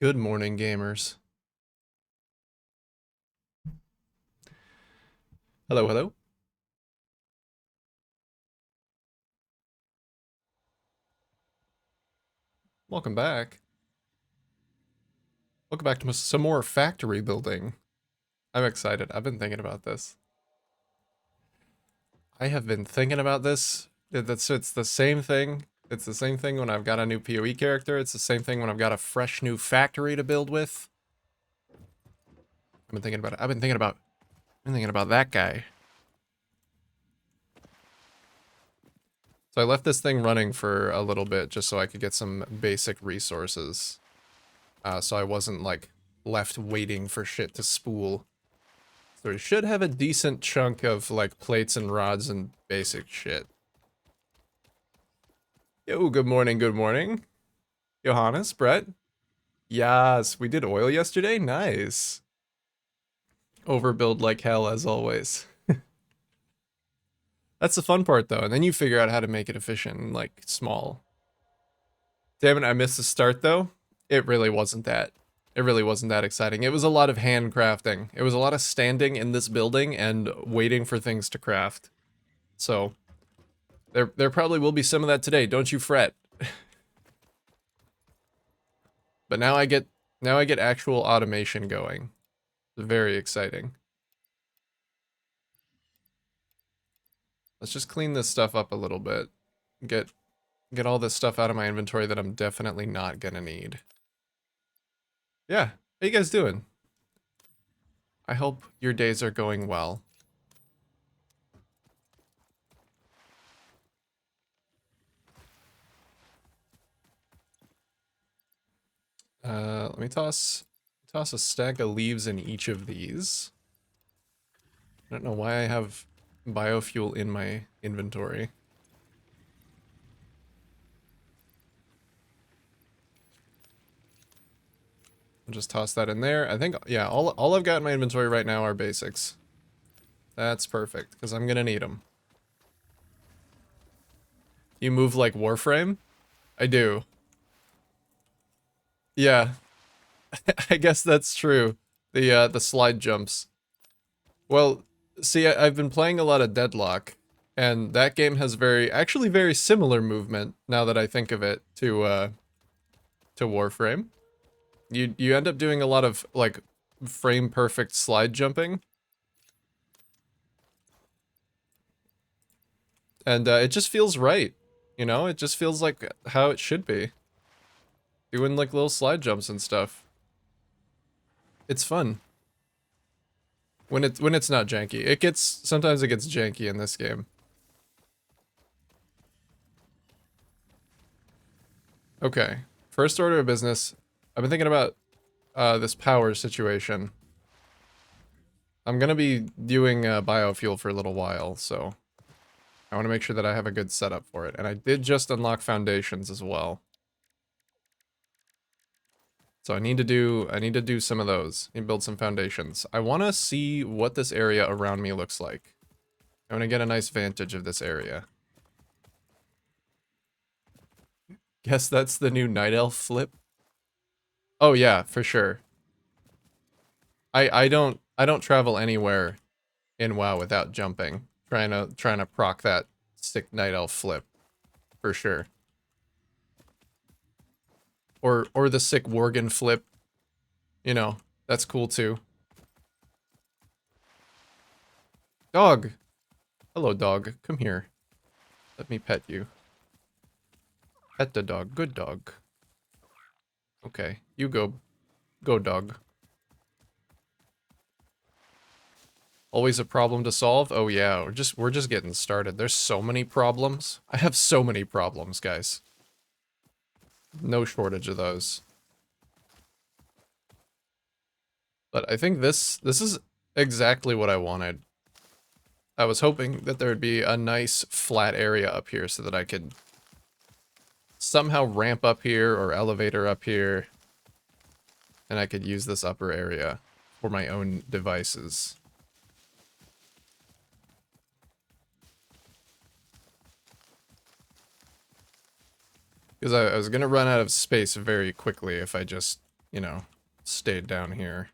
Good morning, gamers. Hello, hello. Welcome back. Welcome back to some more factory building. I'm excited. I've been thinking about this. I have been thinking about this. It's the same thing. It's the same thing when I've got a new PoE character. It's the same thing when I've got a fresh new factory to build with. I've been thinking about it. I've been thinking about that guy. So I left this thing running for a little bit just so I could get some basic resources. So I wasn't like left waiting for shit to spool. So we should have a decent chunk of like plates and rods and basic shit. Yo, good morning, good morning. Johannes, Brett. Yes, we did oil yesterday. Nice. Overbuild like hell as always. That's the fun part though, and then you figure out how to make it efficient and like small. Damn it, I missed the start though. It really wasn't that. It really wasn't that exciting. It was a lot of handcrafting. It was a lot of standing in this building and waiting for things to craft. So there probably will be some of that today. Don't you fret. But now I get actual automation going. It's very exciting. Let's just clean this stuff up a little bit. Get get all this stuff out of my inventory that I'm definitely not gonna need. Yeah, how you guys doing? I hope your days are going well. Let me toss a stack of leaves in each of these. I don't know why I have biofuel in my inventory. I'll just toss that in there. I think, yeah, all I've got in my inventory right now are basics. That's perfect, because I'm gonna need them. You move like Warframe? I do. Yeah, I guess that's true. The slide jumps. Well, see, I've been playing a lot of Deadlock, and that game has actually very similar movement, now that I think of it, to Warframe. You end up doing a lot of, like, frame perfect slide jumping, and it just feels right. You know, it just feels like how it should be. Doing, like, little slide jumps and stuff. It's fun. When it's not janky. Sometimes it gets janky in this game. Okay. First order of business. I've been thinking about this power situation. I'm gonna be doing biofuel for a little while, so I want to make sure that I have a good setup for it. And I did just unlock foundations as well. So I need to do some of those and build some foundations. I want to see what this area around me looks like. I want to get a nice vantage of this area. Guess that's the new night elf flip. Oh yeah, for sure. I don't travel anywhere in WoW without jumping. Trying to proc that sick night elf flip for sure. Or the sick Worgen flip. You know, that's cool too. Dog. Hello dog. Come here. Let me pet you. Pet the dog. Good dog. Okay. You go. Go dog. Always a problem to solve? Oh yeah, we're just getting started. There's so many problems. I have so many problems, guys. No shortage of those. But I think this is exactly what I wanted. I was hoping that there would be a nice flat area up here so that I could somehow ramp up here or elevator up here, and I could use this upper area for my own devices. Because I was gonna run out of space very quickly if I just you know, stayed down here.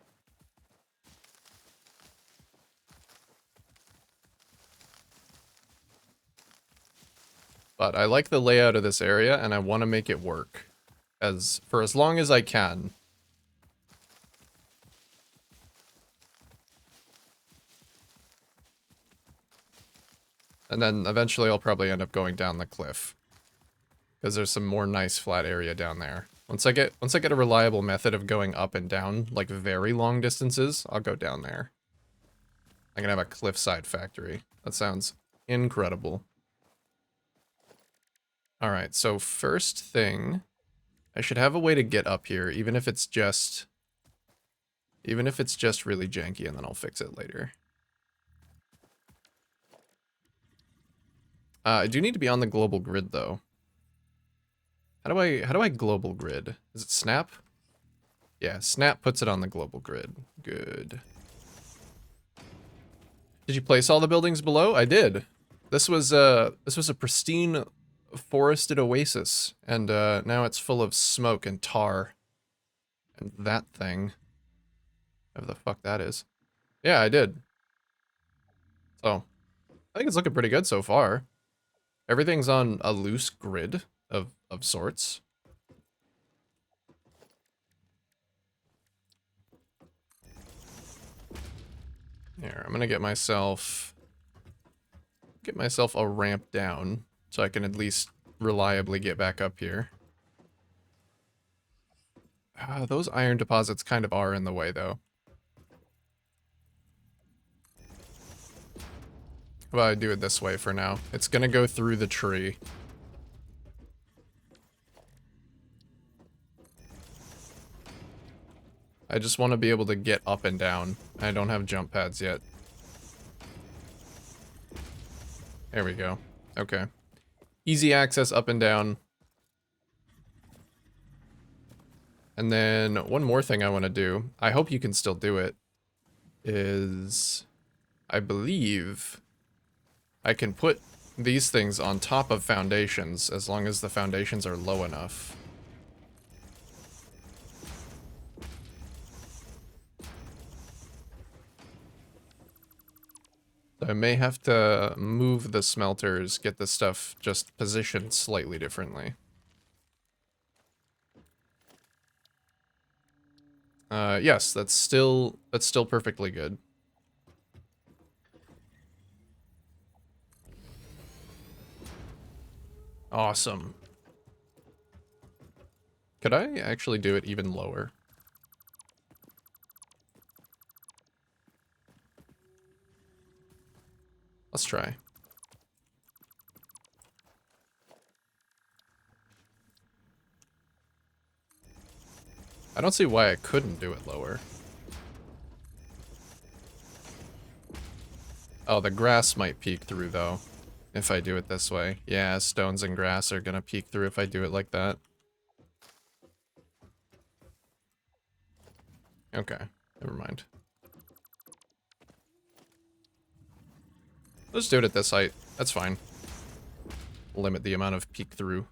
But I like the layout of this area, and I want to make it work for as long as I can. And then eventually I'll probably end up going down the cliff, because there's some more nice flat area down there. Once I get a reliable method of going up and down, like very long distances, I'll go down there. I'm gonna have a cliffside factory. That sounds incredible. Alright, so first thing, I should have a way to get up here, even if it's just really janky, and then I'll fix it later. I do need to be on the global grid though. How do I global grid? Is it Snap? Yeah, Snap puts it on the global grid. Good. Did you place all the buildings below? I did. This was a pristine forested oasis, and now it's full of smoke and tar. And that thing. Whatever the fuck that is. Yeah, I did. So, I think it's looking pretty good so far. Everything's on a loose grid of sorts. Here, I'm gonna get myself a ramp down so I can at least reliably get back up here. Those iron deposits kind of are in the way though. How about I do it this way for now? It's gonna go through the tree. I just want to be able to get up and down. I don't have jump pads yet. There we go. Okay. Easy access up and down. And then one more thing I want to do, I hope you can still do it, is I believe I can put these things on top of foundations as long as the foundations are low enough. I may have to move the smelters, get the stuff just positioned slightly differently. Yes, that's still perfectly good. Awesome. Could I actually do it even lower? Let's try. I don't see why I couldn't do it lower. Oh, the grass might peek through, though, if I do it this way. Yeah, stones and grass are gonna peek through if I do it like that. Okay, never mind. Let's do it at this height. That's fine. Limit the amount of peek through.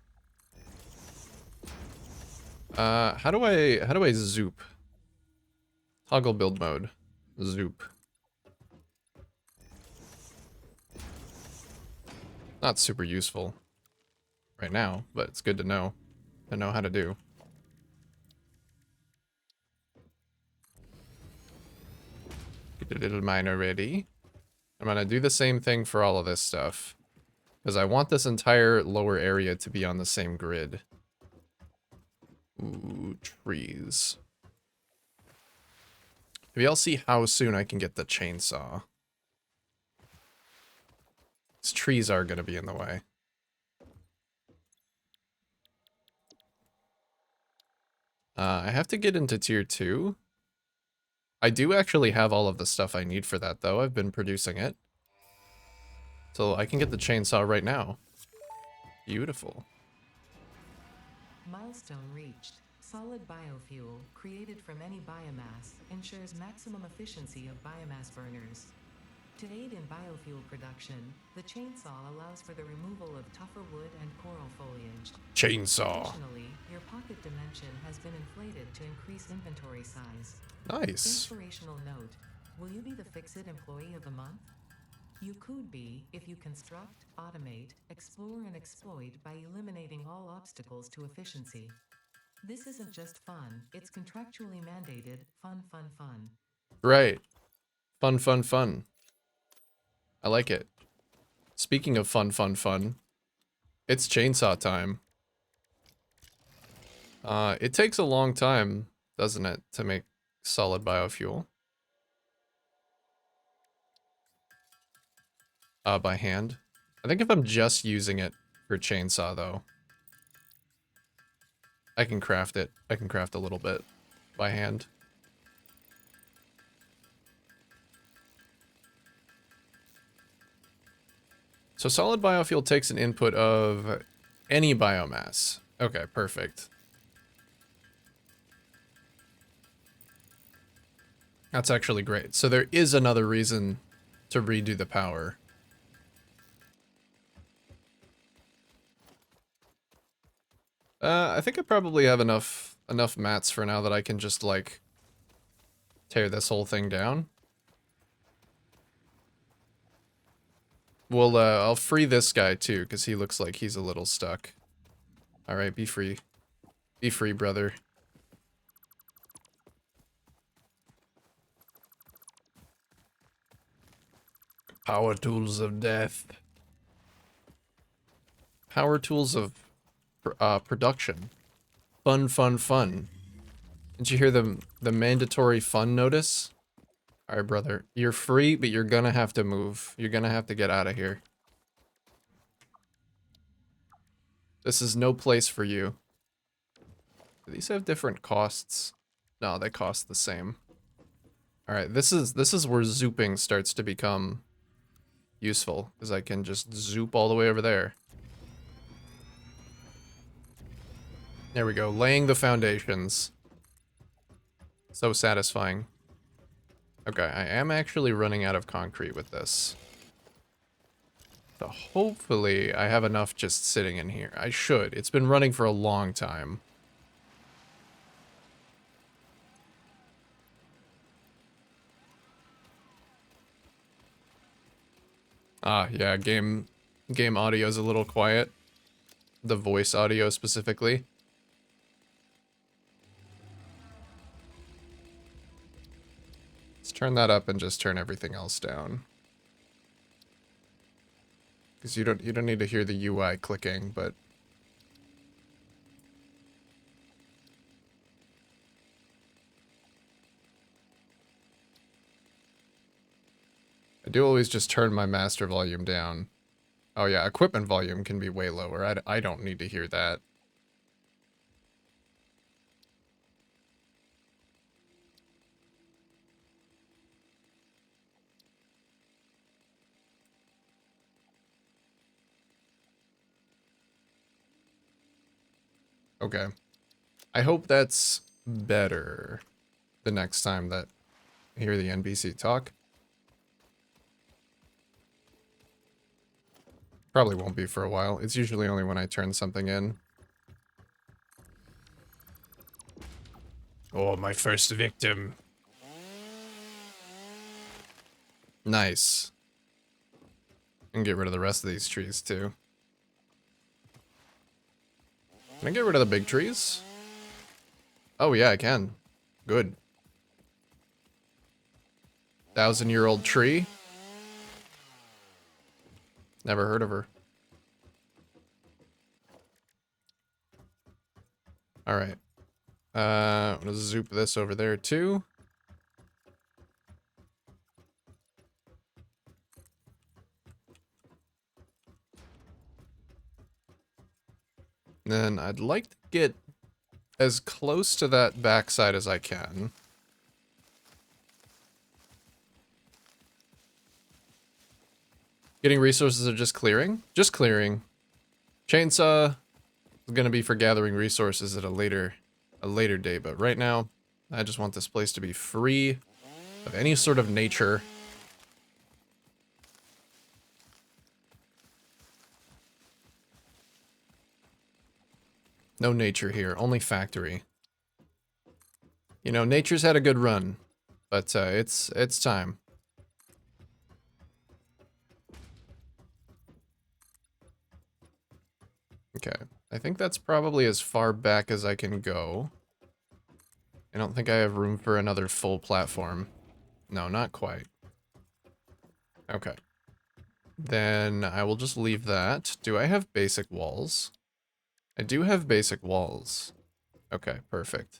How do I zoop? Toggle build mode. Zoop. Not super useful right now, but it's good to know. I know how to do. Get a little miner ready. I'm gonna do the same thing for all of this stuff, because I want this entire lower area to be on the same grid. Ooh, trees. Maybe I'll see how soon I can get the chainsaw. These trees are gonna be in the way. I have to get into tier 2. I do actually have all of the stuff I need for that, though. I've been producing it. So I can get the chainsaw right now. Beautiful. Milestone reached. Solid biofuel, created from any biomass, ensures maximum efficiency of biomass burners. To aid in biofuel production, the chainsaw allows for the removal of tougher wood and coral foliage. Chainsaw. Additionally, your pocket dimension has been inflated to increase inventory size. Nice. Inspirational note: will you be the Fix-It Employee of the Month? You could be if you construct, automate, explore, and exploit by eliminating all obstacles to efficiency. This isn't just fun, it's contractually mandated fun, fun, fun. Right. Fun, fun, fun. I like it. Speaking of fun, fun, fun, it's chainsaw time. It takes a long time, doesn't it, to make solid biofuel? By hand. I think if I'm just using it for chainsaw, though, I can craft it. I can craft a little bit by hand. So solid biofuel takes an input of any biomass. Okay, perfect. That's actually great. So there is another reason to redo the power. I think I probably have enough mats for now that I can just, like, tear this whole thing down. Well, I'll free this guy too, because he looks like he's a little stuck. Alright, be free. Be free, brother. Power tools of death. Power tools of production. Fun, fun, fun. Did you hear the mandatory fun notice? Alright, brother. You're free, but you're gonna have to move. You're gonna have to get out of here. This is no place for you. Do these have different costs? No, they cost the same. Alright, this is where zooping starts to become useful, because I can just zoop all the way over there. There we go, laying the foundations. So satisfying. Okay, I am actually running out of concrete with this. So hopefully I have enough just sitting in here. I should. It's been running for a long time. Ah, yeah, game audio is a little quiet. The voice audio specifically. Let's turn that up and just turn everything else down. Because you don't need to hear the UI clicking, but I do always just turn my master volume down. Oh yeah, equipment volume can be way lower. I don't need to hear that. Okay. I hope that's better the next time that I hear the NPC talk. Probably won't be for a while. It's usually only when I turn something in. Oh, my first victim. Nice. And get rid of the rest of these trees too. Can I get rid of the big trees? Oh yeah, I can. Good. 1,000-year-old tree? Never heard of her. Alright. I'm gonna zoop this over there too. Then I'd like to get as close to that backside as I can. Getting resources or just clearing? Just clearing. Chainsaw is gonna be for gathering resources at a later date, but right now, I just want this place to be free of any sort of nature. No nature here, only factory. You know, nature's had a good run, but it's time. Okay, I think that's probably as far back as I can go. I don't think I have room for another full platform. No, not quite. Okay. Then I will just leave that. Do I have basic walls? I do have basic walls. Okay, perfect.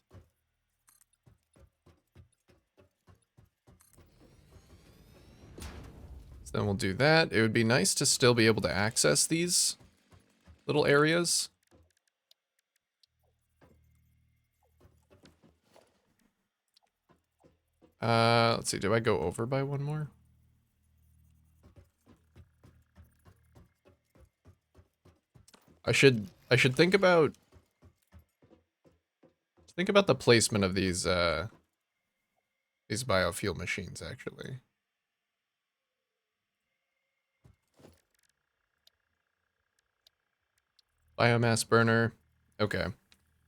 So then we'll do that. It would be nice to still be able to access these little areas. Let's see, do I go over by one more? I should think about the placement of these biofuel machines actually. Biomass burner. Okay.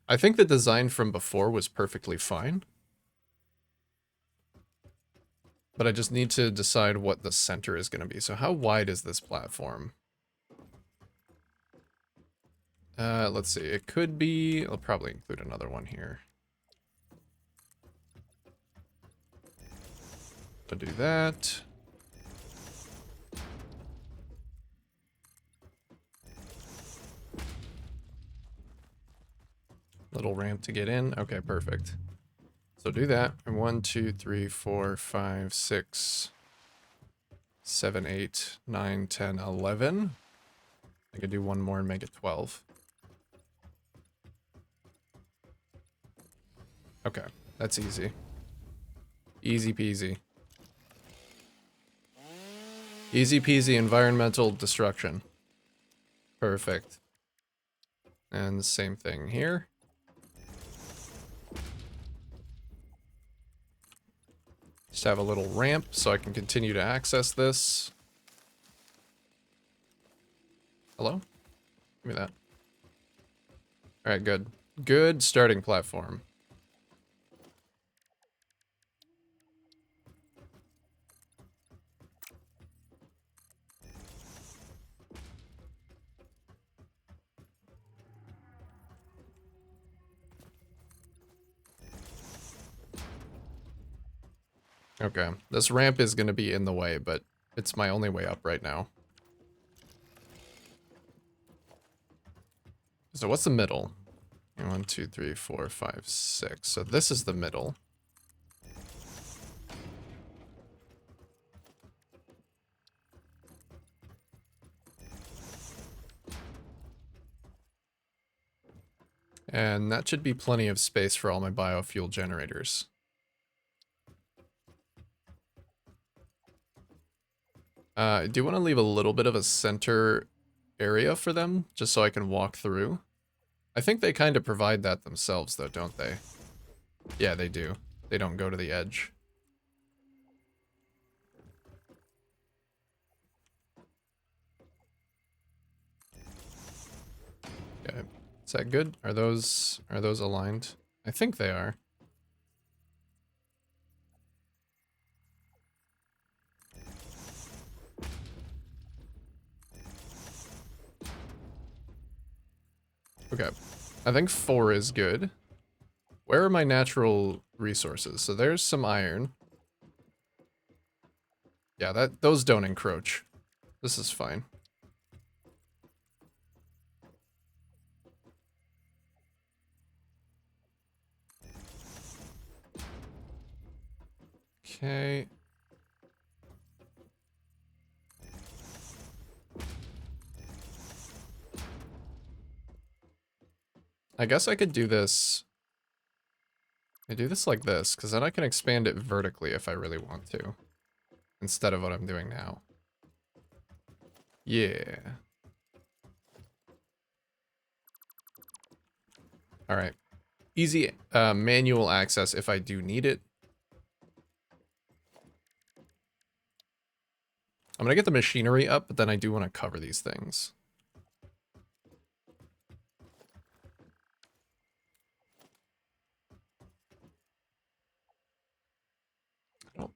I think the design from before was perfectly fine. But I just need to decide what the center is going to be. So how wide is this platform? Let's see. It could be... I'll probably include another one here. I'll do that. Little ramp to get in. Okay, perfect. So do that. And 1, 2, 3, 4, 5, 6, 7, 8, 9, 10, 11. I could do one more and make it 12. Okay, that's easy. Easy peasy. Easy peasy environmental destruction. Perfect. And the same thing here. Just have a little ramp so I can continue to access this. Hello? Give me that. Alright, good. Good starting platform. Okay, this ramp is going to be in the way, but it's my only way up right now. So what's the middle? 1, 2, 3, 4, 5, 6. So this is the middle. And that should be plenty of space for all my biofuel generators. I do want to leave a little bit of a center area for them, just so I can walk through. I think they kind of provide that themselves, though, don't they? Yeah, they do. They don't go to the edge. Okay. Is that good? Are those aligned? I think they are. Okay. I think 4 is good. Where are my natural resources? So there's some iron. Yeah, those don't encroach. This is fine. Okay. I guess I could do this. I do this like this, because then I can expand it vertically if I really want to. Instead of what I'm doing now. Yeah. Alright. Easy manual access if I do need it. I'm gonna get the machinery up, but then I do want to cover these things.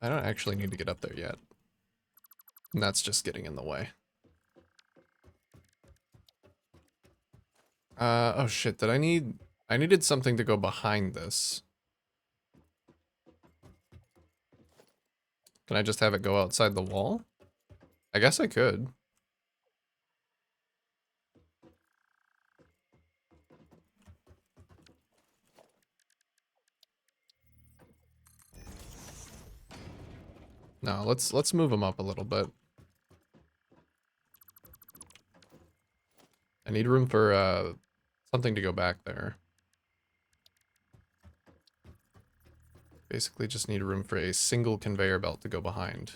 I don't actually need to get up there yet. And that's just getting in the way. Oh shit, I needed something to go behind this. Can I just have it go outside the wall? I guess I could. No, let's move them up a little bit. I need room for something to go back there. Basically just need room for a single conveyor belt to go behind.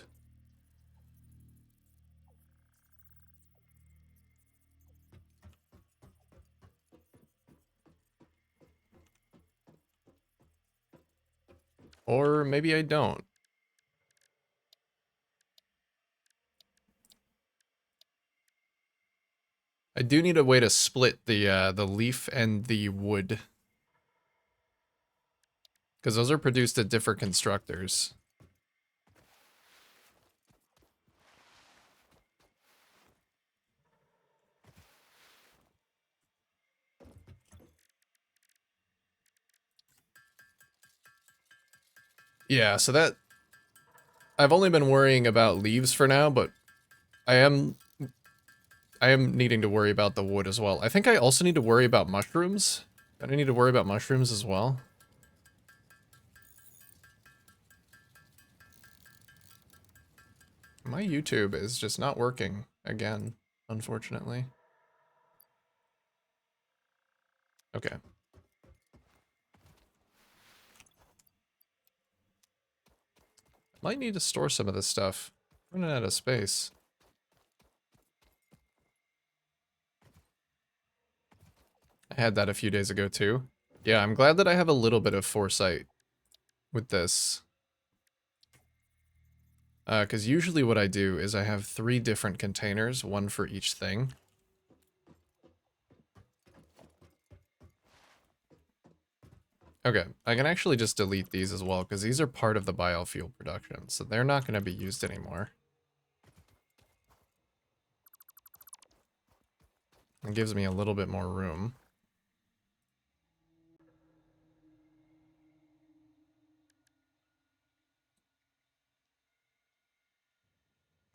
Or maybe I don't. I do need a way to split the leaf and the wood. Because those are produced at different constructors. Yeah, so that... I've only been worrying about leaves for now, but I am needing to worry about the wood as well. I think I also need to worry about mushrooms. I need to worry about mushrooms as well. My YouTube is just not working again, unfortunately. Okay. Might need to store some of this stuff. Running out of space. I had that a few days ago too. Yeah, I'm glad that I have a little bit of foresight with this. Because usually what I do is I have 3 different containers, one for each thing. Okay, I can actually just delete these as well, because these are part of the biofuel production, so they're not going to be used anymore. It gives me a little bit more room.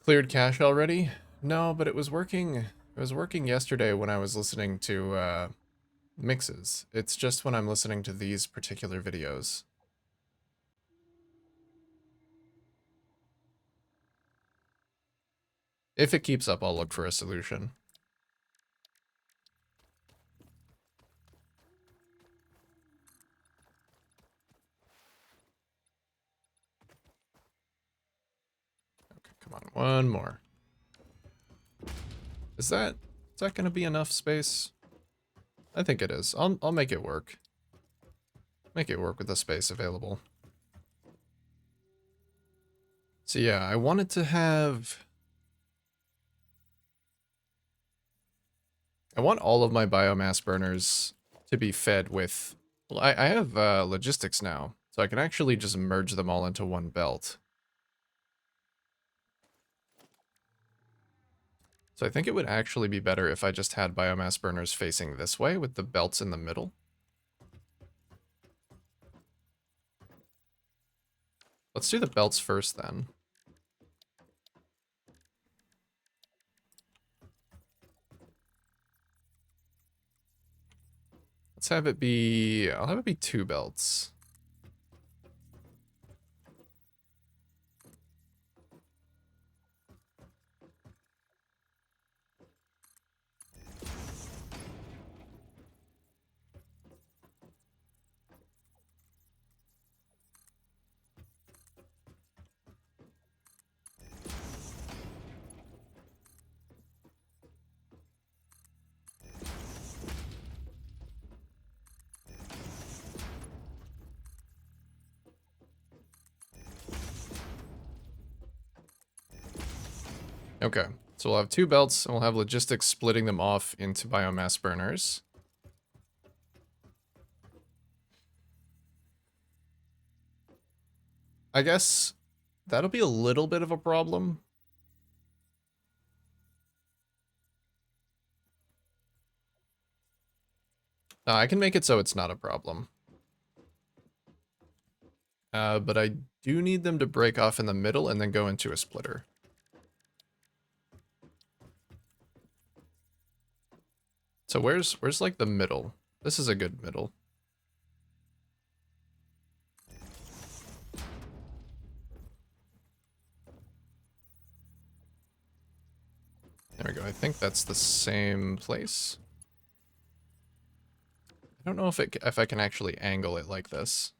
Cleared cache already? No, but it was working. It was working yesterday when I was listening to mixes. It's just when I'm listening to these particular videos. If it keeps up, I'll look for a solution. Okay, come on, one more. Is that going to be enough space? I think it is. I'll make it work. Make it work with the space available. So yeah, I wanted to have... I want all of my biomass burners to be fed with... Well, I have logistics now, so I can actually just merge them all into one belt. So I think it would actually be better if I just had biomass burners facing this way with the belts in the middle. Let's do the belts first then. Let's have it be... I'll have it be 2 belts. Okay, so we'll have 2 belts, and we'll have logistics splitting them off into biomass burners. I guess That'll be a little bit of a problem. I can make it so it's not a problem. But I do need them to break off in the middle and then go into a splitter. So where's like the middle? This is a good middle. There we go. I think that's the same place. I don't know if I can actually angle it like this.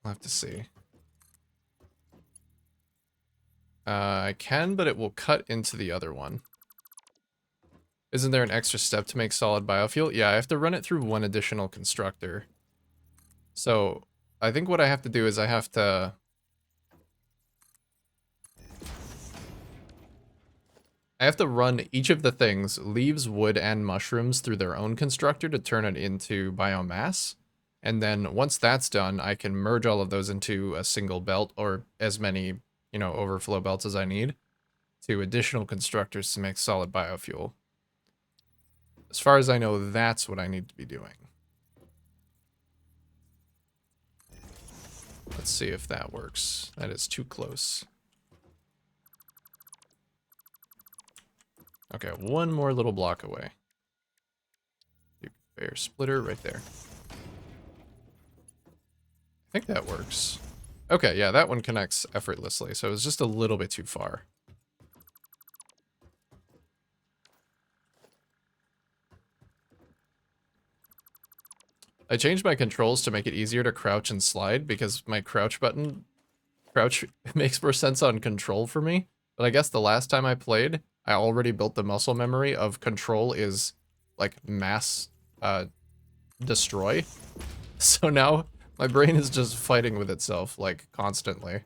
I'll have to see. I can, but it will cut into the other one. Isn't there an extra step to make solid biofuel? Yeah, I have to run it through one additional constructor. So I think what I have to do is I have to run each of the things, leaves, wood, and mushrooms, through their own constructor to turn it into biomass. And then once that's done, I can merge all of those into a single belt, or as many, you know, overflow belts as I need, to additional constructors to make solid biofuel. As far as I know, that's what I need to be doing. Let's see if that works. That is too close. Okay, one more little block away. Conveyor splitter right there. I think that works. Okay, yeah, that one connects effortlessly, so it's just a little bit too far. I changed my controls to make it easier to crouch and slide because my crouch makes more sense on control for me. But I guess the last time I played, I already built the muscle memory of control is like mass destroy. So now my brain is just fighting with itself like constantly.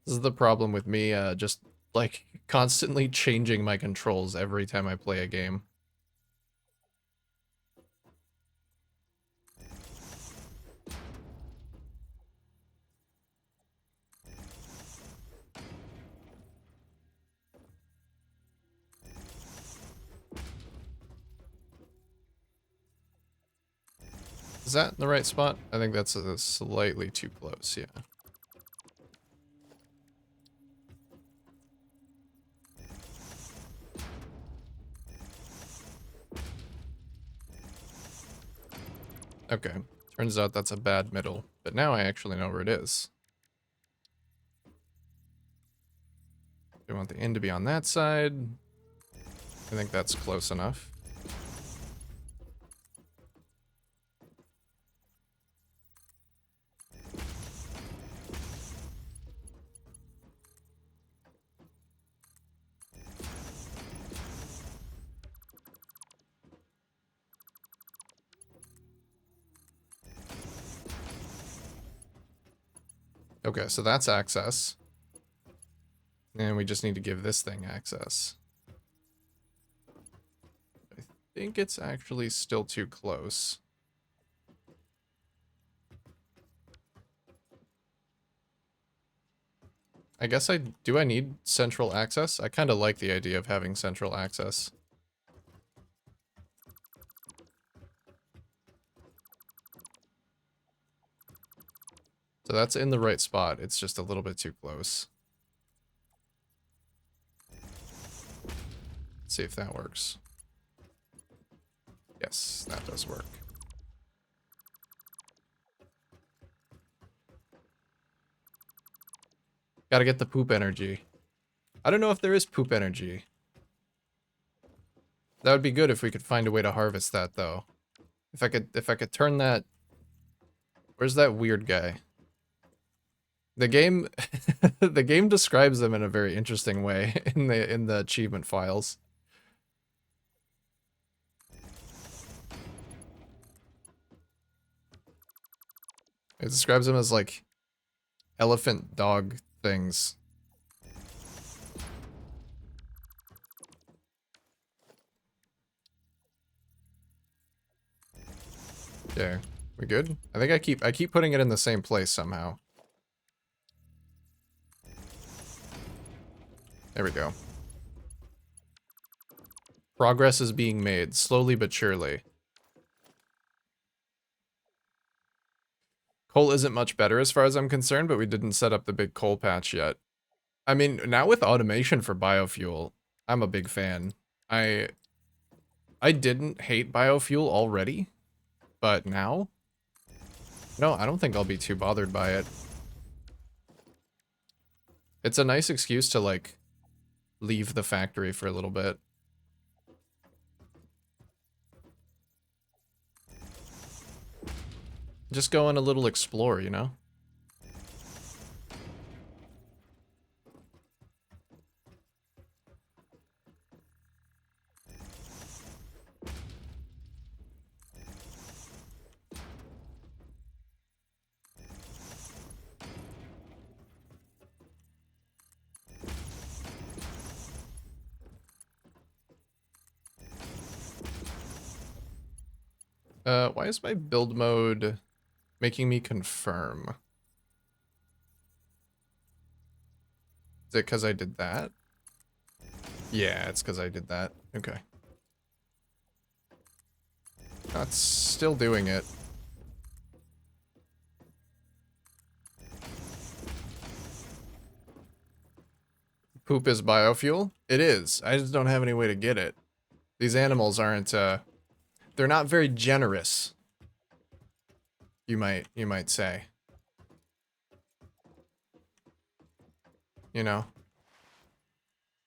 This is the problem with me just like constantly changing my controls every time I play a game. Is that in the right spot? I think that's slightly too close, yeah. Okay, turns out that's a bad middle, but now I actually know where it is. We want the end to be on that side. I think that's close enough. Okay, so that's access. And we just need to give this thing access. I think it's actually still too close. I guess do I need central access? I kind of like the idea of having central access. So that's in the right spot. It's just a little bit too close. Let's see if that works. Yes, that does work. Gotta get the poop energy. I don't know if there is poop energy. That would be good if we could find a way to harvest that, though. If I could turn that... Where's that weird guy? The game... the game describes them in a very interesting way in the achievement files. It describes them as, like, elephant dog things. Okay. We good? I think I keep putting it in the same place somehow. There we go. Progress is being made, slowly but surely. Coal isn't much better as far as I'm concerned, but we didn't set up the big coal patch yet. I mean, now with automation for biofuel, I'm a big fan. I didn't hate biofuel already, but now? No, I don't think I'll be too bothered by it. It's a nice excuse to, like, leave the factory for a little bit. Just go on a little explore, you know? Why is my build mode making me confirm? Is it because I did that? Yeah, it's because I did that. Okay. That's still doing it. Poop is biofuel? It is. I just don't have any way to get it. These animals aren't, they're not very generous. You might say. You know?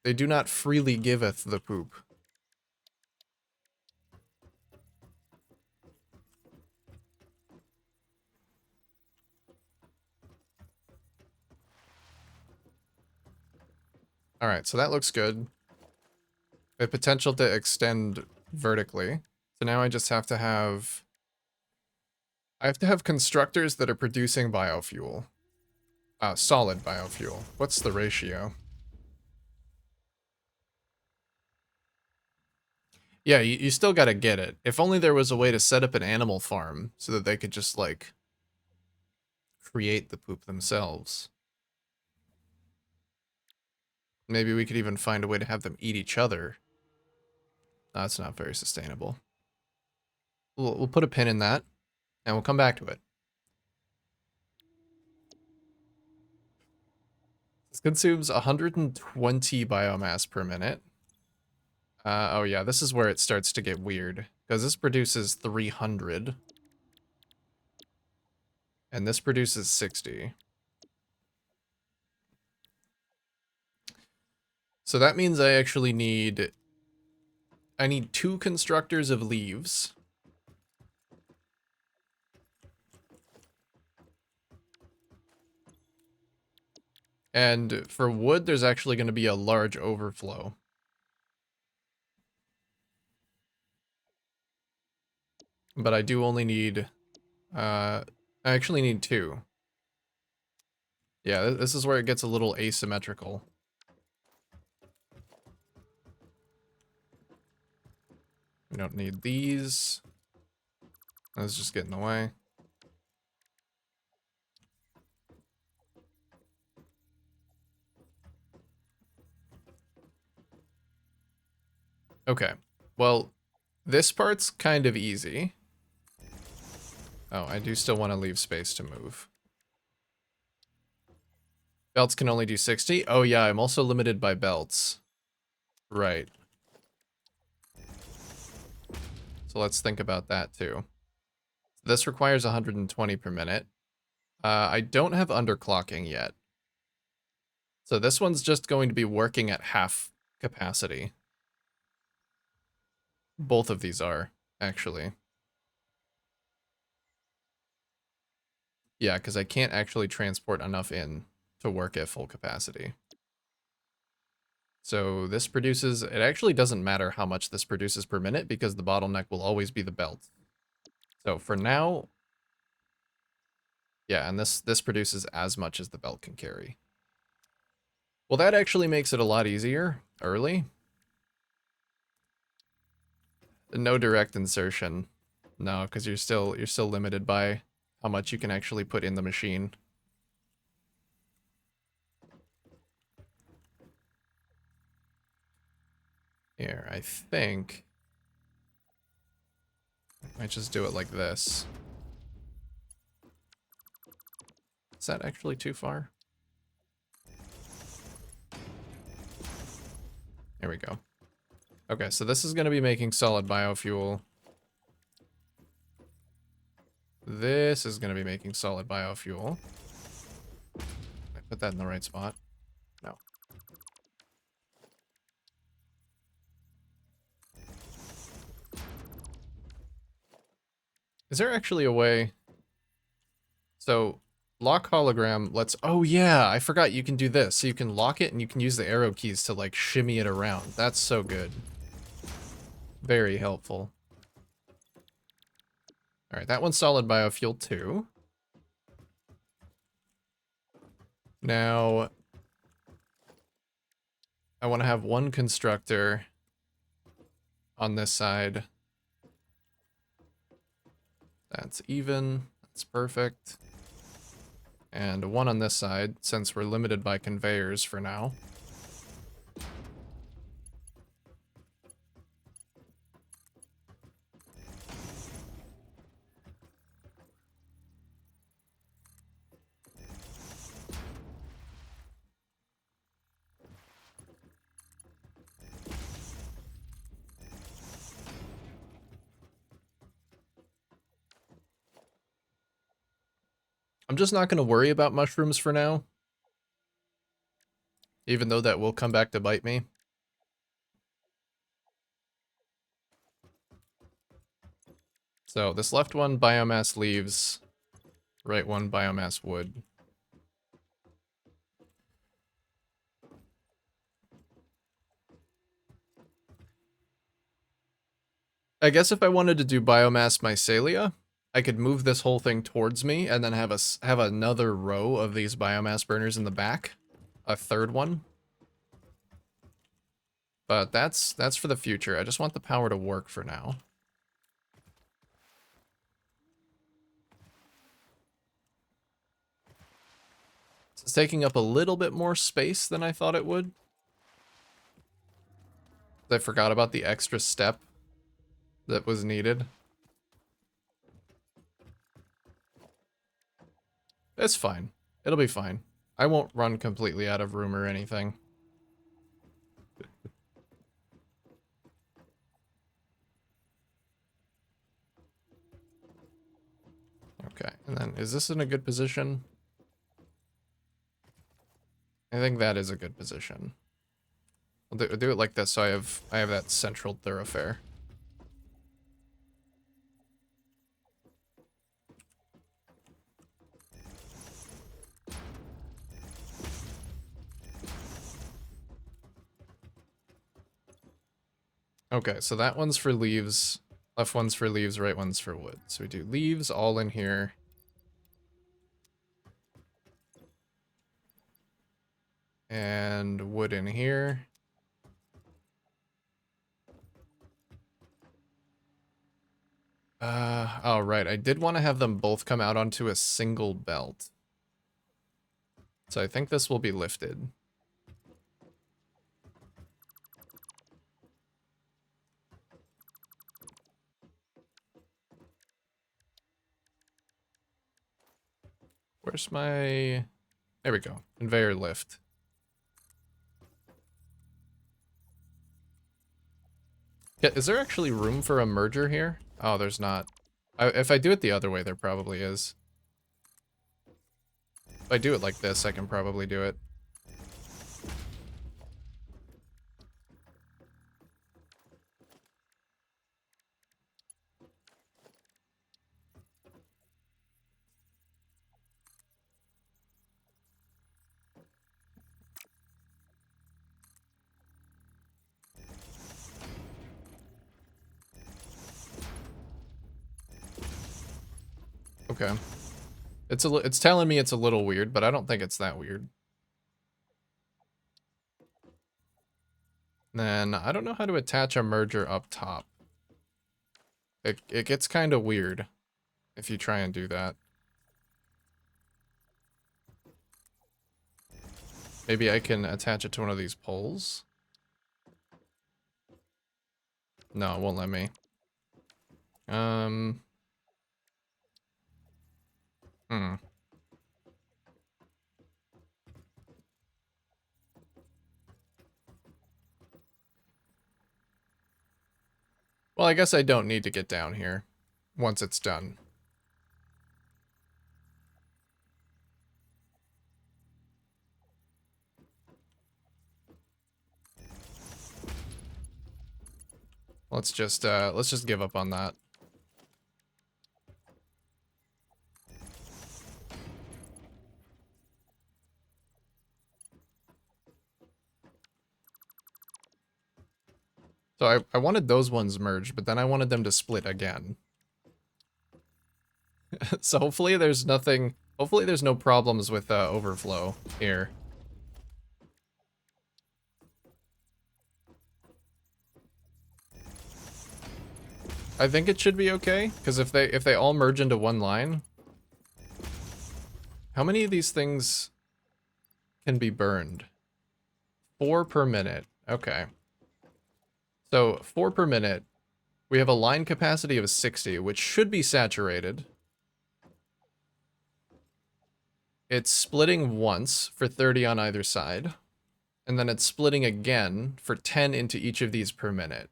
They do not freely giveth the poop. Alright, so that looks good. The potential to extend vertically. So now I just have to have... I have to have constructors that are producing biofuel. Solid biofuel. What's the ratio? Yeah, you still gotta get it. If only there was a way to set up an animal farm so that they could just, like, create the poop themselves. Maybe we could even find a way to have them eat each other. That's not very sustainable. We'll put a pin in that, and we'll come back to it. This consumes 120 biomass per minute. Oh yeah, this is where it starts to get weird, because this produces 300. And this produces 60. So that means I need 2 constructors of leaves. And for wood, there's actually going to be a large overflow. But I do only need, I actually need 2. Yeah, this is where it gets a little asymmetrical. We don't need these. Let's just get in the way. Okay, well, this part's kind of easy. Oh, I do still want to leave space to move. Belts can only do 60? Oh yeah, I'm also limited by belts. Right. So let's think about that too. This requires 120 per minute. I don't have underclocking yet. So this one's just going to be working at half capacity. Both of these are, actually. Yeah, because I can't actually transport enough in to work at full capacity. So this produces, it actually doesn't matter how much this produces per minute because the bottleneck will always be the belt. So for now, yeah, and this produces as much as the belt can carry. Well, that actually makes it a lot easier early. No direct insertion. No, because you're still limited by how much you can actually put in the machine. Here, I think I might just do it like this. Is that actually too far? There we go. Okay, so this is going to be making solid biofuel. This is going to be making solid biofuel. I put that in the right spot. No. Is there actually a way? So, lock hologram lets... Oh yeah, I forgot you can do this. So you can lock it and you can use the arrow keys to like shimmy it around. That's so good. Very helpful. Alright, that one's solid biofuel too. Now, I want to have one constructor on this side. That's even. That's perfect. And one on this side, since we're limited by conveyors for now. I'm just not going to worry about mushrooms for now. Even though that will come back to bite me. So this left one, biomass leaves. Right one, biomass wood. I guess if I wanted to do biomass mycelia, I could move this whole thing towards me and then have another row of these biomass burners in the back. A third one. But that's for the future. I just want the power to work for now. It's taking up a little bit more space than I thought it would. I forgot about the extra step that was needed. It's fine. It'll be fine. I won't run completely out of room or anything. Okay, and then is this in a good position? I think that is a good position. I'll do it like this so I have that central thoroughfare. Okay, so that one's for leaves. Left one's for leaves, right one's for wood. So we do leaves all in here. And wood in here. Oh, right. I did want to have them both come out onto a single belt. So I think this will be lifted. Where's my... There we go. Conveyor lift. Yeah, is there actually room for a merger here? Oh, there's not. If I do it the other way, there probably is. If I do it like this, I can probably do it. Okay. It's telling me it's a little weird, but I don't think it's that weird. Then I don't know how to attach a merger up top. It gets kind of weird if you try and do that. Maybe I can attach it to one of these poles? No, it won't let me. Hmm. Well, I guess I don't need to get down here once it's done. Let's just give up on that. So I wanted those ones merged, but then I wanted them to split again. So hopefully there's nothing, hopefully there's no problems with overflow here. I think it should be okay, because if they all merge into one line, how many of these things can be burned? 4 per minute. Okay. So 4 per minute. We have a line capacity of 60, which should be saturated. It's splitting once for 30 on either side. And then it's splitting again for 10 into each of these per minute.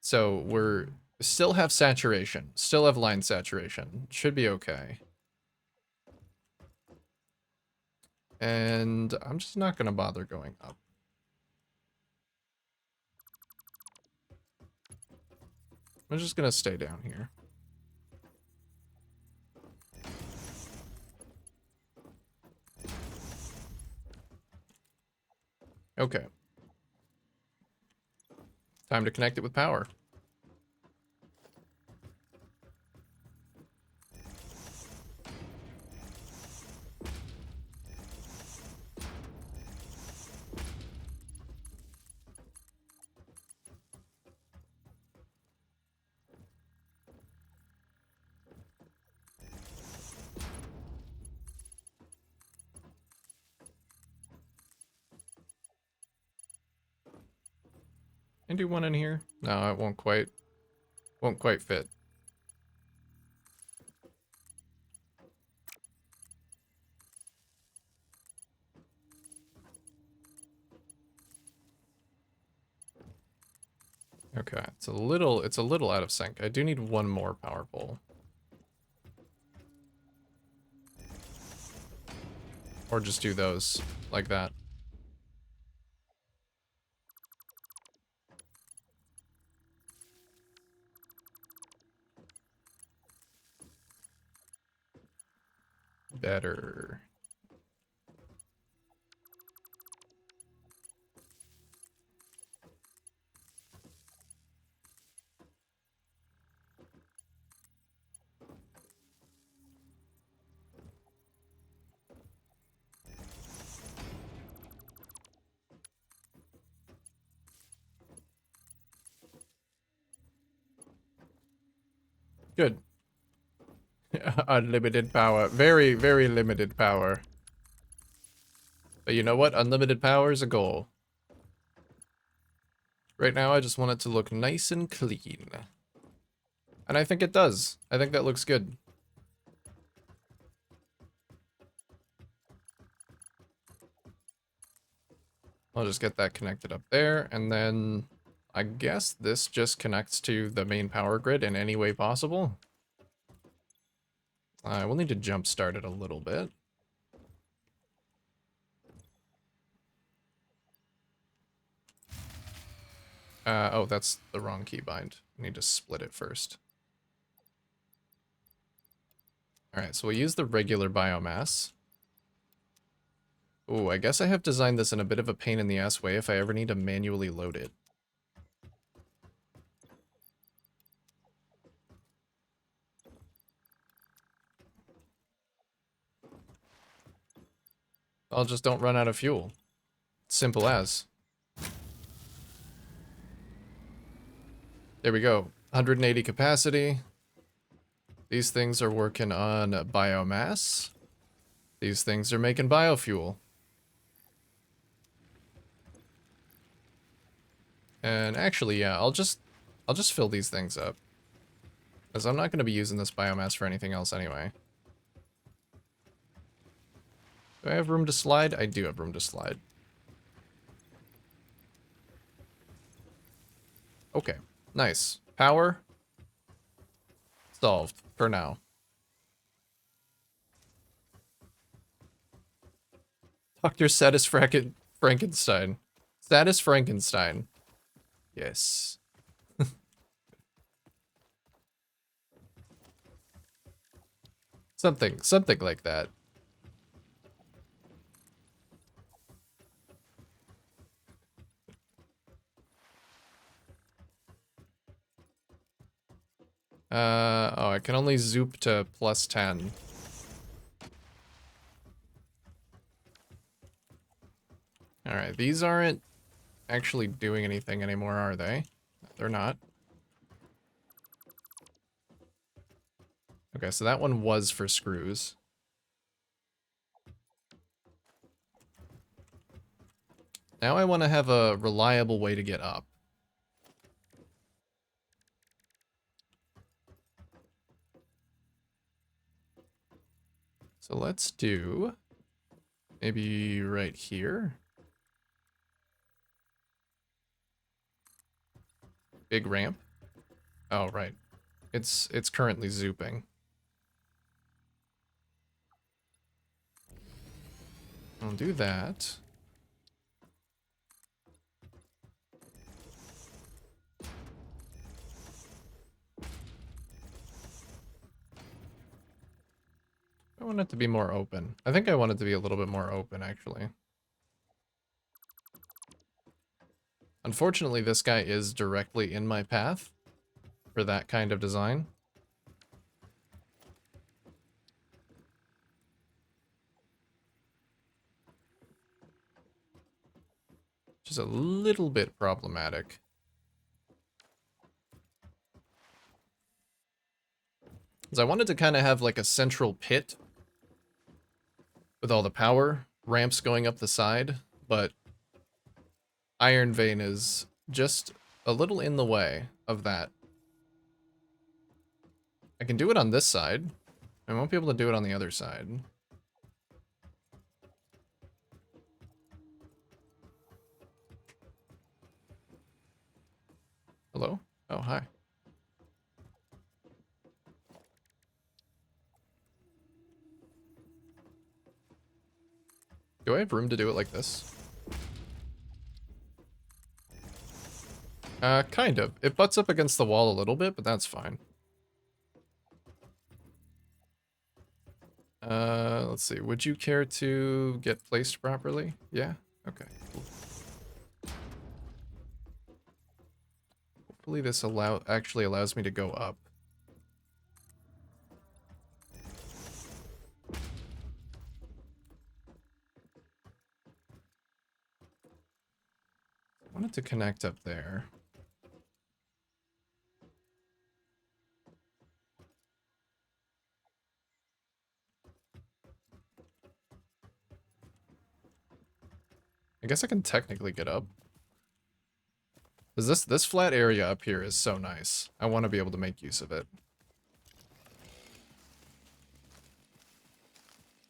So we're still have saturation. Still have line saturation. Should be okay. And I'm just not going to bother going up. I'm just going to stay down here. Okay. Time to connect it with power. Can I do one in here? No, it won't quite fit. Okay, it's a little out of sync. I do need one more power pole. Or just do those like that. Better. Good. Unlimited power. Very, very limited power. But you know what? Unlimited power is a goal. Right now, I just want it to look nice and clean. And I think it does. I think that looks good. I'll just get that connected up there, and then I guess this just connects to the main power grid in any way possible. I will need to jump start it a little bit. Oh, that's the wrong keybind. I need to split it first. Alright, so we'll use the regular biomass. Ooh, I guess I have designed this in a bit of a pain in the ass way if I ever need to manually load it. I'll just don't run out of fuel. Simple as. There we go. 180 capacity. These things are working on biomass. These things are making biofuel. And actually, yeah, I'll just fill these things up. Because I'm not going to be using this biomass for anything else anyway. Do I have room to slide? I do have room to slide. Okay, nice. Power solved for now. Dr. Frankenstein. Satis Frankenstein. Yes. Something like that. Oh, I can only zoop to +10. Alright, these aren't actually doing anything anymore, are they? They're not. Okay, so that one was for screws. Now I want to have a reliable way to get up. So let's do maybe right here. Big ramp. Oh, right. It's currently zooping. I'll do that. I want it to be more open. I think I want it to be a little bit more open, actually. Unfortunately, this guy is directly in my path for that kind of design. Which is a little bit problematic. Because I wanted to kind of have like a central pit with all the power ramps going up the side, but Iron Vein is just a little in the way of that. I can do it on this side. I won't be able to do it on the other side. Hello? Oh, hi. Do I have room to do it like this? Kind of. It butts up against the wall a little bit, but that's fine. Let's see. Would you care to get placed properly? Yeah? Okay, cool. Hopefully this actually allows me to go up. I wanted to connect up there. I guess I can technically get up. Because this flat area up here is so nice. I want to be able to make use of it.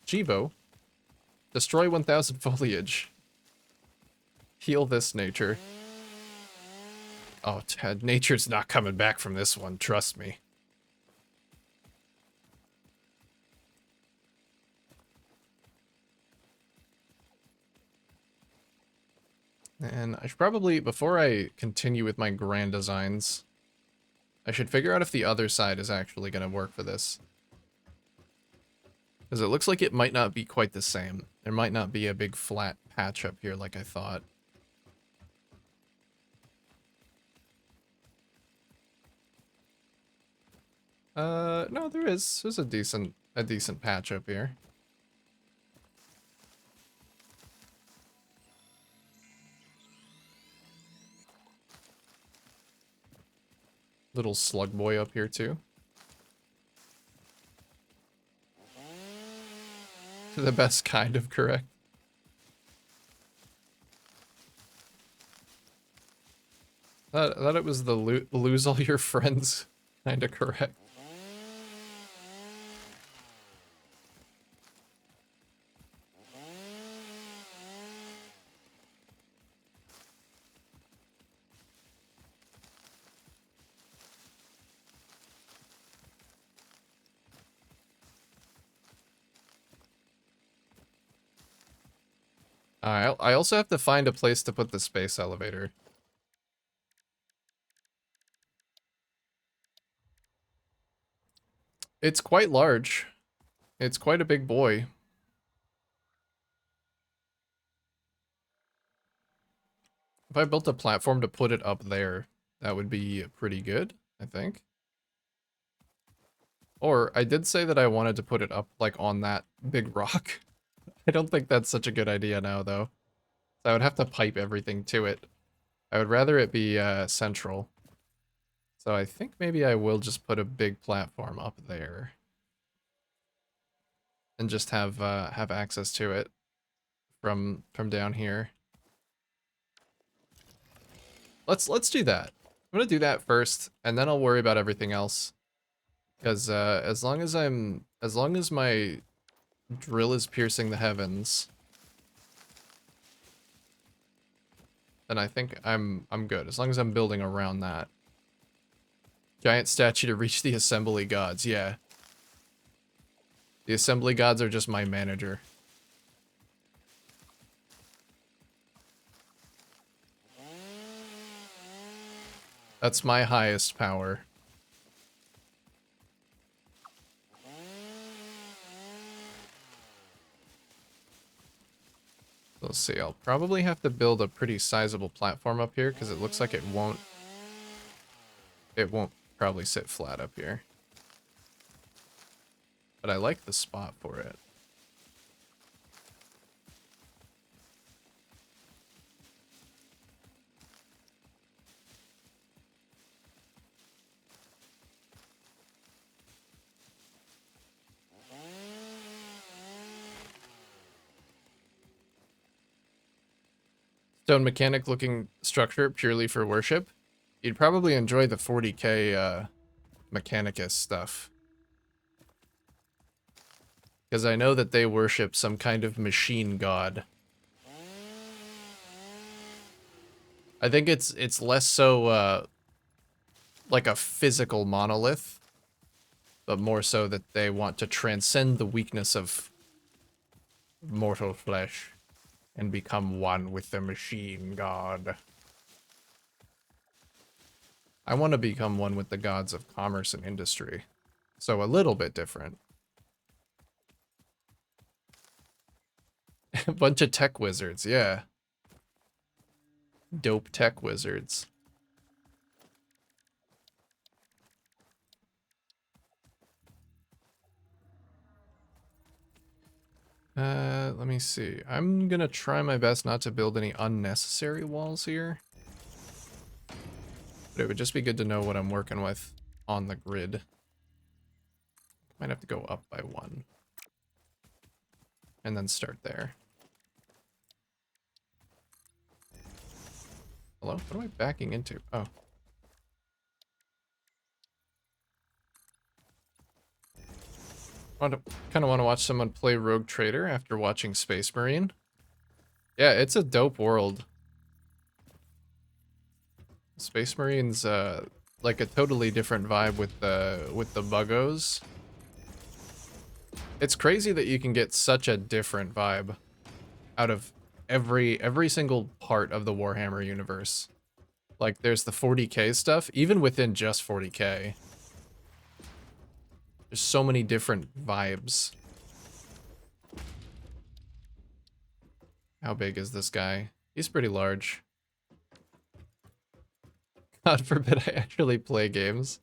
Chibo. Destroy 1000 foliage. Heal this nature. Oh, Ted, nature's not coming back from this one, trust me. And I should probably, before I continue with my grand designs, I should figure out if the other side is actually going to work for this. Because it looks like it might not be quite the same. There might not be a big flat patch up here like I thought. No, there is. There's a decent patch up here. Little slug boy up here too. The best kind of correct. That it was the lose all your friends kind of correct. I also have to find a place to put the space elevator. It's quite large. It's quite a big boy. If I built a platform to put it up there, that would be pretty good, I think. Or I did say that I wanted to put it up like on that big rock. I don't think that's such a good idea now though. So I would have to pipe everything to it. I would rather it be central. So I think maybe I will just put a big platform up there. And just have access to it from down here. Let's do that. I'm gonna do that first, and then I'll worry about everything else. Because as long as my drill is piercing the heavens, then I think I'm good. As long as I'm building around that. Giant statue to reach the assembly gods, yeah. The assembly gods are just my manager. That's my highest power. Let's see, I'll probably have to build a pretty sizable platform up here because it looks like it won't probably sit flat up here. But I like the spot for it. Stone mechanic looking structure purely for worship. You'd probably enjoy the 40k Mechanicus stuff. Because I know that they worship some kind of machine god. I think it's less so like a physical monolith, but more so that they want to transcend the weakness of mortal flesh and become one with the machine god. I want to become one with the gods of commerce and industry. So a little bit different. A bunch of tech wizards, yeah. Dope tech wizards. Let me see. I'm gonna try my best not to build any unnecessary walls here. But it would just be good to know what I'm working with on the grid. Might have to go up by one. And then start there. Hello? What am I backing into? Oh. Kind of want to watch someone play Rogue Trader after watching Space Marine. Yeah, it's a dope world. Space Marine's like a totally different vibe with the buggos. It's crazy that you can get such a different vibe out of every single part of the Warhammer universe. Like there's the 40k stuff, even within just 40k. There's so many different vibes. How big is this guy? He's pretty large. God forbid I actually play games.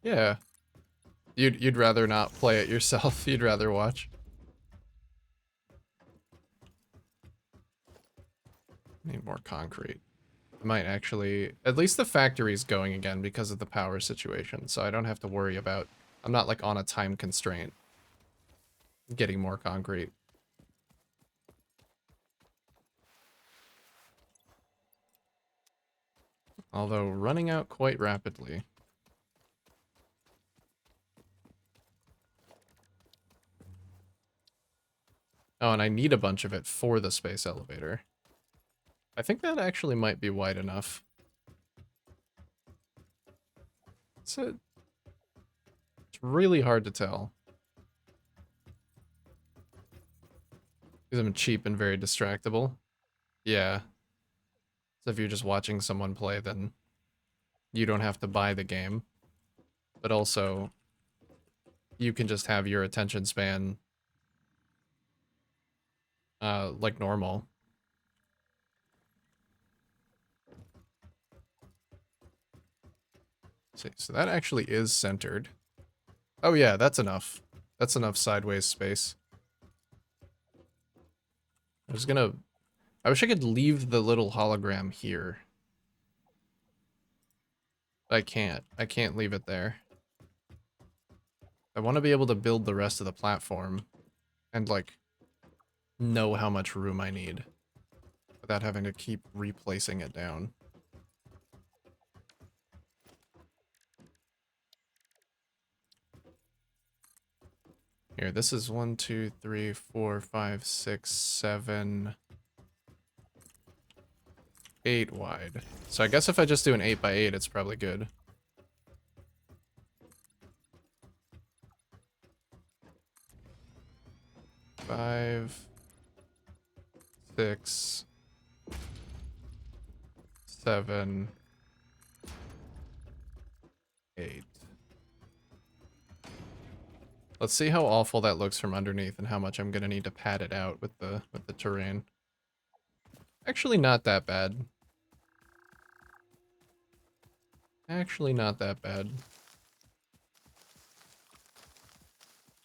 Yeah. You'd rather not play it yourself. You'd rather watch. Need more concrete. I might actually... At least the factory's going again because of the power situation, so I don't have to worry about... I'm not, like, on a time constraint getting more concrete. Although running out quite rapidly. Oh, and I need a bunch of it for the space elevator. I think that actually might be wide enough. It's really hard to tell. Because I'm cheap and very distractible. Yeah. So if you're just watching someone play, then you don't have to buy the game. But also, you can just have your attention span like normal. See, so that actually is centered. Oh yeah, that's enough. That's enough sideways space. I wish I could leave the little hologram here. I can't. I can't leave it there. I want to be able to build the rest of the platform and, like, know how much room I need without having to keep replacing it down. Here, this is 1, 2, 3, 4, 5, 6, 7, 8 wide. So I guess if I just do an 8 by 8, it's probably good. Five, 6, 7, 8. Let's see how awful that looks from underneath and how much I'm gonna need to pad it out with the terrain. Actually, not that bad. Actually, not that bad.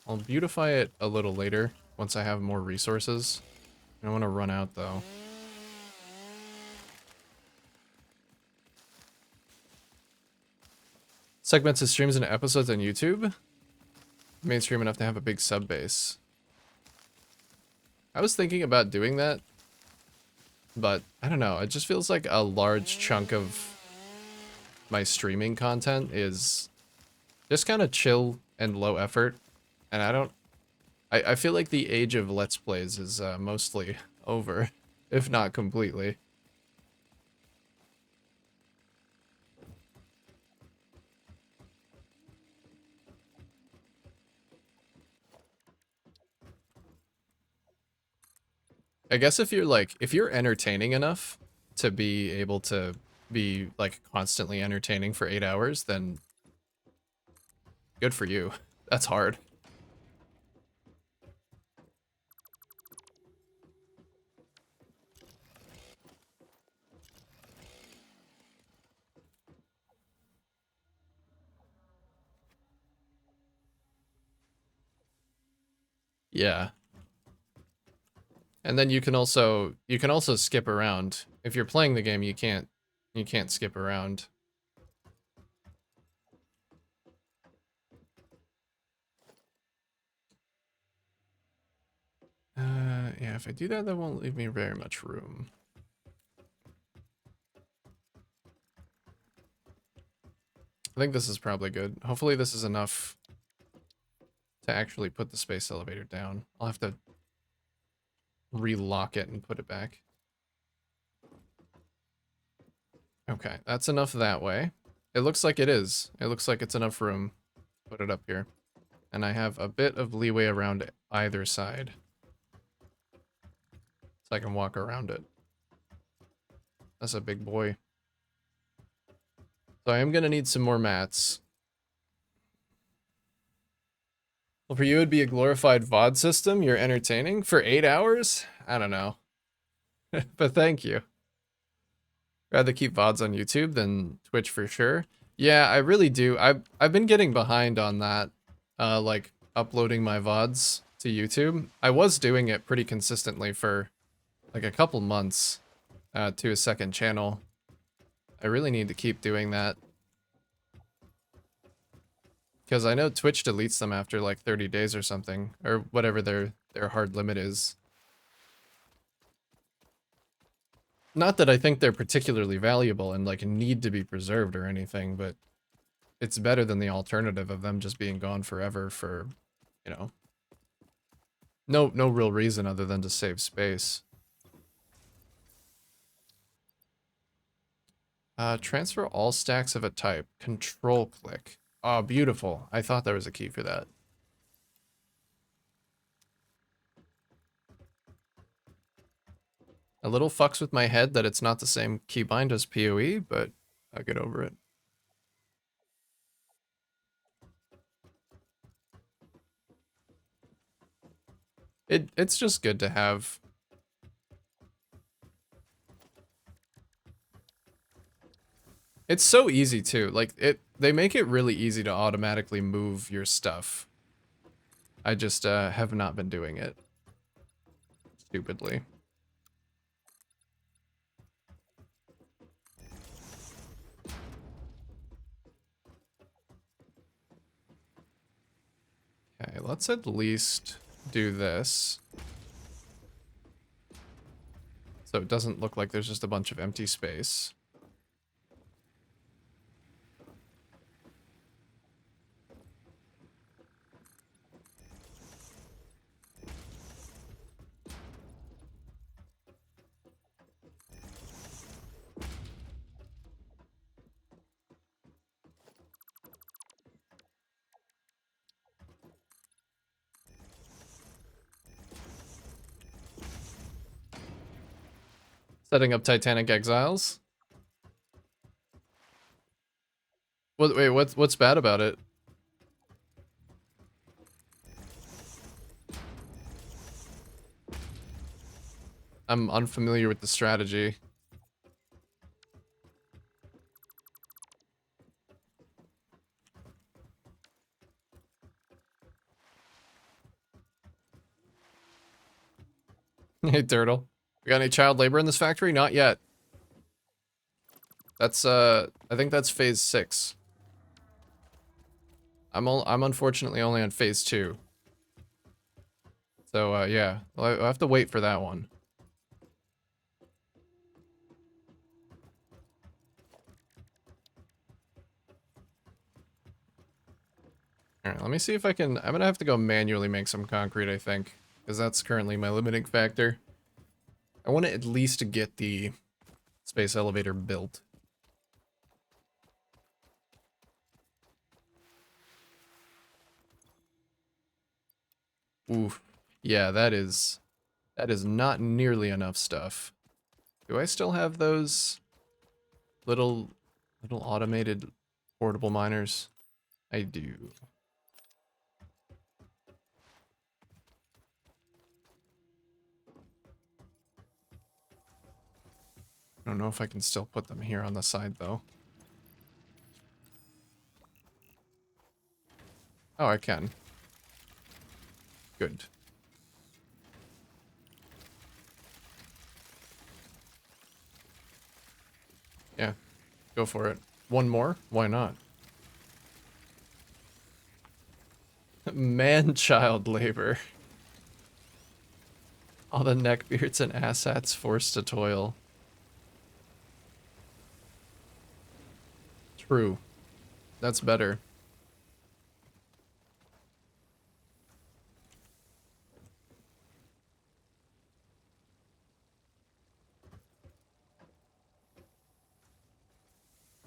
I'll beautify it a little later once I have more resources. I don't want to run out though. Segments of streams and episodes on YouTube. Mainstream enough to have a big sub base. I was thinking about doing that, but I don't know. It just feels like a large chunk of my streaming content is just kind of chill and low effort. And I feel like the age of Let's Plays is mostly over, if not completely. I guess if you're entertaining enough to be able to be, like, constantly entertaining for 8 hours, then good for you. That's hard. Yeah. And then you can also skip around. If you're playing the game, you can't skip around. Yeah, if I do that, that won't leave me very much room. I think this is probably good. Hopefully this is enough to actually put the space elevator down. I'll have to relock it and put it back. Okay, that's enough that way. It looks like it is. It looks like it's enough room. Put it up here. And I have a bit of leeway around either side. So I can walk around it. That's a big boy. So I am gonna need some more mats. Well, for you it'd be a glorified VOD system. You're entertaining for 8 hours? I don't know. But thank you. Rather keep VODs on YouTube than Twitch for sure. Yeah, I really do. I've been getting behind on that. Like uploading my VODs to YouTube. I was doing it pretty consistently for like a couple months. to a second channel. I really need to keep doing that. Because I know Twitch deletes them after like 30 days or something, or whatever their hard limit is. Not that I think they're particularly valuable and like need to be preserved or anything, but it's better than the alternative of them just being gone forever for, you know, no real reason other than to save space. Transfer all stacks of a type. Control click. Oh, beautiful. I thought there was a key for that. A little fucks with my head that it's not the same keybind as PoE, but I'll get over it. It's just good to have. It's so easy too. Like they make it really easy to automatically move your stuff. I just have not been doing it stupidly. Okay, let's at least do this. So it doesn't look like there's just a bunch of empty space. Setting up Titanic Exiles. Wait, what's bad about it? I'm unfamiliar with the strategy. Hey, Turtle. We got any child labor in this factory? Not yet. That's, I think that's phase 6. I'm unfortunately only on phase 2. So, yeah. I'll have to wait for that one. Alright, let me see if I can... I'm gonna have to go manually make some concrete, I think. Because that's currently my limiting factor. I want to at least get the space elevator built. Oof. Yeah, that is not nearly enough stuff. Do I still have those little automated portable miners? I do. I don't know if I can still put them here on the side though. Oh, I can. Good. Yeah, go for it. One more? Why not? Man-child labor. All the neckbeards and asshats forced to toil. True. That's better.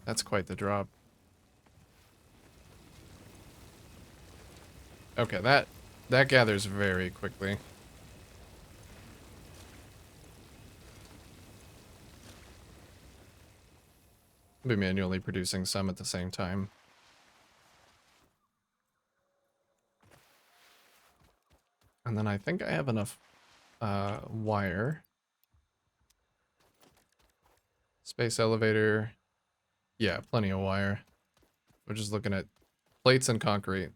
That's quite the drop. Okay, that gathers very quickly. I'll be manually producing some at the same time. And then I think I have enough wire. Space elevator. Yeah, plenty of wire. We're just looking at plates and concrete.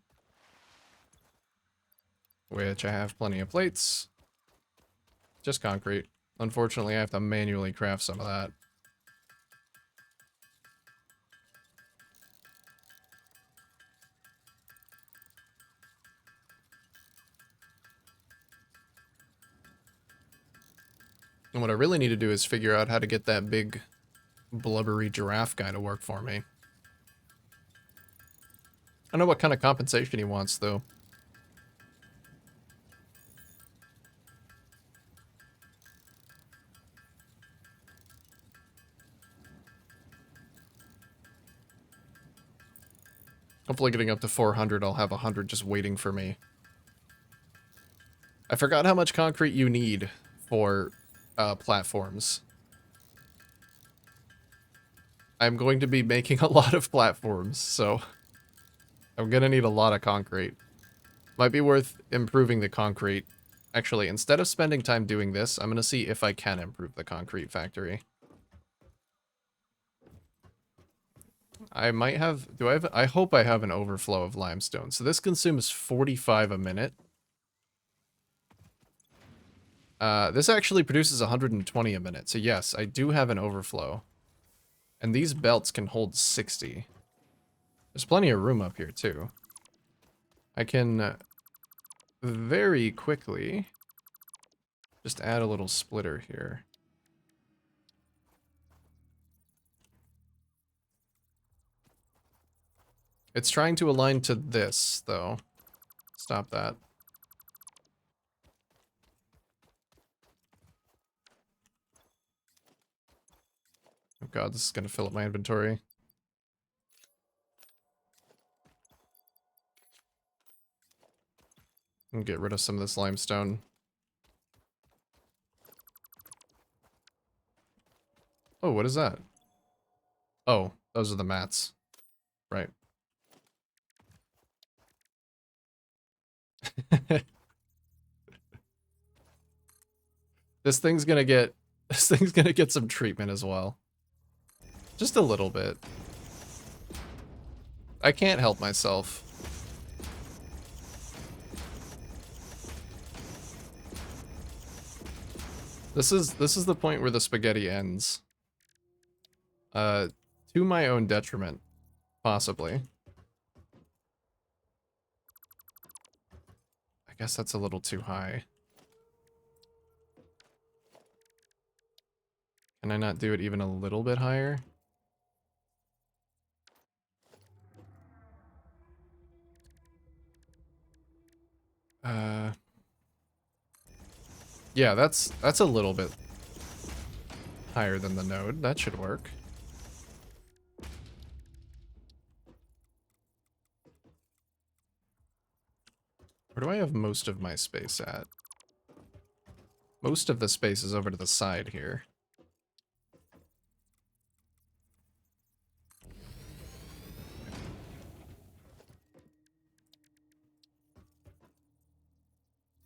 Which I have plenty of plates. Just concrete. Unfortunately, I have to manually craft some of that. And what I really need to do is figure out how to get that big blubbery giraffe guy to work for me. I don't know what kind of compensation he wants, though. Hopefully getting up to 400, I'll have 100 just waiting for me. I forgot how much concrete you need for platforms. I'm going to be making a lot of platforms, so I'm gonna need a lot of concrete. Might be worth improving the concrete. Actually, instead of spending time doing this, I'm gonna see if I can improve the concrete factory. I might have, I hope I have an overflow of limestone. So this consumes 45 a minute. This actually produces 120 a minute. So yes, I do have an overflow. And these belts can hold 60. There's plenty of room up here too. I can very quickly just add a little splitter here. It's trying to align to this, though. Stop that. Oh god, this is gonna fill up my inventory. And get rid of some of this limestone. Oh, what is that? Oh, those are the mats. Right. This thing's gonna get some treatment as well. Just a little bit. I can't help myself. This is the point where the spaghetti ends. To my own detriment, possibly. I guess that's a little too high. Can I not do it even a little bit higher? Yeah, that's a little bit higher than the node. That should work. Where do I have most of my space at? Most of the space is over to the side here.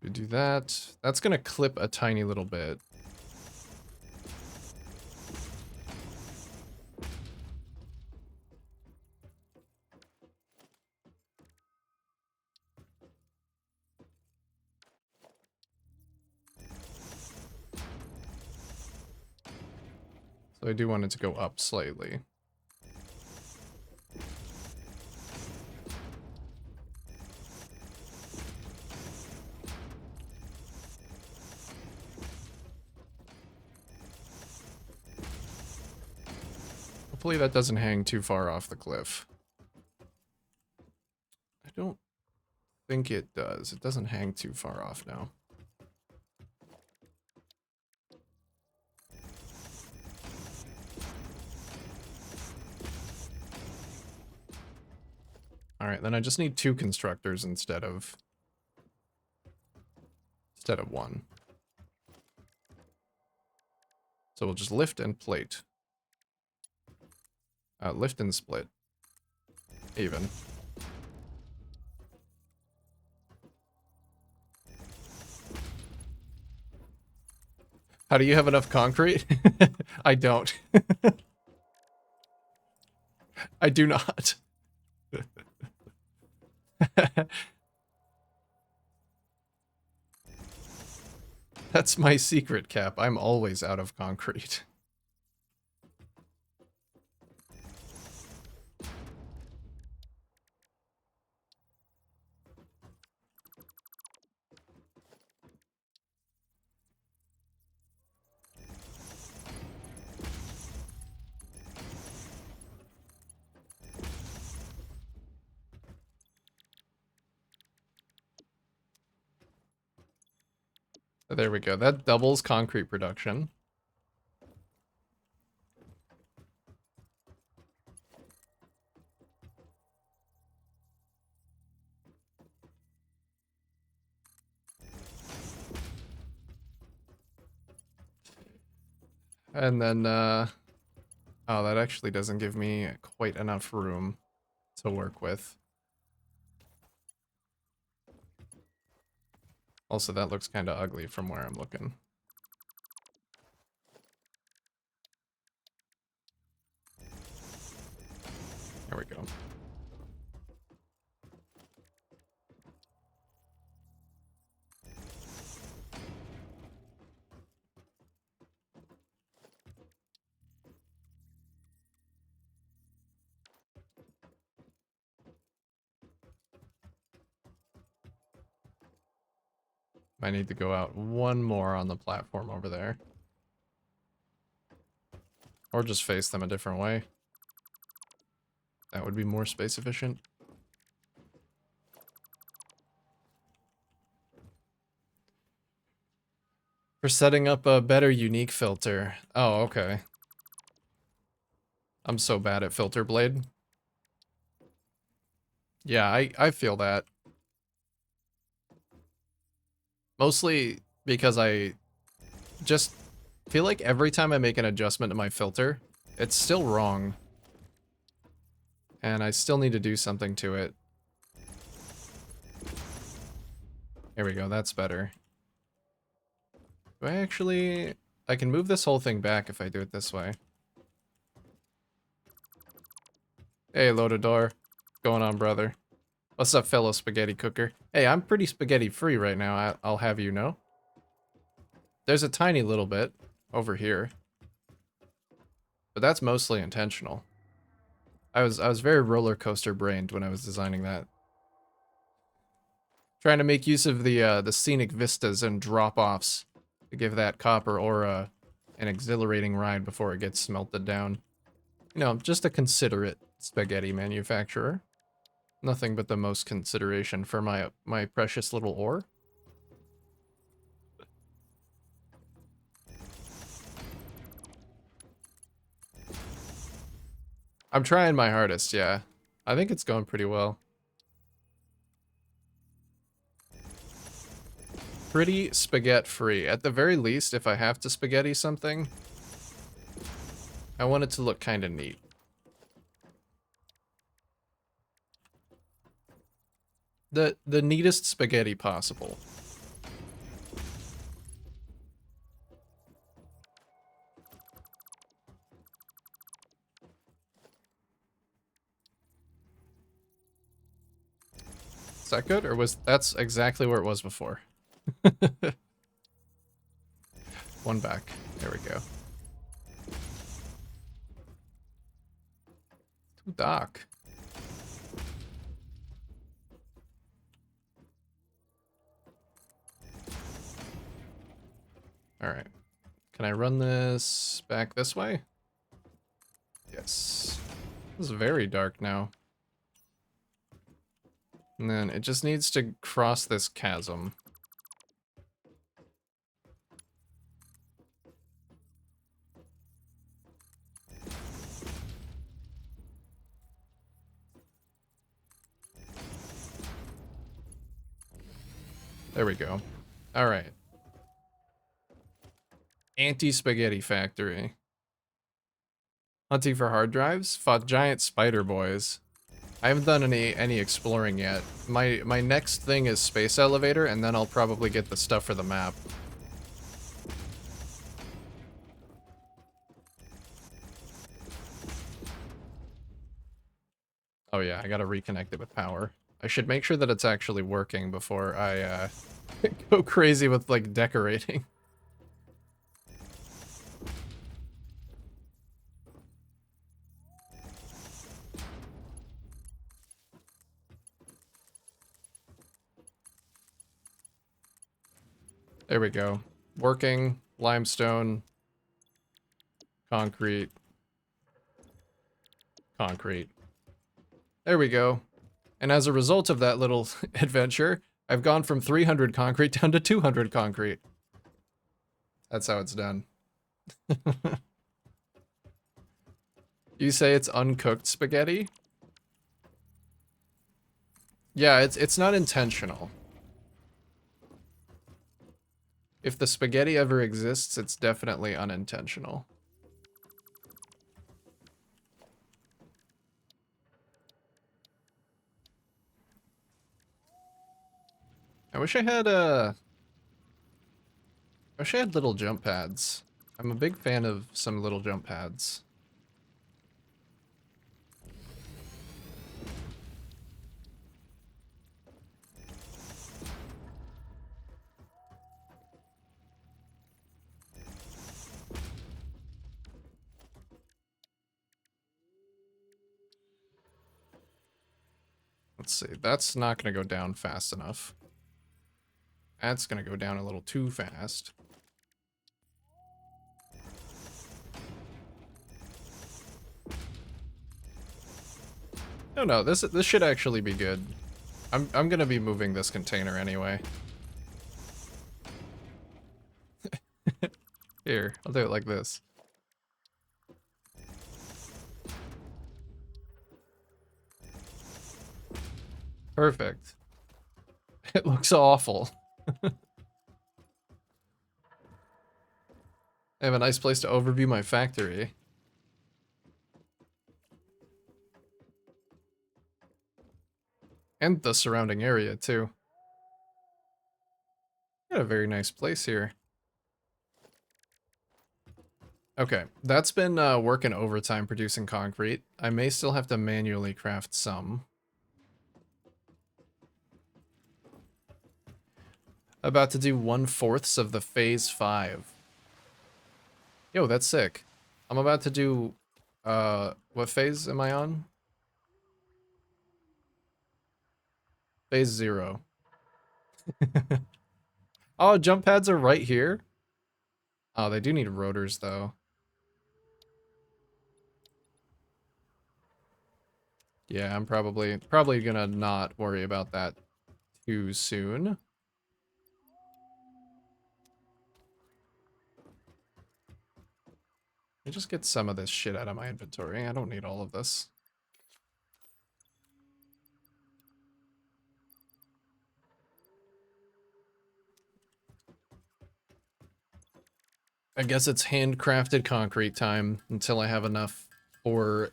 We do that. That's gonna clip a tiny little bit. So I do want it to go up slightly. Hopefully that doesn't hang too far off the cliff. I don't think it does. It doesn't hang too far off now. Alright, then I just need 2 constructors instead of one. So we'll just lift and plate. Lift and split. Even. How do you have enough concrete? I don't. I do not. That's my secret, Cap. I'm always out of concrete. There we go. That doubles concrete production. And then, oh, that actually doesn't give me quite enough room to work with. Also, that looks kind of ugly from where I'm looking. There we go. I need to go out one more on the platform over there. Or just face them a different way. That would be more space efficient. For setting up a better unique filter. Oh, okay. I'm so bad at filter blade. Yeah, I feel that. Mostly because I just feel like every time I make an adjustment to my filter, it's still wrong. And I still need to do something to it. Here we go, that's better. Do I actually... I can move this whole thing back if I do it this way. Hey, Lotador. What's going on, brother? What's up, fellow spaghetti cooker? Hey, I'm pretty spaghetti free right now, I'll have you know. There's a tiny little bit over here. But that's mostly intentional. I was very roller coaster brained when I was designing that. Trying to make use of the scenic vistas and drop-offs to give that copper aura an exhilarating ride before it gets smelted down. You know, just a considerate spaghetti manufacturer. Nothing but the most consideration for my precious little ore. I'm trying my hardest, yeah. I think it's going pretty well. Pretty spaghetti free. At the very least, if I have to spaghetti something, I want it to look kind of neat. The neatest spaghetti possible. Is that good, or was that's exactly where it was before? One back. There we go. Too dark. Alright. Can I run this back this way? Yes. This is very dark now. And then it just needs to cross this chasm. There we go. Alright. Anti-spaghetti factory. Hunting for hard drives? Fought giant spider boys. I haven't done any exploring yet. My next thing is space elevator, and then I'll probably get the stuff for the map. Oh yeah, I gotta reconnect it with power. I should make sure that it's actually working before I go crazy with like decorating. There we go. Working, limestone, concrete, concrete. There we go. And as a result of that little adventure, I've gone from 300 concrete down to 200 concrete. That's how it's done. You say it's uncooked spaghetti? Yeah, it's not intentional. If the spaghetti ever exists, it's definitely unintentional. I wish I had I wish I had little jump pads. I'm a big fan of some little jump pads. Let's see, that's not gonna go down fast enough. That's gonna go down a little too fast. No, no, this should actually be good. I'm gonna be moving this container anyway. Here, I'll do it like this. Perfect. It looks awful. I have a nice place to overview my factory. And the surrounding area, too. Got a very nice place here. Okay, that's been working overtime producing concrete. I may still have to manually craft some. About to do 1/4 of the phase 5. Yo, that's sick. I'm about to do, what phase am I on? Phase 0. Oh, jump pads are right here? Oh, they do need rotors, though. Yeah, I'm probably gonna not worry about that too soon. Let me just get some of this shit out of my inventory. I don't need all of this. I guess it's handcrafted concrete time until I have enough for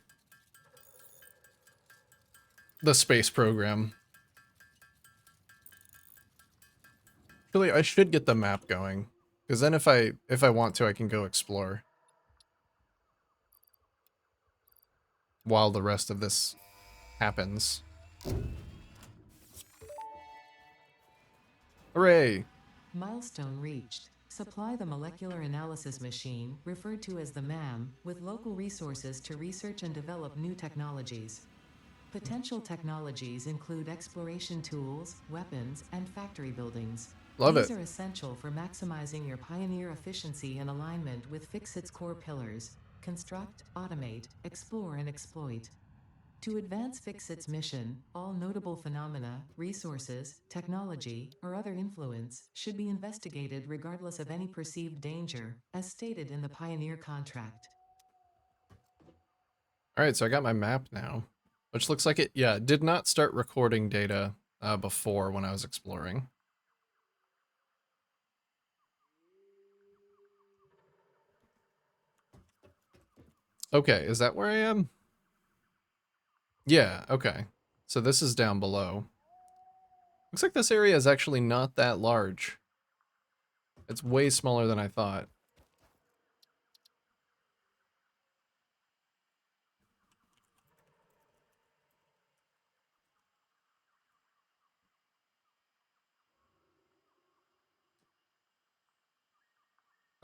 the space program. Actually, I should get the map going, because then if I want to, I can go explore while the rest of this happens. Hooray! Milestone reached. Supply the molecular analysis machine, referred to as the MAM, with local resources to research and develop new technologies. Potential technologies include exploration tools, weapons, and factory buildings. Love These it. are essential for maximizing your Pioneer efficiency in alignment with Fixit's core pillars: construct, automate, explore, and exploit. To advance Fixit's mission, all notable phenomena, resources, technology, or other influence should be investigated regardless of any perceived danger, as stated in the Pioneer contract. Alright, so I got my map now, which looks like it did not start recording data before when I was exploring. Okay, is that where I am? Yeah, okay. So this is down below. Looks like this area is actually not that large. It's way smaller than I thought.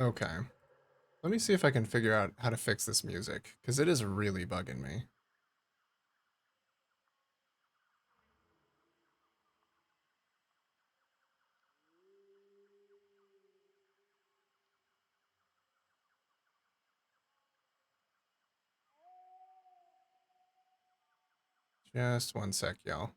Okay. Let me see if I can figure out how to fix this music, because it is really bugging me. Just one sec, y'all.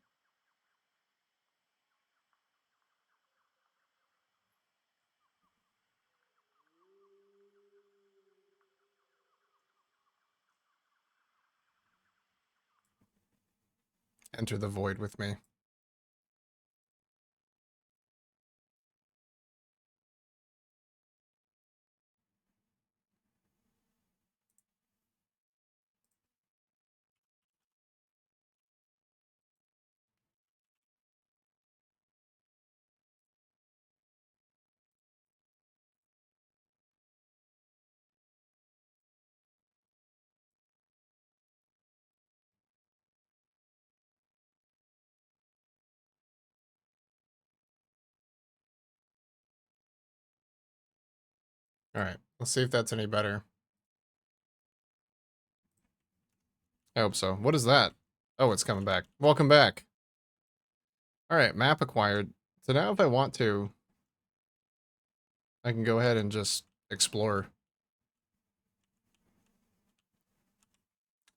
Enter the void with me. All right, let's see if that's any better. I hope so. What is that? Oh, it's coming back. Welcome back. All right, map acquired. So now if I want to, I can go ahead and just explore.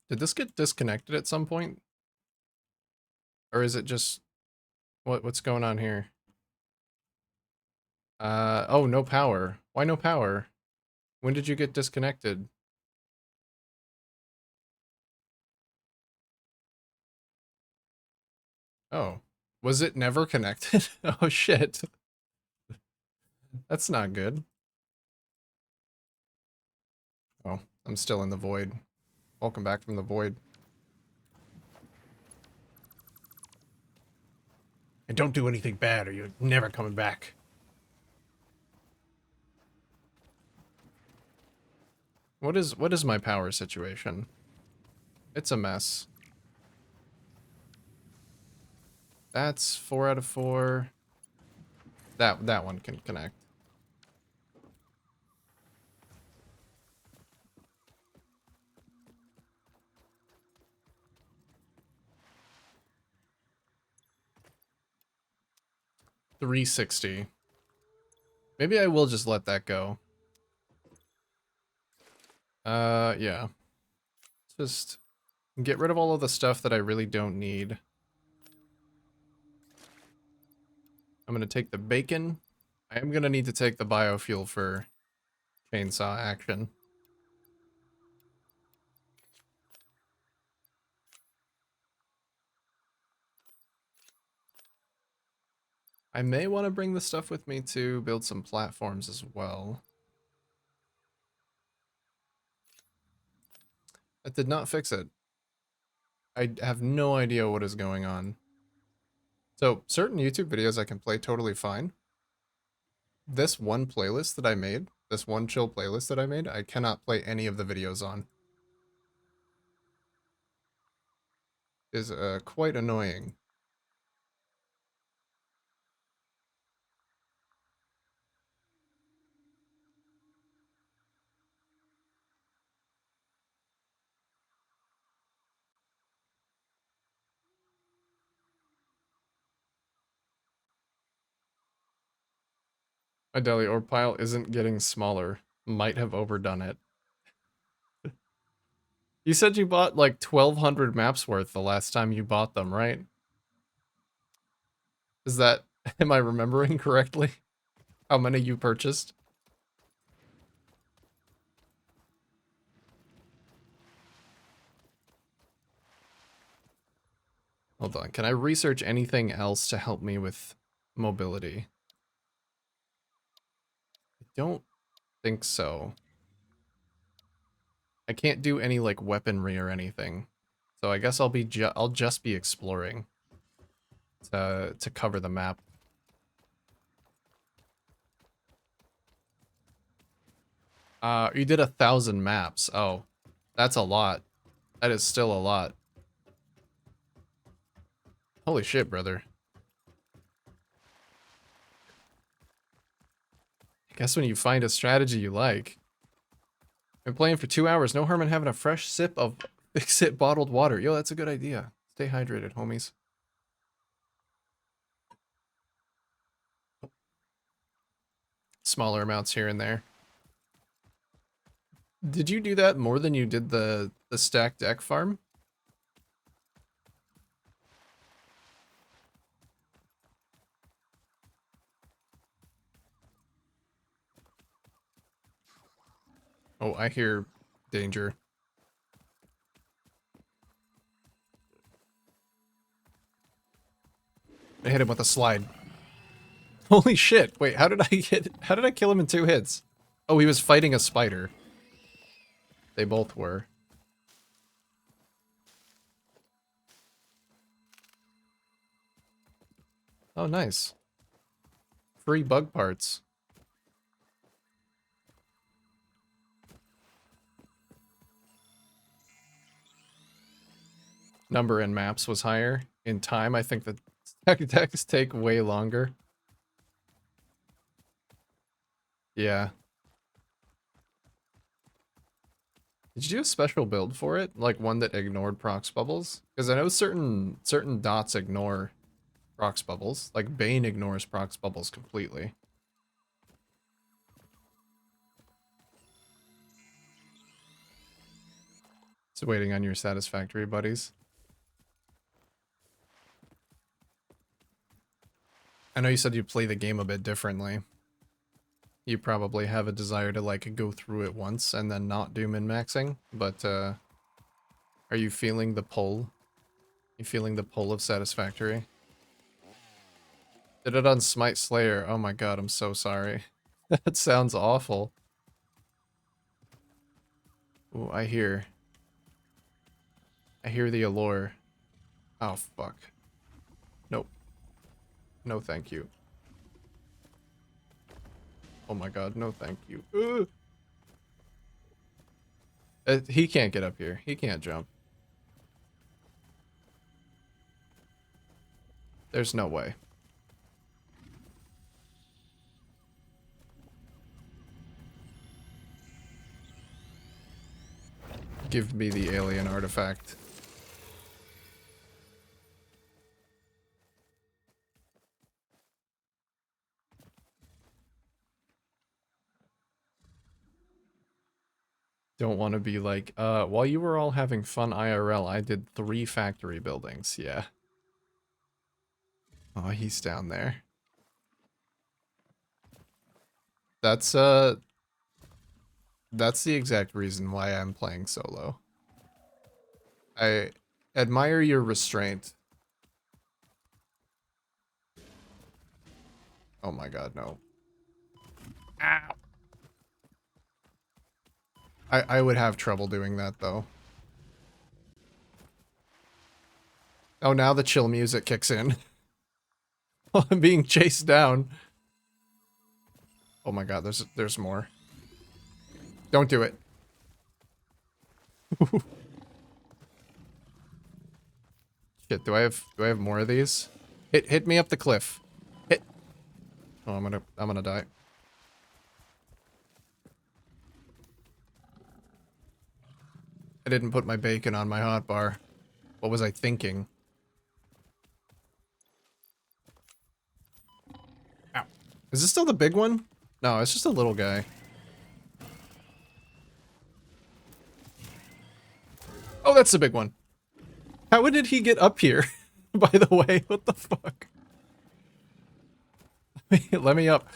Did this get disconnected at some point? Or is it just what's going on here? Oh, no power. Why no power? When did you get disconnected? Oh. Was it never connected? Oh shit. That's not good. Oh, I'm still in the void. Welcome back from the void. And don't do anything bad or you're never coming back. What is my power situation? It's a mess. That's 4 out of 4. That one can connect. $360. Maybe I will just let that go. Yeah. Just get rid of all of the stuff that I really don't need. I'm gonna take the bacon. I am gonna need to take the biofuel for chainsaw action. I may want to bring the stuff with me to build some platforms as well. That did not fix it. I have no idea what is going on. So, certain YouTube videos I can play totally fine. This one playlist that I made, this one chill playlist that I made, I cannot play any of the videos on. Is quite annoying. My deli ore pile isn't getting smaller. Might have overdone it. You said you bought like 1,200 maps worth the last time you bought them, right? Is that, am I remembering correctly? How many you purchased? Hold on, can I research anything else to help me with mobility? I don't think so. I can't do any like weaponry or anything. So I guess I'll just be exploring to cover the map. You did 1,000 maps. Oh, that's a lot. That is still a lot. Holy shit, brother. I guess when you find a strategy you like. Been playing for 2 hours. No harm in having a fresh sip of Fix-It bottled water. Yo, that's a good idea. Stay hydrated, homies. Smaller amounts here and there. Did you do that more than you did the stacked deck farm? Oh, I hear danger. I hit him with a slide. Holy shit. Wait, how did I kill him in 2 hits? Oh, he was fighting a spider. They both were. Oh, nice. Free bug parts. Number in maps was higher. In time, I think the tech decks take way longer. Yeah. Did you do a special build for it? Like one that ignored prox bubbles? Because I know certain dots ignore prox bubbles. Like Bane ignores prox bubbles completely. So waiting on your Satisfactory buddies. I know you said you play the game a bit differently. You probably have a desire to like go through it once and then not do min-maxing, but are you feeling the pull? You feeling the pull of Satisfactory? Did it on Smite Slayer. Oh my god, I'm so sorry. That sounds awful. Ooh, I hear the allure. Oh fuck. Nope. No thank you. Oh my god, no thank you. He can't get up here. He can't jump. There's no way. Give me the alien artifact. Don't want to be like, while you were all having fun IRL, I did 3 factory buildings. Yeah. Oh, he's down there. That's, that's the exact reason why I'm playing solo. I admire your restraint. Oh my god, no. Ow. I would have trouble doing that, though. Oh, now the chill music kicks in. I'm being chased down. Oh my god, there's more. Don't do it. Shit, do I have more of these? Hit me up the cliff. Hit. Oh, I'm gonna die. I didn't put my bacon on my hotbar. What was I thinking? Ow. Is this still the big one? No, it's just a little guy. Oh, that's the big one. How did he get up here? By the way, what the fuck? Let me up.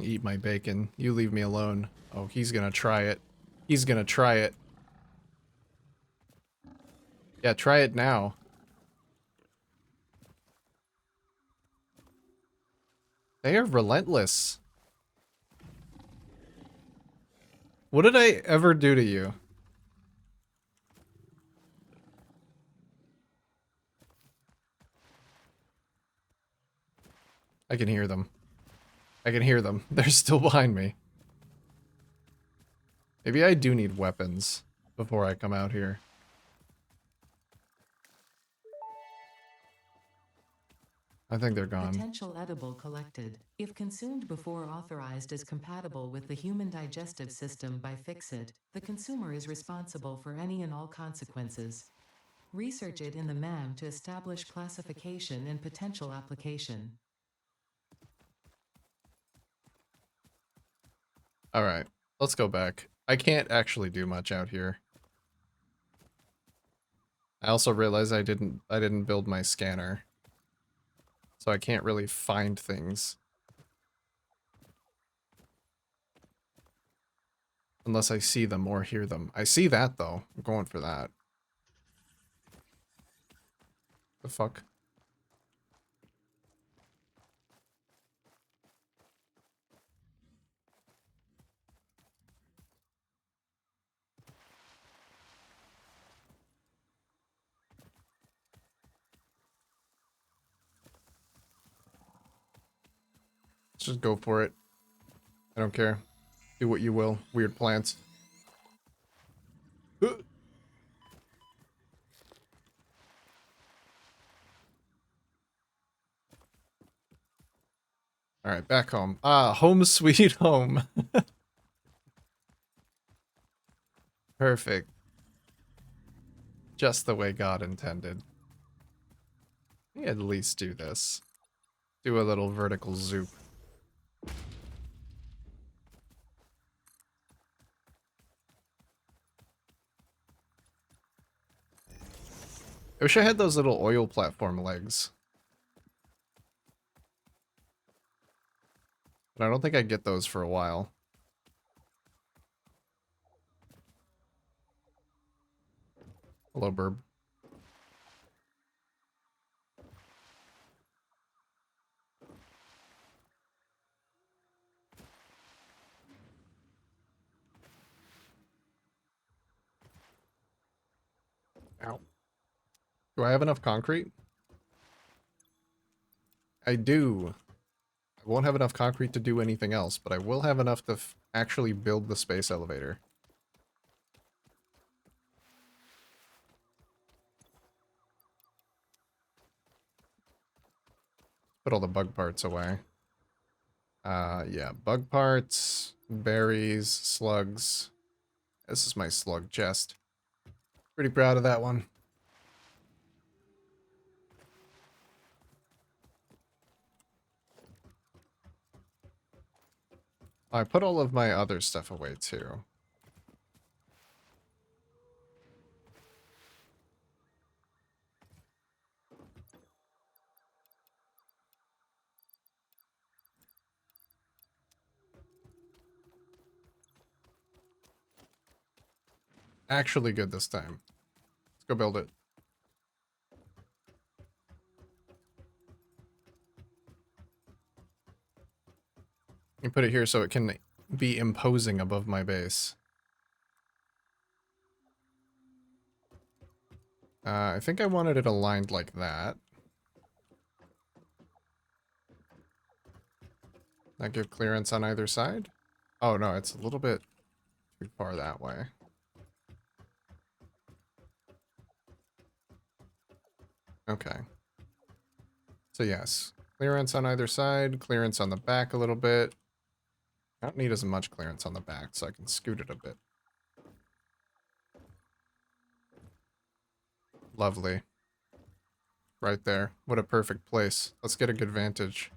Eat my bacon. You leave me alone. Oh, he's gonna try it. He's gonna try it. Yeah, try it now. They are relentless. What did I ever do to you? I can hear them. I can hear them. They're still behind me. Maybe I do need weapons before I come out here. I think they're gone. Potential edible collected. If consumed before authorized as compatible with the human digestive system by Fixit, the consumer is responsible for any and all consequences. Research it in the MAM to establish classification and potential application. Alright, let's go back. I can't actually do much out here. I also realized I didn't build my scanner. so I can't really find things. Unless I see them or hear them. I see that, though. I'm going for that. The fuck? Let's just go for it. I don't care. Do what you will. Weird plants. Alright, back home. Ah, home sweet home. Perfect. Just the way God intended. Let me at least do this. Do a little vertical zoop. I wish I had those little oil platform legs. But I don't think I get those for a while. Hello, burb. Ow. Do I have enough concrete? I do. I won't have enough concrete to do anything else, but I will have enough to actually build the space elevator. Put all the bug parts away. Yeah, bug parts, berries, slugs. This is my slug chest. Pretty proud of that one. I put all of my other stuff away too. Actually good this time. Let's go build it. You put it here so it can be imposing above my base. I think I wanted it aligned like that. That give clearance on either side? Oh no, it's a little bit too far that way. Okay. So yes, clearance on either side, clearance on the back a little bit. I don't need as much clearance on the back, so I can scoot it a bit. Lovely. Right there. What a perfect place. Let's get a good vantage.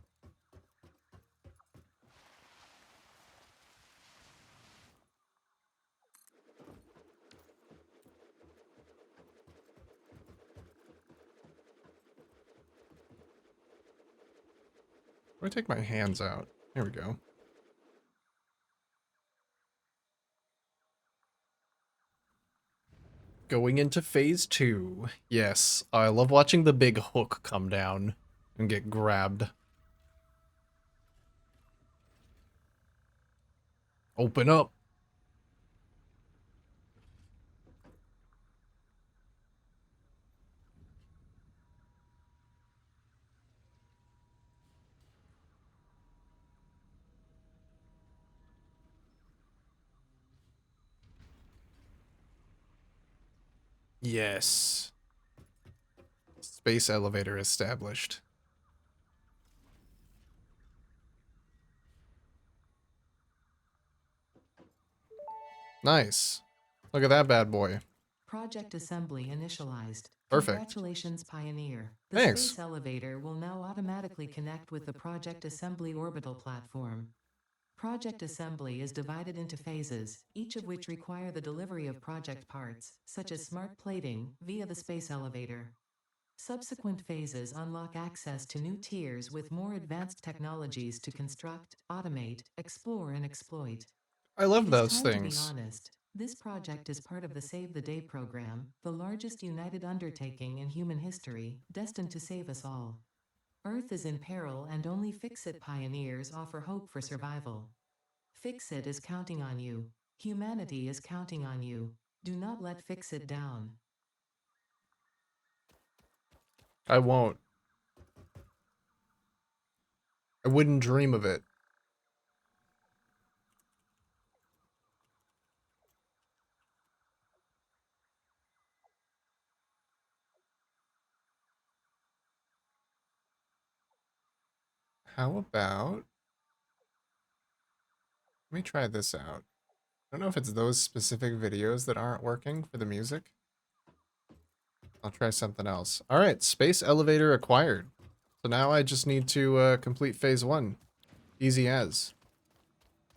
Where do I take my hands out? Here we go. Going into phase 2. Yes, I love watching the big hook come down and get grabbed. Open up. Yes. Space elevator established. Nice. Look at that bad boy. Project assembly initialized. Perfect. Congratulations, Pioneer. The Thanks. space elevator will now automatically connect with the Project Assembly orbital platform. Project assembly is divided into phases, each of which require the delivery of project parts, such as smart plating, via the space elevator. Subsequent phases unlock access to new tiers with more advanced technologies to construct, automate, explore, and exploit. I It love is those time to be things. honest. This project is part of the Save the Day program, the largest united undertaking in human history, destined to save us all. Earth is in peril and only Fix-It pioneers offer hope for survival. Fix-It is counting on you. Humanity is counting on you. Do not let Fix-It down. I won't. I wouldn't dream of it. How about... Let me try this out. I don't know if it's those specific videos that aren't working for the music. I'll try something else. All right, space elevator acquired. So now I just need to complete phase 1. Easy as.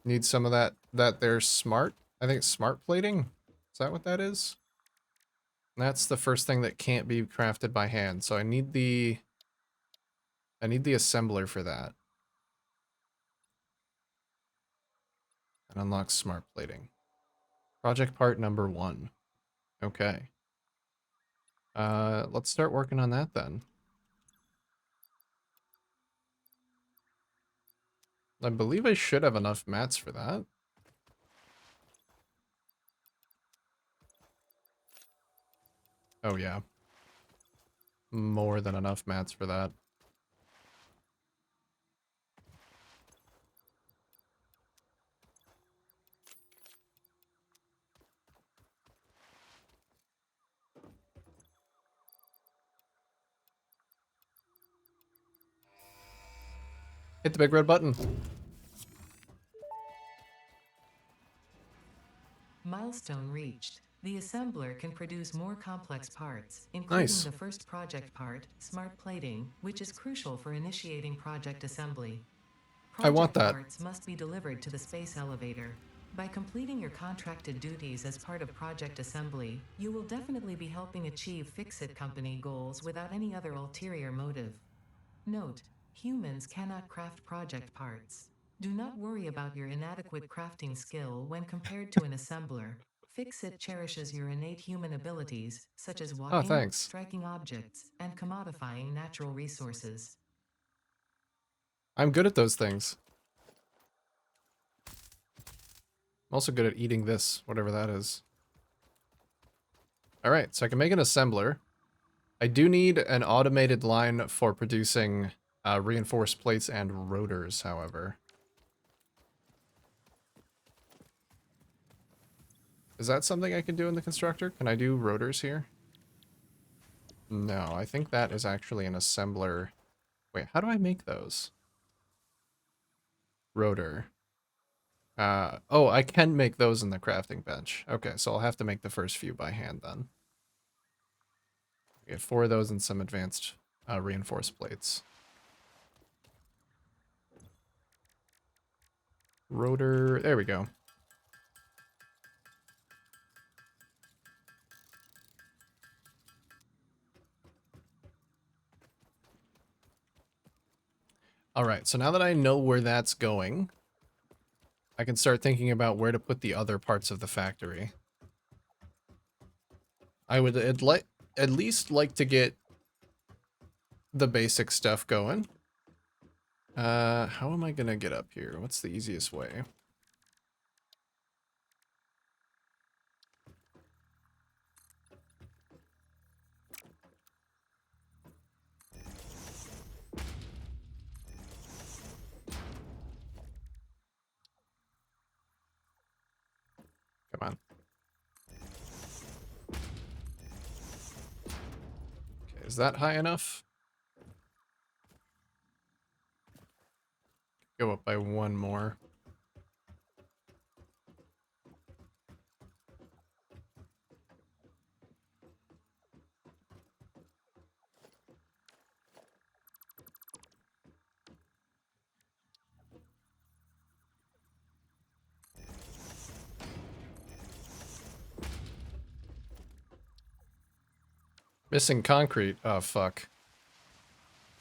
Need some of that they're smart. I think smart plating. Is that what that is? That's the first thing that can't be crafted by hand. So I need the assembler for that. And unlock smart plating. Project part number 1. Okay. Let's start working on that then. I believe I should have enough mats for that. Oh yeah. More than enough mats for that. Hit the big red button. Milestone reached. The assembler can produce more complex parts, including Nice. the first project part, smart plating, which is crucial for initiating project assembly. I want Project that. parts must be delivered to the space elevator. By completing your contracted duties as part of project assembly, you will definitely be helping achieve Fix-It company goals without any other ulterior motive. Note: humans cannot craft project parts. Do not worry about your inadequate crafting skill when compared to an assembler. Fix-It cherishes your innate human abilities, such as Oh, walking, thanks. striking objects, and commodifying natural resources. I'm good at those things. I'm also good at eating this, whatever that is. Alright, so I can make an assembler. I do need an automated line for producing reinforced plates and rotors, however. Is that something I can do in the constructor? Can I do rotors here? No, I think that is actually an assembler. Wait, how do I make those? Rotor. Oh, I can make those in the crafting bench. Okay, so I'll have to make the first few by hand then. We have 4 of those and some advanced reinforced plates. Rotor, there we go. All right, so now that I know where that's going, I can start thinking about where to put the other parts of the factory. I would at least like to get the basic stuff going. How am I gonna get up here? What's the easiest way? Come on. Okay, is that high enough? Go up by 1 more. Missing concrete. Oh, fuck.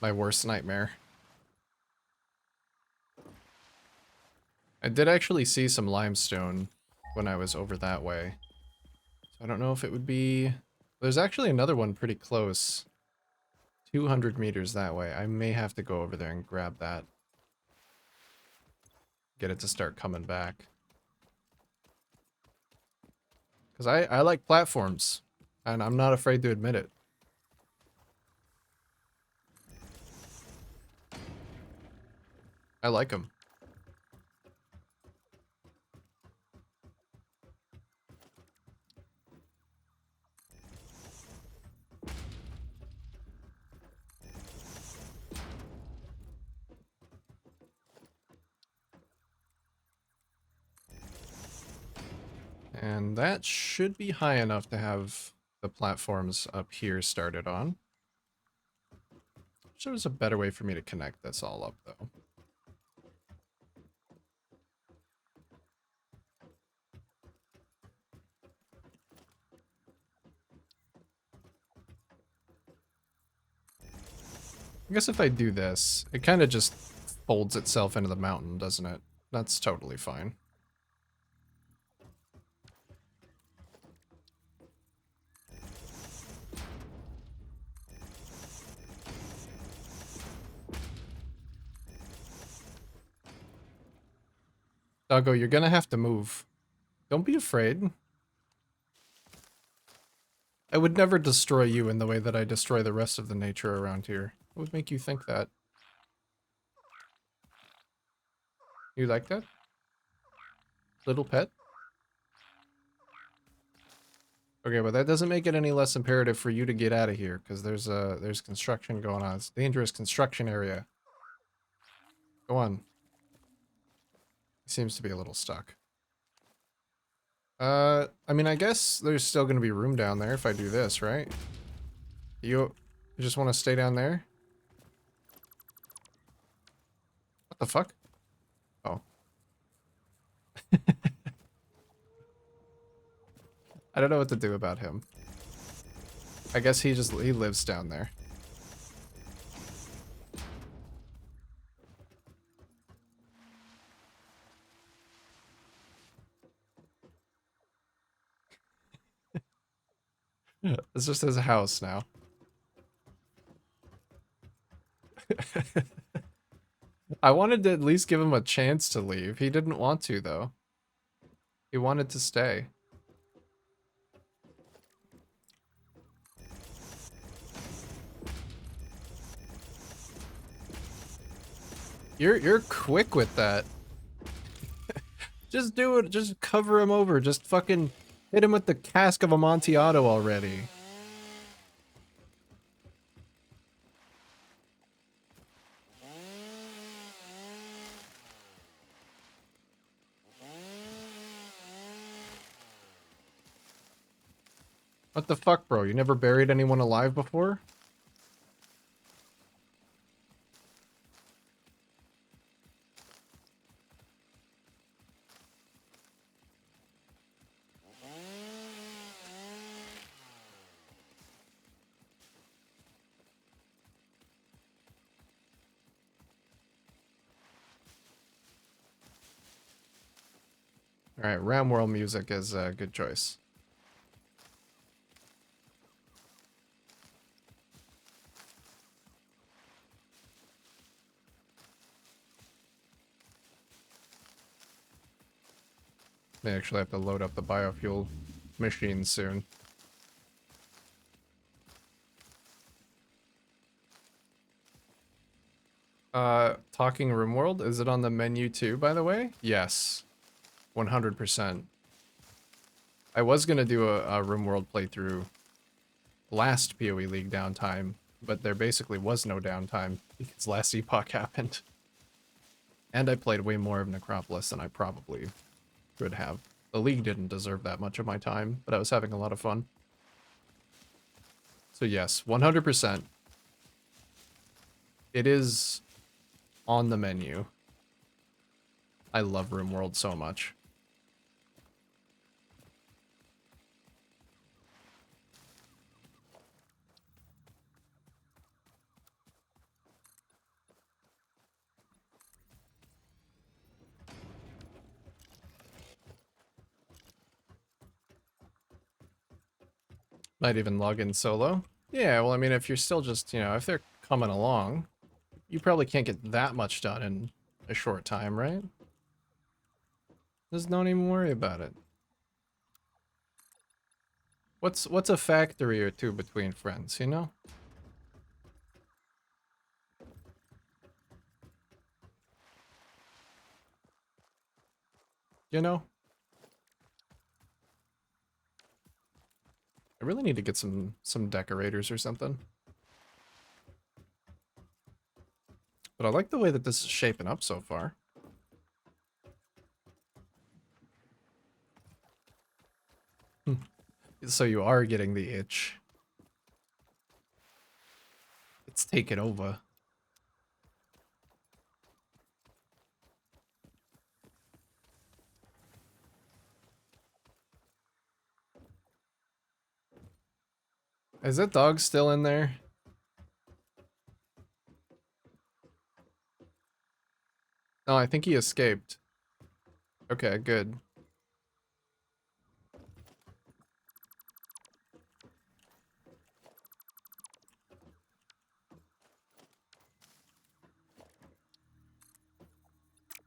My worst nightmare. I did actually see some limestone when I was over that way. So I don't know if it would be... There's actually another one pretty close. 200 meters that way. I may have to go over there and grab that. Get it to start coming back. Because I like platforms. And I'm not afraid to admit it. I like them. And that should be high enough to have the platforms up here started on. Wish there was a better way for me to connect this all up, though. I guess if I do this, it kind of just folds itself into the mountain, doesn't it? That's totally fine. Doggo, you're gonna have to move. Don't be afraid. I would never destroy you in the way that I destroy the rest of the nature around here. What would make you think that? You like that? Little pet? Okay, but that doesn't make it any less imperative for you to get out of here, because there's construction going on. It's a dangerous construction area. Go on. He seems to be a little stuck. I mean, I guess there's still gonna be room down there if I do this, right? You just want to stay down there? What the fuck? Oh. I don't know what to do about him. I guess he lives down there. It's just his house now. I wanted to at least give him a chance to leave. He didn't want to, though. He wanted to stay. You're quick with that. Just do it. Just cover him over. Just fucking hit him with the cask of Amontillado already. What the fuck, bro? You never buried anyone alive before? Alright, Ram World music is a good choice. May actually have to load up the biofuel machine soon. Talking Room World, is it on the menu too, by the way? Yes. 100%. I was gonna do a Room World playthrough last PoE League downtime, but there basically was no downtime because last epoch happened. And I played way more of Necropolis than I probably could have. The League didn't deserve that much of my time, but I was having a lot of fun. So yes, 100%. It is on the menu. I love Room World so much. Might even log in solo. Yeah, well, I mean, if you're still just, if they're coming along, you probably can't get that much done in a short time, right? Just don't even worry about it. What's a factory or two between friends, you know? You know? I really need to get some decorators or something. But I like the way that this is shaping up so far. So you are getting the itch. It's taken over. Is that dog still in there? No, I think he escaped. Okay, good.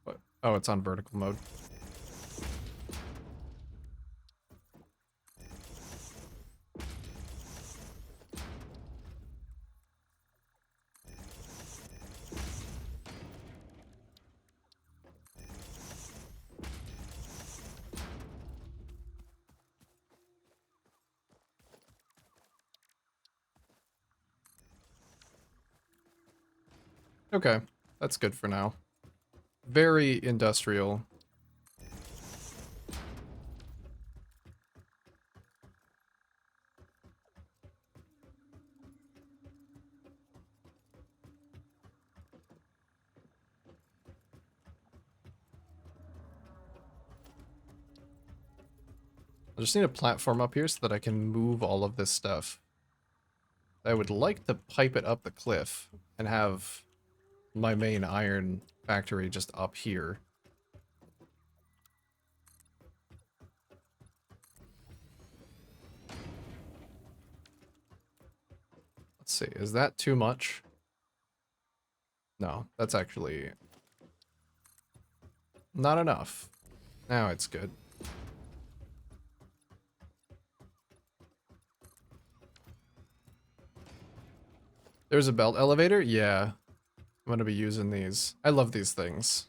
What? Oh, it's on vertical mode. Okay, that's good for now. Very industrial. I just need a platform up here so that I can move all of this stuff. I would like to pipe it up the cliff and have my main iron factory just up here. Let's see, is that too much? No, that's actually not enough. Now it's good. There's a belt elevator? Yeah, I'm gonna be using these. I love these things.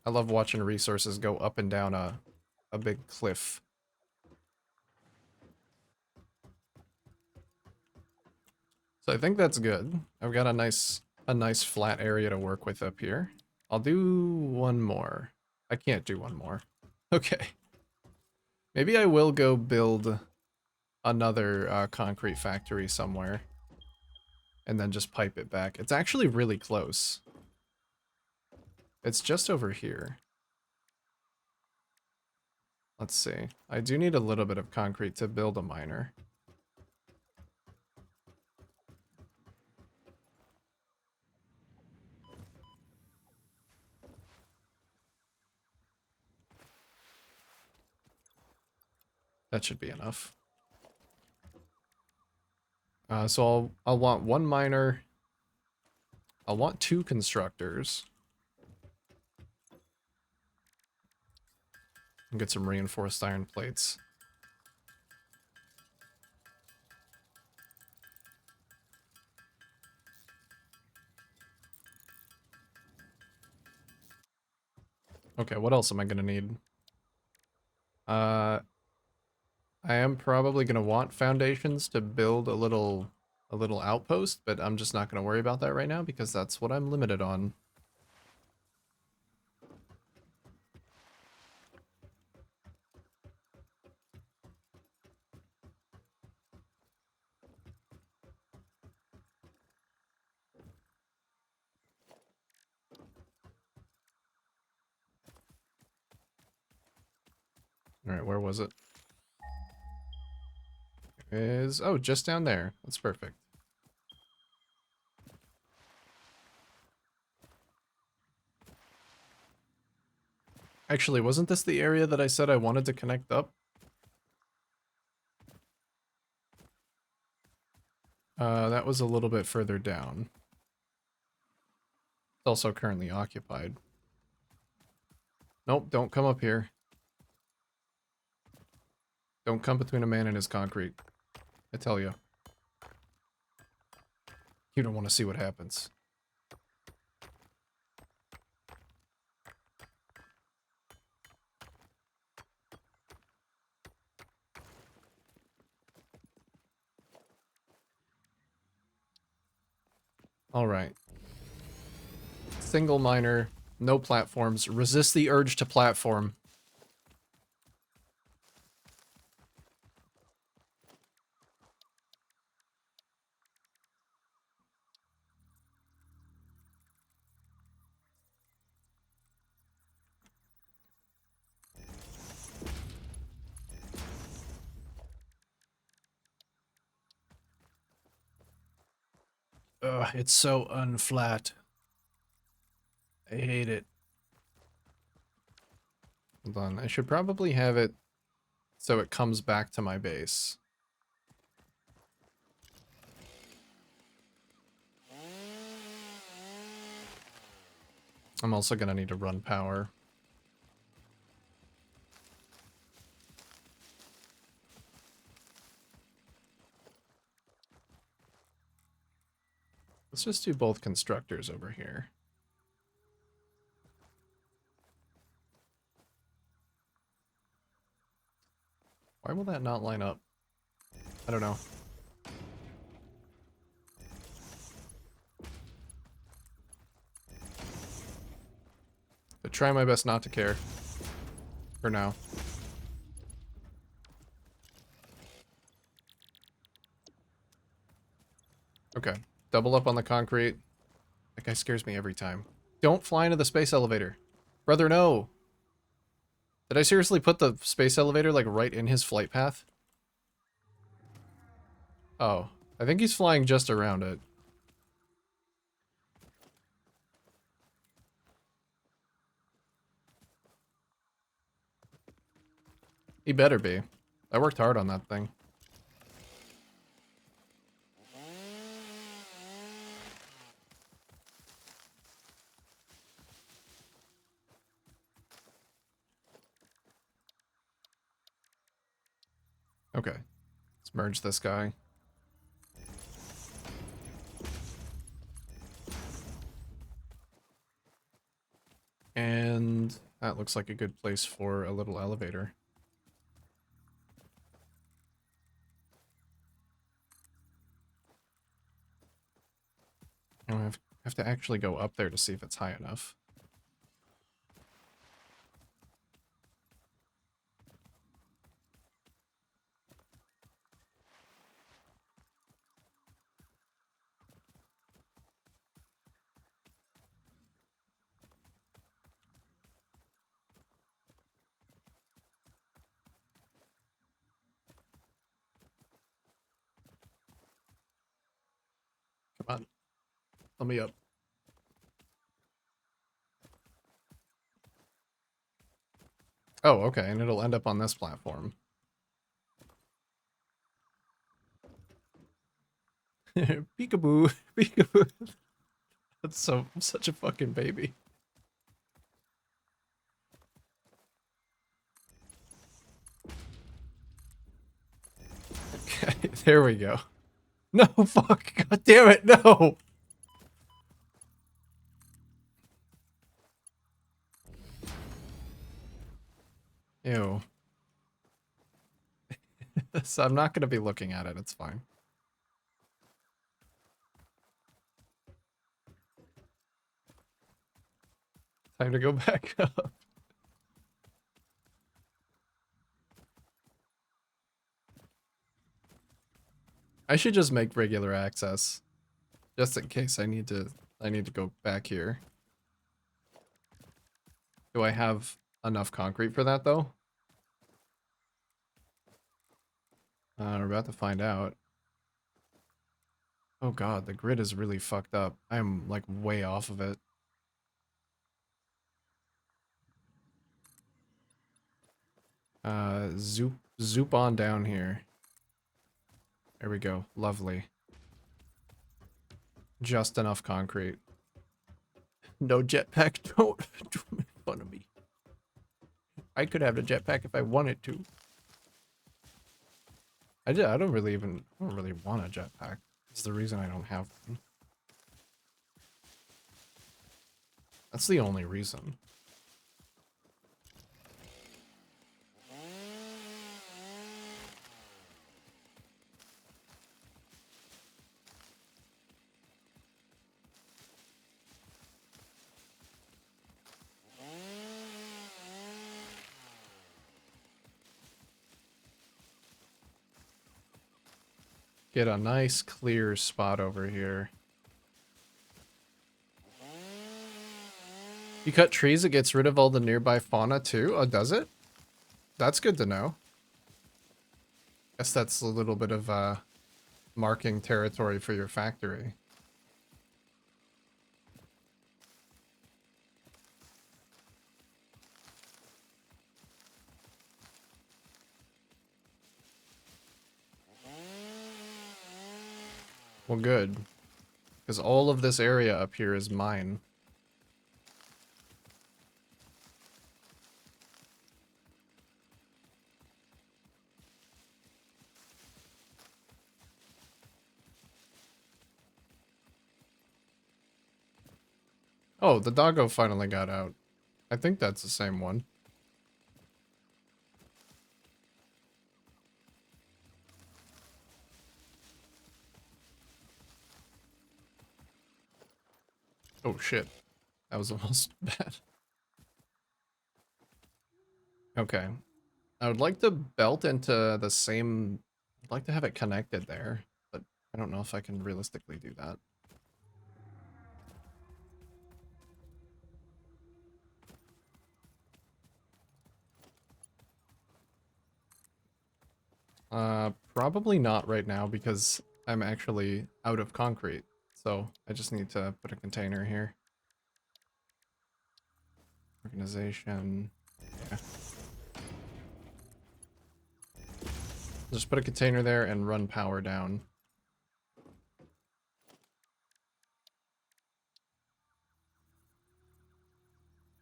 I love watching resources go up and down a big cliff. So I think that's good. I've got a nice flat area to work with up here. I'll do one more. I can't do one more. Okay. Maybe I will go build another concrete factory somewhere and then just pipe it back. It's actually really close. It's just over here. Let's see. I do need a little bit of concrete to build a miner. That should be enough. So I'll want one miner. I'll want two constructors. And get some reinforced iron plates. Okay, what else am I gonna need? Uh, I am probably gonna want foundations to build a little outpost, but I'm just not gonna worry about that right now because that's what I'm limited on. Alright, where was it? Oh, just down there. That's perfect. Actually, wasn't this the area that I said I wanted to connect up? That was a little bit further down. It's also currently occupied. Nope, don't come up here. Don't come between a man and his concrete. I tell you. You don't want to see what happens. Alright. Single miner, no platforms. Resist the urge to platform. Ugh, it's so unflat. I hate it. Hold on, I should probably have it so it comes back to my base. I'm also gonna need to run power. Let's just do both constructors over here. Why will that not line up? I don't know. I try my best not to care. For now. Okay. Double up on the concrete. That guy scares me every time. Don't fly into the space elevator. Brother, no! Did I seriously put the space elevator, like, right in his flight path? Oh. I think he's flying just around it. He better be. I worked hard on that thing. Okay. Let's merge this guy. And that looks like a good place for a little elevator. I have to actually go up there to see if it's high enough. Come on. Let me up. Oh, okay, and it'll end up on this platform. Peekaboo, peekaboo. That's such a fucking baby. Okay, there we go. No, fuck, god damn it, no! Ew. So I'm not gonna be looking at it, it's fine. Time to go back up. I should just make regular access. Just in case I need to go back here. Do I have enough concrete for that though? We're about to find out. Oh god, the grid is really fucked up. I'm like way off of it. Zoop on down here. There we go. Lovely. Just enough concrete. No jetpack. Don't make fun of me. I could have a jetpack if I wanted to. I don't really want a jetpack. That's the reason I don't have one. That's the only reason. Get a nice clear spot over here. You cut trees, it gets rid of all the nearby fauna too? Oh, does it? That's good to know. Guess that's a little bit of marking territory for your factory. Well, good. Because all of this area up here is mine. Oh, the doggo finally got out. I think that's the same one. Oh shit. That was almost bad. Okay. I would like to belt into the same... I'd like to have it connected there, but I don't know if I can realistically do that. Probably not right now because I'm actually out of concrete. So I just need to put a container here. Organization. Yeah. Just put a container there and run power down.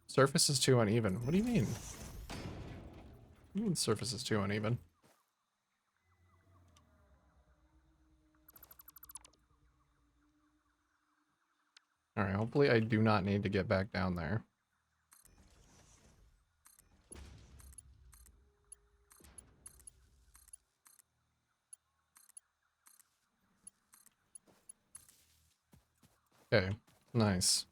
Surface is too uneven. What do you mean? What do you mean surface is too uneven? Alright, hopefully I do not need to get back down there. Okay, nice.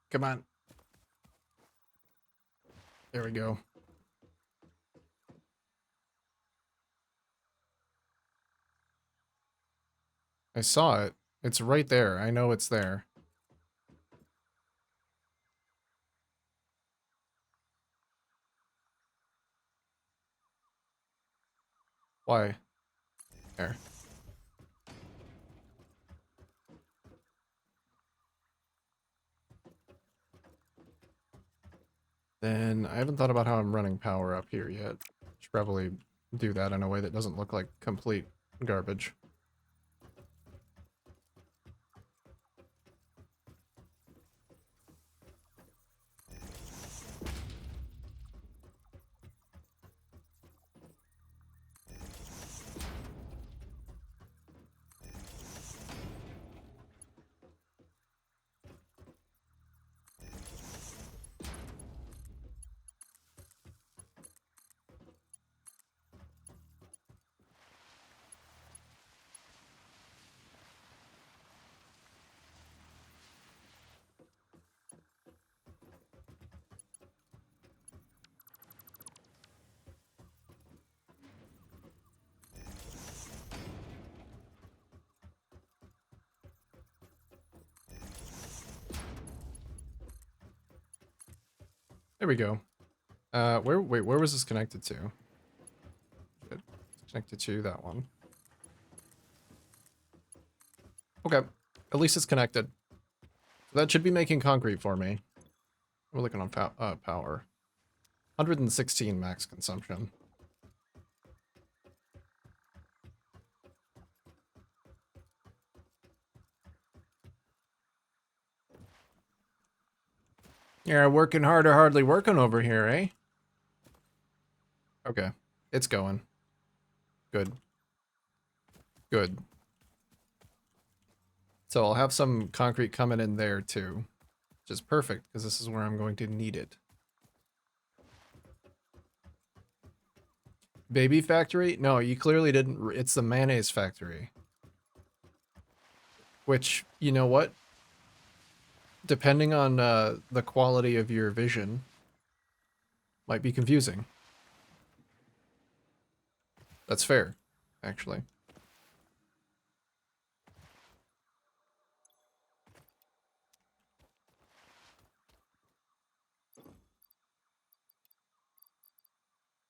Come on. There we go. I saw it. It's right there. I know it's there. Why? There. Then I haven't thought about how I'm running power up here yet. Should probably do that in a way that doesn't look like complete garbage. There we go. Where was this connected to? It's connected to that one. Okay. At least it's connected. That should be making concrete for me. We're looking on power. 116 max consumption. Yeah, working hard or hardly working over here, eh? Okay. It's going. Good. Good. So I'll have some concrete coming in there too. Which is perfect, because this is where I'm going to need it. Baby factory? No, you clearly didn't. It's the mayonnaise factory. Which, you know what? Depending on the quality of your vision, might be confusing. That's fair, actually.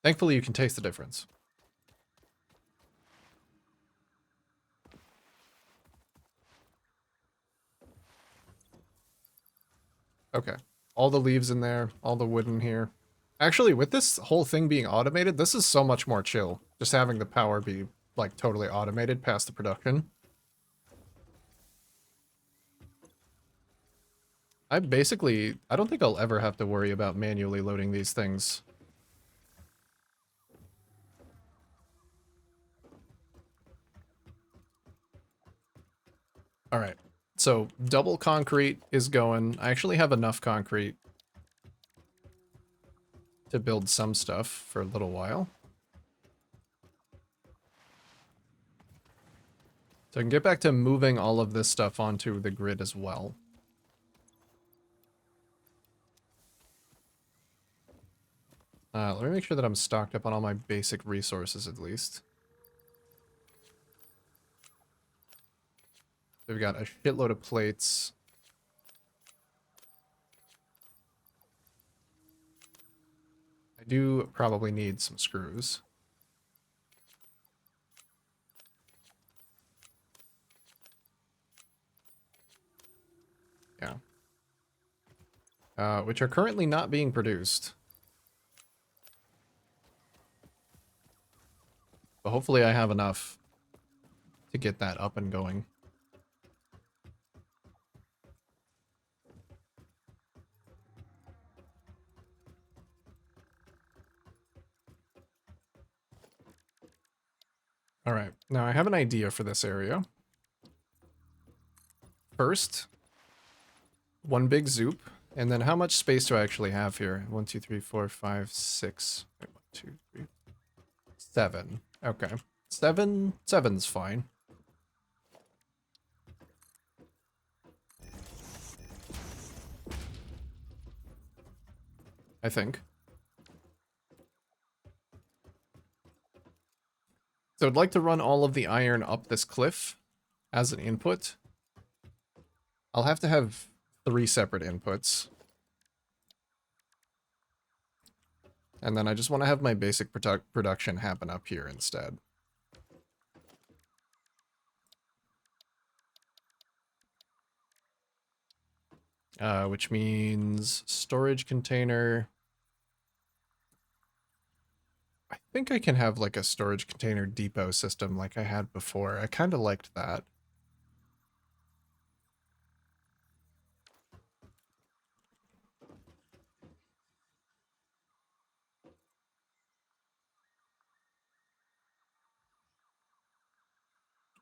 Thankfully, you can taste the difference. Okay. All the leaves in there, all the wood in here. Actually, with this whole thing being automated, this is so much more chill. Just having the power be, like, totally automated past the production. I don't think I'll ever have to worry about manually loading these things. All right. So double concrete is going. I actually have enough concrete to build some stuff for a little while. So I can get back to moving all of this stuff onto the grid as well. Let me make sure that I'm stocked up on all my basic resources at least. We've got a shitload of plates. I do probably need some screws. Yeah. Which are currently not being produced. But hopefully I have enough to get that up and going. All right, now I have an idea for this area. First, one big zoop, and then how much space do I actually have here? 1, 2, 3, 4, 5, 6. Wait, 1, 2, 3, 7. Okay, seven's fine. I think. So I'd like to run all of the iron up this cliff as an input. I'll have to have 3 separate inputs. And then I just want to have my basic production happen up here instead. Which means storage container. I think I can have like a storage container depot system like I had before. I kind of liked that.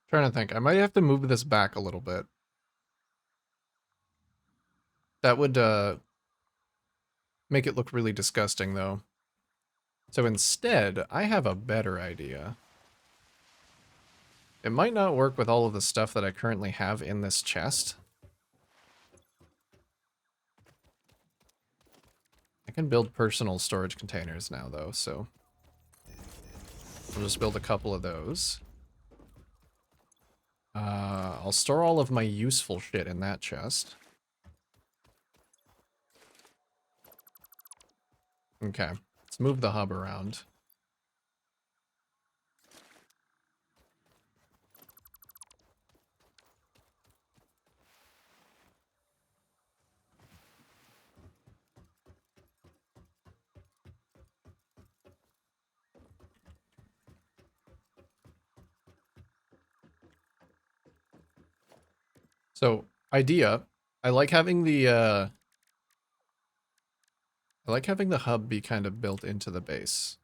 Trying to think. I might have to move this back a little bit. That would make it look really disgusting though. So instead, I have a better idea. It might not work with all of the stuff that I currently have in this chest. I can build personal storage containers now though, so I'll just build a couple of those. I'll store all of my useful shit in that chest. Okay, let's move the hub around. So, idea. I like having the hub be kind of built into the base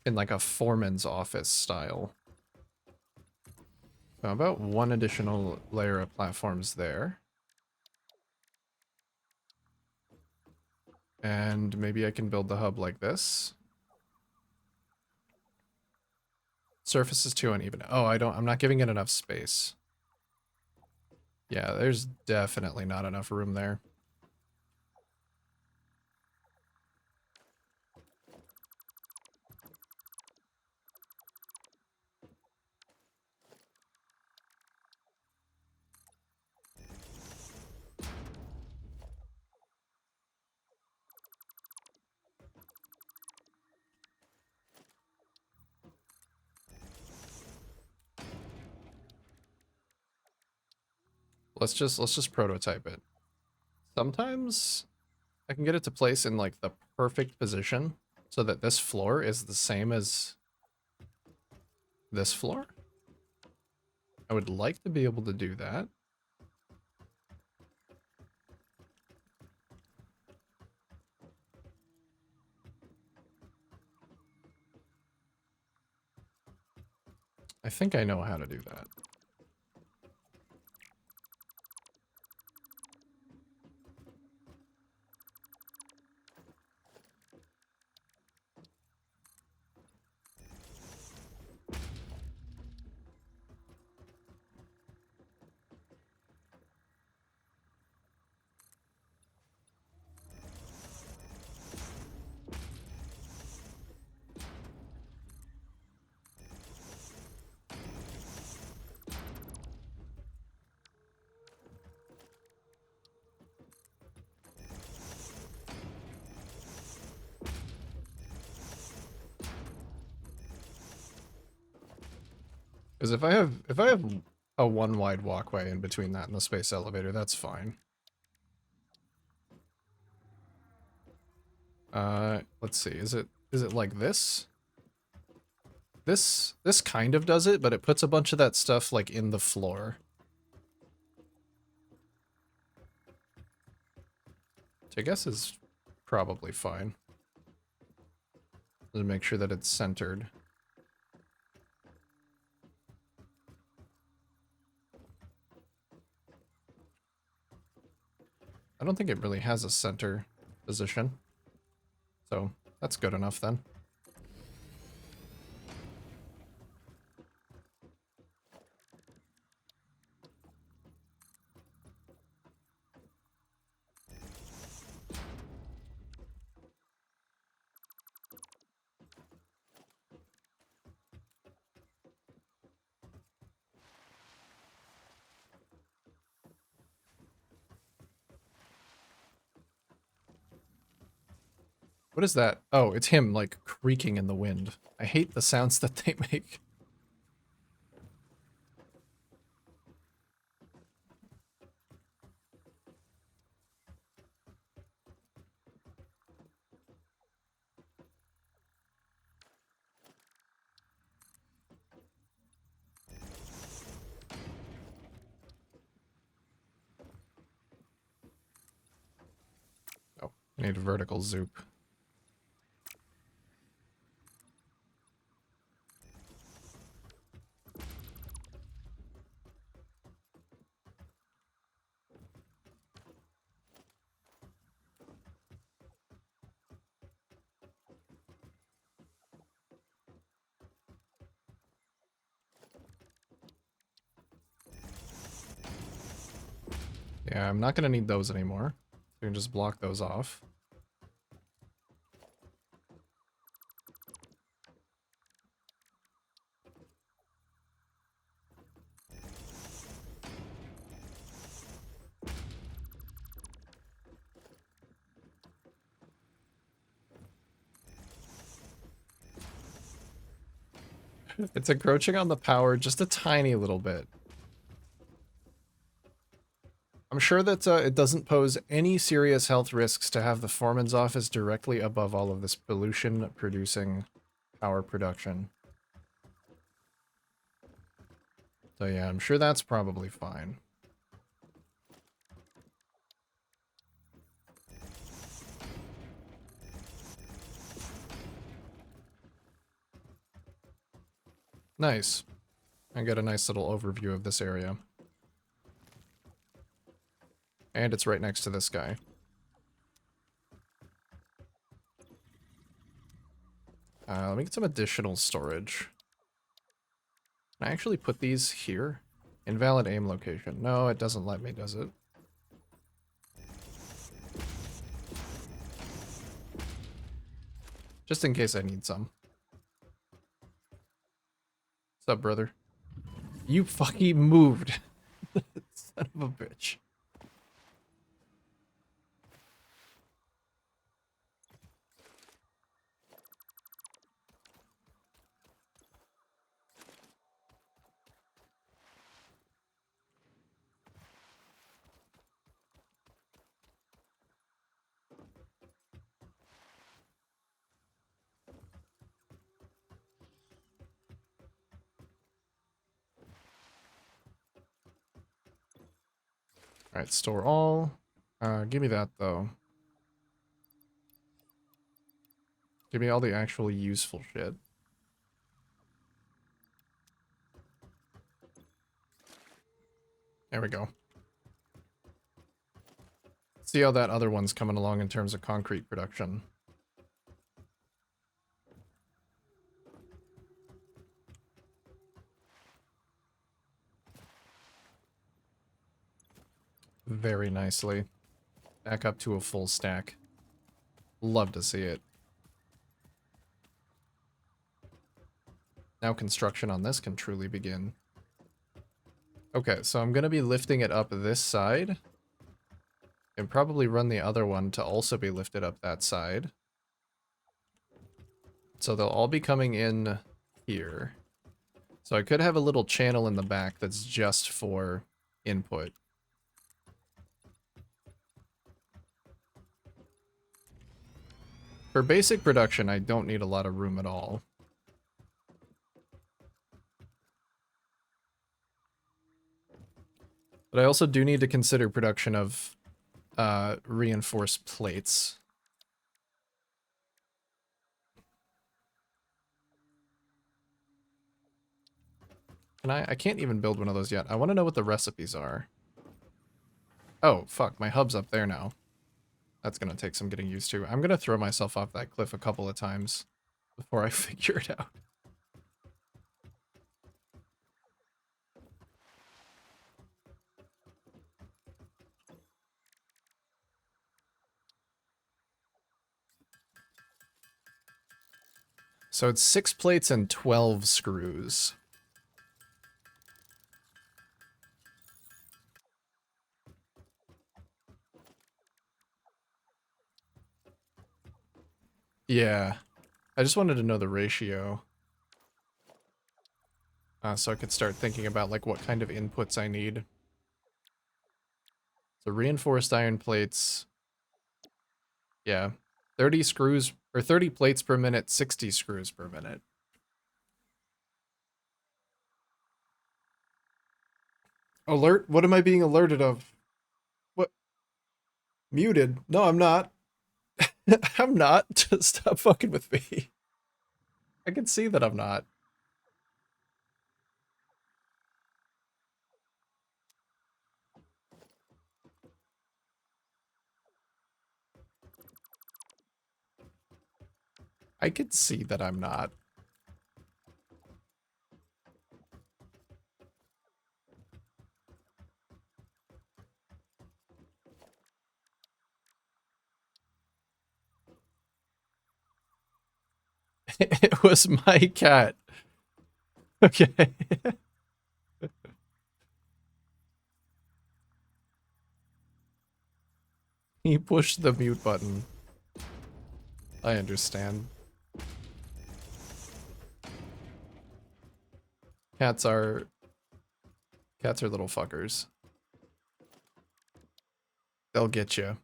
in like a foreman's office style. So how about one additional layer of platforms there? And maybe I can build the hub like this. Surface is too uneven. Oh, I'm not giving it enough space. Yeah, there's definitely not enough room there. Let's just prototype it. Sometimes I can get it to place in like the perfect position so that this floor is the same as this floor. I would like to be able to do that. I think I know how to do that. Because if I have a one wide walkway in between that and the space elevator, that's fine. Let's see. Is it like this? This kind of does it, but it puts a bunch of that stuff like in the floor. Which I guess is probably fine. To make sure that it's centered. I don't think it really has a center position. So that's good enough then. What is that? Oh, it's him, like, creaking in the wind. I hate the sounds that they make. Oh, I need a vertical zoop. Yeah, I'm not gonna need those anymore. You can just block those off. It's encroaching on the power just a tiny little bit. I'm sure that it doesn't pose any serious health risks to have the foreman's office directly above all of this pollution-producing power production. So yeah, I'm sure that's probably fine. Nice. I got a nice little overview of this area. And it's right next to this guy. Let me get some additional storage. Can I actually put these here? Invalid aim location. No, it doesn't let me, does it? Just in case I need some. What's up, brother? You fucking moved. Son of a bitch. Alright, store all. Give me that, though. Give me all the actually useful shit. There we go. See how that other one's coming along in terms of concrete production. Very nicely. Back up to a full stack. Love to see it. Now construction on this can truly begin. Okay, so I'm going to be lifting it up this side. And probably run the other one to also be lifted up that side. So they'll all be coming in here. So I could have a little channel in the back that's just for input. For basic production, I don't need a lot of room at all. But I also do need to consider production of reinforced plates. And I can't even build one of those yet. I want to know what the recipes are. Oh, fuck, my hub's up there now. That's going to take some getting used to. I'm going to throw myself off that cliff a couple of times before I figure it out. So it's 6 plates and 12 screws. Yeah. I just wanted to know the ratio. So I could start thinking about like what kind of inputs I need. So reinforced iron plates. Yeah. 30 screws, or 30 plates per minute, 60 screws per minute. Alert? What am I being alerted of? What? Muted? No, I'm not. I'm not. Just stop fucking with me. I can see that I'm not. I can see that I'm not. It was my cat. Okay. He pushed the mute button. I understand. Cats are... Cats are little fuckers. They'll get you.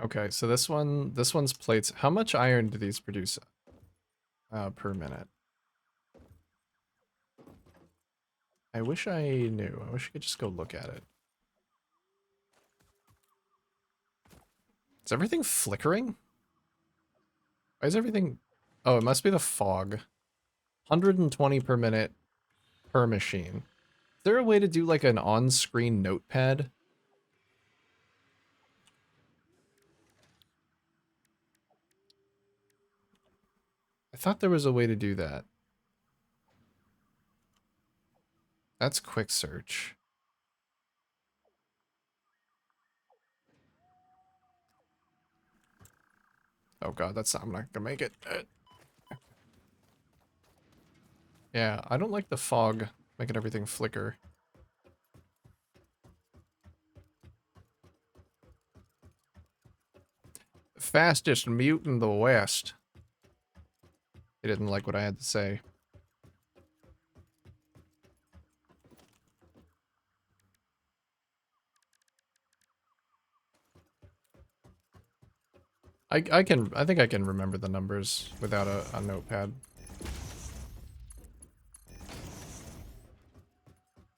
Okay, so this one's plates. How much iron do these produce per minute? I wish I knew. I wish I could just go look at it. Is everything flickering? Why is everything... Oh, it must be the fog. 120 per minute per machine. Is there a way to do like an on-screen notepad? I thought there was a way to do that. That's quick search. Oh god, I'm not gonna make it. Yeah, I don't like the fog making everything flicker. Fastest mute in the West. He didn't like what I had to say. I think I can remember the numbers without a notepad.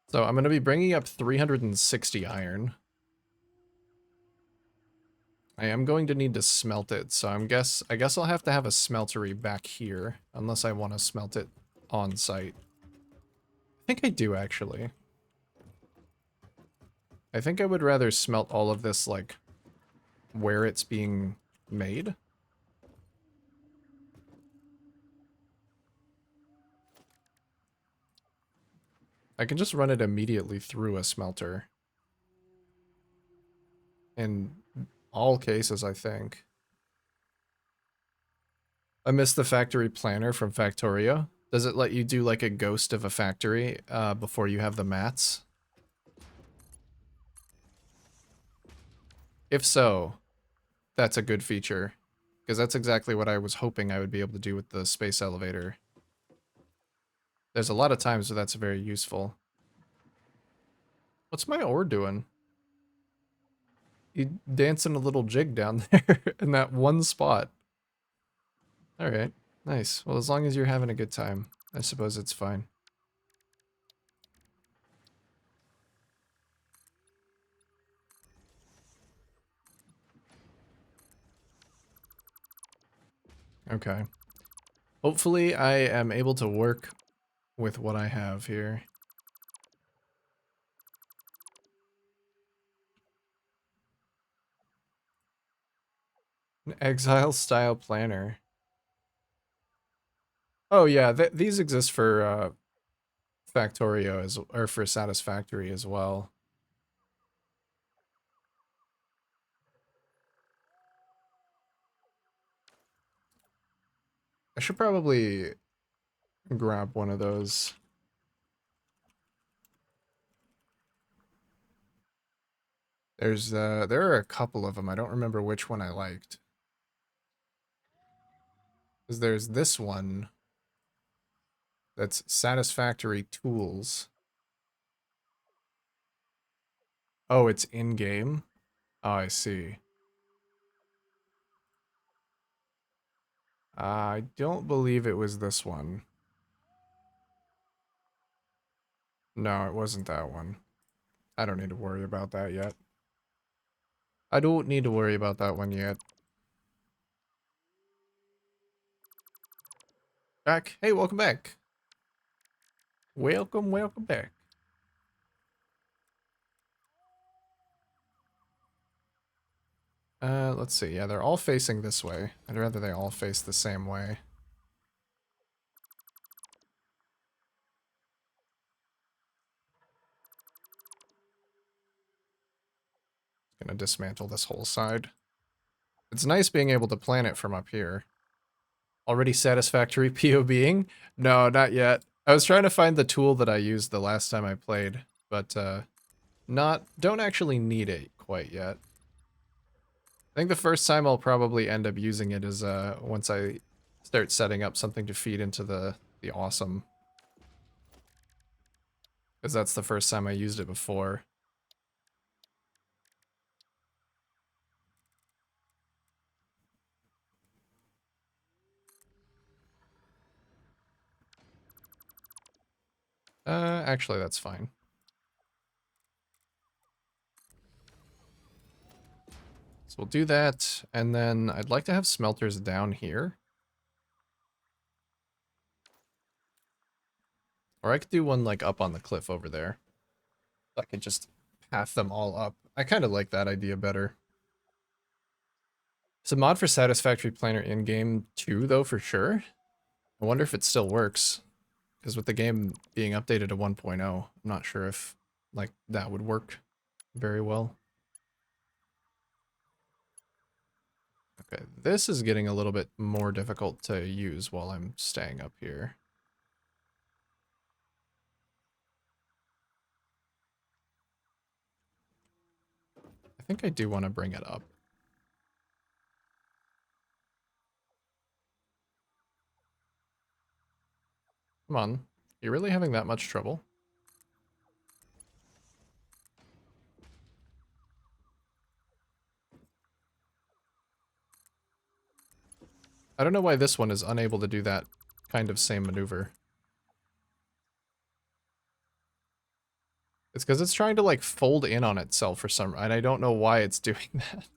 So I'm gonna be bringing up 360 iron. I am going to need to smelt it, so I guess I'll have to have a smeltery back here, unless I want to smelt it on site. I think I do actually. I think I would rather smelt all of this like where it's being made. I can just run it immediately through a smelter. In all cases, I think. I missed the factory planner from Factorio. Does it let you do like a ghost of a factory before you have the mats? If so, that's a good feature. Because that's exactly what I was hoping I would be able to do with the space elevator. There's a lot of times where that's very useful. What's my ore doing? You dancing a little jig down there in that one spot. Alright, nice. Well, as long as you're having a good time, I suppose it's fine. Okay. Hopefully I am able to work with what I have here. An exile style planner. Oh yeah, these exist for Factorio or for Satisfactory as well. I should probably grab one of those. There are a couple of them. I don't remember which one I liked. 'Cause there's this one that's Satisfactory Tools. Oh, it's in-game? Oh, I see. I don't believe it was this one. No, it wasn't that one. I don't need to worry about that yet. I don't need to worry about that one yet. Back. Hey, welcome back. Welcome back. Let's see. Yeah, they're all facing this way. I'd rather they all face the same way. Gonna dismantle this whole side. It's nice being able to plan it from up here. Already satisfactory POBing? No, not yet. I was trying to find the tool that I used the last time I played, but don't actually need it quite yet. I think the first time I'll probably end up using it is once I start setting up something to feed into the awesome. Because that's the first time I used it before. Actually, that's fine. So we'll do that, and then I'd like to have smelters down here. Or I could do one, like, up on the cliff over there. I could just path them all up. I kind of like that idea better. It's a mod for Satisfactory Planner in-game too, though, for sure. I wonder if it still works. Because with the game being updated to 1.0, I'm not sure if, like, that would work very well. Okay, this is getting a little bit more difficult to use while I'm staying up here. I think I do want to bring it up. Come on. You're really having that much trouble? I don't know why this one is unable to do that kind of same maneuver. It's because it's trying to, like, fold in on itself for some... and I don't know why it's doing that.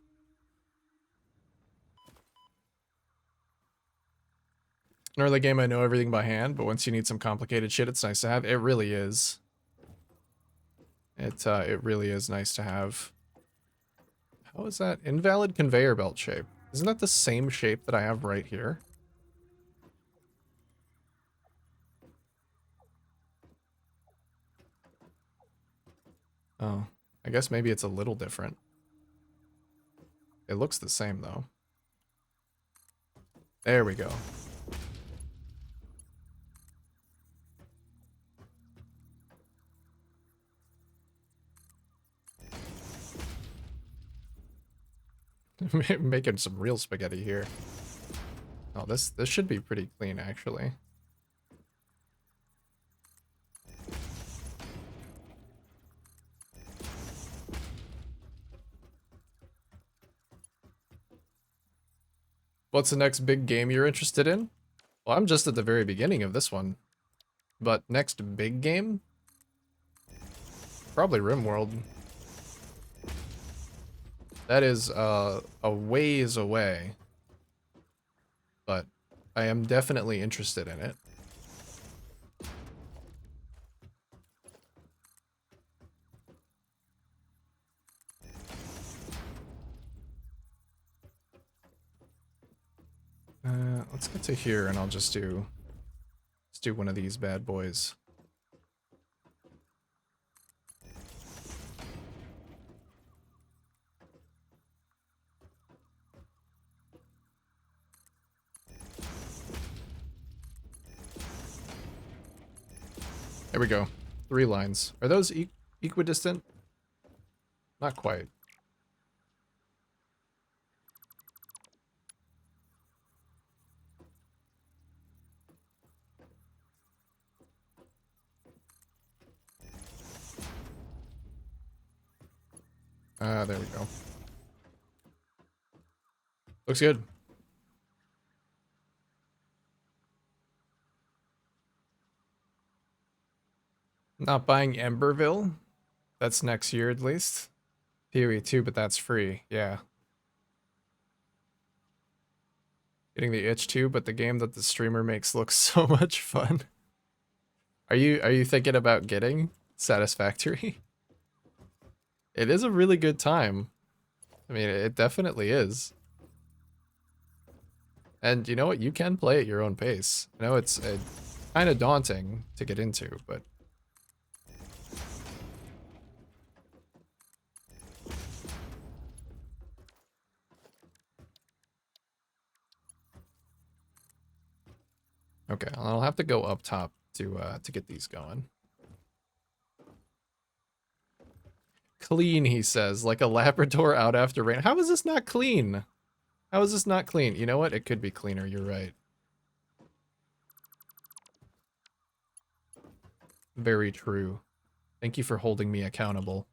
In early game, I know everything by hand, but once you need some complicated shit, it's nice to have. It really is. It really is nice to have. How is that? Invalid conveyor belt shape. Isn't that the same shape that I have right here? Oh, I guess maybe it's a little different. It looks the same, though. There we go. Making some real spaghetti here. Oh, this should be pretty clean, actually. What's the next big game you're interested in? Well, I'm just at the very beginning of this one. But next big game? Probably RimWorld. That is a ways away. But I am definitely interested in it. Let's get to here and I'll just do... let's do one of these bad boys. There we go. 3 lines. Are those equidistant? Not quite. There we go. Looks good. Not buying Emberville? That's next year at least. PoE 2, but that's free. Yeah. Getting the itch too, but the game that the streamer makes looks so much fun. Are you thinking about getting Satisfactory? It is a really good time. I mean, it definitely is. And you know what? You can play at your own pace. I know it's kind of daunting to get into, but... okay, I'll have to go up top to get these going. Clean, he says, like a Labrador out after rain. How is this not clean? How is this not clean? You know what? It could be cleaner, you're right. Very true. Thank you for holding me accountable.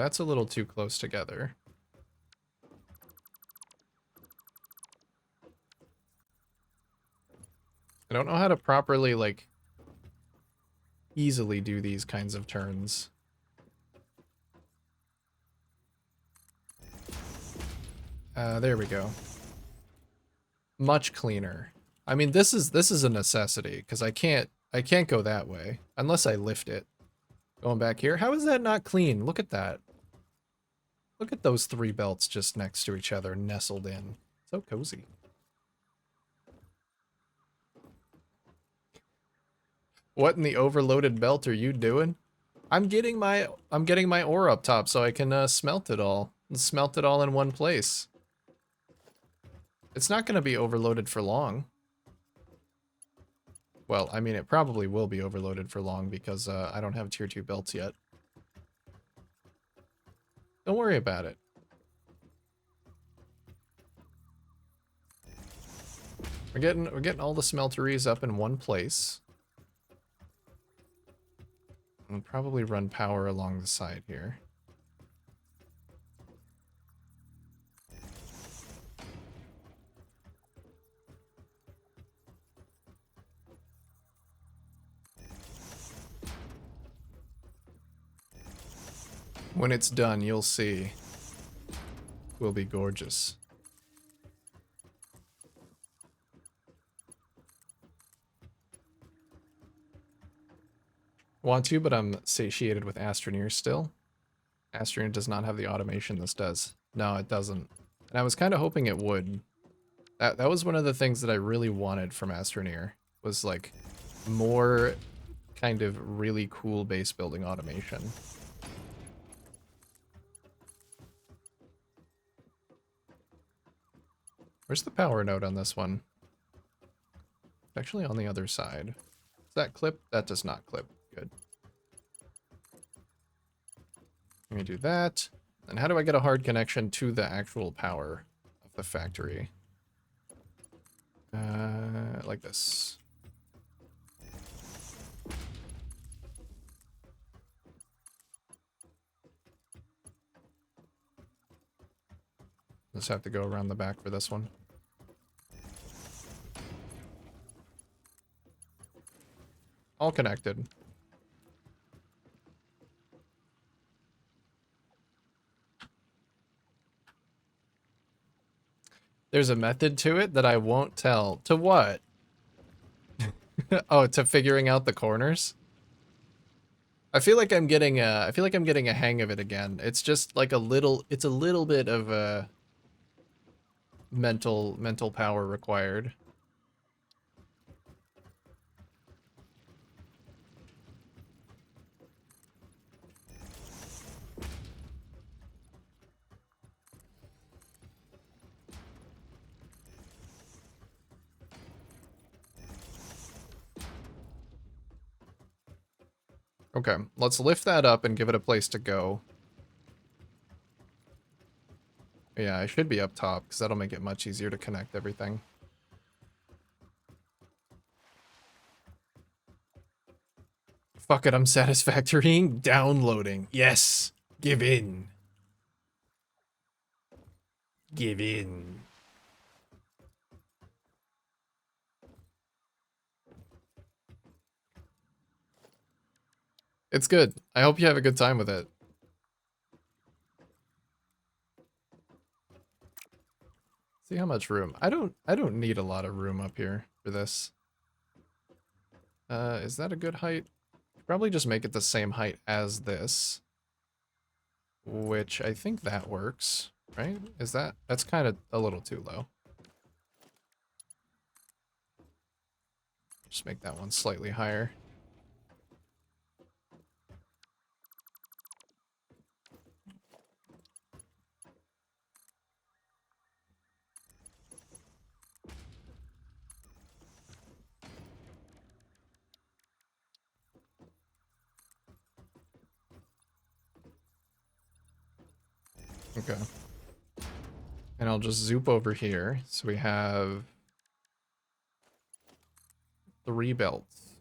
that's a little too close together. I don't know how to properly, like, easily do these kinds of turns. There we go. Much cleaner. I mean, this is a necessity because I can't go that way unless I lift it. Going back here, how is that not clean? Look at that. Look at those three belts just next to each other, nestled in. So cozy. What in the overloaded belt are you doing? I'm getting my ore up top so I can smelt it all. And smelt it all in one place. It's not going to be overloaded for long. Well, I mean, it probably will be overloaded for long because I don't have tier 2 belts yet. Don't worry about it. We're getting all the smelteries up in one place. We'll probably run power along the side here. When it's done, you'll see. Will be gorgeous. Want to, but I'm satiated with Astroneer still. Astroneer does not have the automation this does. No, it doesn't. And I was kind of hoping it would. That was one of the things that I really wanted from Astroneer, was like more kind of really cool base building automation. Where's the power node on this one? It's actually on the other side. Does that clip? That does not clip. Good. Let me do that. And how do I get a hard connection to the actual power of the factory? Like this. Just have to go around the back for this one. All connected. There's a method to it that I won't tell. To what? Oh, to figuring out the corners? I feel like I'm getting a hang of it again. It's just like a little bit of a mental power required. Okay, let's lift that up and give it a place to go. Yeah, I should be up top, because that'll make it much easier to connect everything. Fuck it, I'm satisfactorying. Downloading. Yes! Give in. Give in. It's good. I hope you have a good time with it. See how much room. I don't need a lot of room up here for this. Is that a good height? Probably just make it the same height as this. Which I think that works, right? That's kind of a little too low. Just make that one slightly higher. Okay. And I'll just zoop over here. So we have 3 belts.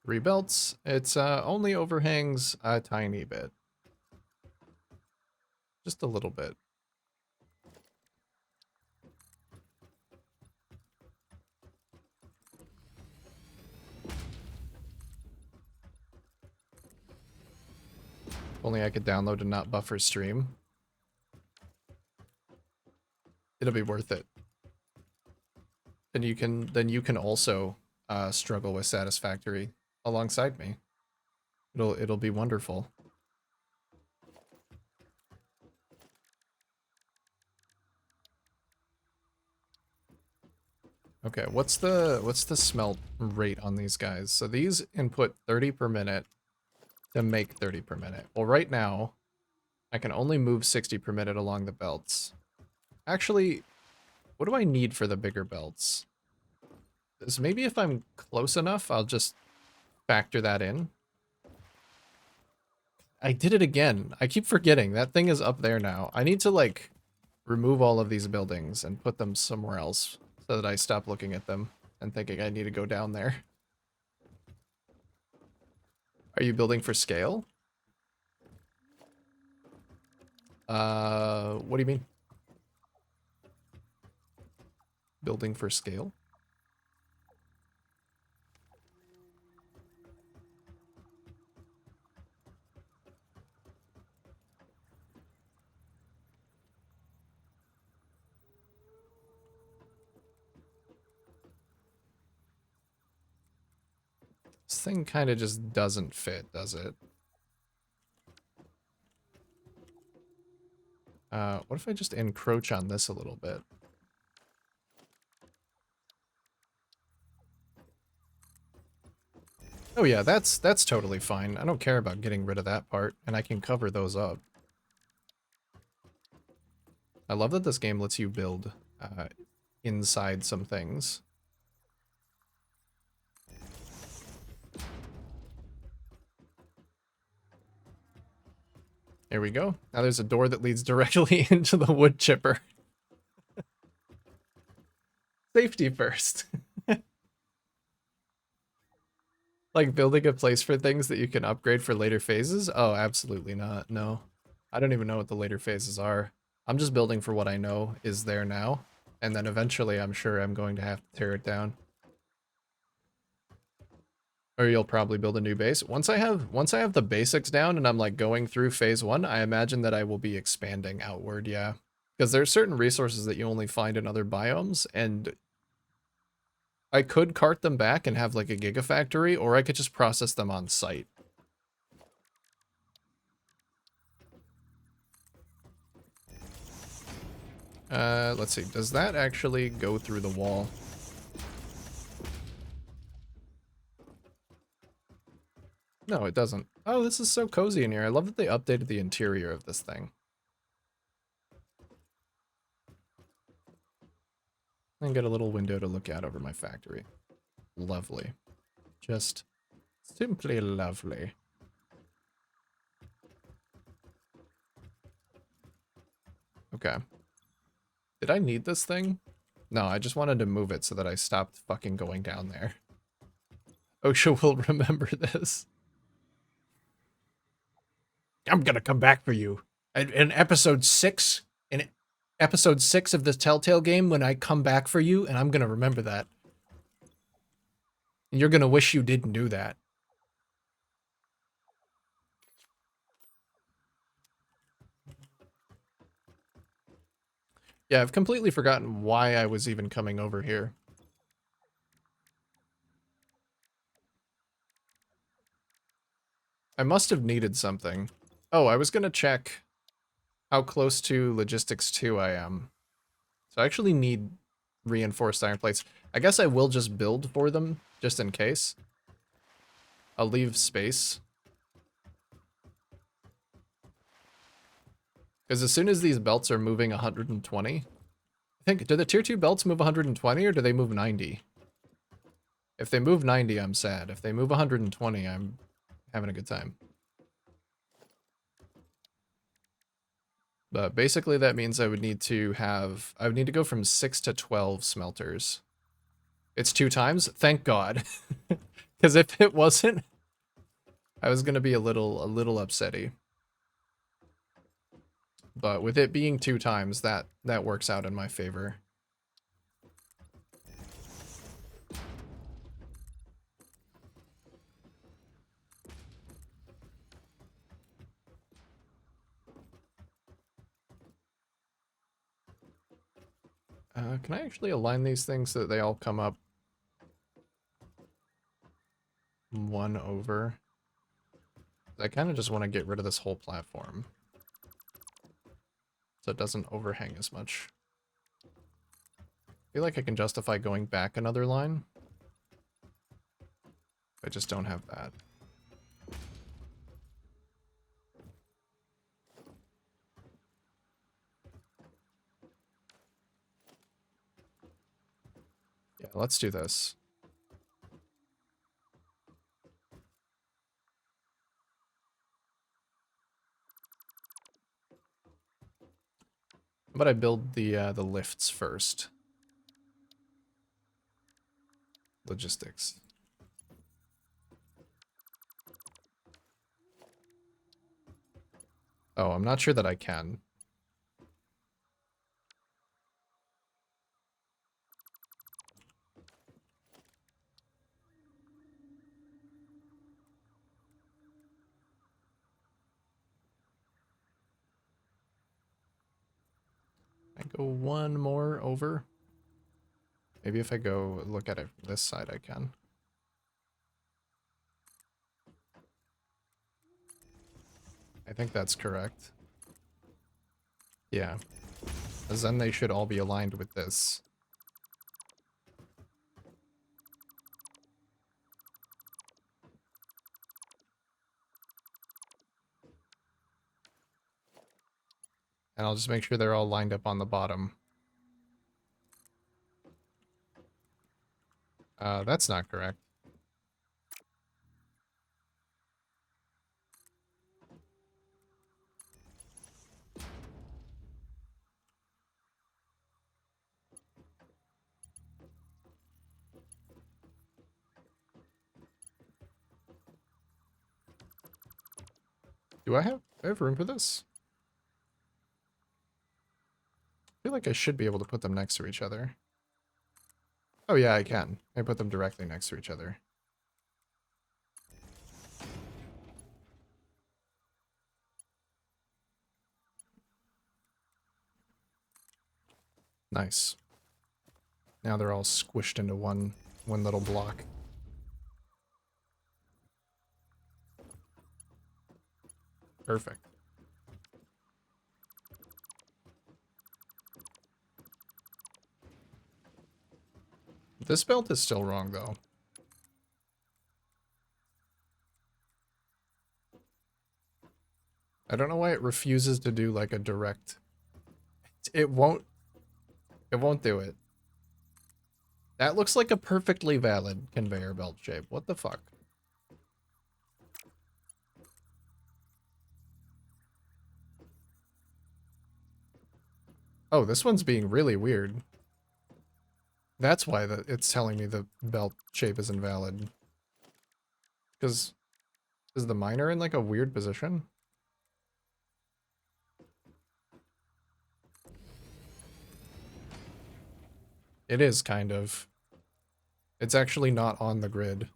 3 belts. It's only overhangs a tiny bit. Just a little bit. Only I could download and not buffer stream. It'll be worth it. Then you can also struggle with Satisfactory alongside me. It'll be wonderful. Okay, what's the smelt rate on these guys? So these input 30 per minute to make 30 per minute. Well, right now, I can only move 60 per minute along the belts. Actually, what do I need for the bigger belts? So maybe if I'm close enough, I'll just factor that in. I did it again. I keep forgetting. That thing is up there now. I need to, like, remove all of these buildings and put them somewhere else so that I stop looking at them and thinking I need to go down there. Are you building for scale? What do you mean? Building for scale? This thing kind of just doesn't fit, does it? What if I just encroach on this a little bit? Oh yeah, that's totally fine. I don't care about getting rid of that part, and I can cover those up. I love that this game lets you build inside some things. Here we go. Now there's a door that leads directly into the wood chipper. Safety first. Like building a place for things that you can upgrade for later phases? Oh, absolutely not. No. I don't even know what the later phases are. I'm just building for what I know is there now. And then eventually I'm sure I'm going to have to tear it down. Or you'll probably build a new base. Once I have the basics down and I'm like going through phase 1, I imagine that I will be expanding outward, yeah. Because there's certain resources that you only find in other biomes, and I could cart them back and have like a gigafactory, or I could just process them on site. Let's see. Does that actually go through the wall? No, it doesn't. Oh, this is so cozy in here. I love that they updated the interior of this thing. And get a little window to look out over my factory. Lovely. Just simply lovely. Okay. Did I need this thing? No, I just wanted to move it so that I stopped fucking going down there. OSHA will remember this. I'm gonna come back for you. In episode 6, in episode 6 of this Telltale game, when I come back for you, and I'm gonna remember that. And you're gonna wish you didn't do that. Yeah, I've completely forgotten why I was even coming over here. I must have needed something. Oh, I was gonna check how close to Logistics 2 I am. So I actually need reinforced iron plates. I guess I will just build for them, just in case. I'll leave space. Because as soon as these belts are moving 120... I think, do the tier 2 belts move 120 or do they move 90? If they move 90, I'm sad. If they move 120, I'm having a good time. But basically that means I would need to go from 6 to 12 smelters. It's 2 times? Thank God. Because if it wasn't, I was gonna be a little upsetty. But with it being 2 times, that works out in my favor. Can I actually align these things so that they all come up 1 over? I kind of just want to get rid of this whole platform so it doesn't overhang as much. I feel like I can justify going back another line. I just don't have that. Yeah, let's do this. How about I build the lifts first? Logistics. Oh, I'm not sure that I can. I go 1 more over. Maybe if I go look at it from this side, I can. I think that's correct. Yeah. Because then they should all be aligned with this. And I'll just make sure they're all lined up on the bottom. That's not correct. Do I have room for this? I feel like I should be able to put them next to each other. Oh yeah, I can. I put them directly next to each other. Nice. Now they're all squished into one little block. Perfect. This belt is still wrong though. I don't know why it refuses to do like a direct. It won't do it. That looks like a perfectly valid conveyor belt shape. What the fuck? Oh, this one's being really weird. That's why it's telling me the belt shape is invalid. Because is the miner in like a weird position? It is kind of. It's actually not on the grid.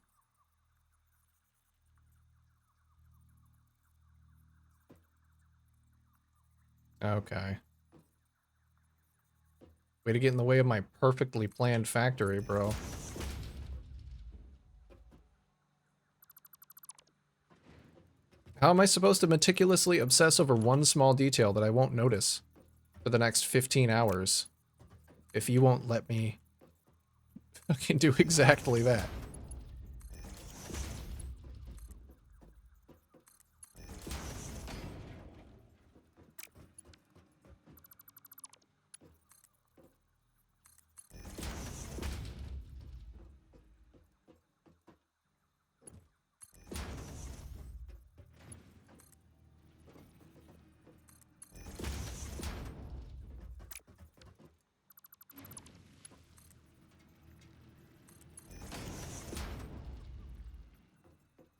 Okay. Way to get in the way of my perfectly planned factory, bro. How am I supposed to meticulously obsess over one small detail that I won't notice for the next 15 hours if you won't let me fucking do exactly that?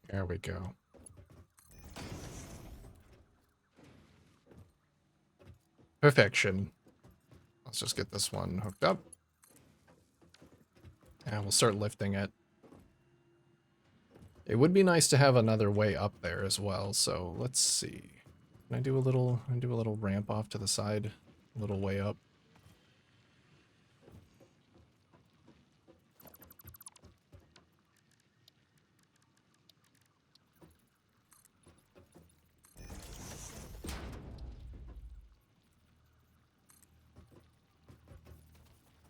There we go. Perfection. Let's just get this one hooked up. And we'll start lifting it. It would be nice to have another way up there as well, so let's see. Can I do a little ramp off to the side? A little way up.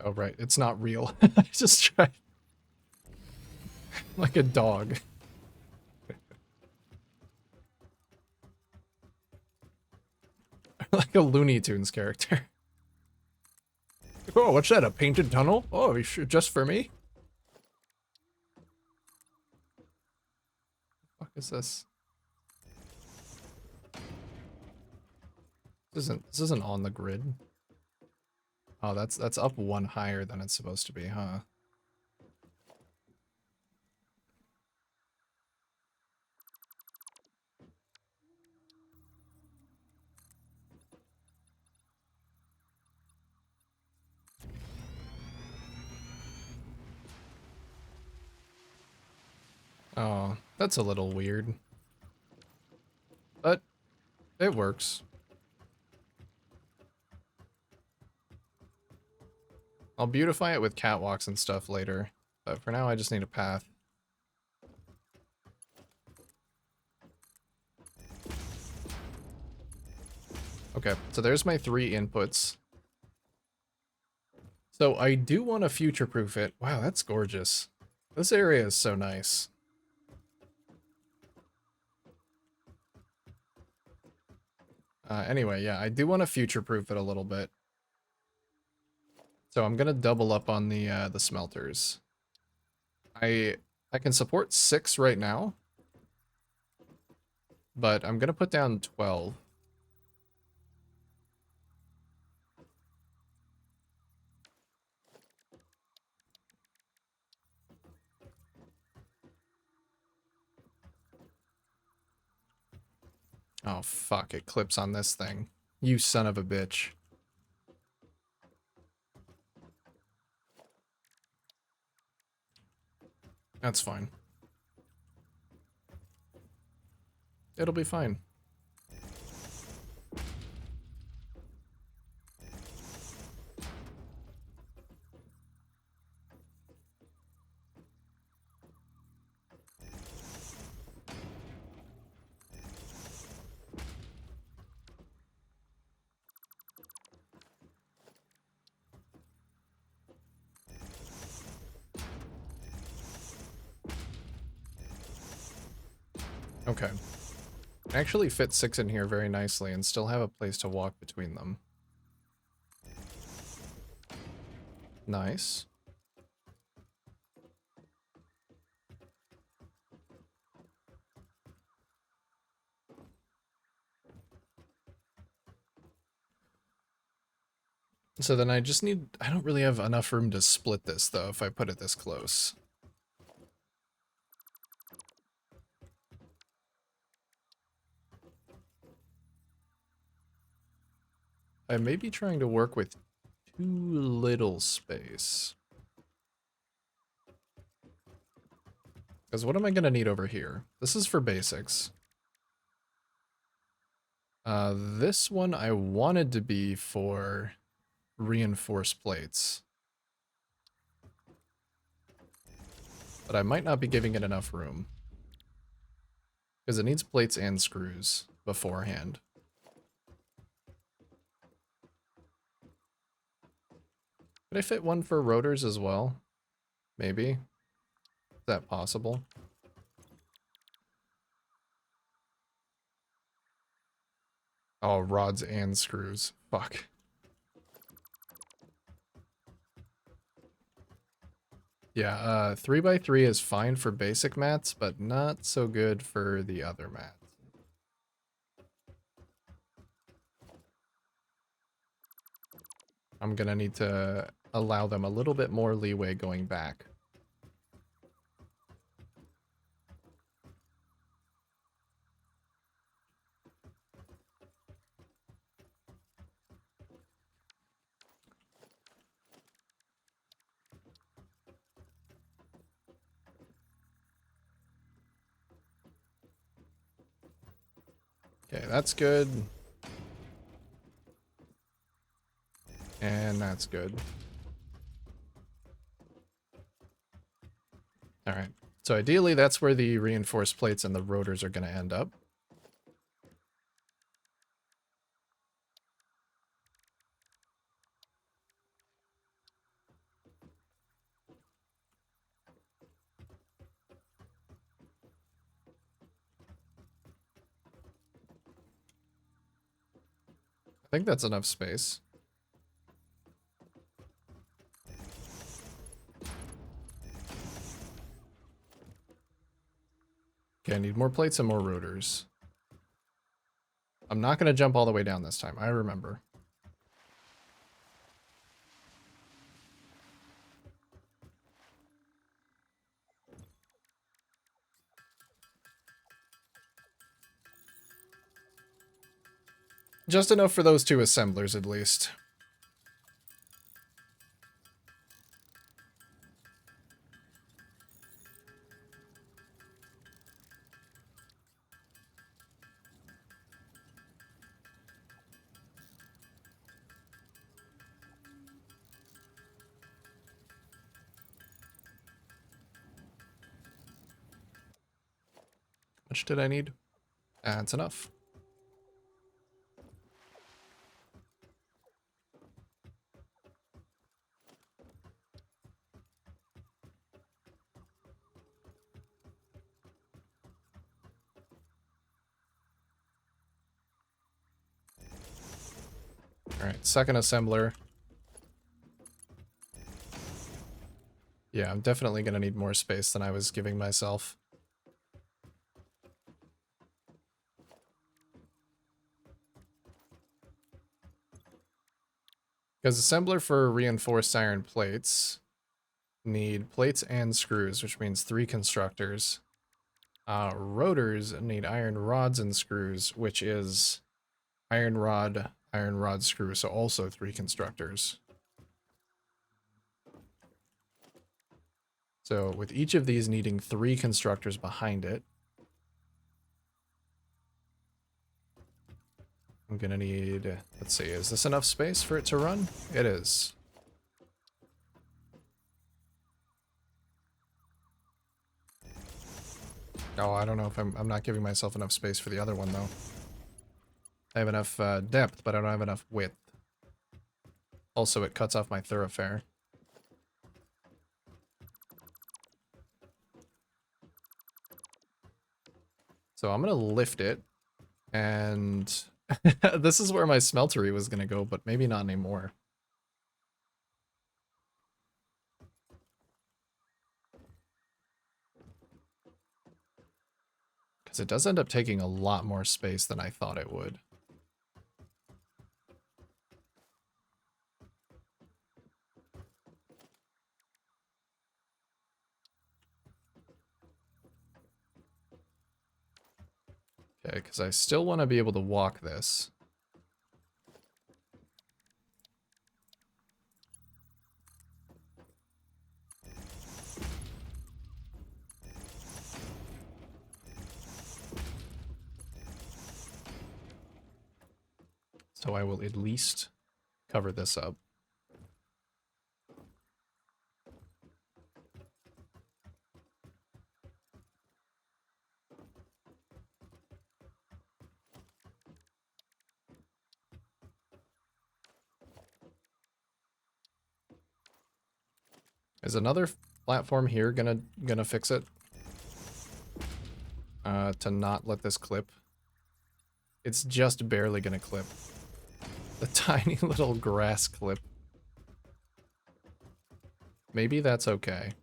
Oh, right. It's not real. I just tried. Like a dog. Like a Looney Tunes character. Oh, what's that? A painted tunnel? Oh, you sure just for me? What the fuck is this? This isn't on the grid. Oh, that's up one higher than it's supposed to be, huh? Oh, that's a little weird. But it works. I'll beautify it with catwalks and stuff later, but for now I just need a path. Okay, so there's my 3 inputs. So I do want to future-proof it. Wow, that's gorgeous. This area is so nice. Anyway, yeah, I do want to future-proof it a little bit. So I'm gonna double up on the smelters. I can support 6 right now, but I'm gonna put down 12. Oh fuck, it clips on this thing. You son of a bitch. That's fine. It'll be fine. Okay. Actually fit 6 in here very nicely and still have a place to walk between them. Nice. So then I just need... I don't really have enough room to split this, though, if I put it this close. I may be trying to work with too little space. Because what am I going to need over here? This is for basics. This one I wanted to be for reinforced plates. But I might not be giving it enough room. Because it needs plates and screws beforehand. Could I fit one for rotors as well? Maybe. Is that possible? Oh, rods and screws. Fuck. Yeah, 3x3 is fine for basic mats, but not so good for the other mats. I'm gonna need to allow them a little bit more leeway going back. that's good. And that's good. Alright. So ideally, that's where the reinforced plates and the rotors are going to end up. I think that's enough space. Okay, I need more plates and more rotors. I'm not going to jump all the way down this time. I remember. Just enough for those two assemblers, at least. How much did I need? That's enough. Alright, second assembler. Yeah, I'm definitely going to need more space than I was giving myself. Because assembler for reinforced iron plates need plates and screws, which means 3 constructors. Rotors need iron rods and screws, which is iron rod, screw, so also 3 constructors. So with each of these needing 3 constructors behind it, I'm gonna need, let's see, is this enough space for it to run? It is. Oh, I don't know if I'm not giving myself enough space for the other one, though. I have enough depth, but I don't have enough width. Also, it cuts off my thoroughfare. So I'm gonna lift it, and this is where my smeltery was gonna go, but maybe not anymore. Because it does end up taking a lot more space than I thought it would. Okay, because I still want to be able to walk this. So I will at least cover this up. Is another platform here gonna fix it? To not let this clip. It's just barely gonna clip. The tiny little grass clip. Maybe that's okay.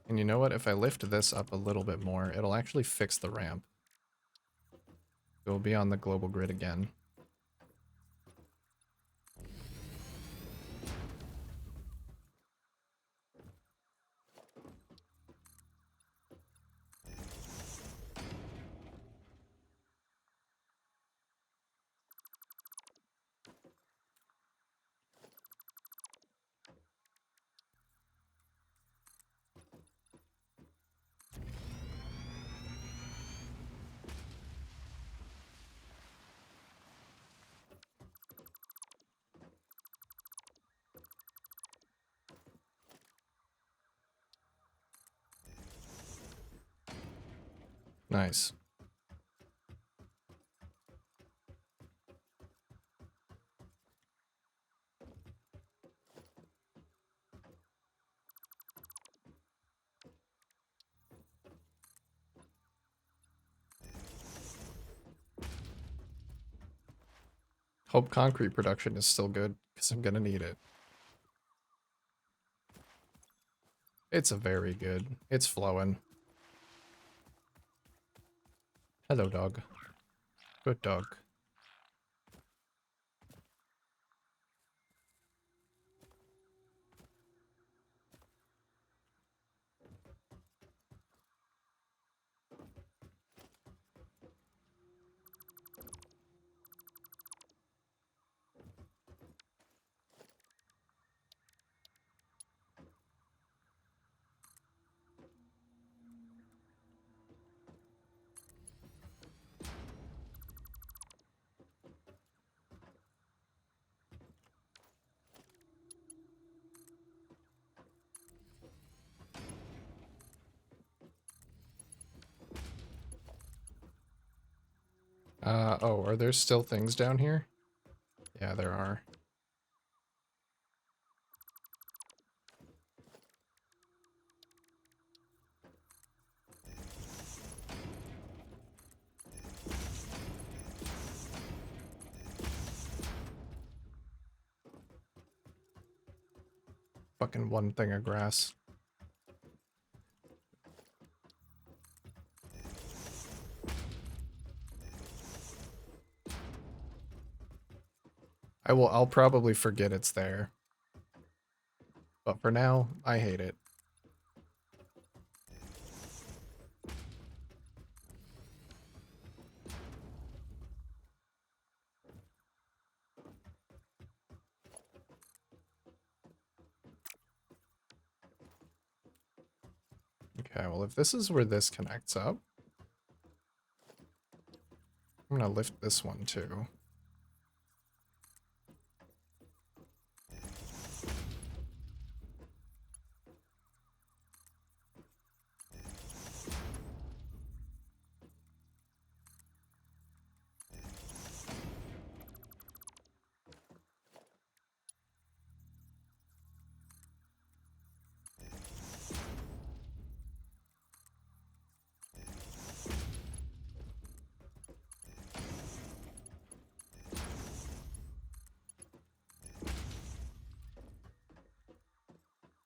And you know what? If I lift this up a little bit more, it'll actually fix the ramp. It will be on the global grid again. Nice. Hope concrete production is still good, because I'm gonna need it. It's a very good. It's flowing. Hello, dog. Good dog. Oh, are there still things down here? Yeah, there are. Fucking one thing of grass. I'll probably forget it's there. But for now, I hate it. Okay, well if this is where this connects up, I'm gonna lift this one too.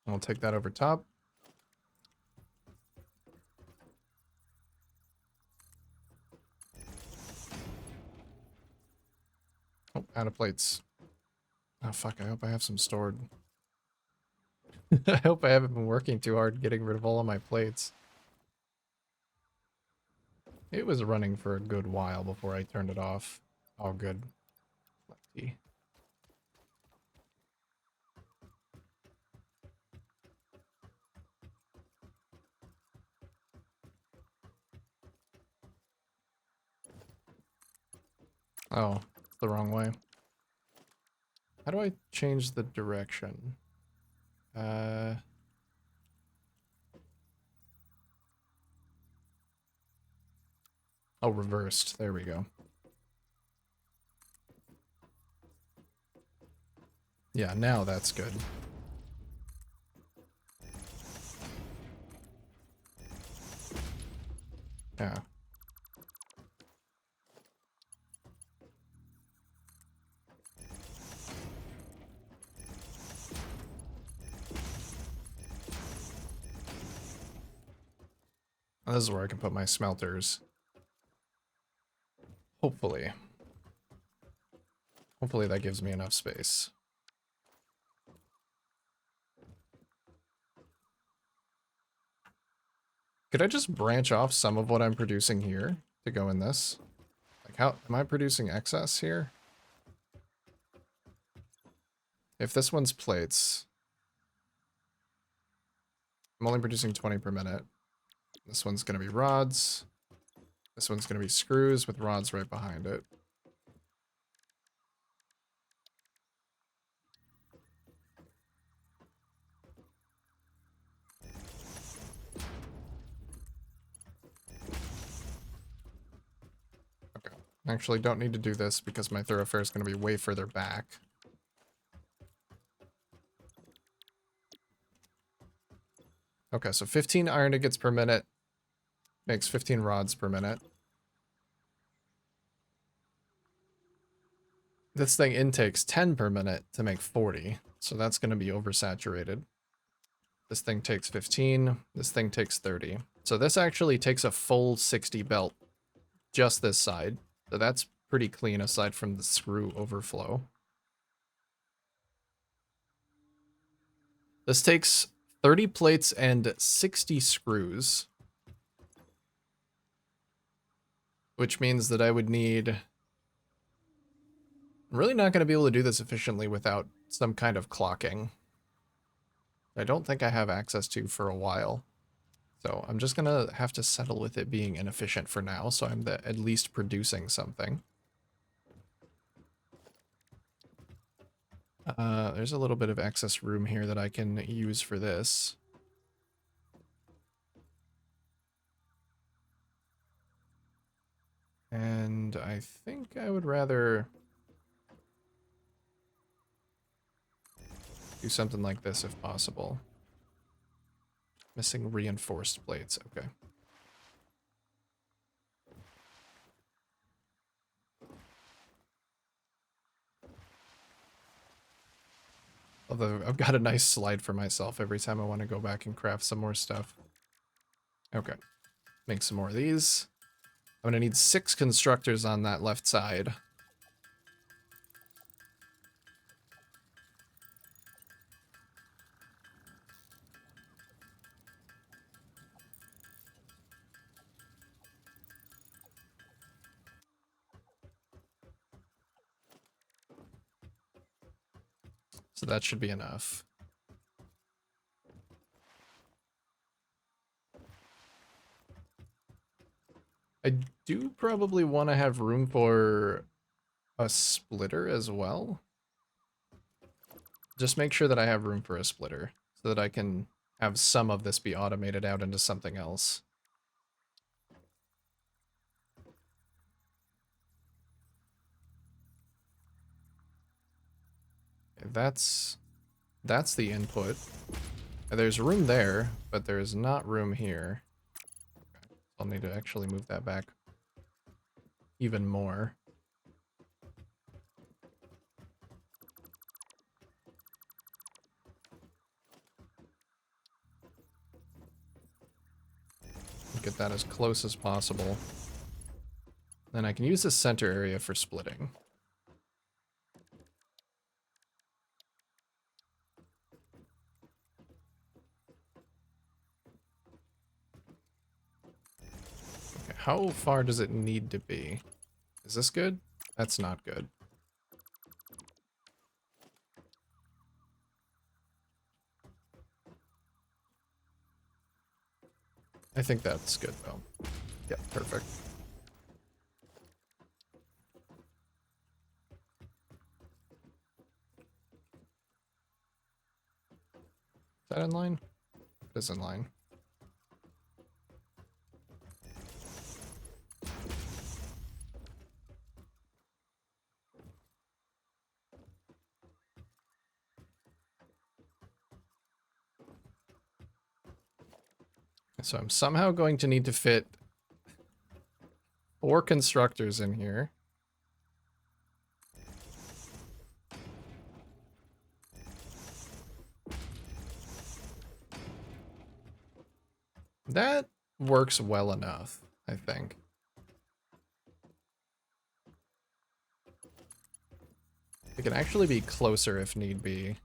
I'll take that over top. Oh, out of plates. Oh fuck, I hope I have some stored. I hope I haven't been working too hard getting rid of all of my plates. It was running for a good while before I turned it off. All good. Lucky. Oh, it's the wrong way. How do I change the direction? Oh, reversed. There we go. Yeah, now that's good. Yeah. This is where I can put my smelters. Hopefully. Hopefully that gives me enough space. Could I just branch off some of what I'm producing here to go in this? Like, how am I producing excess here? If this one's plates, I'm only producing 20 per minute. This one's going to be rods. This one's going to be screws with rods right behind it. Actually, don't need to do this because my thoroughfare is going to be way further back. Okay, so 15 iron ingots per minute makes 15 rods per minute. This thing intakes 10 per minute to make 40, so that's going to be oversaturated. This thing takes 15, this thing takes 30. So this actually takes a full 60 belt, just this side. So that's pretty clean aside from the screw overflow. This takes 30 plates and 60 screws, which means that I would need... I'm really not going to be able to do this efficiently without some kind of clocking. I don't think I have access to for a while. So I'm just going to have to settle with it being inefficient for now, so I'm at least producing something. There's a little bit of excess room here that I can use for this. And I think I would rather do something like this if possible. Missing reinforced plates, okay. Although I've got a nice slide for myself every time I want to go back and craft some more stuff. Okay, make some more of these. I'm going to need 6 constructors on that left side. So that should be enough. I do probably want to have room for a splitter as well. Just make sure that I have room for a splitter so that I can have some of this be automated out into something else. Okay, that's the input. There's room there, but there's not room here. I'll need to actually move that back even more. Get that as close as possible. Then I can use this center area for splitting. Okay, how far does it need to be? Is this good? That's not good. I think that's good though. Yeah, perfect. Is that in line? It is in line. So I'm somehow going to need to fit 4 constructors in here. That works well enough, I think. It can actually be closer if need be.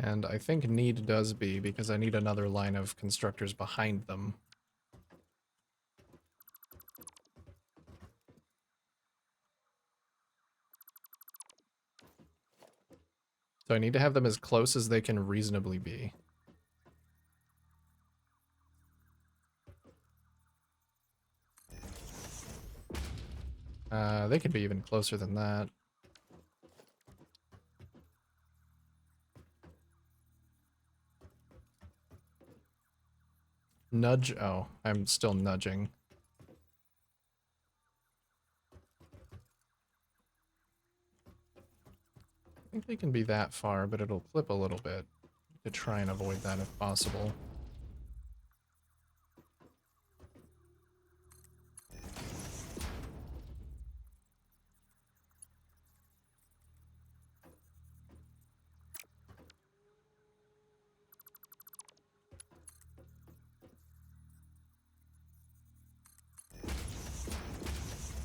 And I think need does be, because I need another line of constructors behind them. So I need to have them as close as they can reasonably be. They could be even closer than that. nudge. Oh, I'm still nudging. I think they can be that far, but it'll clip a little bit to try and avoid that if possible.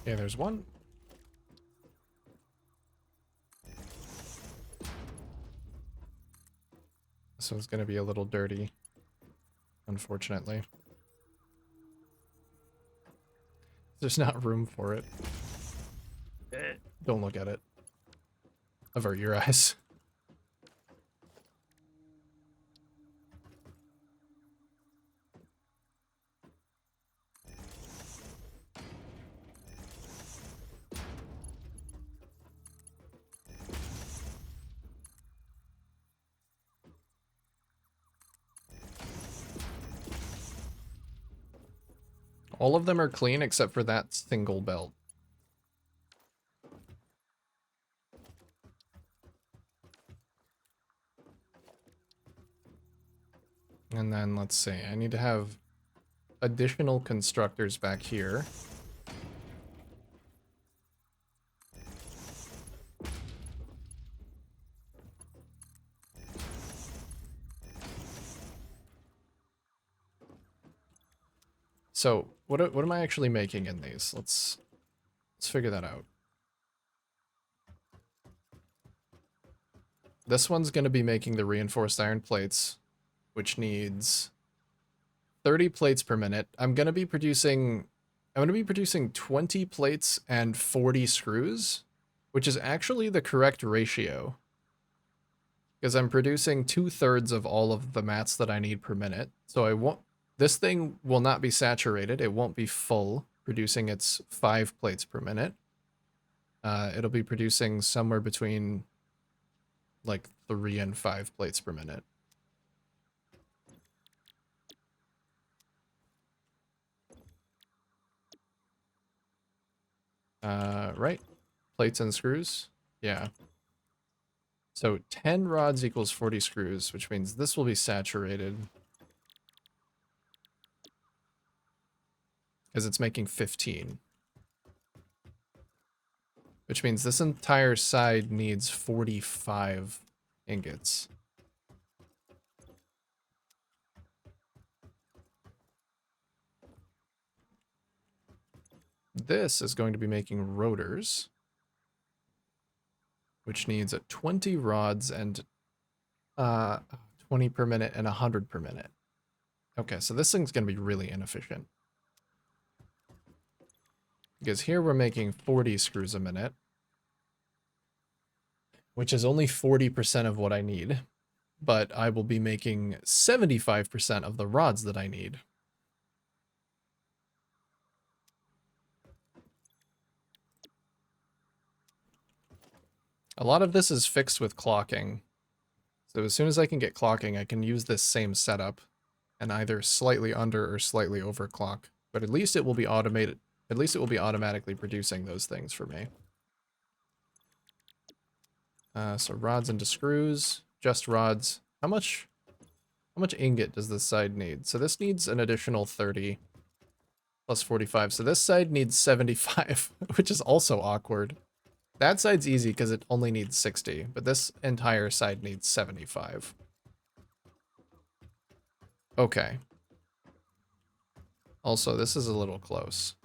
Okay, there's one. This one's gonna be a little dirty, unfortunately. There's not room for it. Don't look at it. Avert your eyes. All of them are clean except for that single belt. And then let's see, I need to have additional constructors back here. So what am I actually making in these? Let's figure that out. This one's going to be making the reinforced iron plates, which needs 30 plates per minute. I'm going to be producing 20 plates and 40 screws, which is actually the correct ratio. Because I'm producing 2/3 of all of the mats that I need per minute. So this thing will not be saturated. It won't be full, producing its 5 plates per minute. It'll be producing somewhere between like 3 and 5 plates per minute. Right? Plates and screws? Yeah. So 10 rods equals 40 screws, which means this will be saturated. Because it's making 15. Which means this entire side needs 45 ingots. This is going to be making rotors, which needs 20 rods and 20 per minute and 100 per minute. Okay, so this thing's going to be really inefficient. Because here we're making 40 screws a minute, which is only 40% of what I need. But I will be making 75% of the rods that I need. A lot of this is fixed with clocking. So as soon as I can get clocking, I can use this same setup and either slightly under or slightly overclock. But at least it will be automated. At least it will be automatically producing those things for me. So rods into screws, just rods. How much ingot does this side need? So this needs an additional 30 plus 45. So this side needs 75, which is also awkward. That side's easy because it only needs 60, but this entire side needs 75. Okay. Also, this is a little close.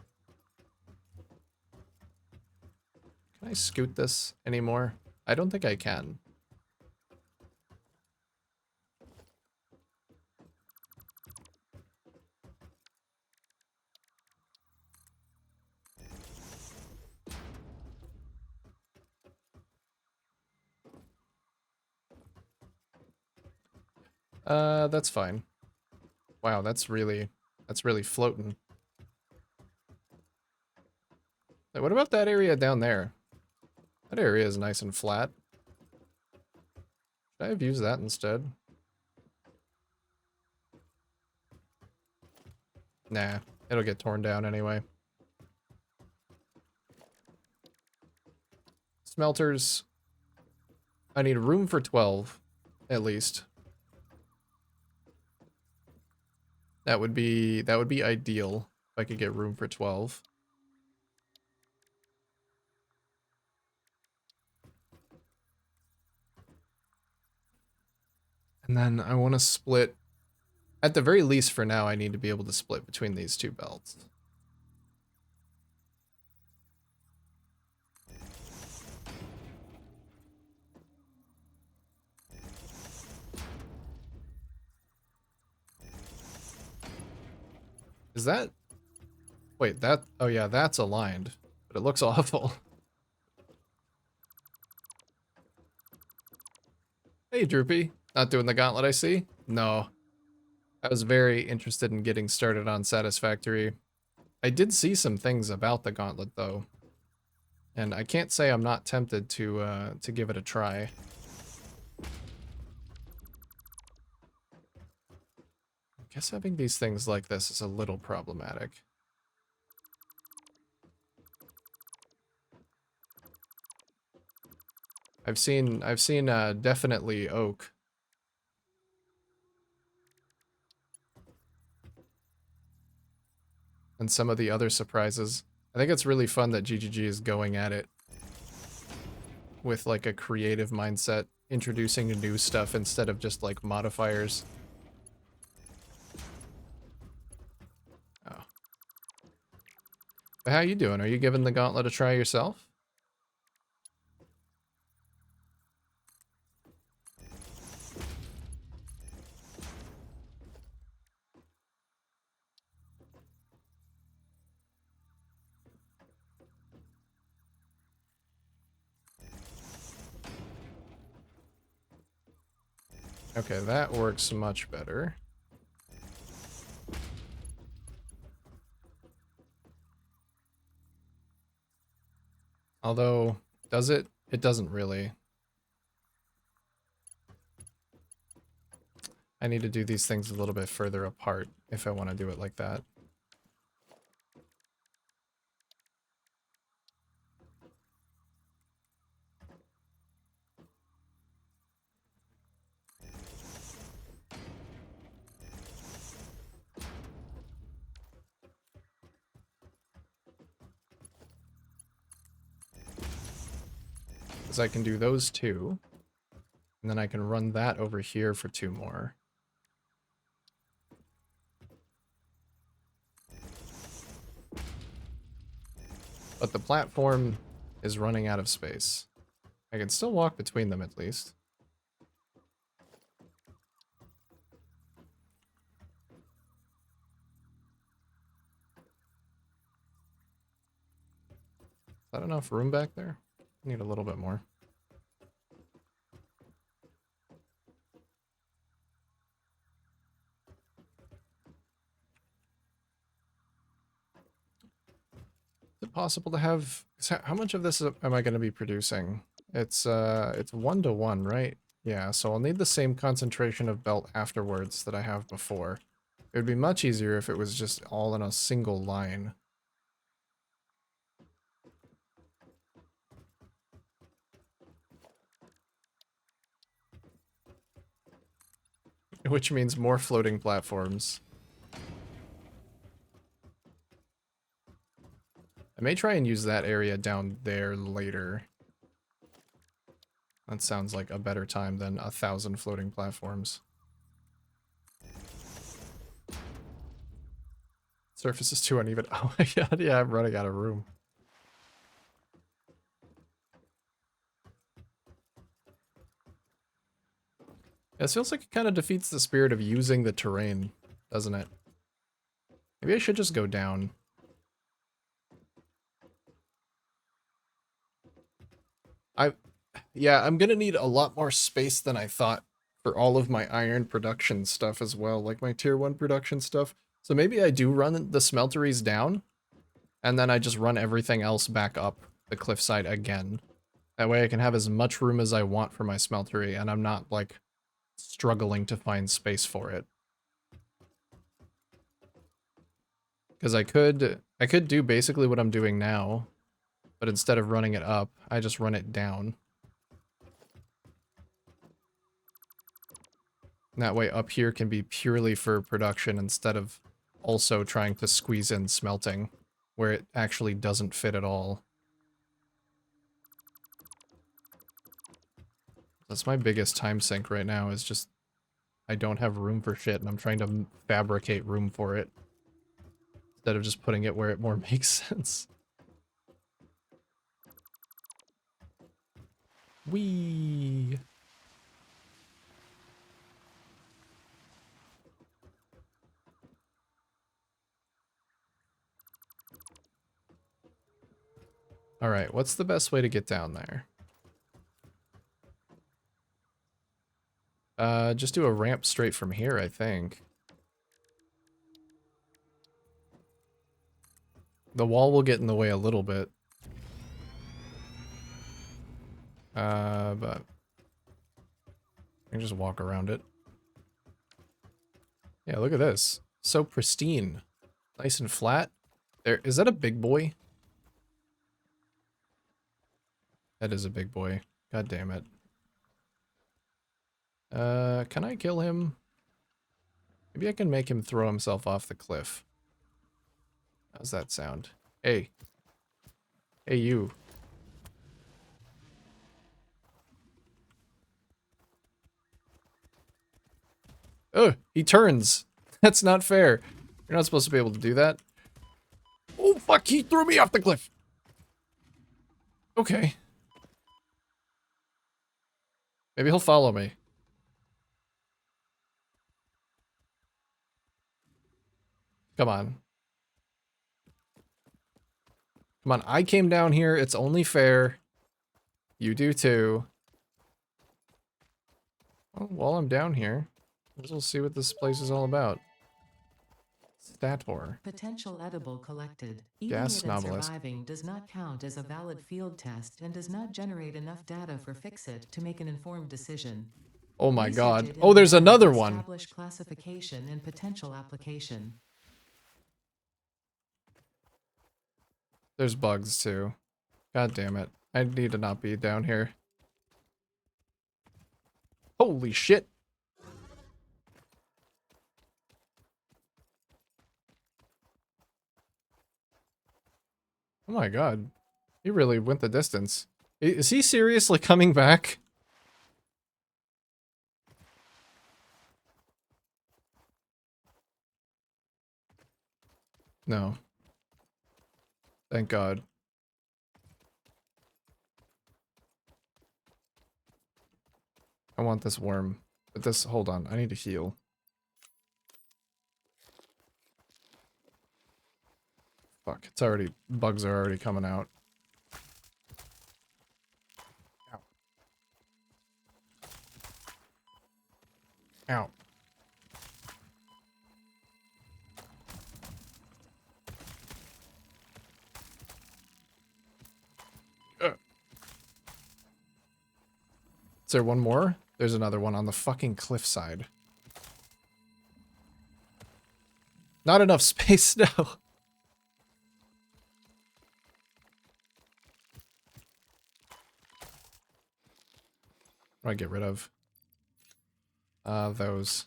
Can I scoot this anymore? I don't think I can. That's fine. Wow, that's really floating. Hey, what about that area down there? That area is nice and flat. Should I have used that instead? Nah, it'll get torn down anyway. Smelters. I need room for 12, at least. That would be ideal if I could get room for 12. And then I want to split, at the very least for now, I need to be able to split between these two belts. Is that... Wait, that... Oh yeah, that's aligned. But it looks awful. Hey, Droopy. Not doing the gauntlet, I see? No. I was very interested in getting started on Satisfactory. I did see some things about the gauntlet, though. And I can't say I'm not tempted to give it a try. I guess having these things like this is a little problematic. I've seen definitely oak. And some of the other surprises. I think it's really fun that GGG is going at it with like a creative mindset, introducing new stuff instead of just like modifiers. Oh. But how you doing? Are you giving the gauntlet a try yourself? Okay, that works much better. Although, does it? It doesn't really. I need to do these things a little bit further apart if I want to do it like that. Because I can do those two. And then I can run that over here for 2 more. But the platform is running out of space. I can still walk between them at least. Is that enough room back there? I need a little bit more. Is it possible to have... How much of this am I going to be producing? It's 1 to 1, right? Yeah, so I'll need the same concentration of belt afterwards that I have before. It would be much easier if it was just all in a single line. Which means more floating platforms. I may try and use that area down there later. That sounds like a better time than 1,000 floating platforms. Surface is too uneven. Oh my god, yeah, I'm running out of room. Yeah, this feels like it kind of defeats the spirit of using the terrain, doesn't it? Maybe I should just go down. Yeah, I'm gonna need a lot more space than I thought for all of my iron production stuff as well, like my tier 1 production stuff. So maybe I do run the smelteries down, and then I just run everything else back up the cliffside again. That way I can have as much room as I want for my smeltery, and I'm not, like, struggling to find space for it. Because I could do basically what I'm doing now, but instead of running it up, I just run it down. And that way up here can be purely for production instead of also trying to squeeze in smelting, where it actually doesn't fit at all. That's my biggest time sink right now, is just I don't have room for shit and I'm trying to fabricate room for it instead of just putting it where it more makes sense. Whee! Alright, what's the best way to get down there? Just do a ramp straight from here, I think. The wall will get in the way a little bit. But I can just walk around it. Yeah, look at this. So pristine. Nice and flat. There, is that a big boy? That is a big boy. God damn it. Can I kill him? Maybe I can make him throw himself off the cliff. How's that sound? Hey. Hey, you. Oh, he turns. That's not fair. You're not supposed to be able to do that. Oh, fuck, he threw me off the cliff. Okay. Maybe he'll follow me. Come on. Come on, I came down here. It's only fair. You do too. Well, while I'm down here, we'll see what this place is all about. Stator. Potential edible collected. Eating Gas it and novelist. surviving does not count as a valid field test and does not generate enough data for Fixit to make an informed decision. Oh my Research god. it in Oh, there's a manner to another one. establish classification and potential application. There's bugs too. God damn it. I need to not be down here. Holy shit. Oh my god. He really went the distance. Is he seriously coming back? No. Thank God. I want this worm. But this, hold on, I need to heal. Fuck, it's already, bugs are already coming out. Ow. Ow. Is there one more? There's another one on the fucking cliffside. Not enough space, no. What do I get rid of? Those.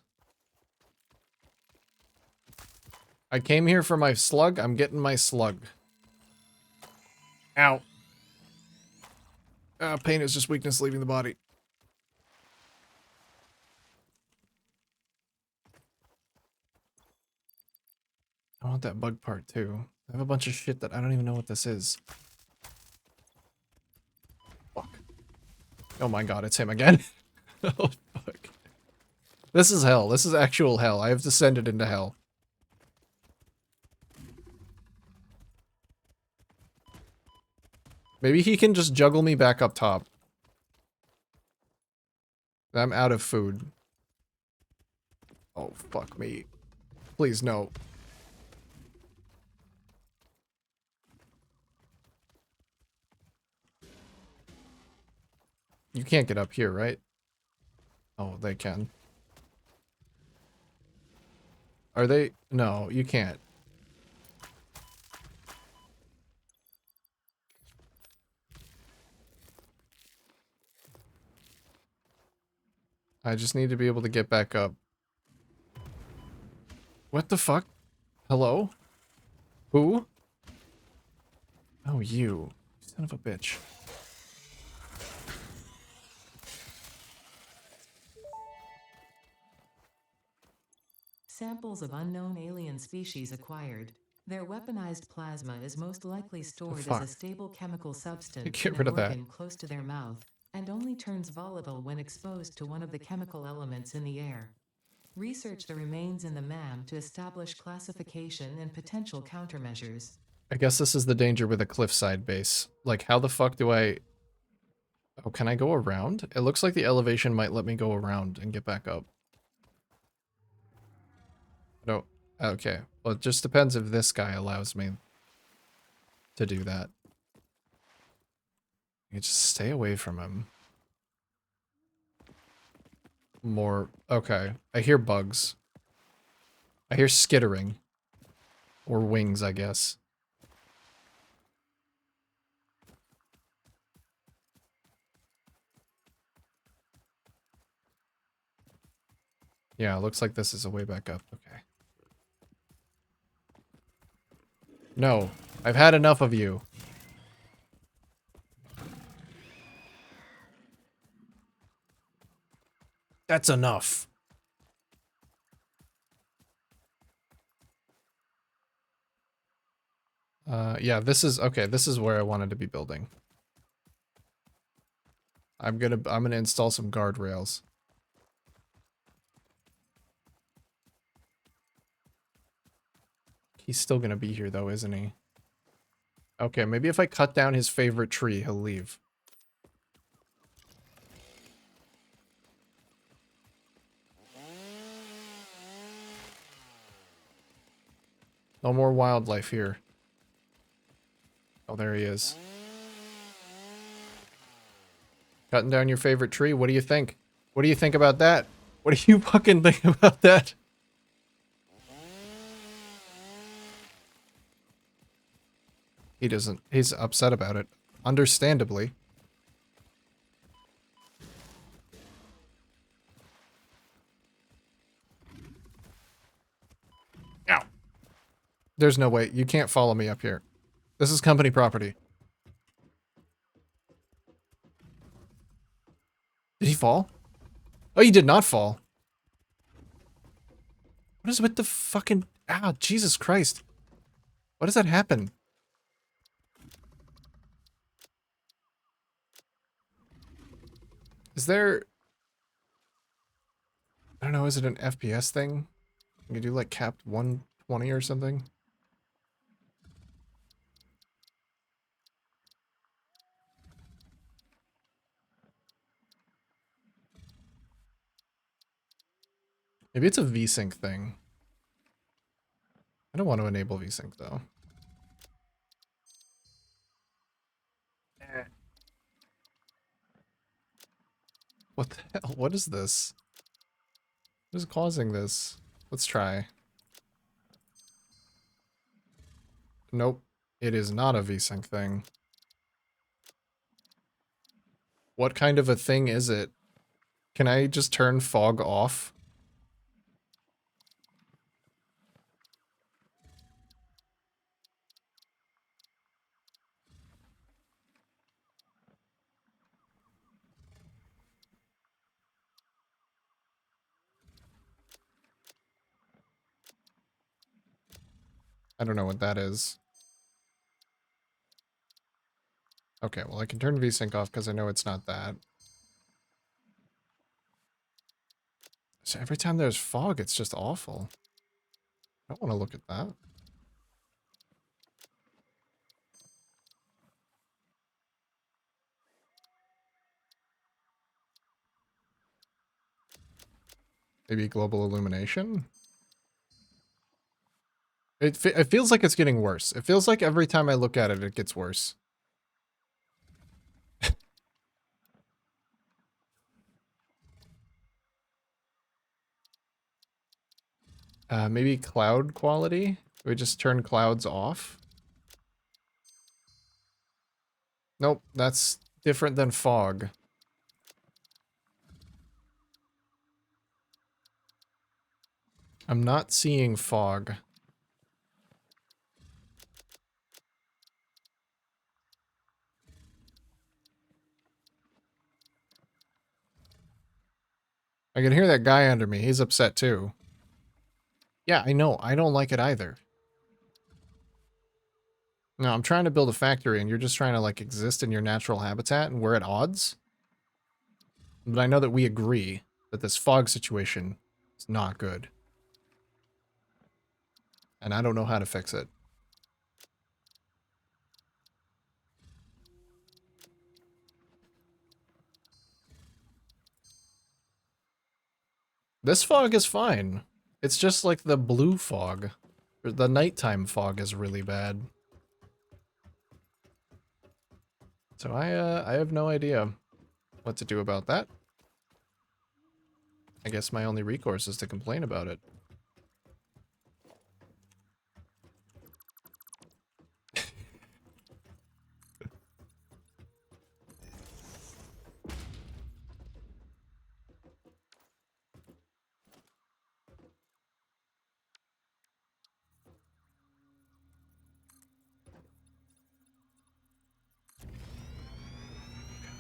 I came here for my slug. I'm getting my slug. Ow. Pain is just weakness leaving the body. I want that bug part too. I have a bunch of shit that I don't even know what this is. Fuck. Oh my god, it's him again. Oh fuck. This is hell. This is actual hell. I have descended into hell. Maybe he can just juggle me back up top. I'm out of food. Oh, fuck me. Please, no. You can't get up here, right? Oh, they can. Are they? No, you can't. I just need to be able to get back up. What the fuck? Hello? Who? Oh, you. Son of a bitch. Samples of unknown alien species acquired. Their weaponized plasma is most likely The stored as a fuck? stable chemical substance Get in rid an of that. organ close to their mouth, and only turns volatile when exposed to one of the chemical elements in the air. Research the remains in the MAM to establish classification and potential countermeasures. I guess this is the danger with a cliffside base. Like, how the fuck do I... Oh, can I go around? It looks like the elevation might let me go around and get back up. No. Okay. Well, it just depends if this guy allows me to do that. You just stay away from him. More... Okay. I hear bugs. I hear skittering. Or wings, I guess. Yeah, it looks like this is a way back up. Okay. No. I've had enough of you. That's enough. Yeah, this is... Okay, this is where I wanted to be building. I'm gonna install some guardrails. He's still gonna be here though, isn't he? Okay, maybe if I cut down his favorite tree, he'll leave. No more wildlife here. Oh, there he is. Cutting down your favorite tree, what do you think? What do you think about that? What do you fucking think about that? He doesn't. He's upset about it. Understandably. Ow. There's no way. You can't follow me up here. This is company property. Did he fall? Oh, he did not fall. What is with the fucking... Ah, Jesus Christ. What does that happen? Is there... I don't know, is it an FPS thing? You do like capped 120 or something? Maybe it's a VSync thing. I don't want to enable VSync though. What the hell? What is this? What is causing this? Let's try. Nope. It is not a VSync thing. What kind of a thing is it? Can I just turn fog off? I don't know what that is. Okay, well I can turn VSync off because I know it's not that. So every time there's fog, it's just awful. I don't want to look at that. Maybe global illumination? It feels like it's getting worse. It feels like every time I look at it, it gets worse. Maybe cloud quality? We just turn clouds off? Nope, that's different than fog. I'm not seeing fog. I can hear that guy under me. He's upset too. Yeah, I know. I don't like it either. No, I'm trying to build a factory and you're just trying to like exist in your natural habitat and we're at odds. But I know that we agree that this fog situation is not good. And I don't know how to fix it. This fog is fine. It's just like the blue fog. The nighttime fog is really bad. So I have no idea what to do about that. I guess my only recourse is to complain about it.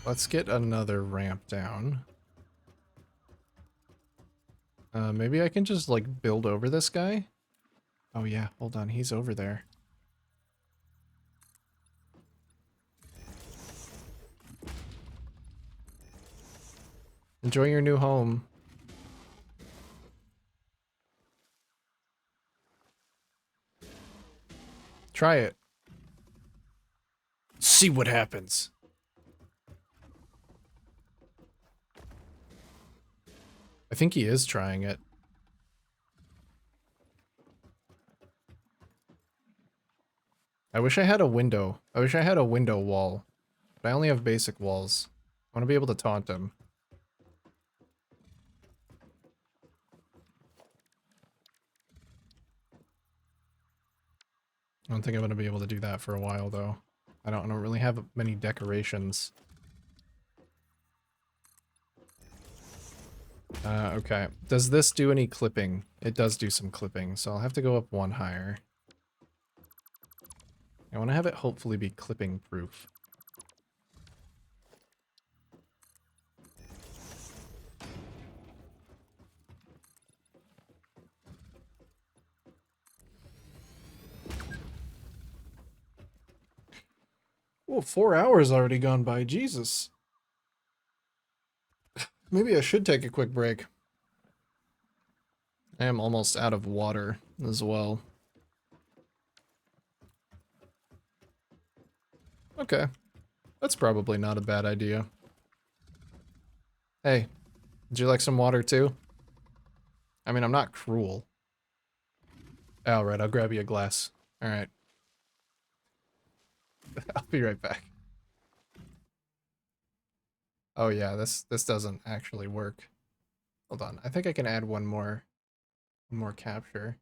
Let's get another ramp down. Maybe I can just like build over this guy. Oh yeah, hold on, he's over there. Enjoy your new home. Try it. See what happens. I think he is trying it. I wish I had a window. I wish I had a window wall. But I only have basic walls. I want to be able to taunt him. I don't think I'm going to be able to do that for a while, though. I don't really have many decorations. Okay. Does this do any clipping? It does do some clipping, so I'll have to go up one higher. I want to have it hopefully be clipping proof. Oh, 4 hours already gone by. Jesus. Maybe I should take a quick break. I am almost out of water as well. Okay. That's probably not a bad idea. Hey, would you like some water too? I mean, I'm not cruel. Alright, I'll grab you a glass. Alright. I'll be right back. Oh yeah, this doesn't actually work. Hold on. I think I can add one more capture.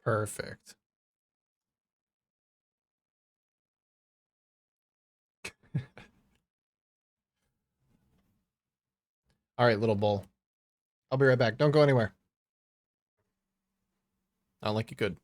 Perfect. Alright, little bull. I'll be right back. Don't go anywhere. Not like you could.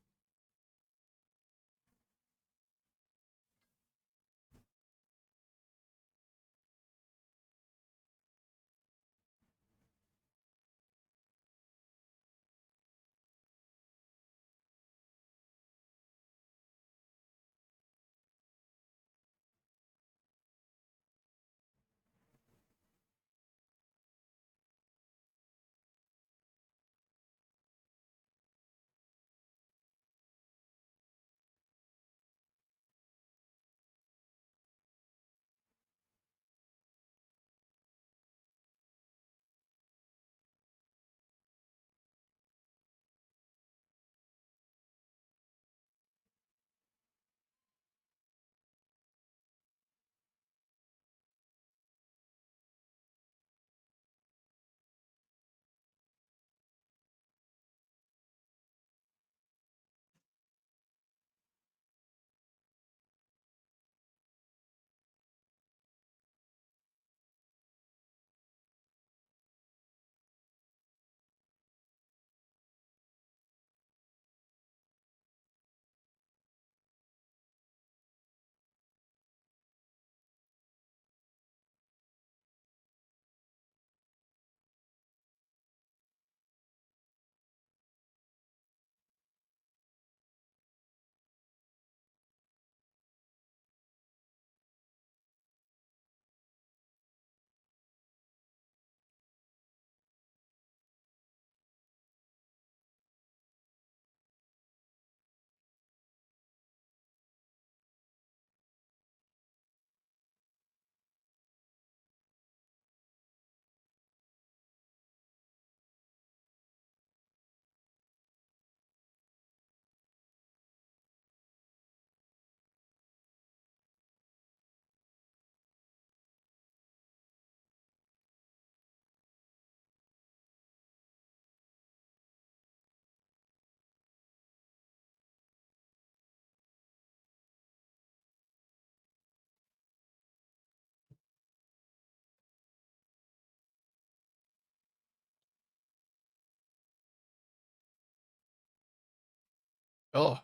Oh,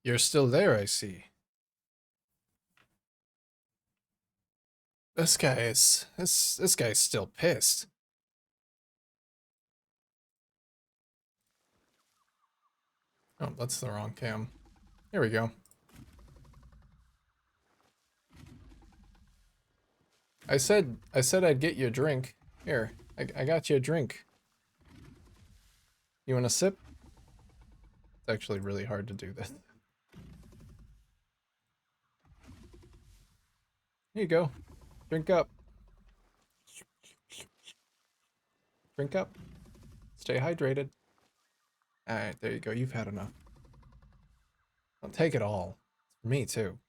you're still there, I see. This guy's still pissed. Oh, that's the wrong cam. Here we go. I said I'd get you a drink. Here, I got you a drink. You want a sip? It's actually really hard to do this. Here you go. Drink up. Drink up. Stay hydrated. Alright, there you go. You've had enough. Don't take it all. It's for me, too.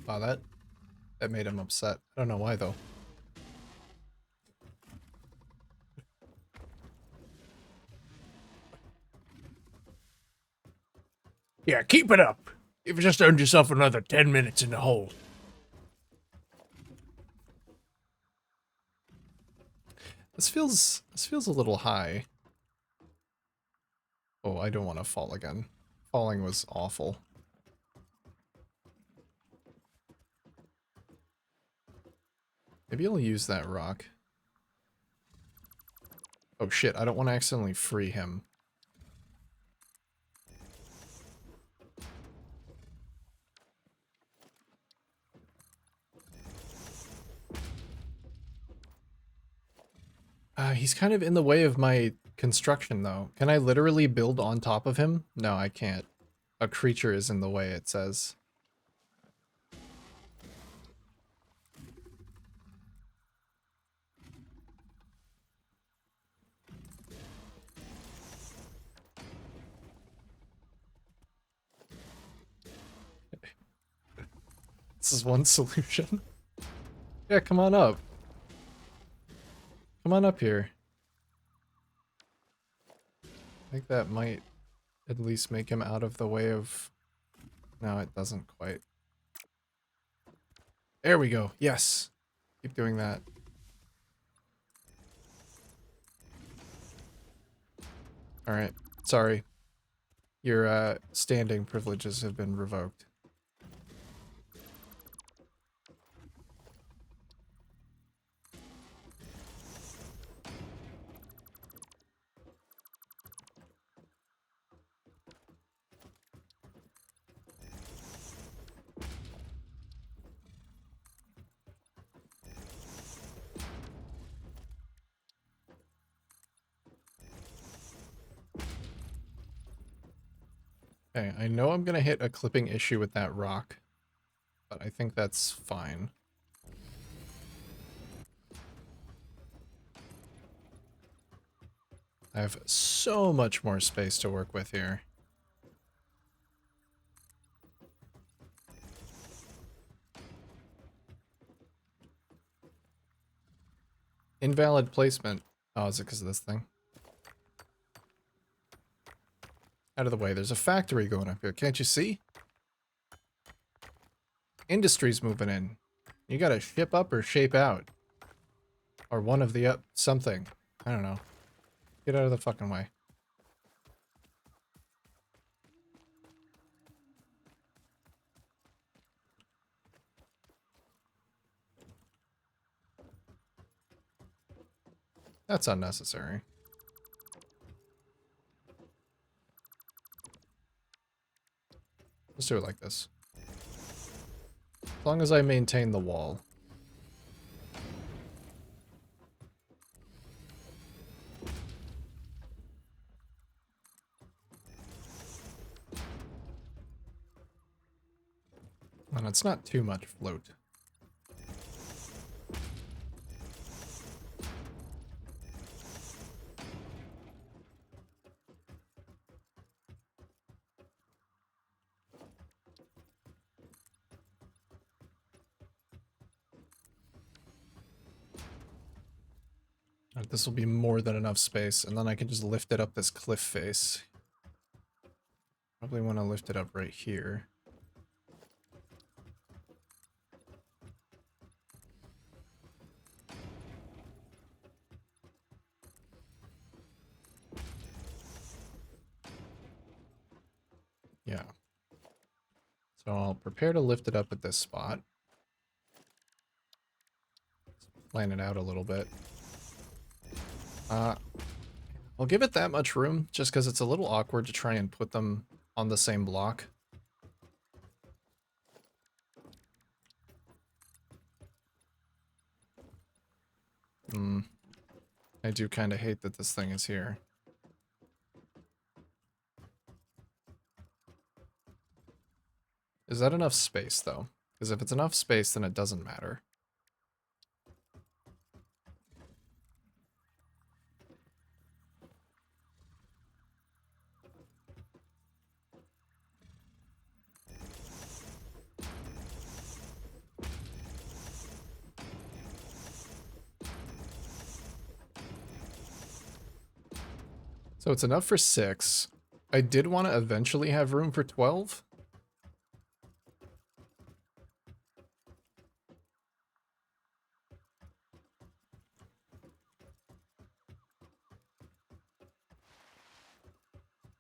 Wow, that made him upset. I don't know why, though. Yeah, keep it up. You've just earned yourself another 10 minutes in the hole. This feels a little high. Oh, I don't want to fall again. Falling was awful. Maybe I'll use that rock. Oh shit, I don't want to accidentally free him. He's kind of in the way of my construction, though. Can I literally build on top of him? No, I can't. A creature is in the way, it says. This is one solution. Yeah, come on up. Come on up here. I think that might at least make him out of the way of... No, it doesn't quite. There we go. Yes. Keep doing that. Alright. Sorry. Your standing privileges have been revoked. Okay, I know I'm gonna hit a clipping issue with that rock, but I think that's fine. I have so much more space to work with here. Invalid placement. Oh, is it because of this thing? Out of the way. There's a factory going up here. Can't you see? Industry's moving in. You gotta ship up or shape out. Or one of the up something. I don't know. Get out of the fucking way. That's unnecessary. Let's do it like this. As long as I maintain the wall. And it's not too much float. This will be more than enough space, and then I can just lift it up this cliff face. Probably want to lift it up right here. So I'll prepare to lift it up at this spot. Plan it out a little bit. I'll give it that much room, just because it's a little awkward to try and put them on the same block. I do kind of hate that this thing is here. Is that enough space, though? Because if it's enough space, then it doesn't matter. So it's enough for 6. I did want to eventually have room for 12.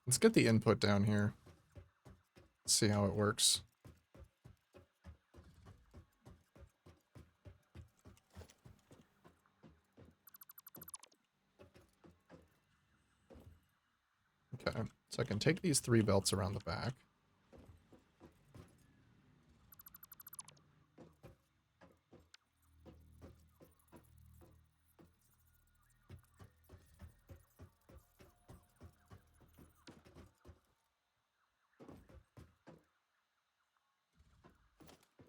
Let's get the input down here. See how it works. Okay, so I can take these 3 belts around the back.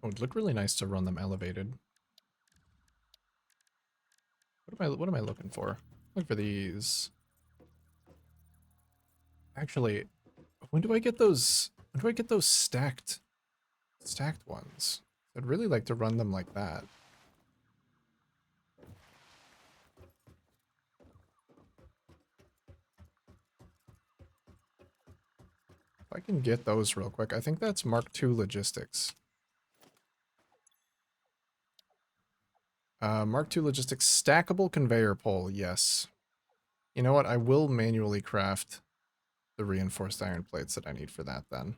Oh, it'd look really nice to run them elevated. What am I looking for? Look for these. Actually, when do I get those stacked ones? I'd really like to run them like that. If I can get those real quick, I think that's Mark II logistics. Mark II logistics stackable conveyor pole, yes. You know what? I will manually craft the reinforced iron plates that I need for that then.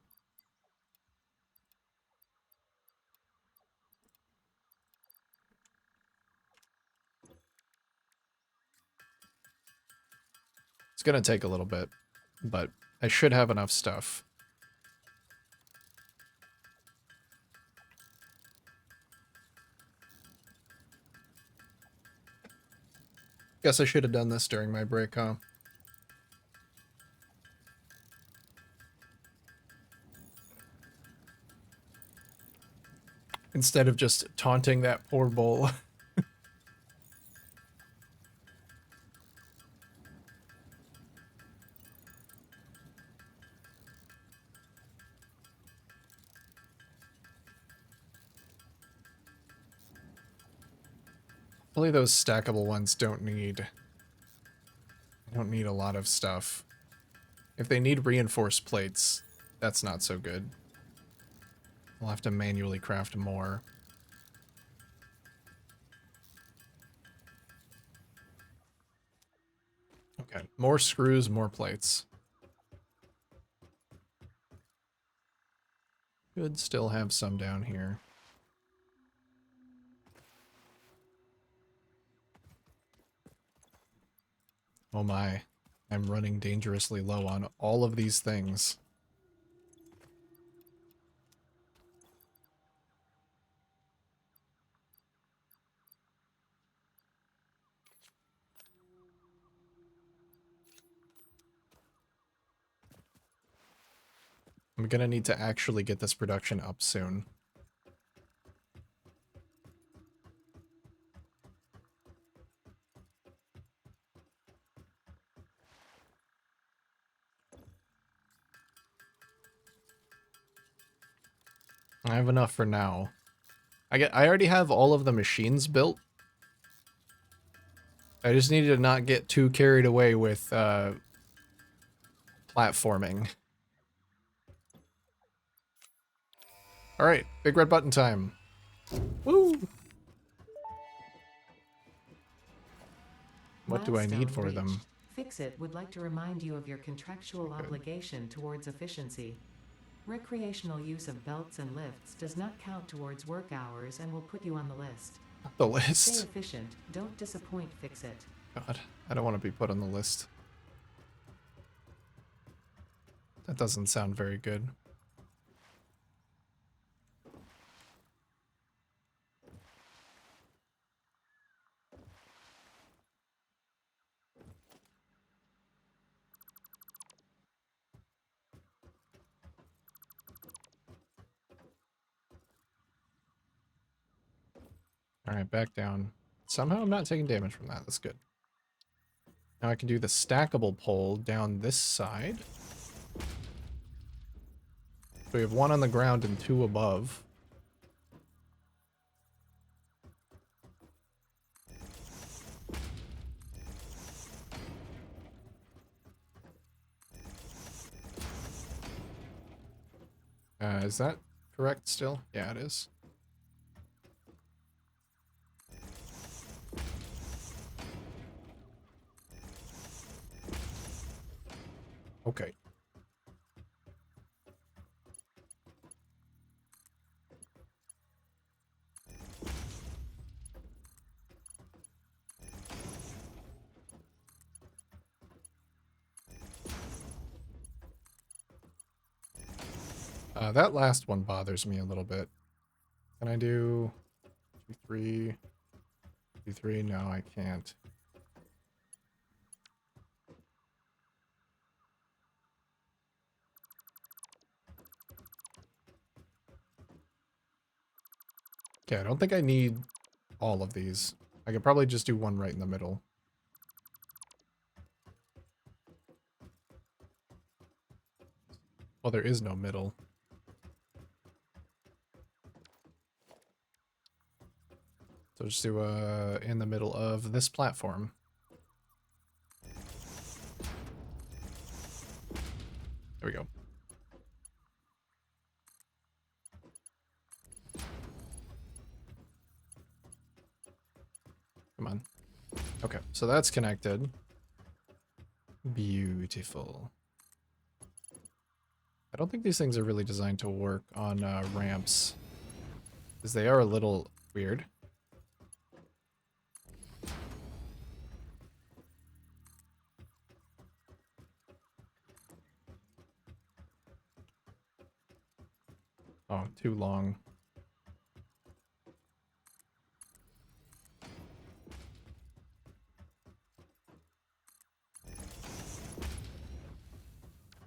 It's gonna take a little bit, but I should have enough stuff. Guess I should have done this during my break, huh? Instead of just taunting that poor bull. Hopefully those stackable ones don't need a lot of stuff. If they need reinforced plates, that's not so good. I'll have to manually craft more. Okay, more screws, more plates. Should still have some down here. Oh my, I'm running dangerously low on all of these things. I'm gonna need to actually get this production up soon. I have enough for now. I already have all of the machines built. I just needed to not get too carried away with platforming. Alright, big red button time. Woo! What do I need Milestone for reached. them? Fixit would like to remind you of your contractual obligation towards efficiency. Recreational use of belts and lifts does not count towards work hours and will put you on the list. The Stay list. efficient, don't disappoint, fix it. God, I don't want to be put on the list. That doesn't sound very good. Alright, back down. Somehow I'm not taking damage from that. That's good. Now I can do the stackable pole down this side. So we have one on the ground and two above. Is that correct still? Yeah, it is. Okay. That last one bothers me a little bit. Can I do 2, 3, 2, 3? No, I can't. Okay, I don't think I need all of these. I could probably just do one right in the middle. Well, there is no middle. So just do in the middle of this platform. There we go. Come on. Okay, so that's connected. Beautiful. I don't think these things are really designed to work on ramps, because they are a little weird. Oh, too long.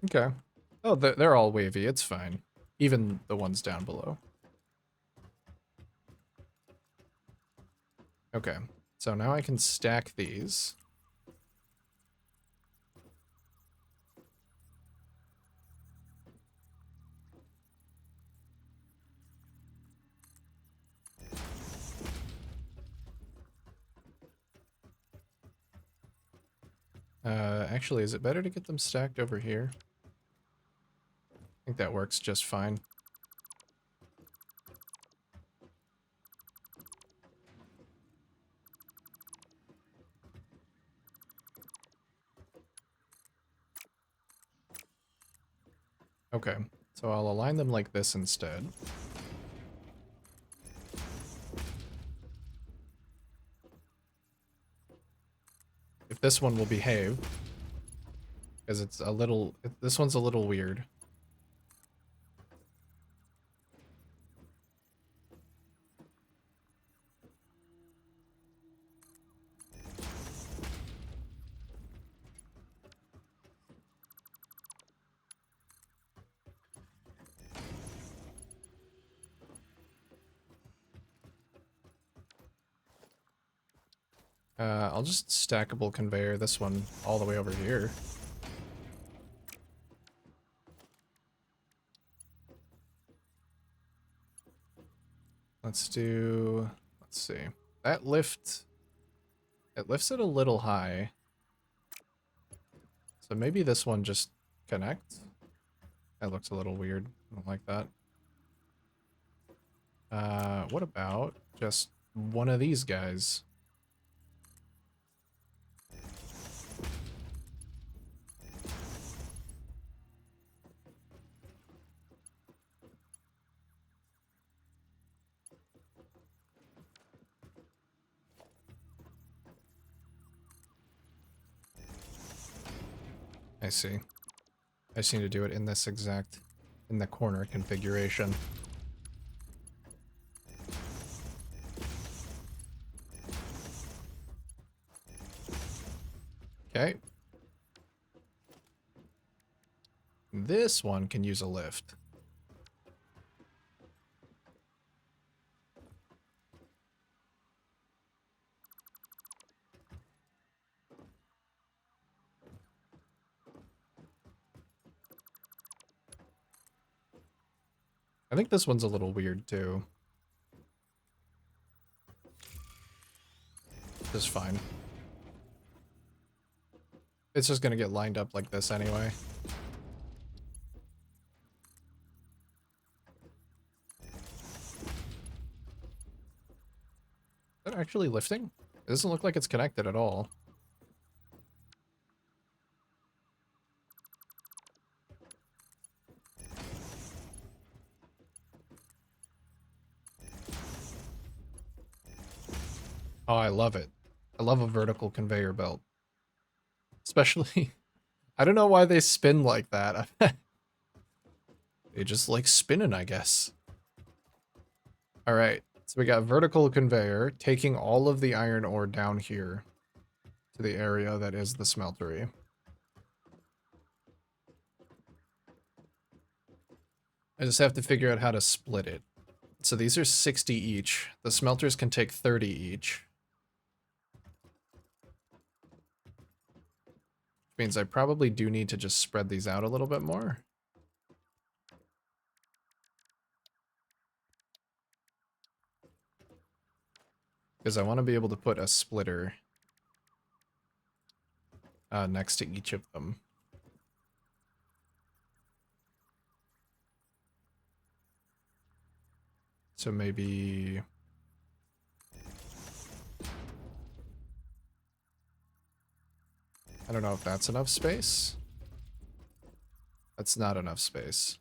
Okay. Oh, they're all wavy. It's fine. Even the ones down below. Okay. So now I can stack these. Actually, is it better to get them stacked over here? I think that works just fine. Okay, so I'll align them like this instead. If this one will behave, because it's a little, this one's a little weird. I'll just stackable conveyor this one all the way over here. Let's see. That lift, it lifts it a little high. So maybe this one just connects. That looks a little weird. I don't like that. What about just one of these guys? I see. I just need to do it in this exact, in the corner configuration. Okay. This one can use a lift. I think this one's a little weird too. Just fine. It's just gonna get lined up like this anyway. Is that actually lifting? It doesn't look like it's connected at all. Oh, I love it. I love a vertical conveyor belt. Especially, I don't know why they spin like that. They just like spinning, I guess. All right, so we got vertical conveyor taking all of the iron ore down here to the area that is the smeltery. I just have to figure out how to split it. So these are 60 each. The smelters can take 30 each. Which means I probably do need to just spread these out a little bit more. Because I want to be able to put a splitter next to each of them. So maybe... I don't know if that's enough space. That's not enough space.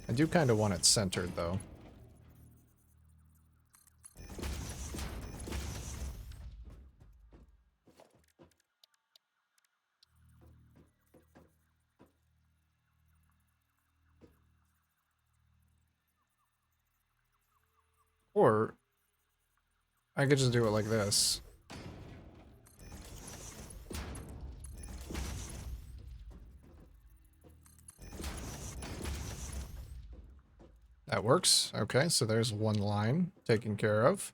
I do kind of want it centered, though. Or I could just do it like this. That works. Okay, so there's one line taken care of.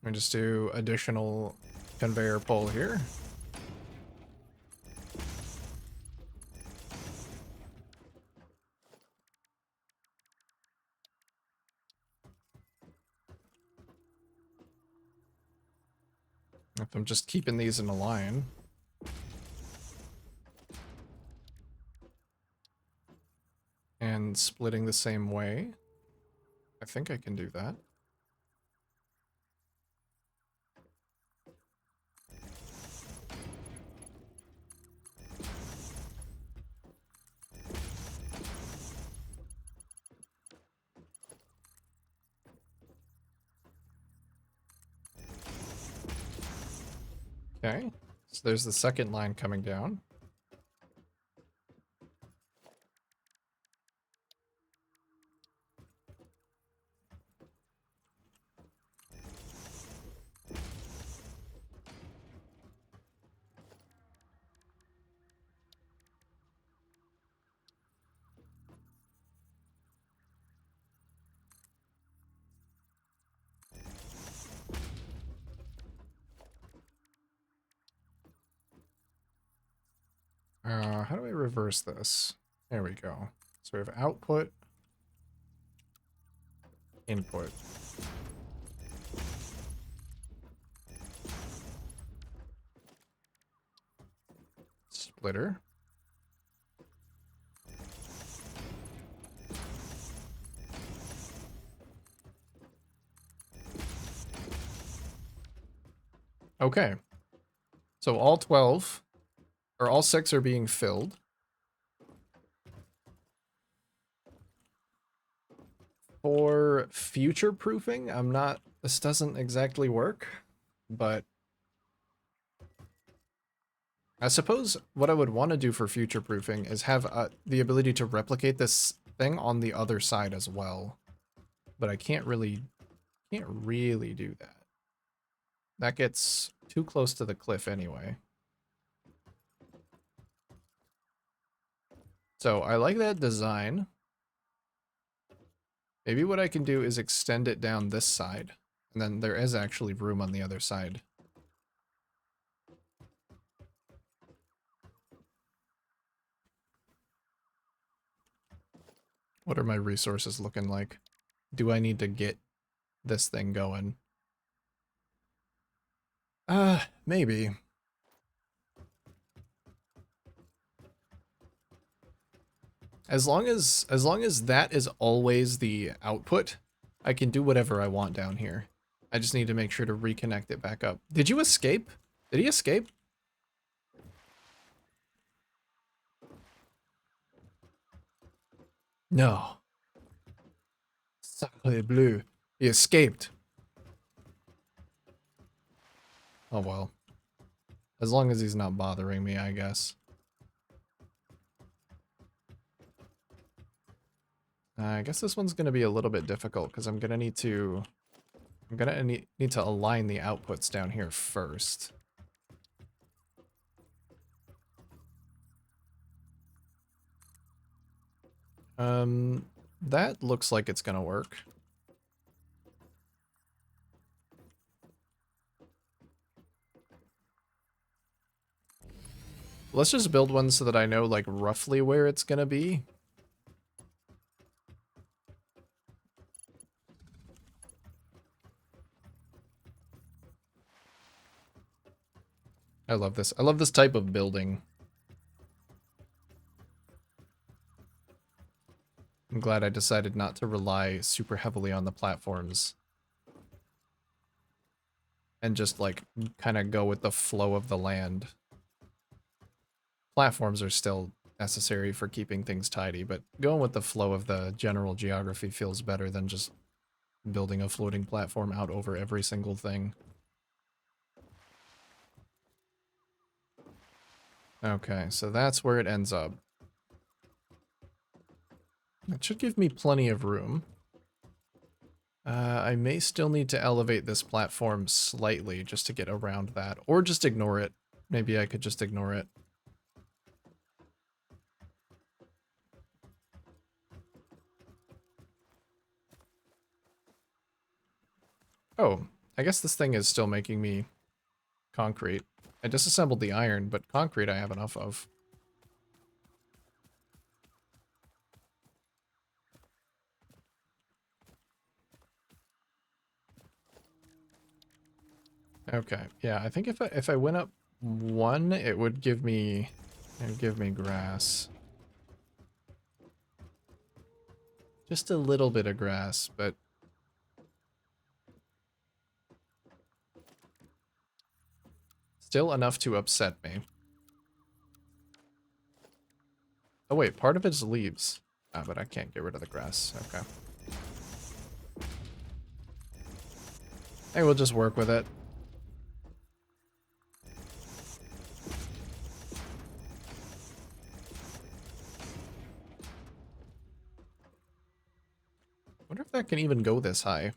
And just do additional conveyor pull here. If I'm just keeping these in a line. And splitting the same way. I think I can do that. Okay, so there's the second line coming down. How do I reverse this? There we go. So we have output, input. Splitter. Okay. So all 12, or all 6 are being filled. For future proofing, this doesn't exactly work, but I suppose what I would want to do for future proofing is have the ability to replicate this thing on the other side as well. But I can't really do that. That gets too close to the cliff anyway. So I like that design. Maybe what I can do is extend it down this side. And then there is actually room on the other side. What are my resources looking like? Do I need to get this thing going? Maybe. As long as that is always the output, I can do whatever I want down here. I just need to make sure to reconnect it back up. Did you escape? Did he escape? No. Sacre bleu. He escaped. Oh well. As long as he's not bothering me, I guess. I guess this one's going to be a little bit difficult because I'm going to need to... need to align the outputs down here first. That looks like it's going to work. Let's just build one so that I know, like, roughly where it's gonna be. I love this. I love this type of building. I'm glad I decided not to rely super heavily on the platforms. And just, like, kind of go with the flow of the land. Platforms are still necessary for keeping things tidy, but going with the flow of the general geography feels better than just building a floating platform out over every single thing. Okay, so that's where it ends up. It should give me plenty of room. I may still need to elevate this platform slightly just to get around that, or just ignore it. Maybe I could just ignore it. Oh, I guess this thing is still making me concrete. I disassembled the iron, but concrete I have enough of. Okay, yeah, I think if I went up one, it would give me grass. Just a little bit of grass, but still enough to upset me. Oh wait, part of it's leaves. Ah, but I can't get rid of the grass. Okay. Hey, we'll just work with it. Wonder if that can even go this high.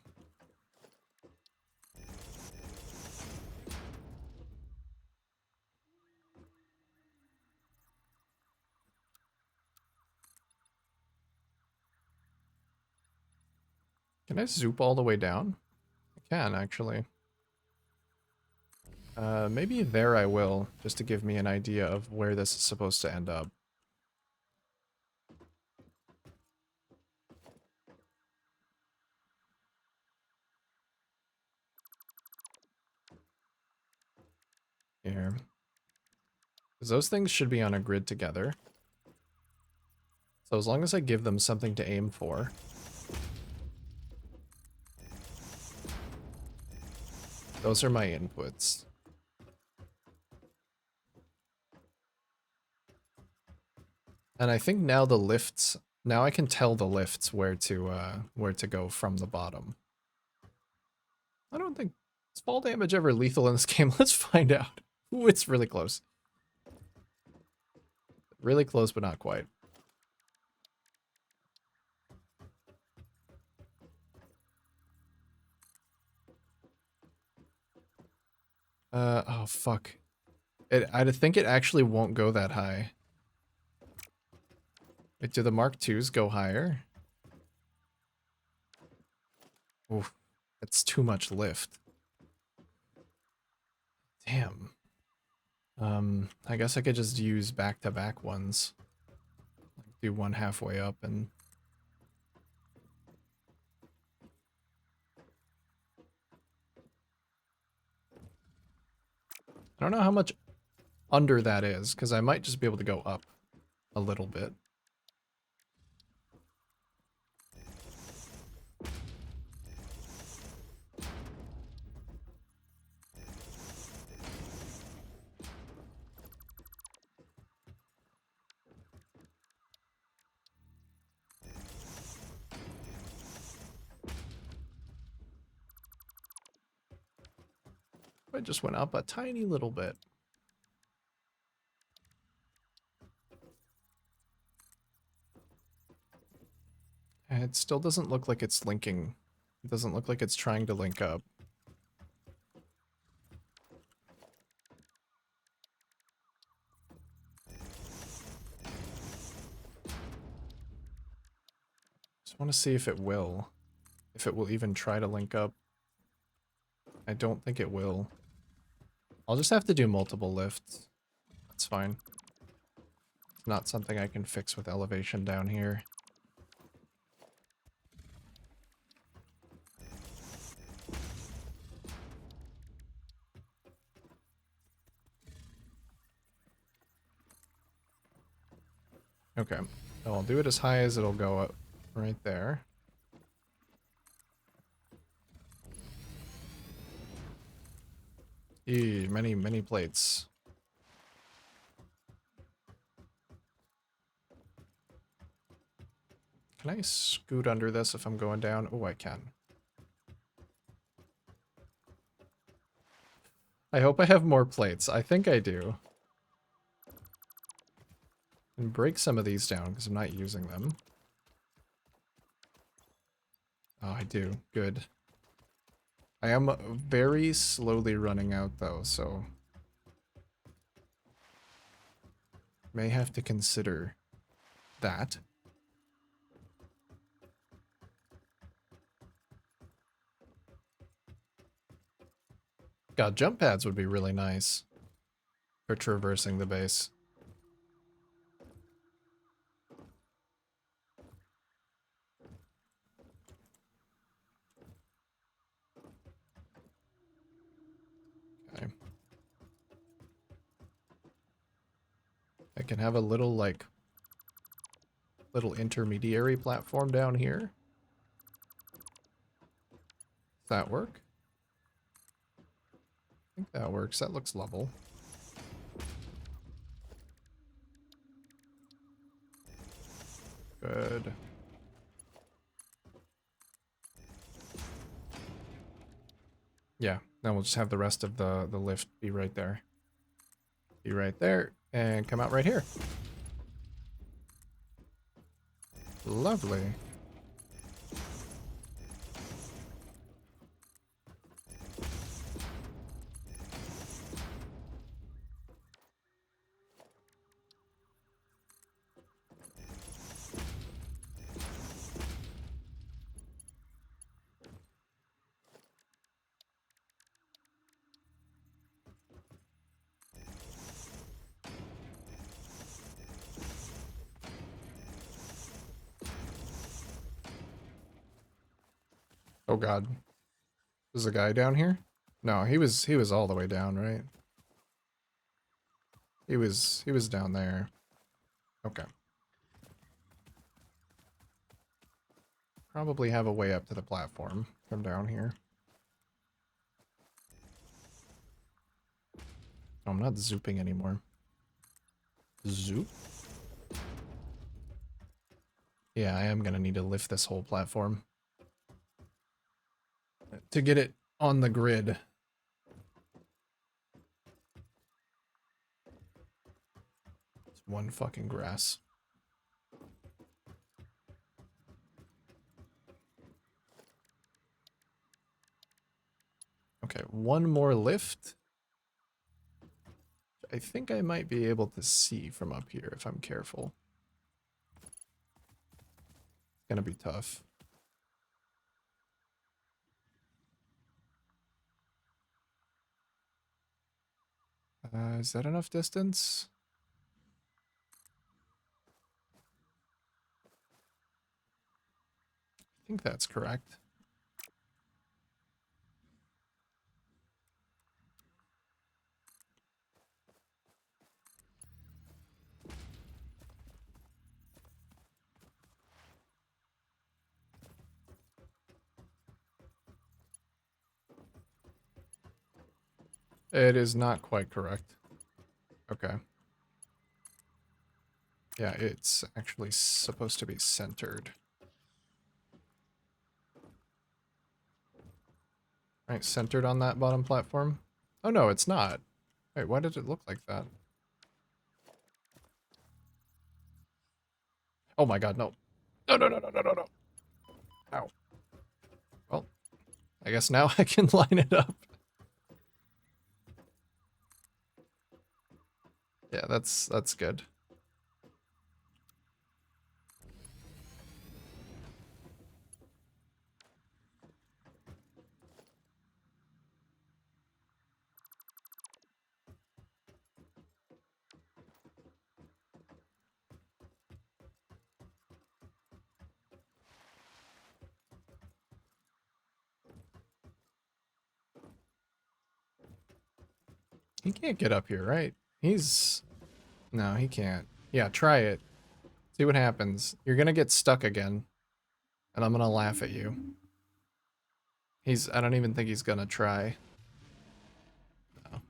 Can I zoop all the way down? I can, actually. Maybe there I will, just to give me an idea of where this is supposed to end up. Here. Because those things should be on a grid together. So as long as I give them something to aim for. Those are my inputs. And I think now the lifts, now I can tell the lifts where to go from the bottom. I don't think, is fall damage ever lethal in this game? Let's find out. Ooh, it's really close. Really close, but not quite. Oh fuck. I think it actually won't go that high. Wait, do the Mark IIs go higher? Oof, that's too much lift. Damn. I guess I could just use back-to-back ones. Do one halfway up and... I don't know how much under that is, because I might just be able to go up a little bit. I just went up a tiny little bit. And it still doesn't look like it's linking. It doesn't look like it's trying to link up. Just want to see if it will. If it will even try to link up. I don't think it will. I'll just have to do multiple lifts. That's fine. It's not something I can fix with elevation down here. Okay. So I'll do it as high as it'll go up right there. Eee, many plates. Can I scoot under this if I'm going down? Oh, I can. I hope I have more plates. I think I do. And break some of these down because I'm not using them. Oh, I do. Good. I am very slowly running out though, so may have to consider that. God, jump pads would be really nice for traversing the base. Okay. I can have a little, like, little intermediary platform down here. Does that work? I think that works. That looks level. Good. Yeah, then we'll just have the rest of the lift be right there. Be right there, and come out right here. Lovely. Oh god. There's a guy down here? No, he was all the way down, right? He was down there. Okay. Probably have a way up to the platform from down here. Oh, I'm not zooping anymore. Zoop? Yeah, I am gonna need to lift this whole platform to get it on the grid. It's one fucking grass. Okay, one more lift. I think I might be able to see from up here if I'm careful. Gonna be tough. Is that enough distance? I think that's correct. It is not quite correct. Okay. Yeah, it's actually supposed to be centered. Right, centered on that bottom platform. Oh no, it's not. Wait, why did it look like that? Oh my god, no. No, no, no, no, no, no, no. Ow. Well, I guess now I can line it up. Yeah, that's good. He can't get up here, right? He's... No, he can't. Yeah, try it. See what happens. You're gonna get stuck again. And I'm gonna laugh at you. I don't even think he's gonna try. No.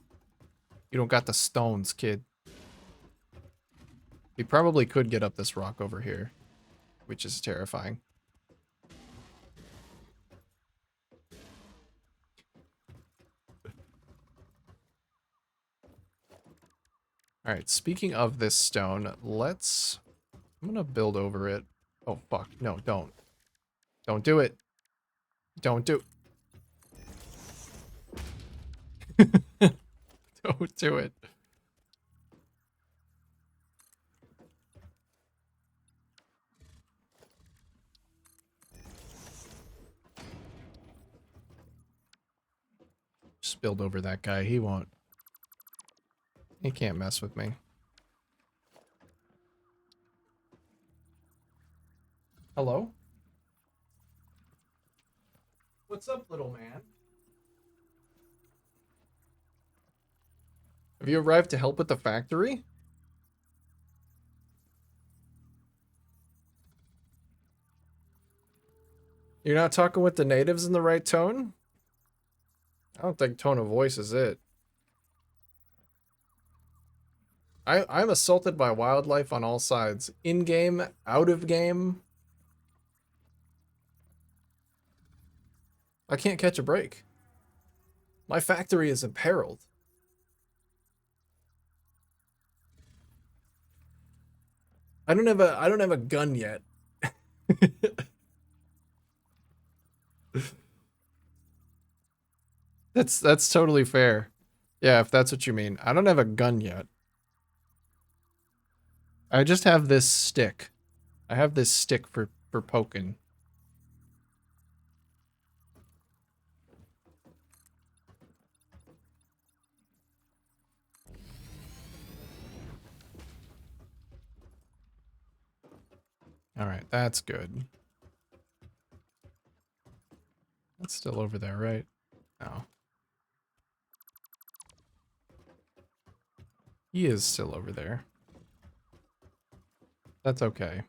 You don't got the stones, kid. He probably could get up this rock over here, which is terrifying. Alright, speaking of this stone, I'm gonna build over it. Oh, fuck. No, don't. Don't do it. Don't do... Don't do it. Just build over that guy. He won't. He can't mess with me. Hello? What's up, little man? Have you arrived to help with the factory? You're not talking with the natives in the right tone? I don't think tone of voice is it. I'm assaulted by wildlife on all sides. In-game, out of game. I can't catch a break. My factory is imperiled. I don't have a gun yet. That's totally fair. Yeah, if that's what you mean. I don't have a gun yet. I just have this stick. I have this stick for poking. Alright, that's good. That's still over there, right? No. He is still over there. That's okay.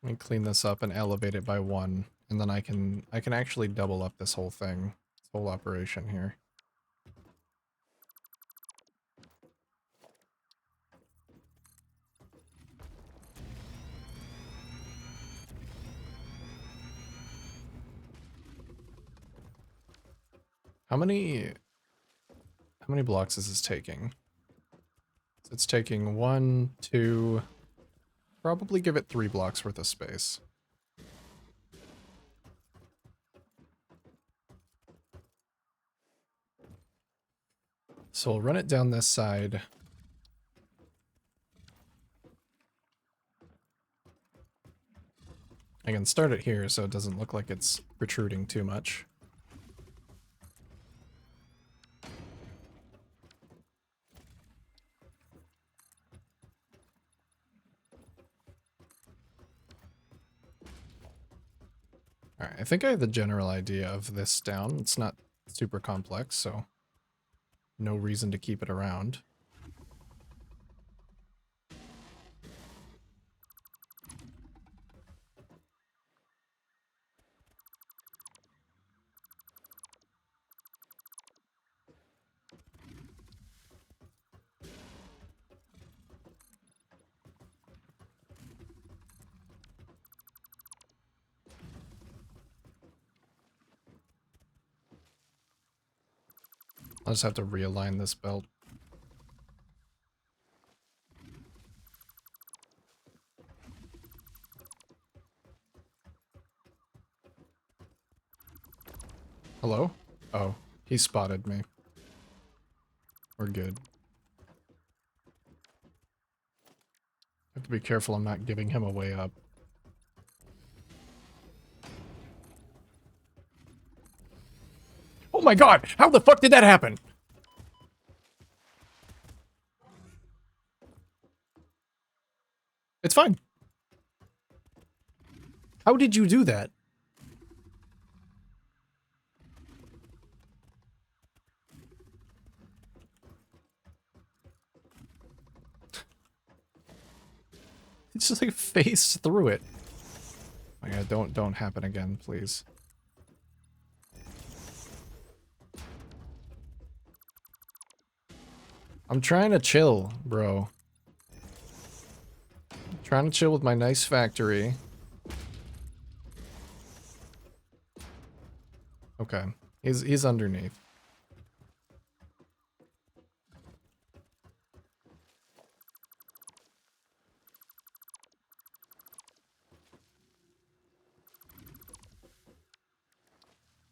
Let me clean this up and elevate it by 1, and then I can actually double up this whole thing, this whole operation here. How many blocks is this taking? It's taking 1, 2, probably give it 3 blocks worth of space. So we'll run it down this side. I can start it here so it doesn't look like it's protruding too much. Alright, I think I have the general idea of this down. It's not super complex, so no reason to keep it around. I'll just have to realign this belt. Hello? Oh, he spotted me. We're good. Have to be careful I'm not giving him a way up. Oh my god! How the fuck did that happen? It's fine. How did you do that? It's just like phased through it. Oh yeah, don't happen again, please. I'm trying to chill, bro. Trying to chill with my nice factory. Okay. He's underneath.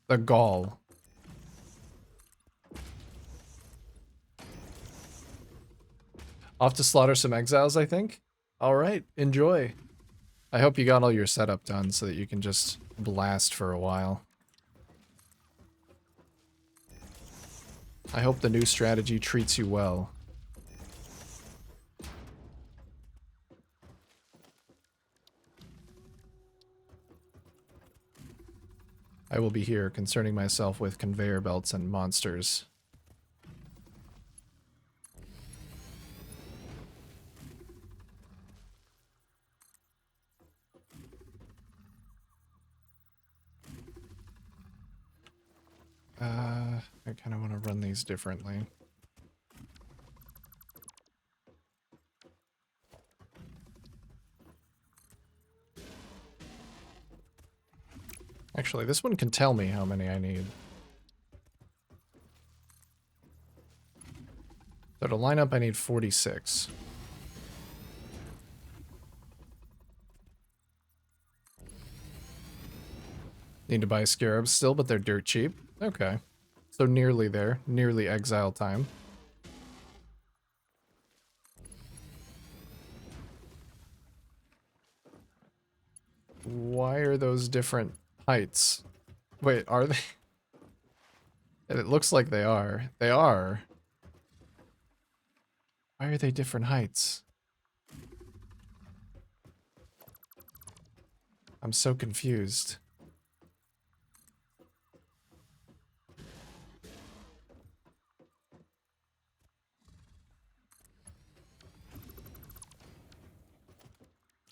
The gall. Off to slaughter some exiles, I think. Alright, enjoy. I hope you got all your setup done so that you can just blast for a while. I hope the new strategy treats you well. I will be here concerning myself with conveyor belts and monsters. I kind of want to run these differently. Actually, this one can tell me how many I need. So to line up, I need 46. Need to buy scarabs still, but they're dirt cheap. Okay. So nearly there. Nearly exile time. Why are those different heights? Wait, are they? It looks like they are. They are. Why are they different heights? I'm so confused.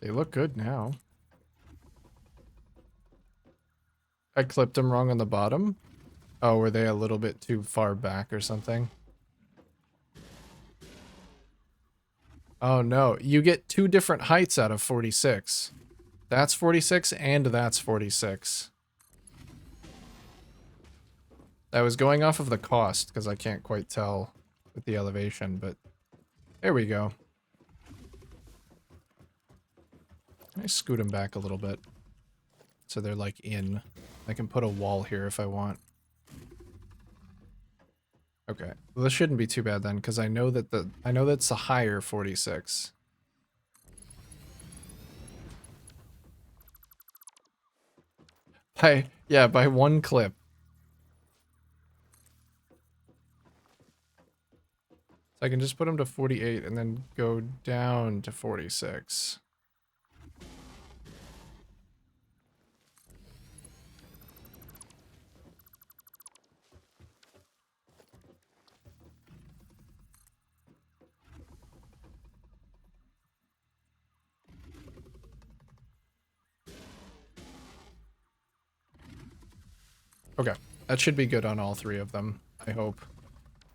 They look good now. I clipped them wrong on the bottom. Oh, were they a little bit too far back or something? Oh no, you get 2 different heights out of 46. That's 46 and that's 46. I was going off of the cost because I can't quite tell with the elevation, but there we go. I scoot them back a little bit so they're like in. I can put a wall here if I want. Okay, well, this shouldn't be too bad then because I know that that's a higher 46. By one clip. So I can just put them to 48 and then go down to 46. Okay, that should be good on all three of them, I hope.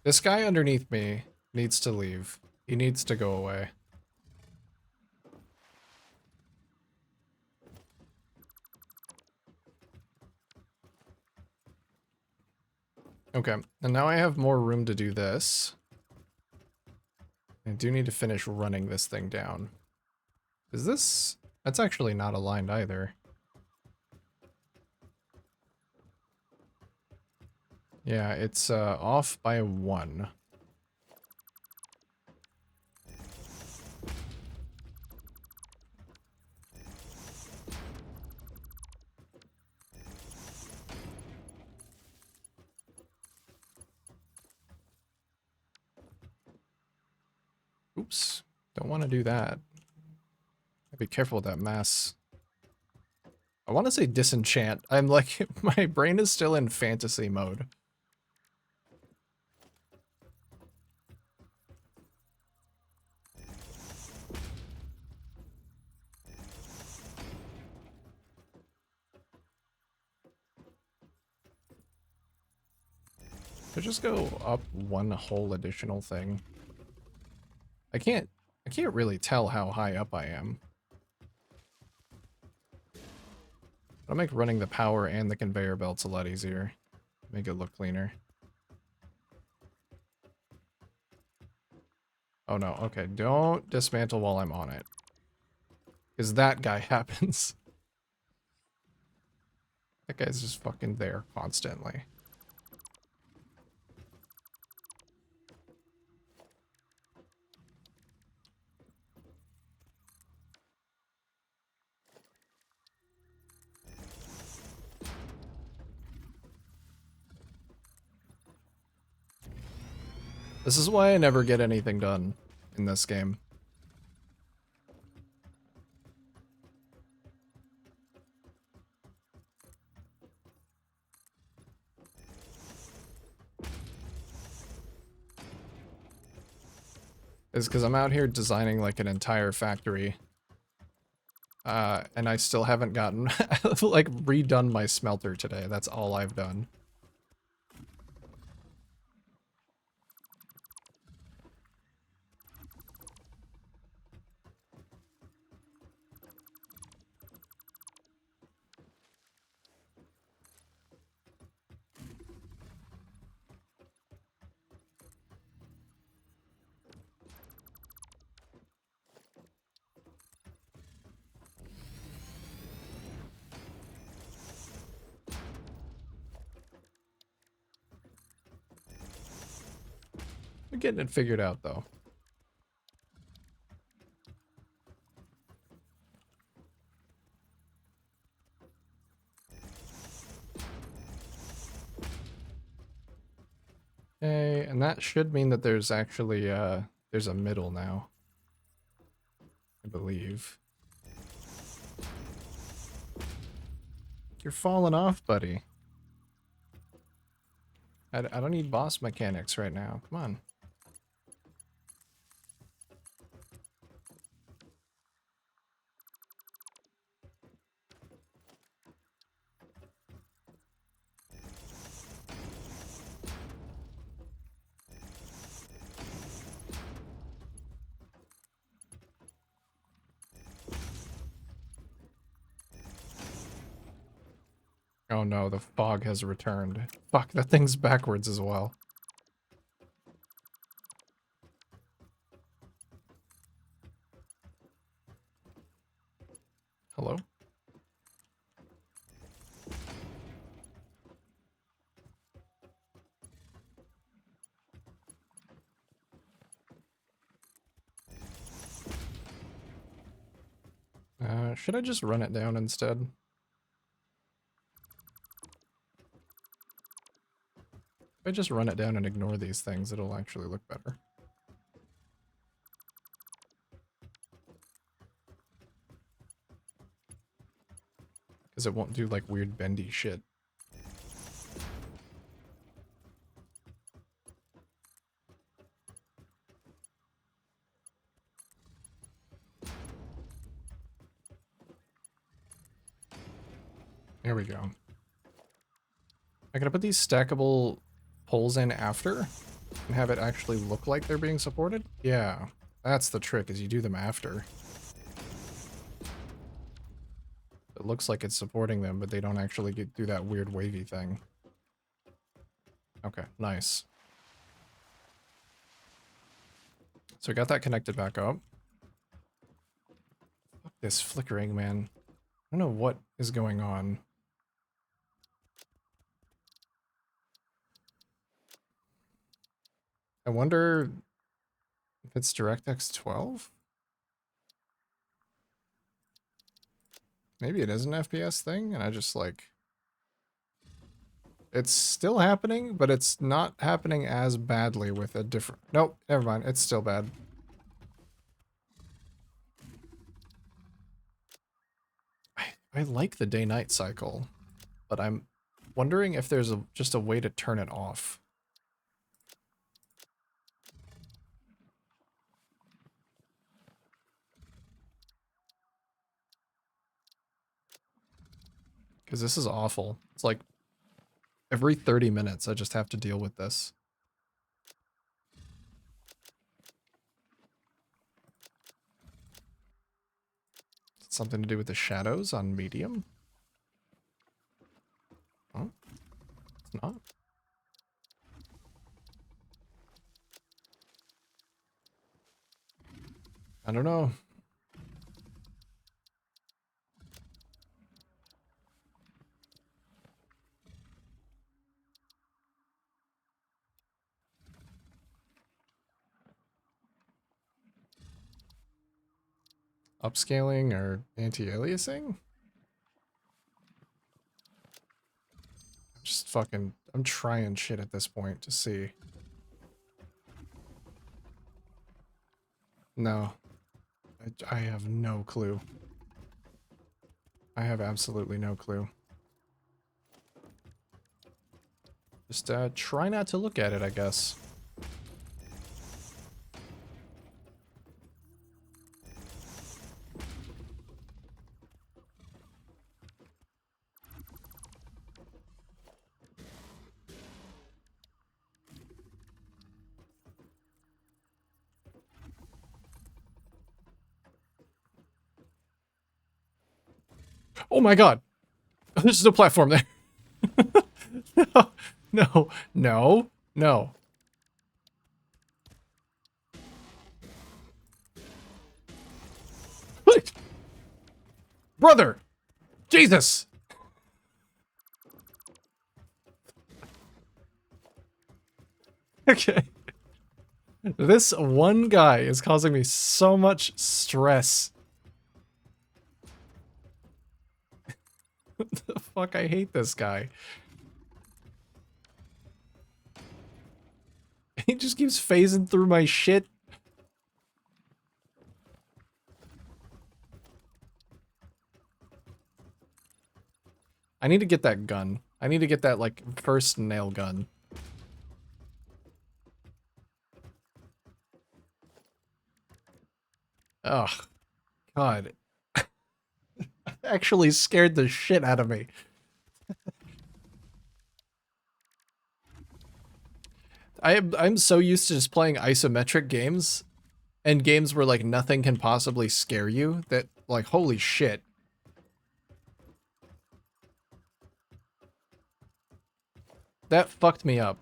This guy underneath me needs to leave. He needs to go away. Okay, and now I have more room to do this. I do need to finish running this thing down. Is this... That's actually not aligned either. Yeah, it's off by 1. Oops. Don't want to do that. Be careful with that mass. I want to say disenchant. I'm like, my brain is still in fantasy mode. Could just go up one whole additional thing. I can't really tell how high up I am. I'll make running the power and the conveyor belts a lot easier. Make it look cleaner. Oh no, okay, don't dismantle while I'm on it. Because that guy happens. That guy's just fucking there constantly. This is why I never get anything done in this game. Is because I'm out here designing like an entire factory. And I still haven't gotten, like, redone my smelter today. That's all I've done. We're getting it figured out, though. Okay, and that should mean that there's actually, there's a middle now. I believe. You're falling off, buddy. I don't need boss mechanics right now. Come on. Oh no, the fog has returned. Fuck, that thing's backwards as well. Hello? Should I just run it down instead? If I just run it down and ignore these things, it'll actually look better. Because it won't do like weird bendy shit. There we go. I gotta put these stackable poles in after and have it actually look like they're being supported? Yeah, that's the trick, is you do them after. It looks like it's supporting them, but they don't actually do that weird wavy thing. Okay, nice. So we got that connected back up. Fuck this flickering, man. I don't know what is going on. I wonder if it's DirectX 12? Maybe it is an FPS thing, and I just like... It's still happening, but it's not happening as badly with a different... Nope, never mind. It's still bad. I like the day-night cycle, but I'm wondering if there's just a way to turn it off. Because this is awful. It's like every 30 minutes I just have to deal with this. Something to do with the shadows on medium? Oh, it's not. I don't know. Upscaling or anti-aliasing? Just fucking, I'm trying shit at this point to see. No. I have no clue. I have absolutely no clue. Just try not to look at it, I guess. Oh my god! There's no platform there. No, no, no. Wait. Brother! Jesus! Okay. This one guy is causing me so much stress. What the fuck? I hate this guy. He just keeps phasing through my shit. I need to get that gun. I need to get that, like, first nail gun. Ugh. God. Actually scared the shit out of me. I'm so used to just playing isometric games and games where like nothing can possibly scare you that like holy shit. that fucked me up.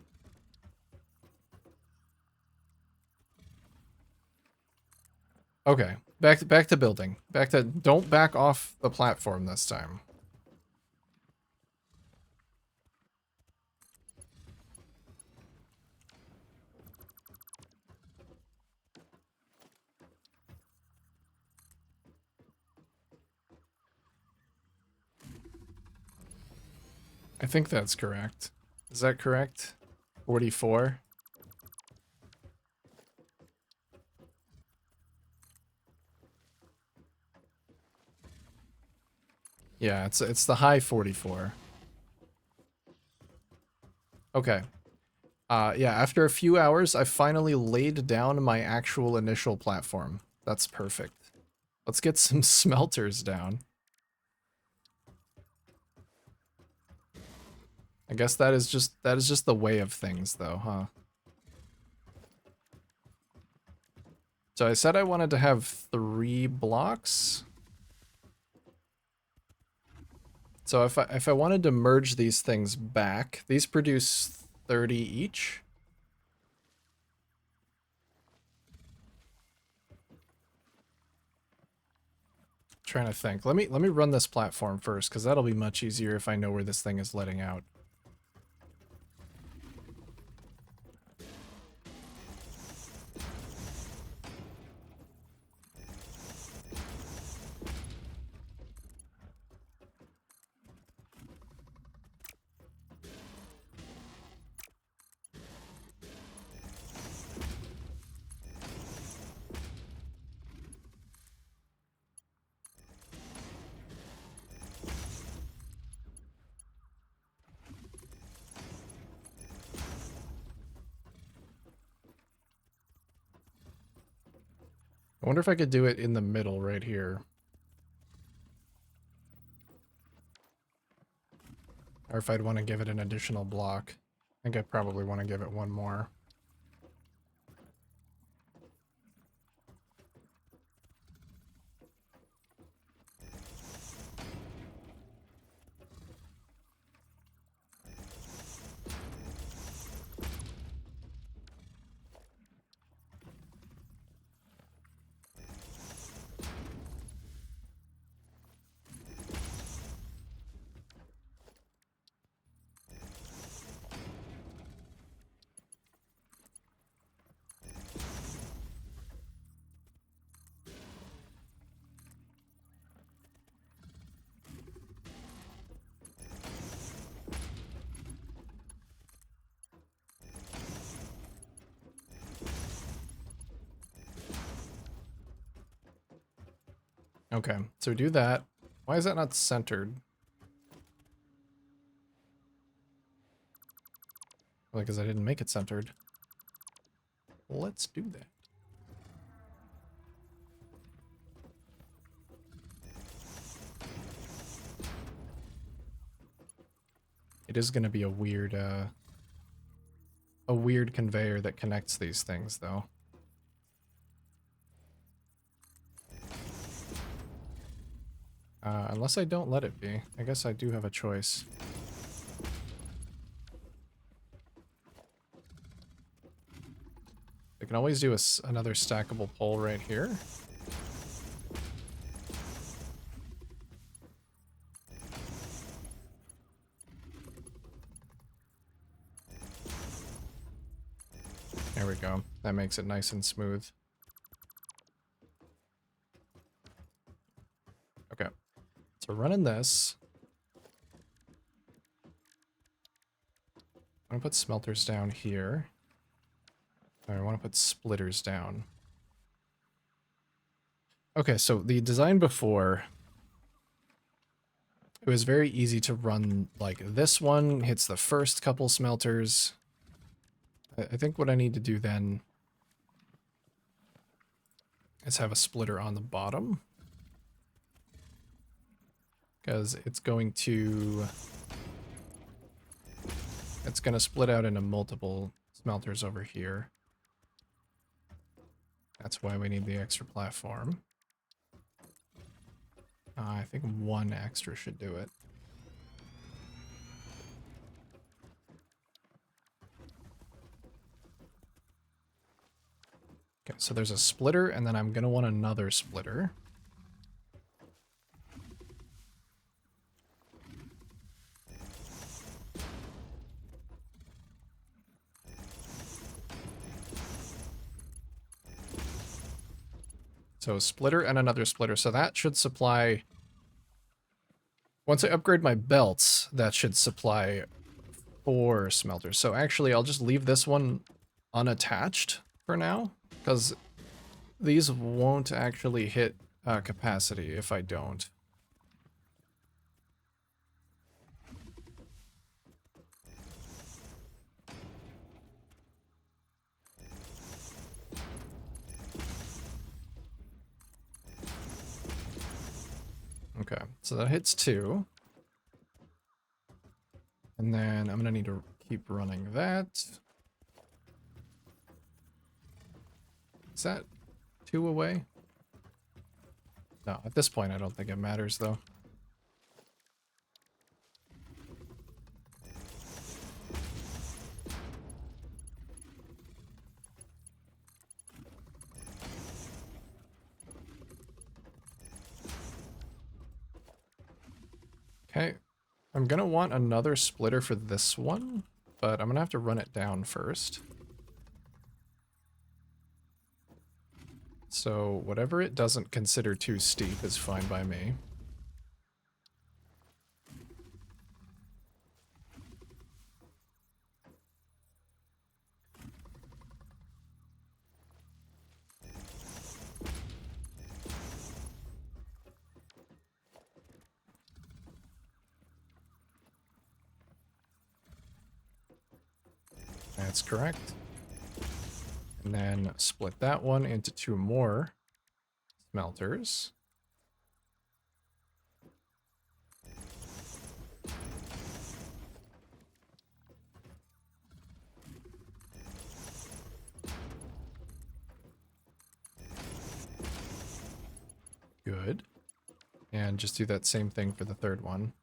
Okay, back to building. Back to don't back off the platform this time. I think that's correct. Is that correct? 44? Yeah, it's the high 44. Okay. Yeah, after a few hours, I finally laid down my actual initial platform. That's perfect. Let's get some smelters down. I guess that is just the way of things though, huh? So I said I wanted to have 3 blocks. So if I wanted to merge these things back, these produce 30 each. Trying to think. Let me run this platform first, because that'll be much easier if I know where this thing is letting out. I wonder if I could do it in the middle right here. Or if I'd want to give it an additional block. I think I probably want to give it one more. Okay, so we do that. Why is that not centered? Well, because I didn't make it centered. Let's do that. It is going to be a weird conveyor that connects these things, though. Unless I don't let it be. I guess I do have a choice. I can always do another stackable pole right here. There we go. That makes it nice and smooth. Okay. So running this. I'm going to put smelters down here. I want to put splitters down. Okay, so the design before, it was very easy to run like this one hits the first couple smelters. I think what I need to do then is have a splitter on the bottom. Because it's going to split out into multiple smelters over here. That's why we need the extra platform. I think one extra should do it. Okay, so there's a splitter, and then I'm gonna want another splitter. So a splitter and another splitter. So that should supply... Once I upgrade my belts, that should supply 4 smelters. So actually, I'll just leave this one unattached for now, because these won't actually hit capacity if I don't. Okay, so that hits 2. And then I'm gonna need to keep running that. Is that 2 away? No, at this point I don't think it matters though. Okay, I'm gonna want another splitter for this one, but I'm gonna have to run it down first. So whatever it doesn't consider too steep is fine by me. That's correct. And then split that one into 2 more smelters. Good. And just do that same thing for the third one.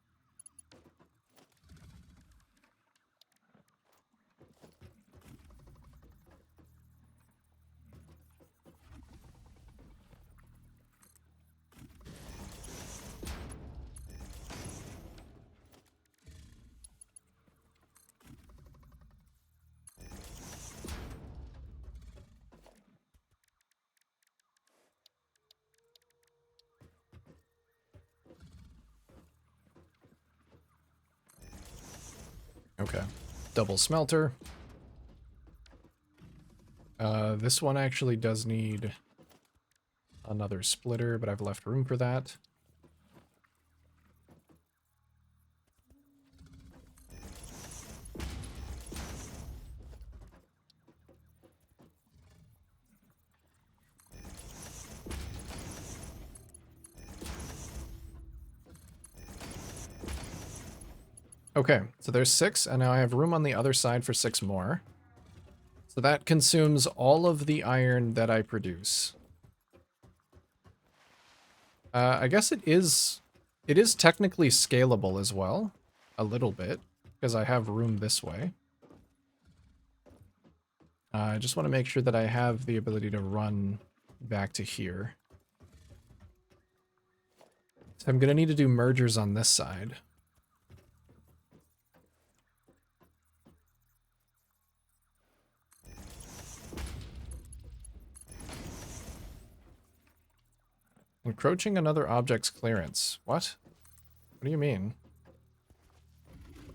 Okay. Double smelter. This one actually does need another splitter, but I've left room for that. Okay, so there's 6, and now I have room on the other side for 6 more. So that consumes all of the iron that I produce. I guess it is technically scalable as well, a little bit, because I have room this way. I just want to make sure that I have the ability to run back to here. So I'm going to need to do mergers on this side. Encroaching another object's clearance. What? What do you mean?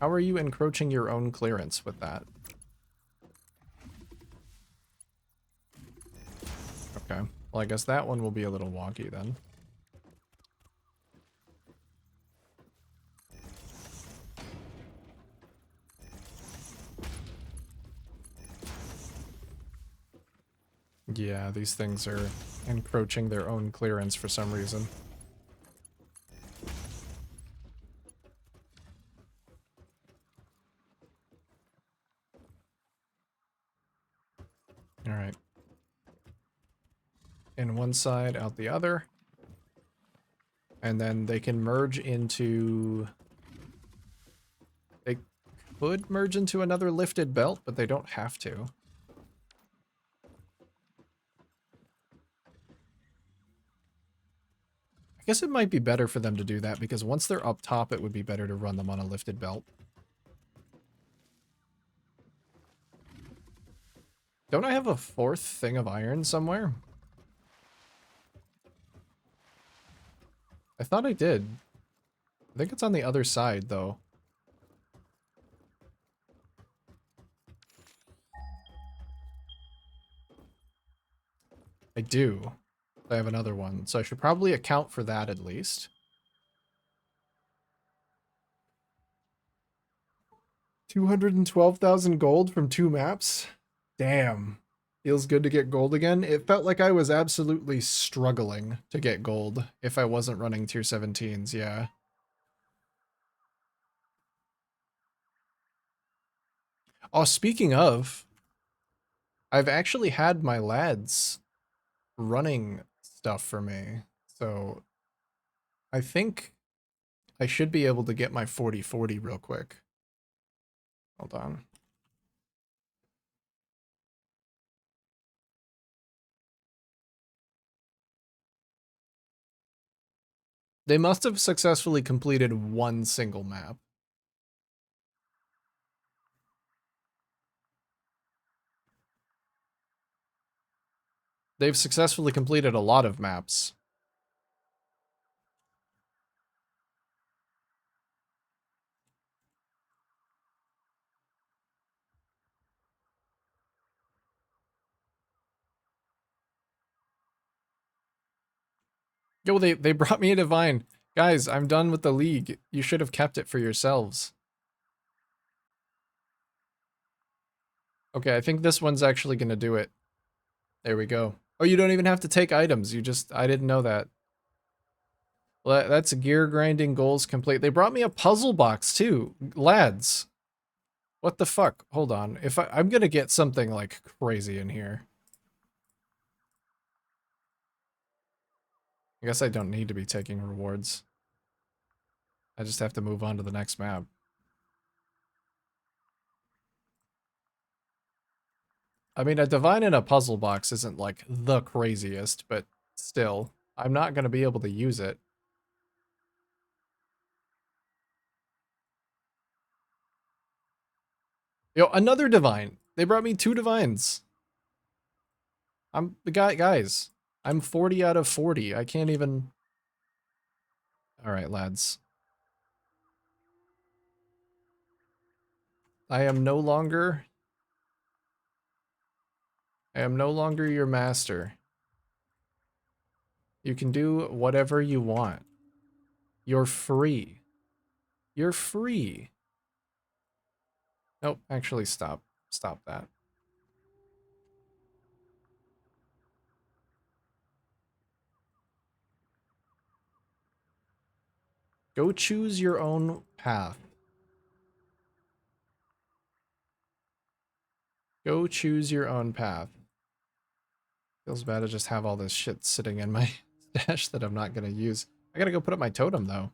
How are you encroaching your own clearance with that? Okay. Well, I guess that one will be a little wonky then. Yeah, these things are encroaching their own clearance for some reason. Alright. In one side, out the other. And then they can merge into... They could merge into another lifted belt, but they don't have to. I guess it might be better for them to do that because once they're up top, it would be better to run them on a lifted belt. Don't I have a fourth thing of iron somewhere? I thought I did. I think it's on the other side, though. I do. I have another one, so I should probably account for that at least. 212,000 gold from 2 maps? Damn. Feels good to get gold again. It felt like I was absolutely struggling to get gold if I wasn't running tier 17s, yeah. Oh, speaking of, I've actually had my lads running stuff for me. So I think I should be able to get my 40/40 real quick. Hold on. They must have successfully completed one single map. They've successfully completed a lot of maps. Yo, they brought me a divine. Guys, I'm done with the league. You should have kept it for yourselves. Okay, I think this one's actually gonna do it. There we go. Oh, you don't even have to take items. You just, I didn't know that. Well, that's gear grinding goals complete. They brought me a puzzle box too. Lads. What the fuck? Hold on. If I'm gonna get something like crazy in here. I guess I don't need to be taking rewards. I just have to move on to the next map. I mean, a divine in a puzzle box isn't like the craziest, but still, I'm not going to be able to use it. Yo, another divine. They brought me 2 divines. I'm the guy, guys. I'm 40 out of 40. I can't even. All right, lads. I am no longer. I am no longer your master. You can do whatever you want. You're free. You're free. Nope, actually stop. Stop that. Go choose your own path. Go choose your own path. Feels bad to just have all this shit sitting in my stash that I'm not gonna use. I gotta go put up my totem though.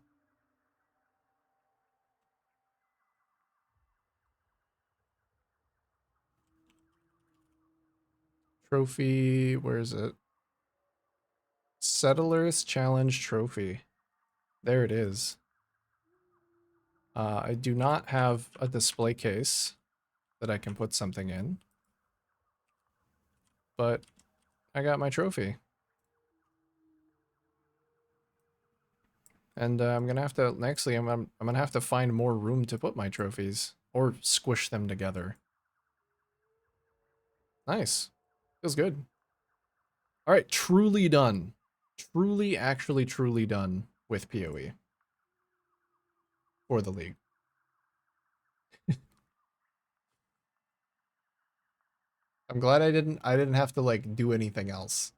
Trophy, where is it? Settlers Challenge Trophy. There it is. I do not have a display case that I can put something in, but I got my trophy. And I'm gonna have to, actually, I'm gonna have to find more room to put my trophies, or squish them together. Nice. Feels good. All right, truly done. Truly, actually, truly done with PoE for the league. I'm glad I didn't have to like do anything else.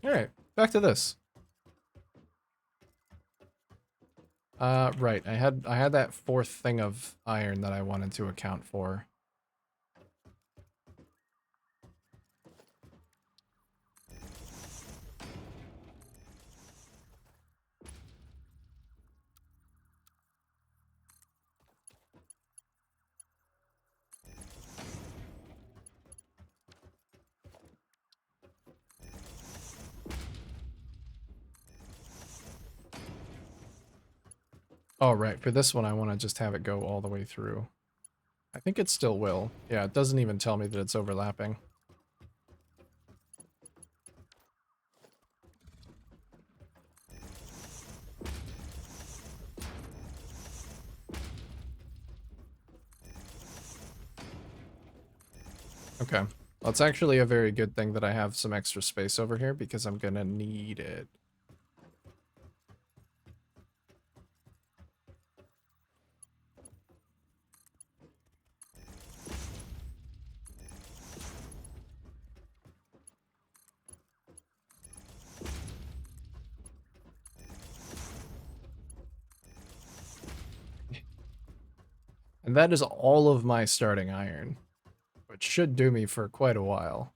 All right, back to this. Right. I had that fourth thing of iron that I wanted to account for. Oh, right. For this one, I want to just have it go all the way through. I think it still will. Yeah, it doesn't even tell me that it's overlapping. Okay. Well, it's actually a very good thing that I have some extra space over here because I'm gonna need it. And that is all of my starting iron, which should do me for quite a while.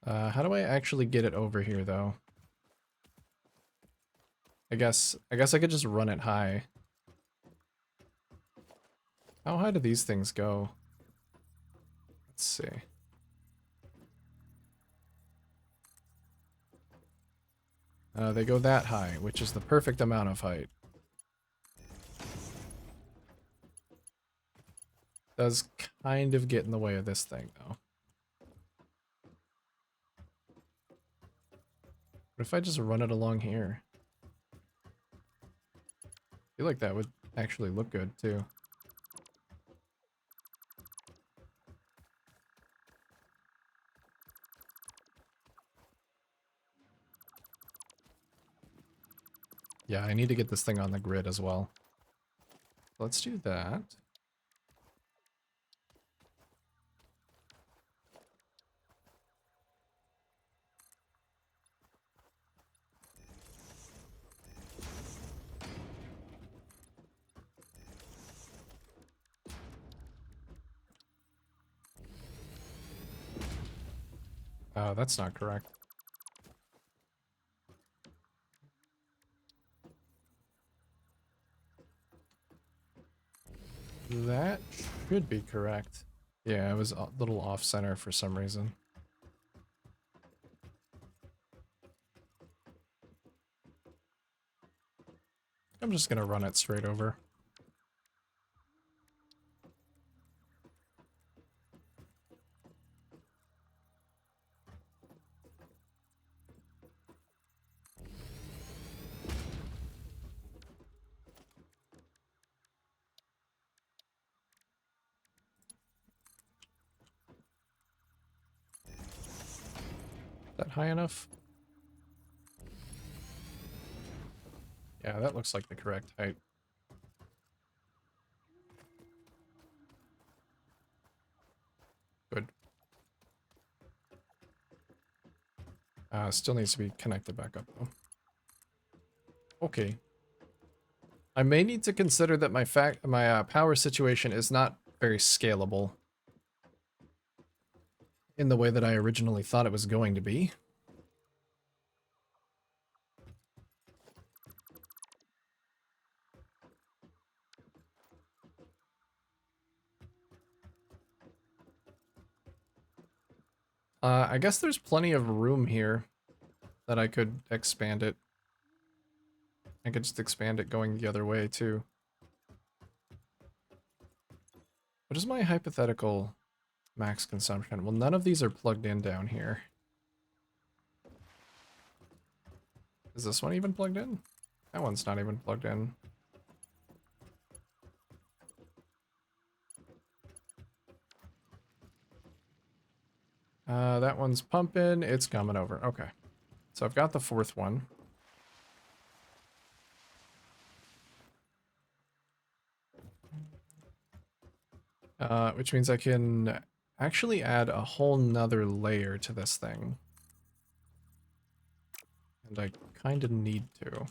How do I actually get it over here, though? I guess I could just run it high. How high do these things go? Let's see. They go that high, which is the perfect amount of height. Does kind of get in the way of this thing, though. What if I just run it along here? I feel like that would actually look good, too. Yeah, I need to get this thing on the grid as well. Let's do that. Oh, that's not correct. That should be correct. Yeah, it was a little off-center for some reason. I'm just gonna run it straight over. Is that high enough? Yeah, that looks like the correct height. Good. Still needs to be connected back up, though. Okay. I may need to consider that my power situation is not very scalable in the way that I originally thought it was going to be. I guess there's plenty of room here that I could expand it. I could just expand it going the other way, too. What is my hypothetical max consumption? Well, none of these are plugged in down here. Is this one even plugged in? That one's not even plugged in. That one's pumping. It's coming over. Okay. So I've got the fourth one. Which means I can actually add a whole nother layer to this thing. And I kind of need to.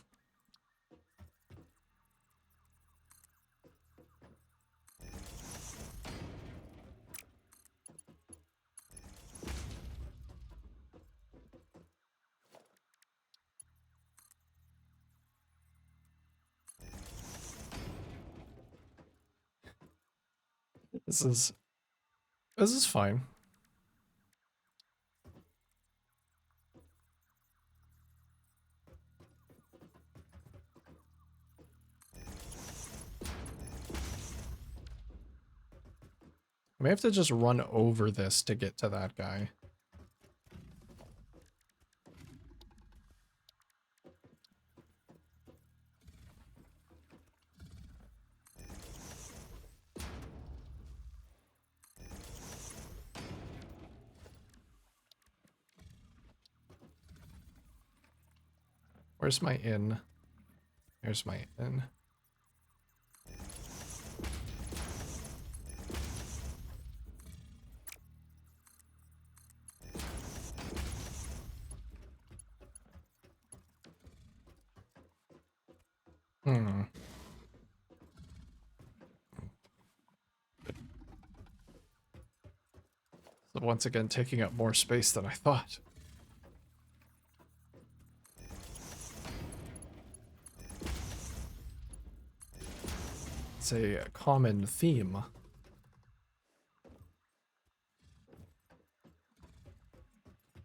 This is fine. I may have to just run over this to get to that guy. Where's my inn? Here's my inn. Hmm. So once again, taking up more space than I thought. It's a common theme.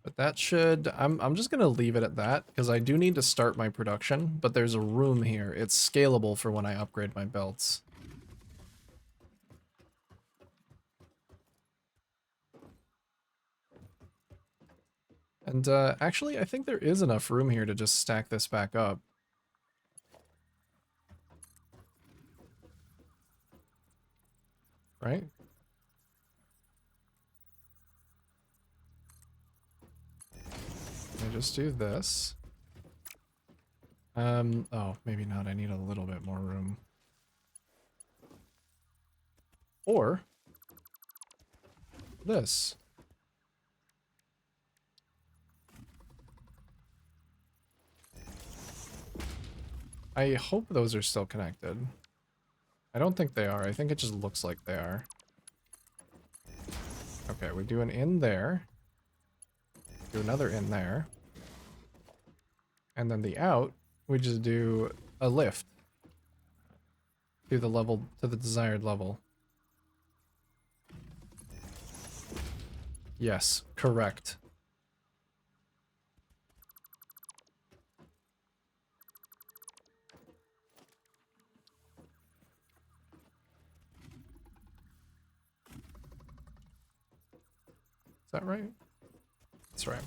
But that should, I'm just gonna leave it at that, because I do need to start my production, but there's a room here. It's scalable for when I upgrade my belts. And actually, I think there is enough room here to just stack this back up. Right? I just do this. Oh, maybe not. I need a little bit more room. Or this. I hope those are still connected. I don't think they are. I think it just looks like they are. Okay, we do an in there. Do another in there. And then the out, we just do a lift to the level, to the desired level. Yes, correct. Is that right? That's right.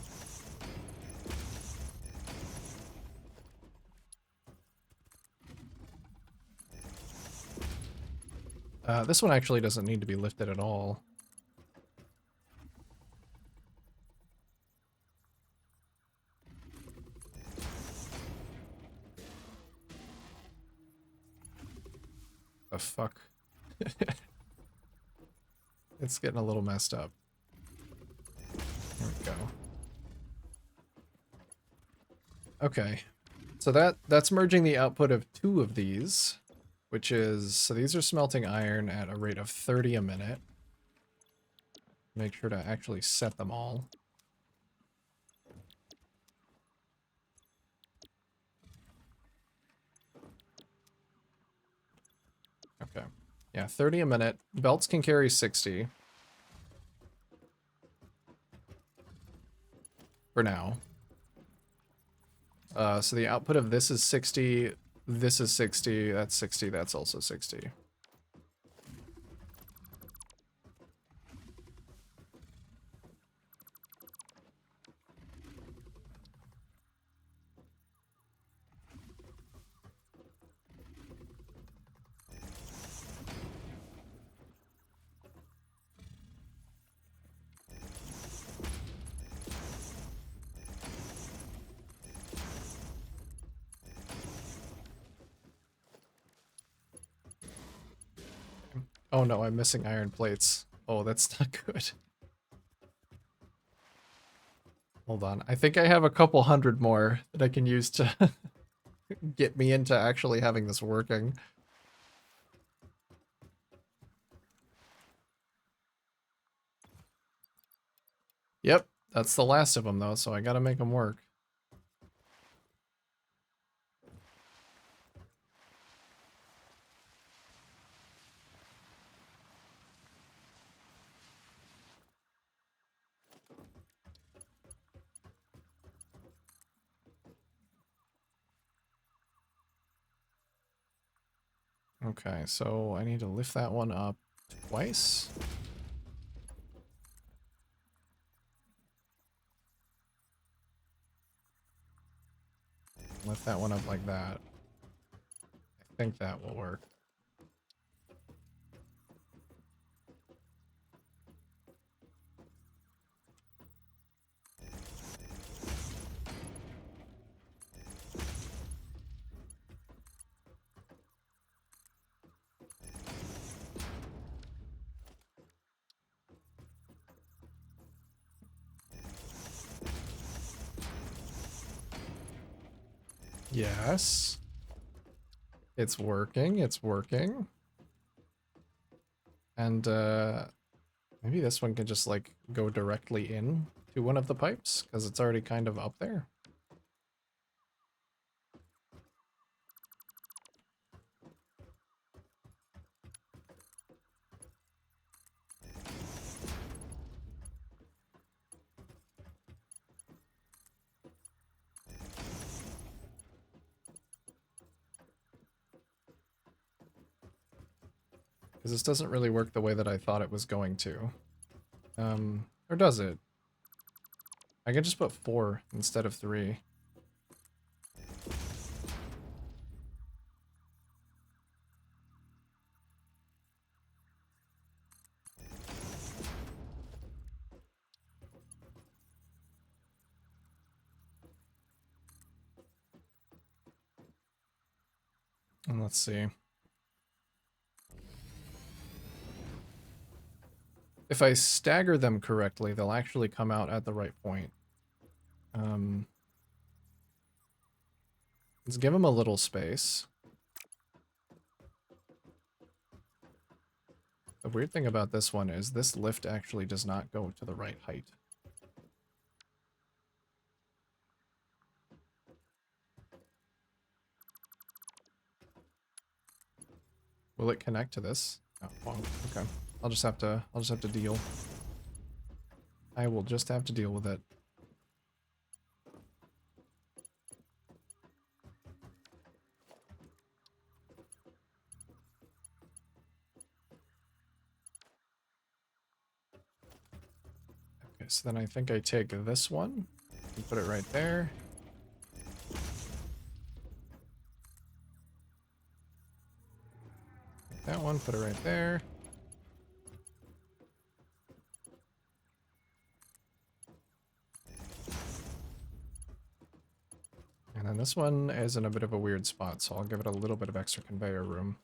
This one actually doesn't need to be lifted at all. The fuck? It's getting a little messed up. There we go. Okay. So that's merging the output of 2 of these, which is, so these are smelting iron at a rate of 30 a minute. Make sure to actually set them all. Okay. Yeah, 30 a minute. Belts can carry 60. For now. So the output of this is 60, this is 60, that's 60, that's also 60. Oh no, I'm missing iron plates. Oh, that's not good. Hold on. I think I have a couple hundred more that I can use to get me into actually having this working. Yep, that's the last of them though, so I gotta make them work. Okay, so I need to lift that one up twice. Lift that one up like that. I think that will work. Yes. It's working, it's working. And maybe this one can just like go directly in to one of the pipes because it's already kind of up there. Because this doesn't really work the way that I thought it was going to. Or does it? I could just put 4 instead of 3. And let's see. If I stagger them correctly, they'll actually come out at the right point. Let's give them a little space. The weird thing about this one is this lift actually does not go to the right height. Will it connect to this? Oh, well, okay. I'll just have to deal. I will just have to deal with it. Okay, so then I think I take this one and put it right there. Take that one, put it right there. And then this one is in a bit of a weird spot, so I'll give it a little bit of extra conveyor room.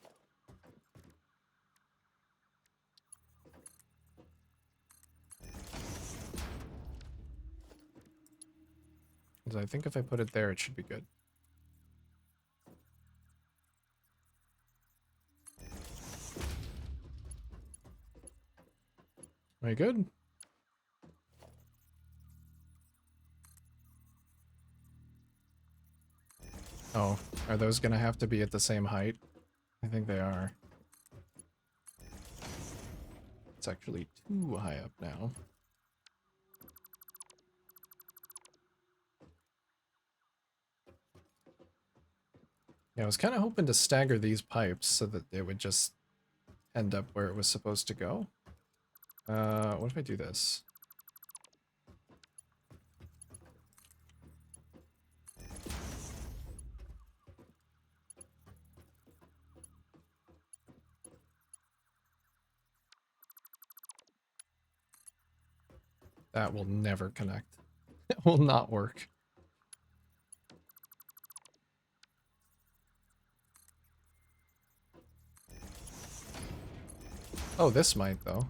Because I think if I put it there, it should be good. Very good. Oh, are those gonna have to be at the same height? I think they are. It's actually too high up now. Yeah, I was kind of hoping to stagger these pipes so that it would just end up where it was supposed to go. What if I do this? That will never connect. It will not work. Oh, this might, though.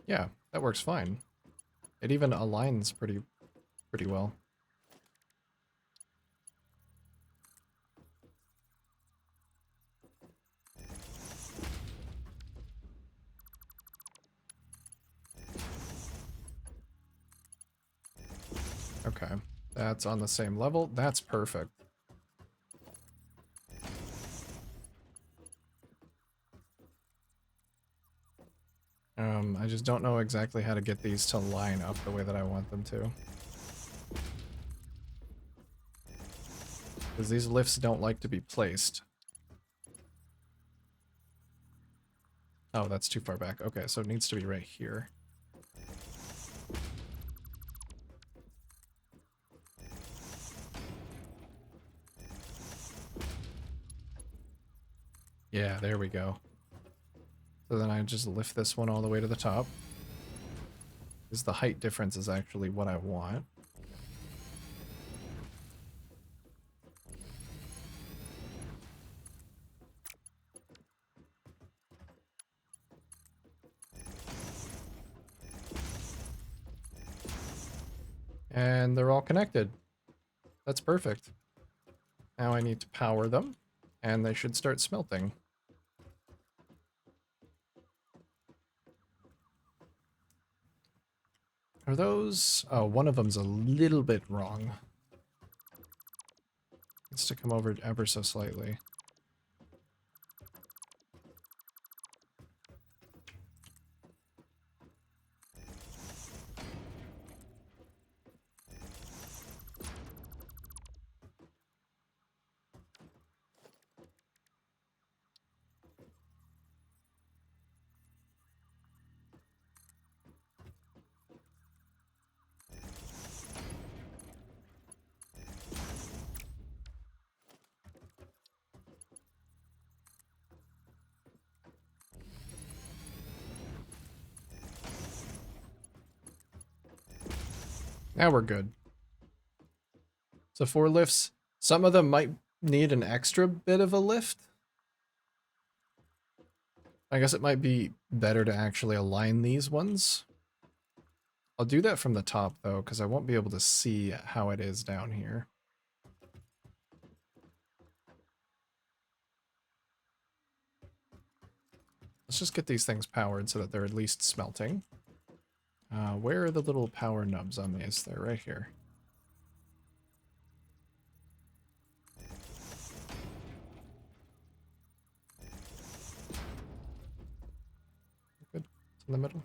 Yeah, that works fine. It even aligns pretty well. Okay, that's on the same level. That's perfect. I just don't know exactly how to get these to line up the way that I want them to. Because these lifts don't like to be placed. Oh, that's too far back. Okay, so it needs to be right here. Yeah, there we go. So then I just lift this one all the way to the top. Because the height difference is actually what I want. And they're all connected. That's perfect. Now I need to power them, and they should start smelting. Are those... Oh, one of them's a little bit wrong. Needs to come over ever so slightly. Now we're good. So 4 lifts. Some of them might need an extra bit of a lift. I guess it might be better to actually align these ones. I'll do that from the top, though, because I won't be able to see how it is down here. Let's just get these things powered so that they're at least smelting. Where are the little power nubs on these? They're right here. Good. It's in the middle.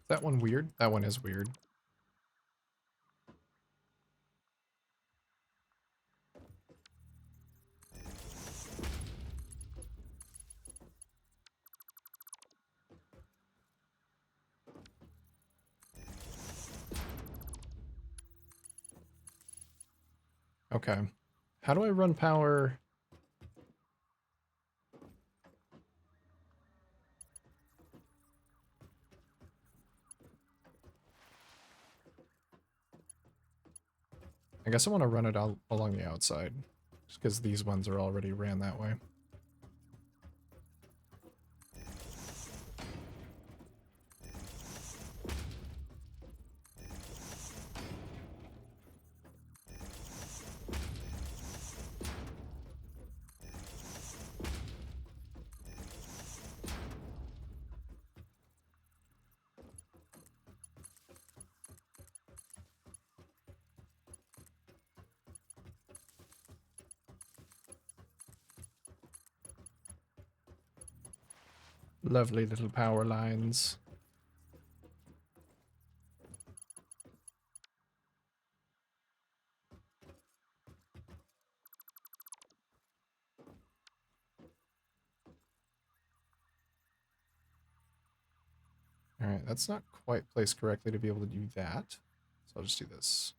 Is that one weird? That one is weird. Okay. How do I run power? I guess I want to run it all along the outside. Just because these ones are already ran that way. Lovely little power lines. Alright, that's not quite placed correctly to be able to do that. So I'll just do this.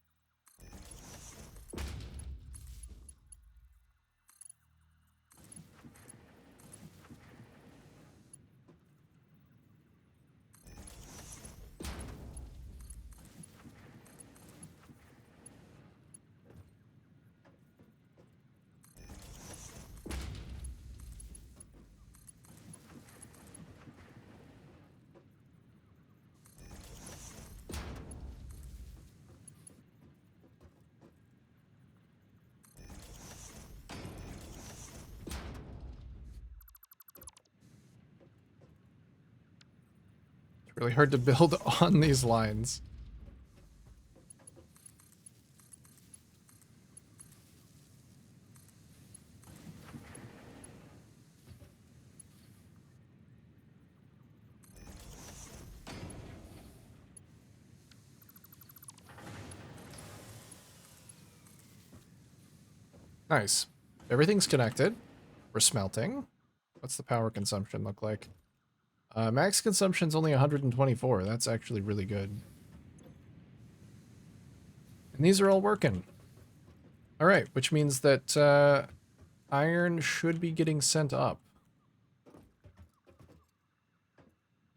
Really hard to build on these lines. Nice. Everything's connected. We're smelting. What's the power consumption look like? Max consumption's only 124. That's actually really good. And these are all working. All right, which means that iron should be getting sent up.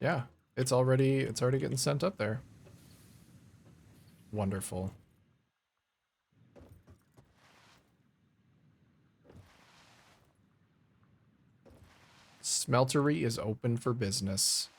Yeah, it's already getting sent up there. Wonderful. Smeltery is open for business.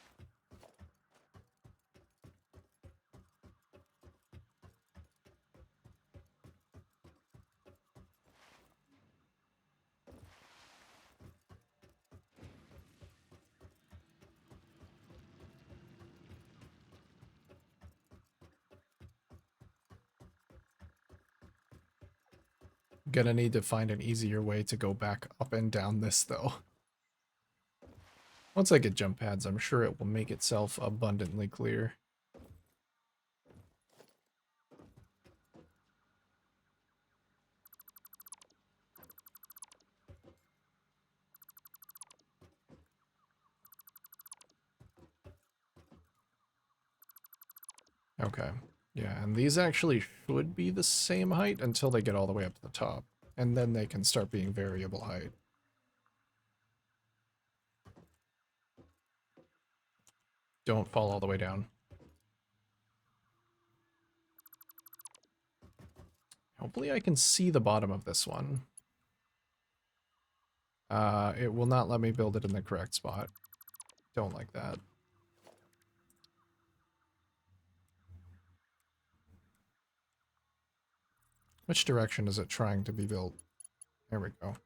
Gonna need to find an easier way to go back up and down this, though. Once I get jump pads, I'm sure it will make itself abundantly clear. Okay. Yeah, and these actually should be the same height until they get all the way up to the top. And then they can start being variable height. Don't fall all the way down. Hopefully I can see the bottom of this one. It will not let me build it in the correct spot. Don't like that. Which direction is it trying to be built? There we go.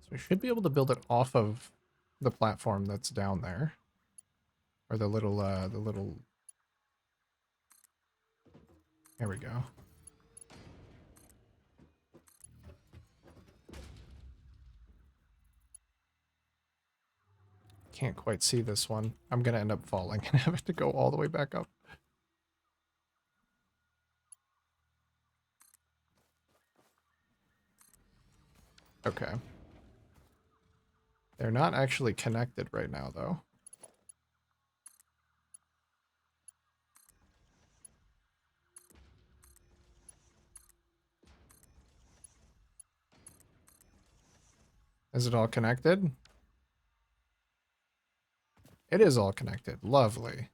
So we should be able to build it off of the platform that's down there. Or the little. There we go. Can't quite see this one. I'm gonna end up falling and having to go all the way back up. Okay. They're not actually connected right now, though. Is it all connected? It is all connected. Lovely.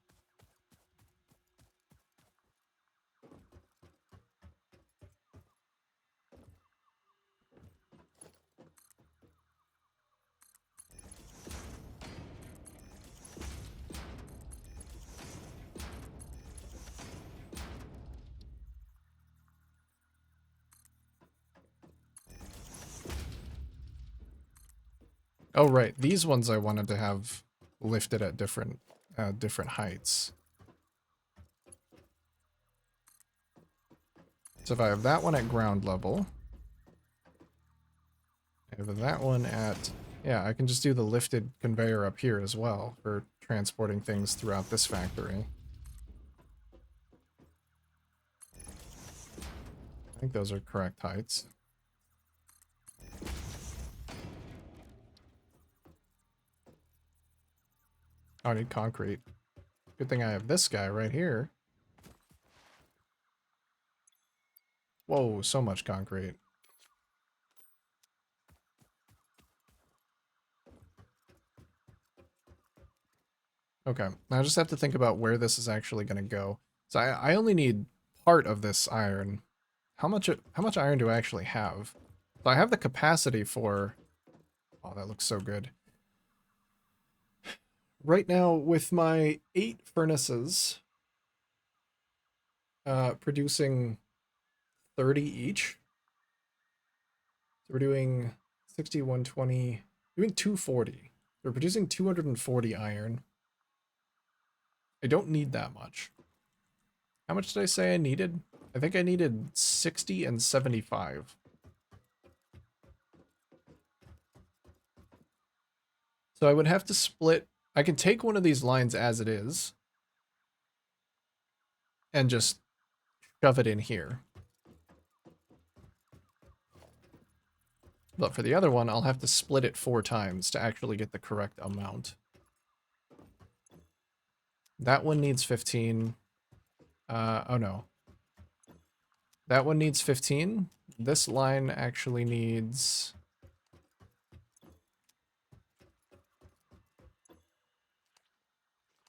Oh, right. These ones I wanted to have lifted at different heights. So if I have that one at ground level, I have that one at... Yeah, I can just do the lifted conveyor up here as well for transporting things throughout this factory. I think those are correct heights. Oh, I need concrete. Good thing I have this guy right here. Whoa, so much concrete. Okay, now I just have to think about where this is actually going to go. So I only need part of this iron. How much iron do I actually have? So I have the capacity for Oh, that looks so good. Right now, with my 8 furnaces producing 30 each, so we're doing 60, 120, doing 240. We're producing 240 iron. I don't need that much. How much did I say I needed? I think I needed 60 and 75. So I would have to split. I can take one of these lines as it is and just shove it in here. But for the other one, I'll have to split it 4 times to actually get the correct amount. That one needs 15. Oh no. That one needs 15. This line actually needs...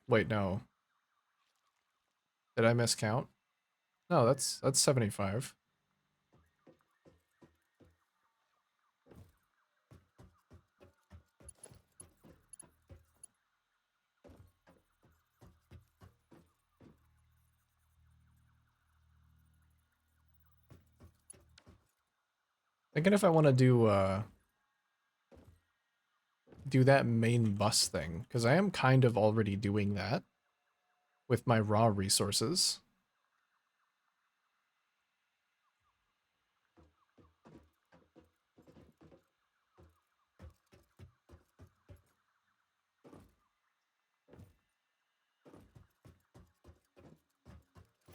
Wait, no. Did I miscount? No, that's 75. Thinking if I want to do that main bus thing, because I am kind of already doing that with my raw resources.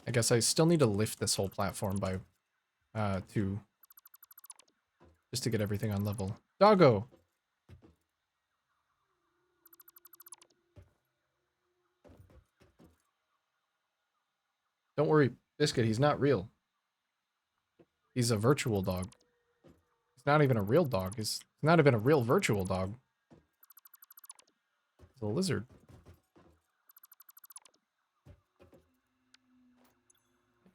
I guess I still need to lift this whole platform by 2 just to get everything on level. Doggo! Don't worry, Biscuit, he's not real. He's a virtual dog. He's not even a real dog. He's not even a real virtual dog. He's a lizard.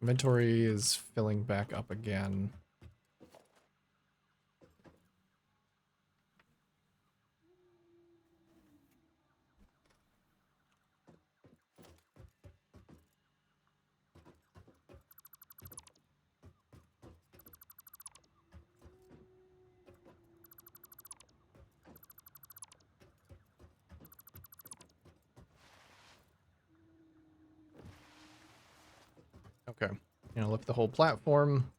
Inventory is filling back up again. Okay. Lift the whole platform.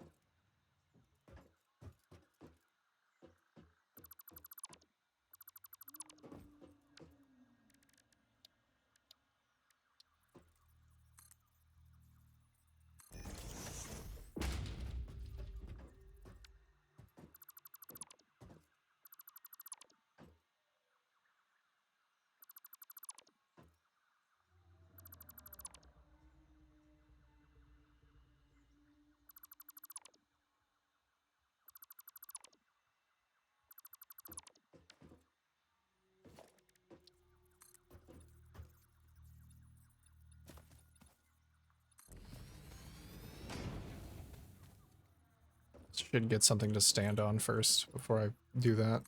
Should get something to stand on first before I do that.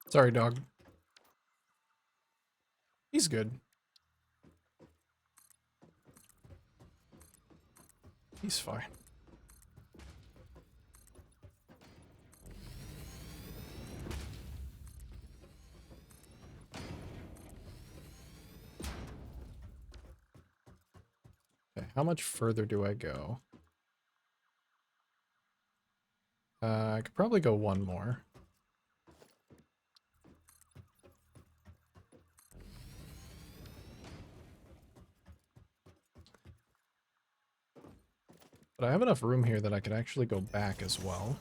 Sorry, dog. He's good. He's fine. Okay, how much further do I go? I could probably go one more. But I have enough room here that I could actually go back as well.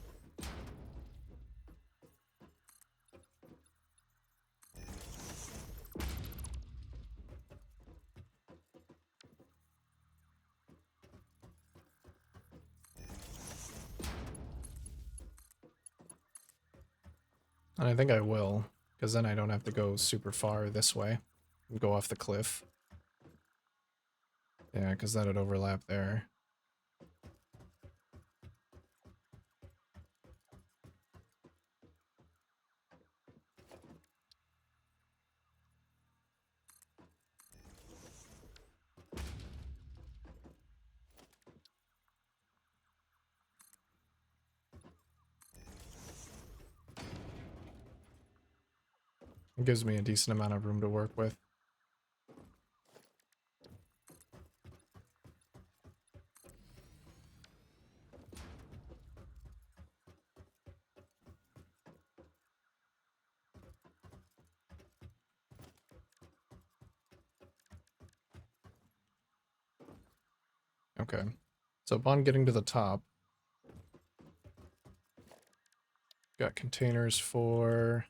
And I think I will, because then I don't have to go super far this way and go off the cliff. Yeah, because that'd overlap there. It gives me a decent amount of room to work with. Okay. So upon getting to the top, got containers for...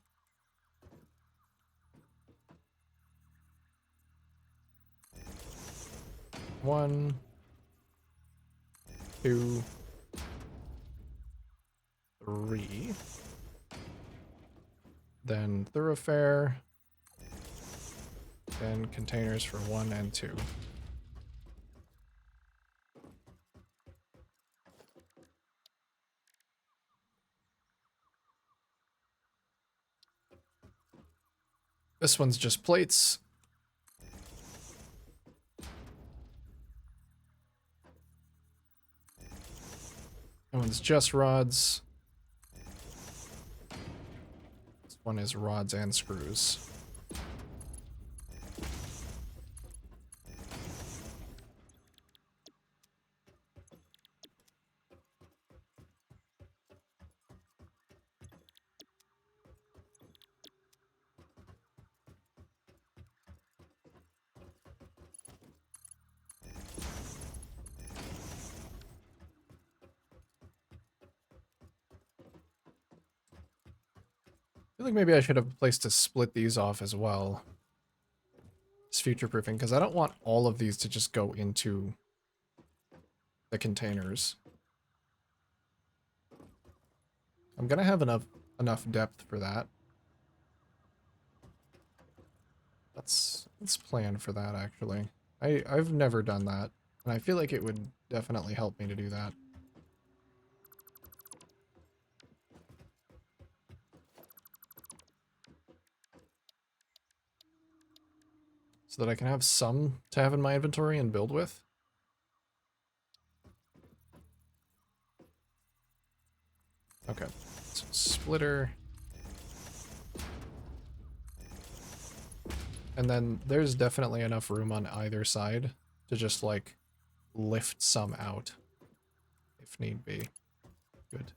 One, two, three. Then thoroughfare. Then containers for 1 and 2. This one's just plates. That one's just rods. This one is rods and screws. I feel like maybe I should have a place to split these off as well. It's future-proofing, because I don't want all of these to just go into the containers. I'm gonna have enough depth for that. Let's plan for that, actually. I've never done that, and I feel like it would definitely help me to do that. So that I can have some to have in my inventory and build with. Okay, so splitter. And then there's definitely enough room on either side to just, like, lift some out if need be. Good.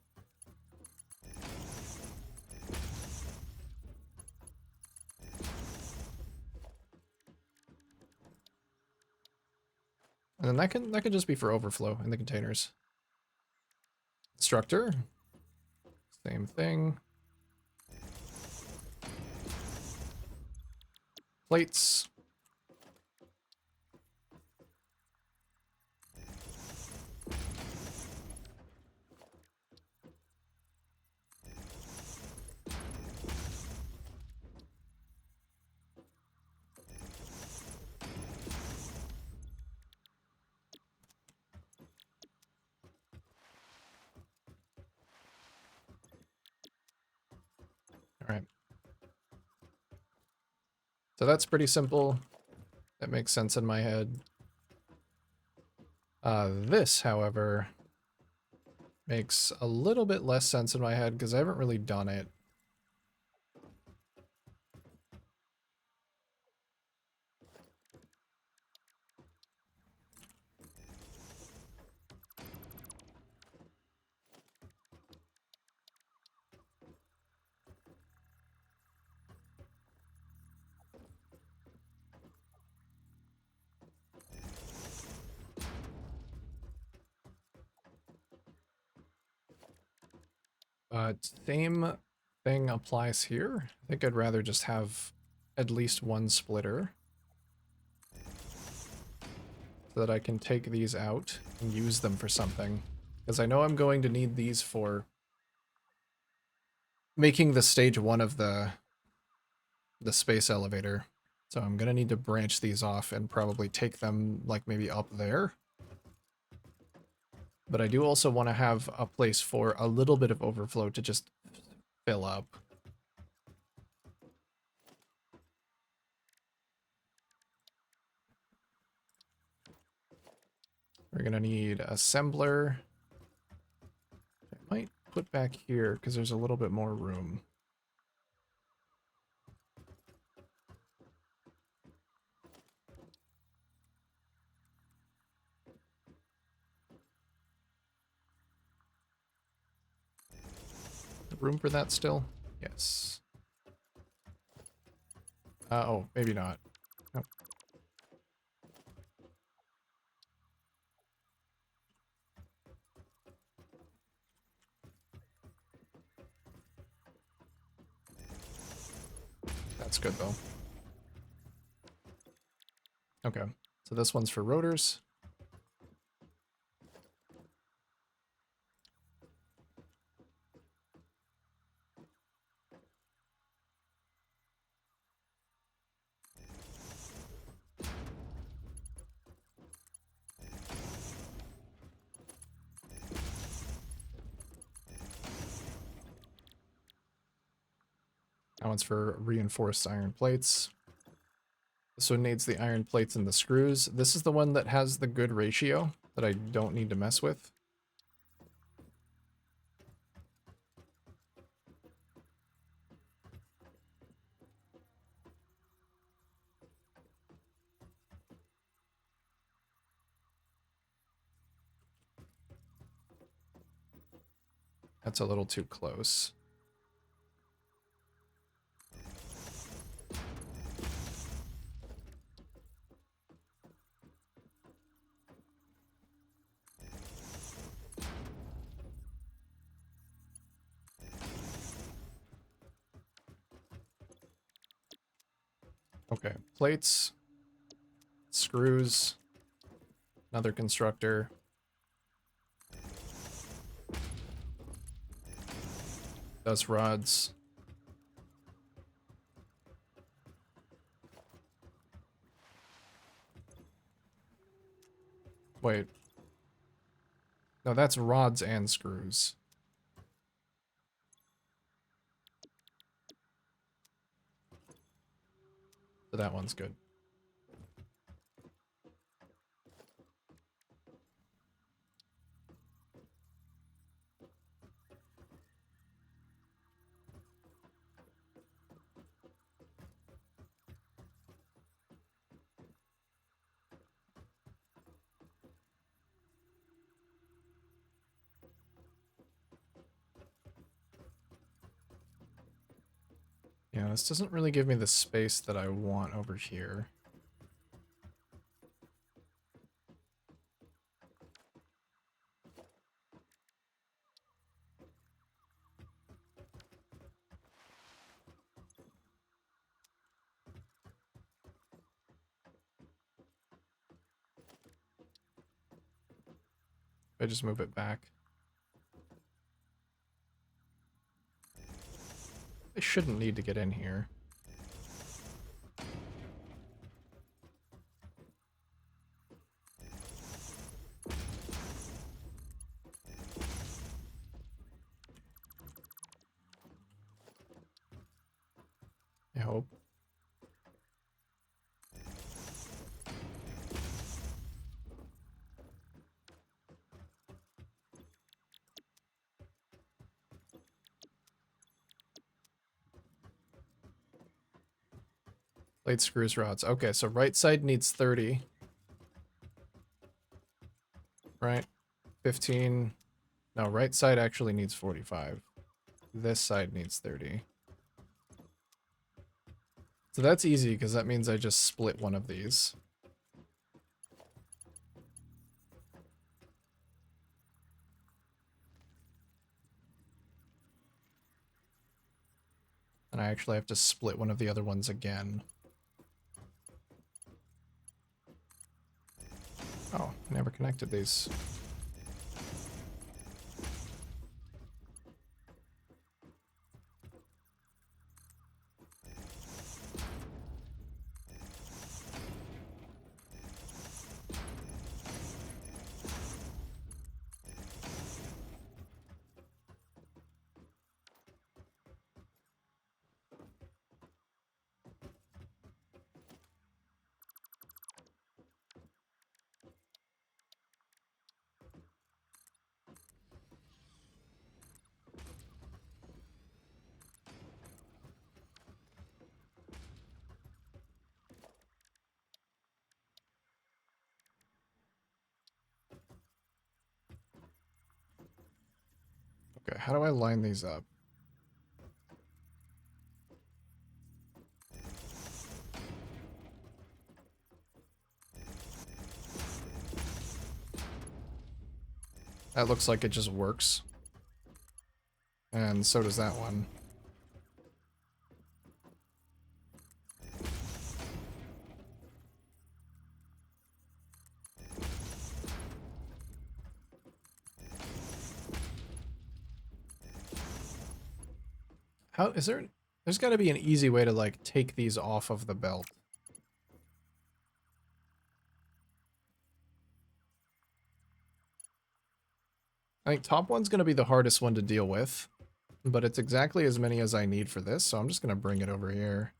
And then that can just be for overflow in the containers. Instructor. Same thing. Plates. All right. So that's pretty simple. That makes sense in my head. This, however, makes a little bit less sense in my head because I haven't really done it. Same thing applies here. I think I'd rather just have at least one splitter so that I can take these out and use them for something. Because I know I'm going to need these for making the stage 1 of the space elevator. So I'm gonna need to branch these off and probably take them like maybe up there. But I do also want to have a place for a little bit of overflow to just fill up. We're gonna need assembler. I might put back here because there's a little bit more room. Room for that still? Yes. Oh, maybe not. Nope. That's good though. Okay, so this one's for rotors. That one's for reinforced iron plates. This one needs the iron plates and the screws. This is the one that has the good ratio that I don't need to mess with. That's a little too close. Okay, plates, screws, another constructor. Does rods. Wait. No, that's rods and screws. So that one's good. Yeah, this doesn't really give me the space that I want over here. If I just move it back. I shouldn't need to get in here. I hope. Plate, screws, rods. Okay, so right side needs 30. Right? 15. No, right side actually needs 45. This side needs 30. So that's easy because that means I just split one of these. And I actually have to split one of the other ones again. Oh, I never connected these. Okay, how do I line these up? That looks like it just works. And so does that one. How is there? There's got to be an easy way to like take these off of the belt. I think top one's going to be the hardest one to deal with, but it's exactly as many as I need for this, so I'm just going to bring it over here.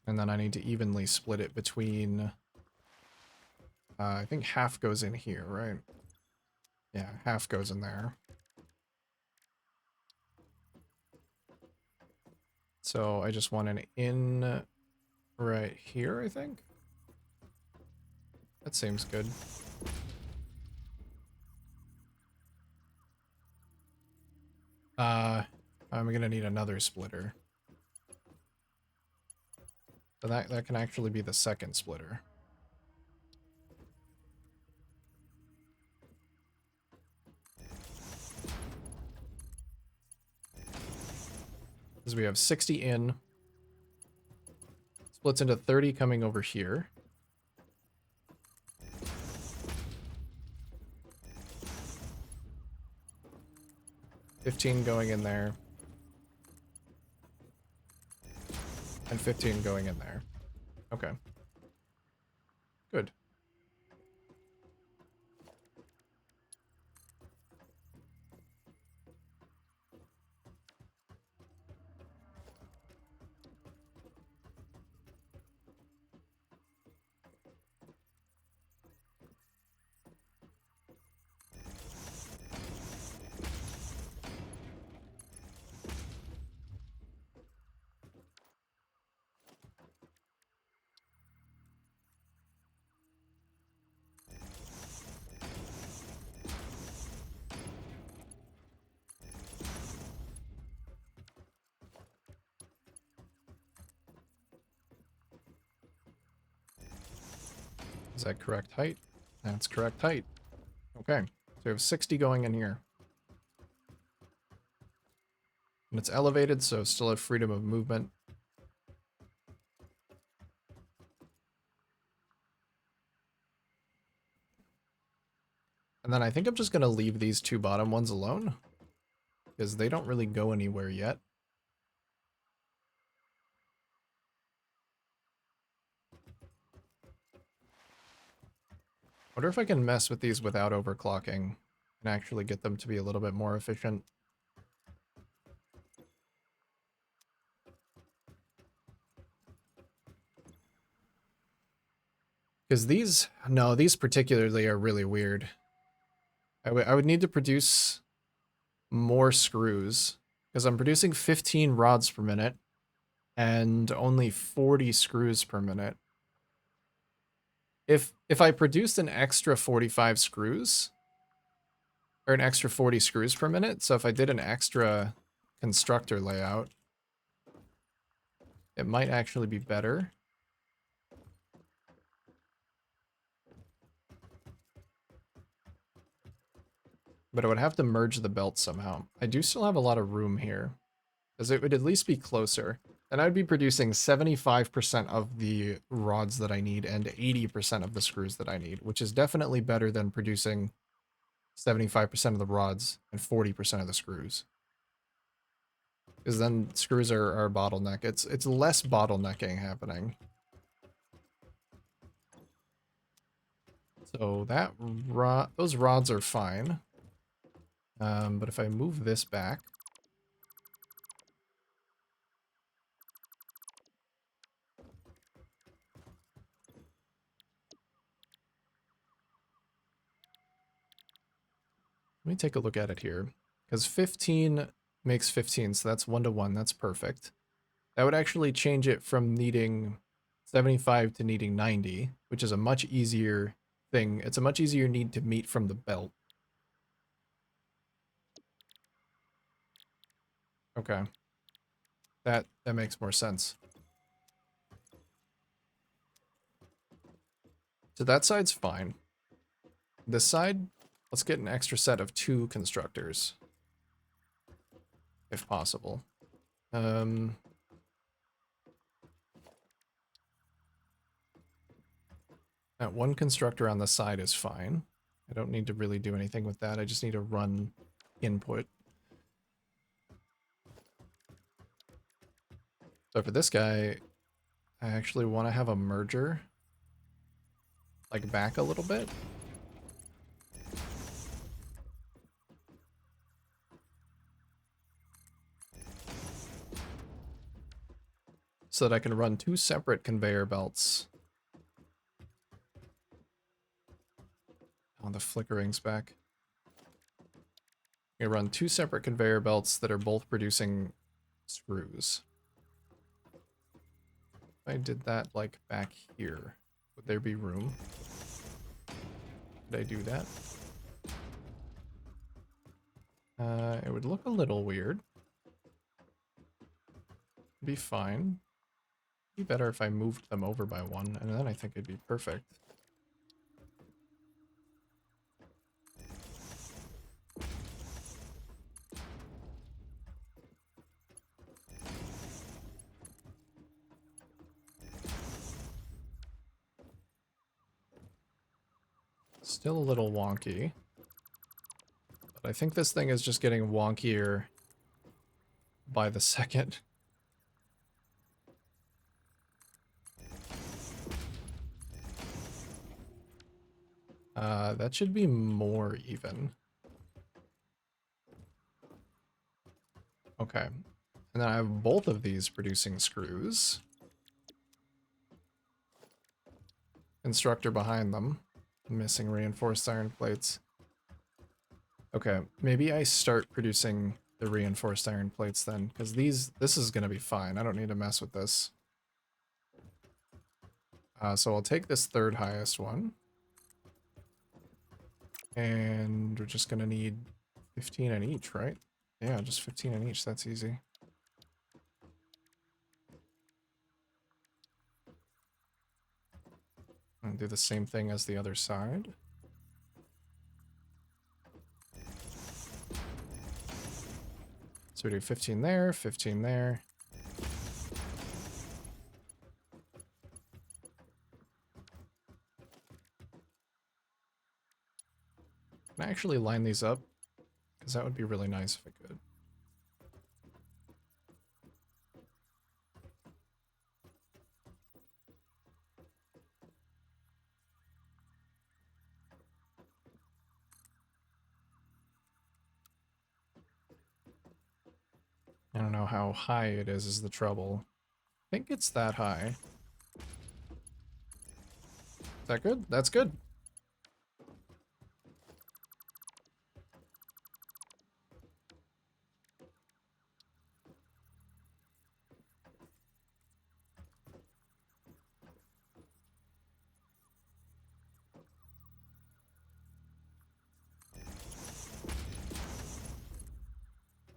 And then I need to evenly split it between, I think half goes in here, right? Yeah, half goes in there. So I just want an in right here, I think. That seems good. I'm gonna need another splitter. So that can actually be the second splitter. Because we have 60 in. Splits into 30 coming over here. $15 going in there. And 15 going in there. Okay. Good. Is that correct height? That's correct height. Okay. So we have 60 going in here. And it's elevated, so still have freedom of movement. And then I think I'm just going to leave these two bottom ones alone. Because they don't really go anywhere yet. Wonder if I can mess with these without overclocking and actually get them to be a little bit more efficient. Because these, no, these particularly are really weird. I would need to produce more screws because I'm producing 15 rods per minute and only 40 screws per minute. If I produced an extra 45 screws, or an extra 40 screws per minute, so if I did an extra constructor layout, it might actually be better. But I would have to merge the belt somehow. I do still have a lot of room here, because it would at least be closer. And I'd be producing 75% of the rods that I need and 80% of the screws that I need, which is definitely better than producing 75% of the rods and 40% of the screws. Because then screws are a bottleneck. It's less bottlenecking happening. So that those rods are fine. But if I move this back, let me take a look at it here. Because 15 makes 15, so that's 1 to 1. That's perfect. That would actually change it from needing 75 to needing 90, which is a much easier thing. It's a much easier need to meet from the belt. Okay. That makes more sense. So that side's fine. This side, let's get an extra set of 2 constructors. If possible. That 1 constructor on the side is fine. I don't need to really do anything with that. I just need to run input. So for this guy, I actually want to have a merger. Like back a little bit. So that I can run 2 separate conveyor belts. Oh, the flickering's back. I run 2 separate conveyor belts that are both producing screws. If I did that like back here, would there be room? Could I do that? It would look a little weird. Be fine. Be better if I moved them over by 1, and then I think it'd be perfect. Still a little wonky. But I think this thing is just getting wonkier by the second. That should be more even. Okay. And then I have both of these producing screws. Constructor behind them. Missing reinforced iron plates. Okay, maybe I start producing the reinforced iron plates then, because this is going to be fine. I don't need to mess with this. So I'll take this 3rd highest one. And we're just going to need 15 in each, right? Yeah, just 15 in each. That's easy. And do the same thing as the other side. So we do 15 there, 15 there. Can I actually line these up? Because that would be really nice if I could. I don't know how high it is the trouble. I think it's that high. Is that good? That's good.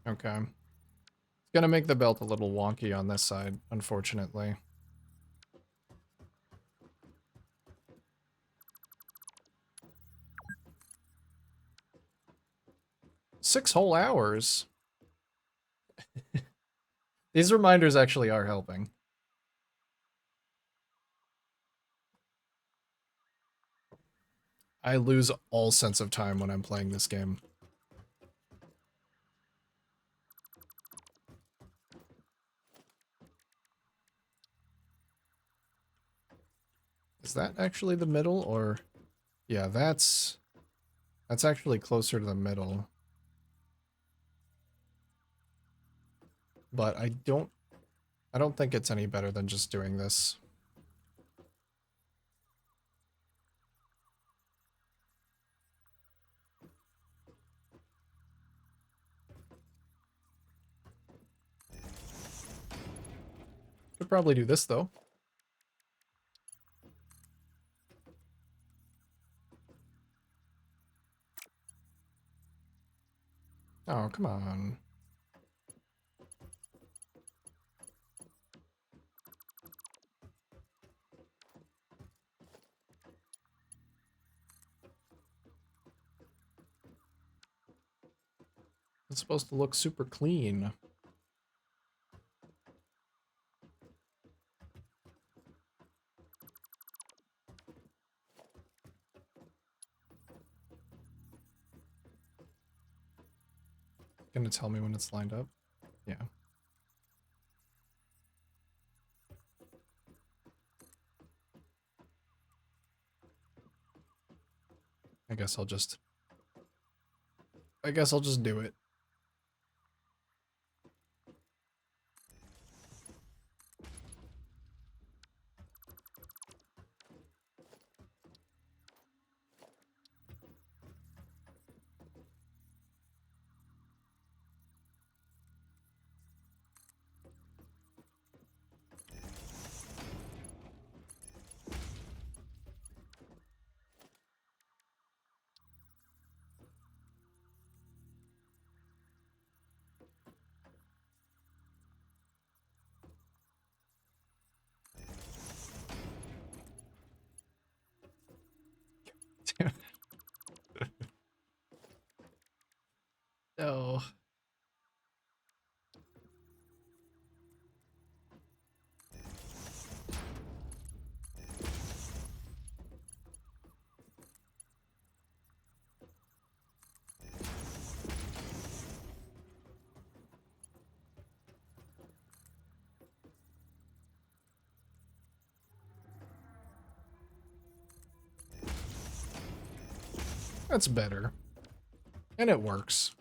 Okay. It's gonna make the belt a little wonky on this side, unfortunately. Six whole hours? These reminders actually are helping. I lose all sense of time when I'm playing this game. Is that actually the middle, or... Yeah, that's actually closer to the middle. But I don't think it's any better than just doing this. Could probably do this, though. Oh, come on. It's supposed to look super clean. Gonna tell me when it's lined up? Yeah. I guess I'll just do it. No. That's better. And it works.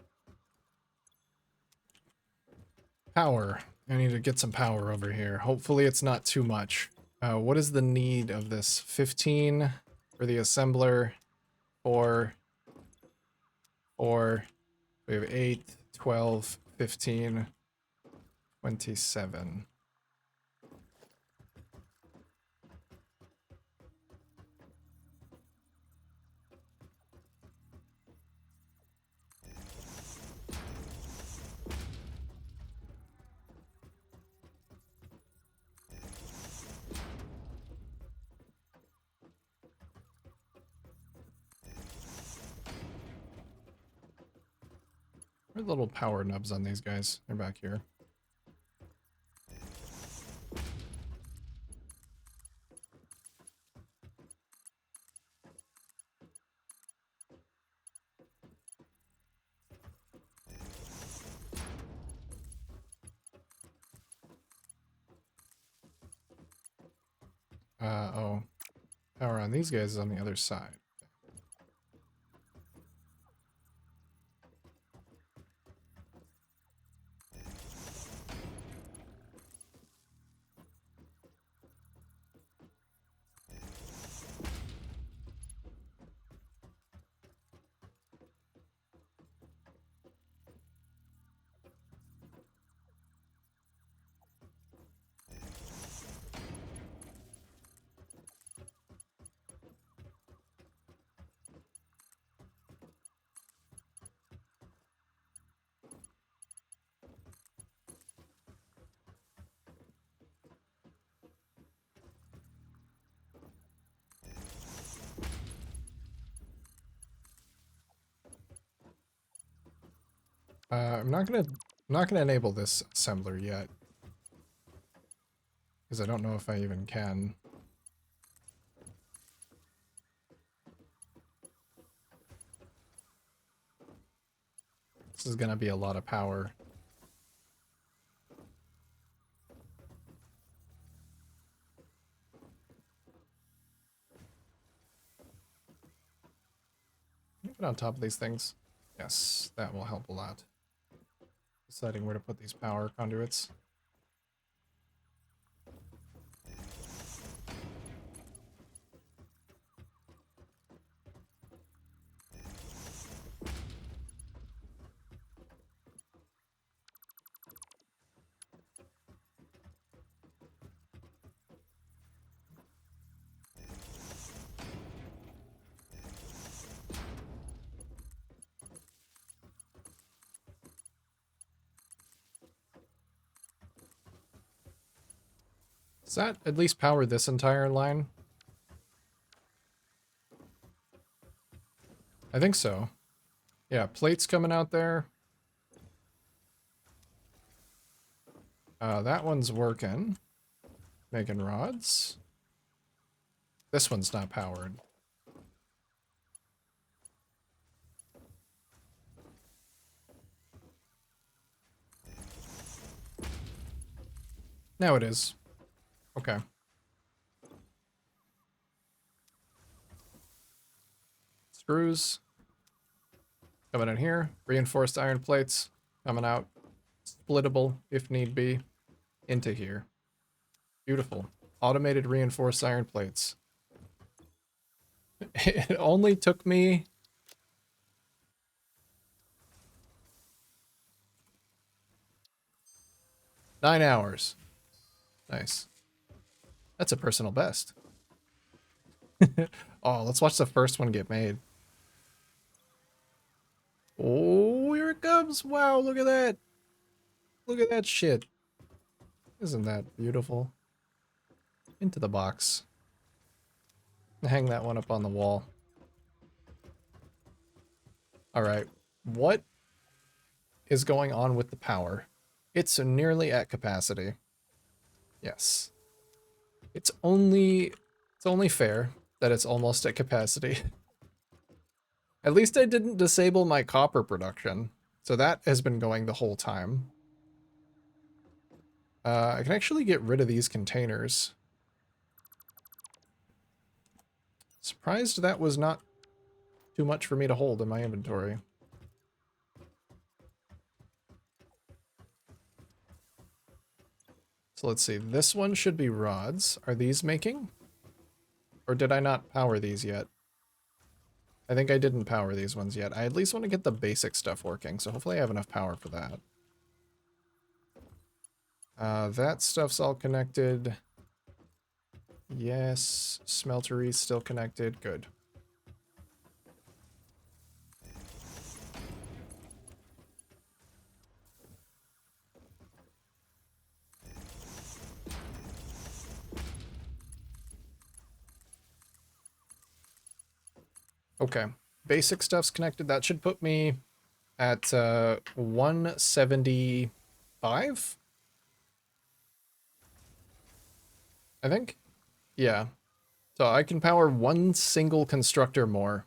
Power. I need to get some power over here. Hopefully it's not too much. What is the need of this? 15 for the assembler. 4. We have 8, 12, 15, 27. Where are the little power nubs on these guys? They're back here. Oh. Power on these guys is on the other side. I'm not gonna enable this assembler yet. Because I don't know if I even can. This is gonna be a lot of power. Get on top of these things. Yes, that will help a lot. Deciding where to put these power conduits. Does that at least power this entire line? I think so. Yeah, plates coming out there. That one's working. Making rods. This one's not powered. Now it is. Okay. Screws. Coming in here. Reinforced iron plates. Coming out. Splittable, if need be. Into here. Beautiful. Automated reinforced iron plates. It only took me... 9 hours. Nice. That's a personal best. Oh, let's watch the first one get made. Oh, here it comes. Wow, look at that. Look at that shit. Isn't that beautiful? Into the box. Hang that one up on the wall. Alright. What is going on with the power? It's nearly at capacity. Yes. It's only fair that it's almost at capacity. At least I didn't disable my copper production. So that has been going the whole time. I can actually get rid of these containers. Surprised that was not too much for me to hold in my inventory. So let's see. This one should be rods. Are these making? Or did I not power these yet? I think I didn't power these ones yet. I at least want to get the basic stuff working, so hopefully I have enough power for that. That stuff's all connected. Yes. Smeltery's still connected. Good. Okay. Basic stuff's connected. That should put me at 175, I think. Yeah. So I can power one single constructor more.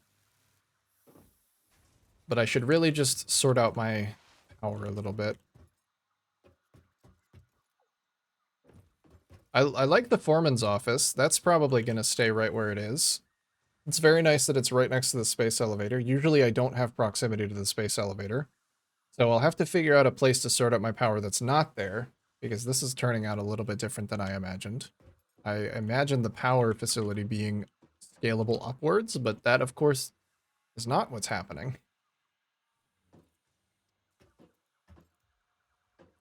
But I should really just sort out my power a little bit. I like the foreman's office. That's probably going to stay right where it is. It's very nice that it's right next to the space elevator. Usually I don't have proximity to the space elevator. So I'll have to figure out a place to sort out my power that's not there, because this is turning out a little bit different than I imagined. I imagined the power facility being scalable upwards, but that, of course, is not what's happening.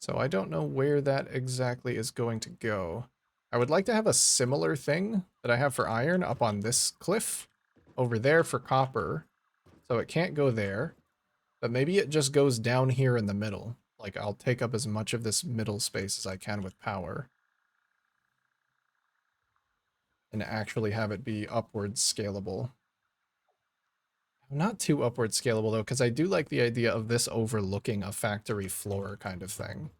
So I don't know where that exactly is going to go. I would like to have a similar thing that I have for iron up on this cliff over there for copper. So it can't go there, but maybe it just goes down here in the middle. Like I'll take up as much of this middle space as I can with power. And actually have it be upwards scalable. Not too upward scalable though, because I do like the idea of this overlooking a factory floor kind of thing.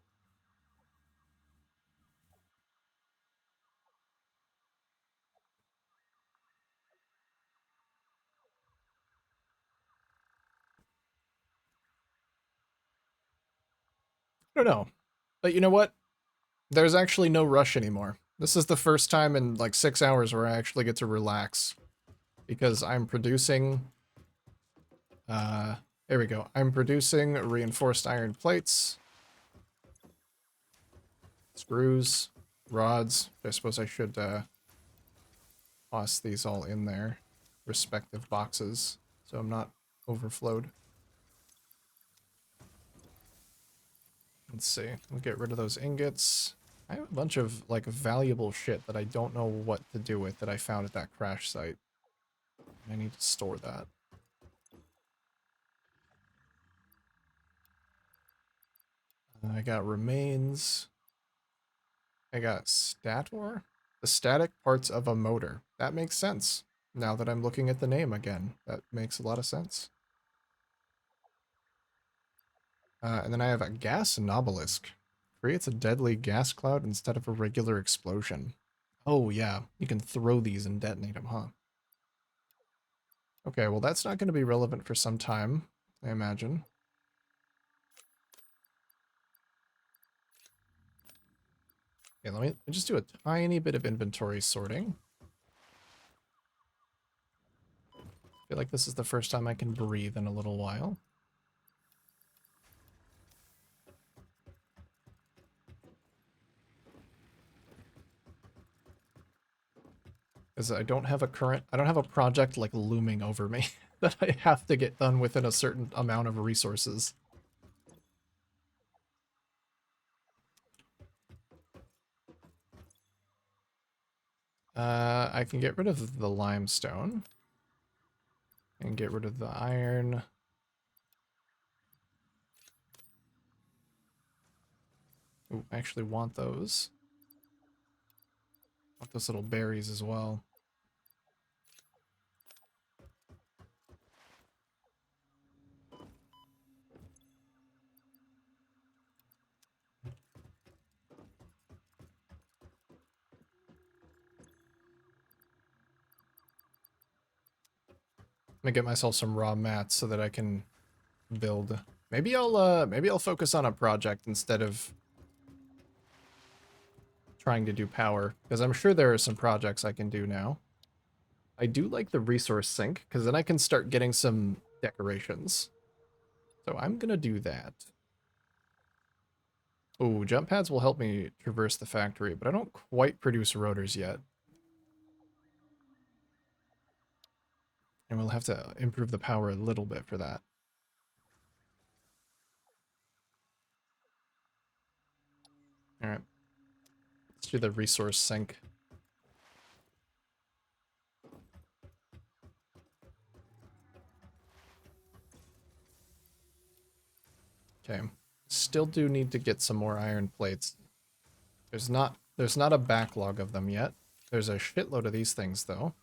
I don't know. But you know what? There's actually no rush anymore. This is the first time in like 6 hours where I actually get to relax. Because I'm producing... there we go. I'm producing reinforced iron plates. Screws. Rods. I suppose I should toss these all in their respective boxes. So I'm not overflowed. Let's see. We'll get rid of those ingots. I have a bunch of, like, valuable shit that I don't know what to do with that I found at that crash site. I need to store that. I got remains. I got stat ore. The static parts of a motor. That makes sense. Now that I'm looking at the name again, that makes a lot of sense. And then I have a gas obelisk. Creates a deadly gas cloud instead of a regular explosion. Oh yeah, you can throw these and detonate them, huh? Okay, well that's not going to be relevant for some time, I imagine. Okay, let me just do a tiny bit of inventory sorting. I feel like this is the first time I can breathe in a little while. Because I don't have a project like looming over me that I have to get done within a certain amount of resources. I can get rid of the limestone. And get rid of the iron. Ooh, I actually want those. Want those little berries as well. I'm gonna get myself some raw mats so that I can build. Maybe I'll focus on a project instead of trying to do power, because I'm sure there are some projects I can do now. I do like the resource sink, because then I can start getting some decorations. So I'm gonna do that. Oh, jump pads will help me traverse the factory, but I don't quite produce rotors yet. And we'll have to improve the power a little bit for that. Alright. Let's do the resource sink. Okay. Still do need to get some more iron plates. There's not a backlog of them yet. There's a shitload of these things though.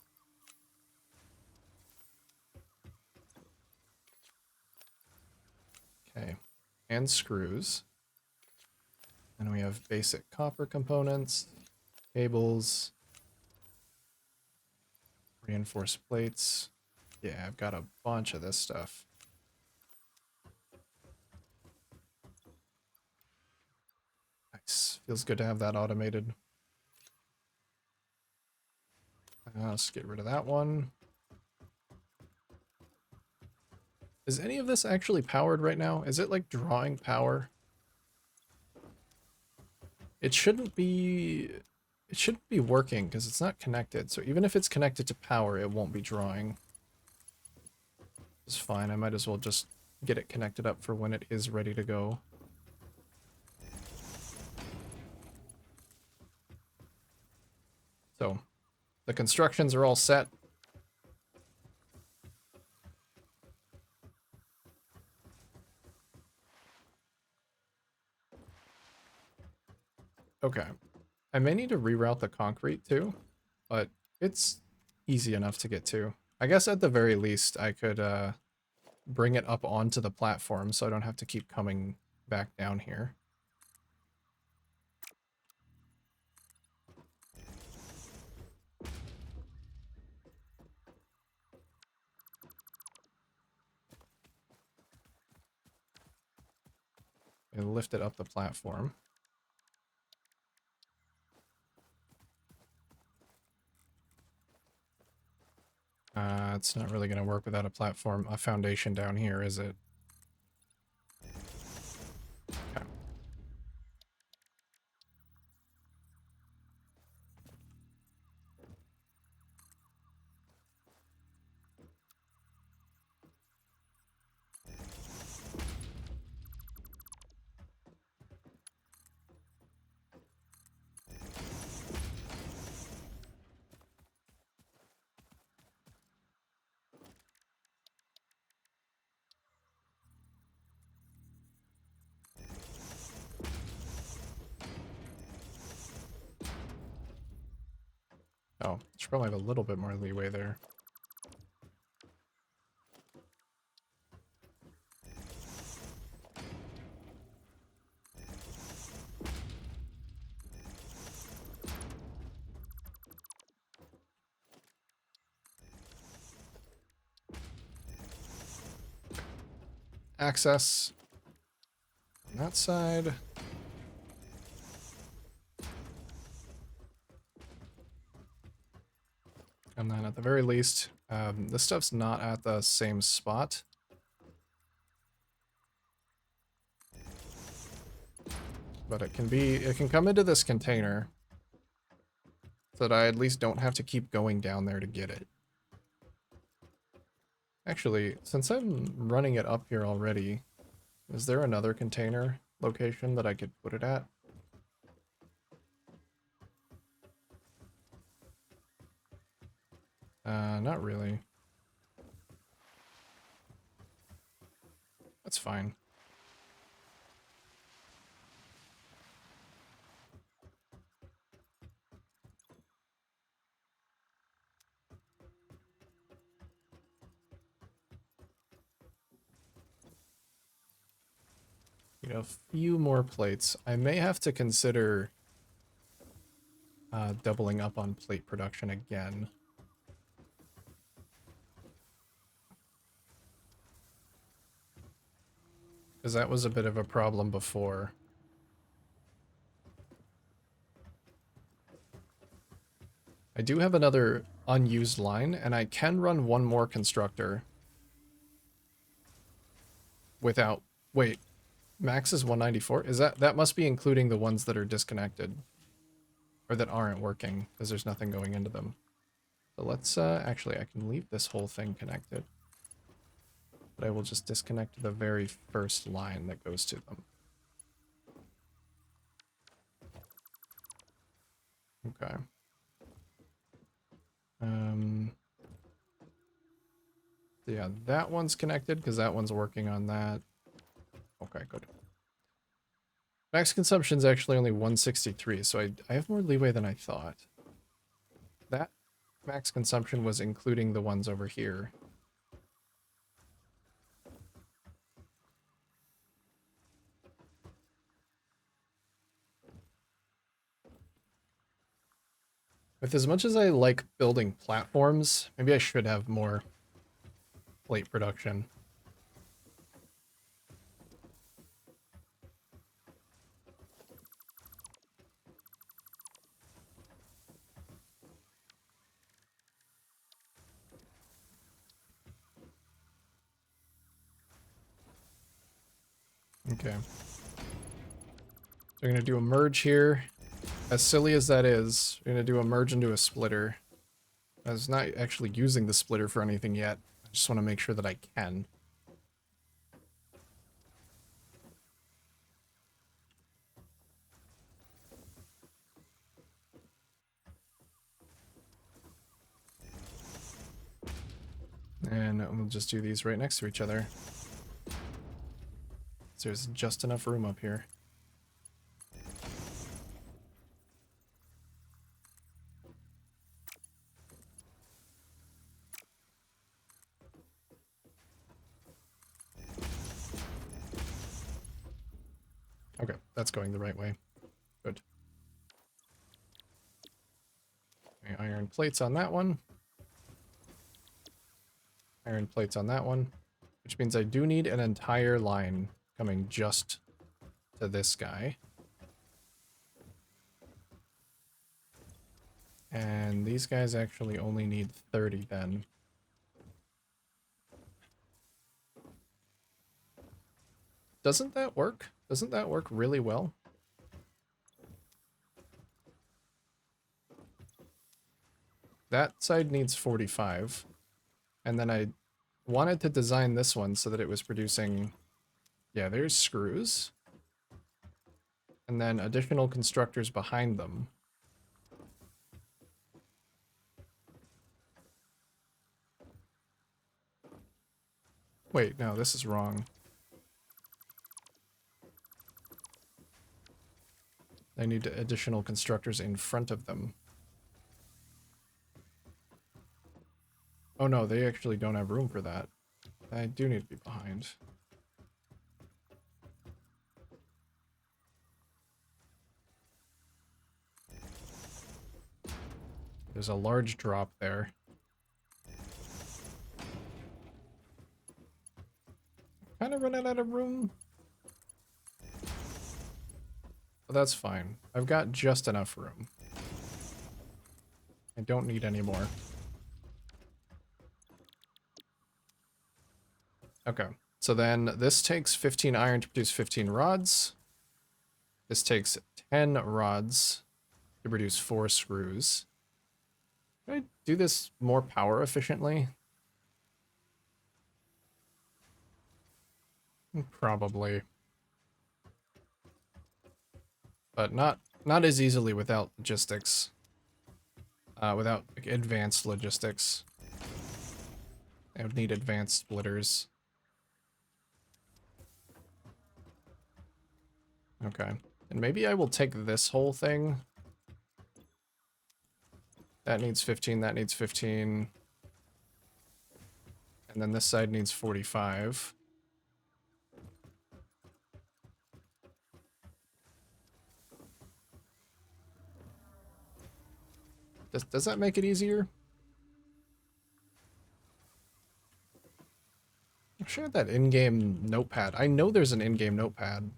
Okay. And screws. And we have basic copper components, cables, reinforced plates. Yeah, I've got a bunch of this stuff. Nice. Feels good to have that automated. Let's get rid of that one. Is any of this actually powered right now? Is it like drawing power? It shouldn't be... It shouldn't be working because it's not connected. So even if it's connected to power, it won't be drawing. It's fine. I might as well just get it connected up for when it is ready to go. So the constructions are all set. Okay. I may need to reroute the concrete too, but it's easy enough to get to. I guess at the very least I could bring it up onto the platform so I don't have to keep coming back down here. And lift it up the platform. It's not really going to work without a foundation down here, is it? Okay. Oh, should probably have a little bit more leeway there. Access on that side. And then at the very least, this stuff's not at the same spot. But it can come into this container so that I at least don't have to keep going down there to get it. Actually, since I'm running it up here already, is there another container location that I could put it at? Not really. That's fine. You know, a few more plates. I may have to consider doubling up on plate production again. Because that was a bit of a problem before. I do have another unused line, and I can run one more constructor without... Wait, max is 194? Is that must be including the ones that are disconnected. Or that aren't working, because there's nothing going into them. So let's, actually, I can leave this whole thing connected. But I will just disconnect the very first line that goes to them. Okay. So yeah, that one's connected, because that one's working on that. Okay, good. Max consumption is actually only 163, so I have more leeway than I thought. That max consumption was including the ones over here. With as much as I like building platforms, maybe I should have more plate production. Okay. So we're going to do a merge here. As silly as that is, we're going to do a merge into a splitter. I was not actually using the splitter for anything yet. I just want to make sure that I can. And we'll just do these right next to each other. So there's just enough room up here. Okay, that's going the right way. Good. Okay, iron plates on that one. Iron plates on that one. Which means I do need an entire line coming just to this guy. And these guys actually only need 30 then. Doesn't that work? Doesn't that work really well? That side needs 45. And then I wanted to design this one so that it was producing... Yeah, there's screws. And then additional constructors behind them. Wait, no, this is wrong. I need additional constructors in front of them. Oh no, they actually don't have room for that. I do need to be behind. There's a large drop there. Kind of running out of room. But that's fine. I've got just enough room. I don't need any more. Okay. So then this takes 15 iron to produce 15 rods. This takes 10 rods to produce 4 screws. Can I do this more power efficiently? Probably. But not as easily without logistics. Without like, advanced logistics. I would need advanced splitters. Okay. And maybe I will take this whole thing. That needs 15, that needs 15. And then this side needs 45. Does that make it easier? I'm sure that in-game notepad. I know there's an in-game notepad.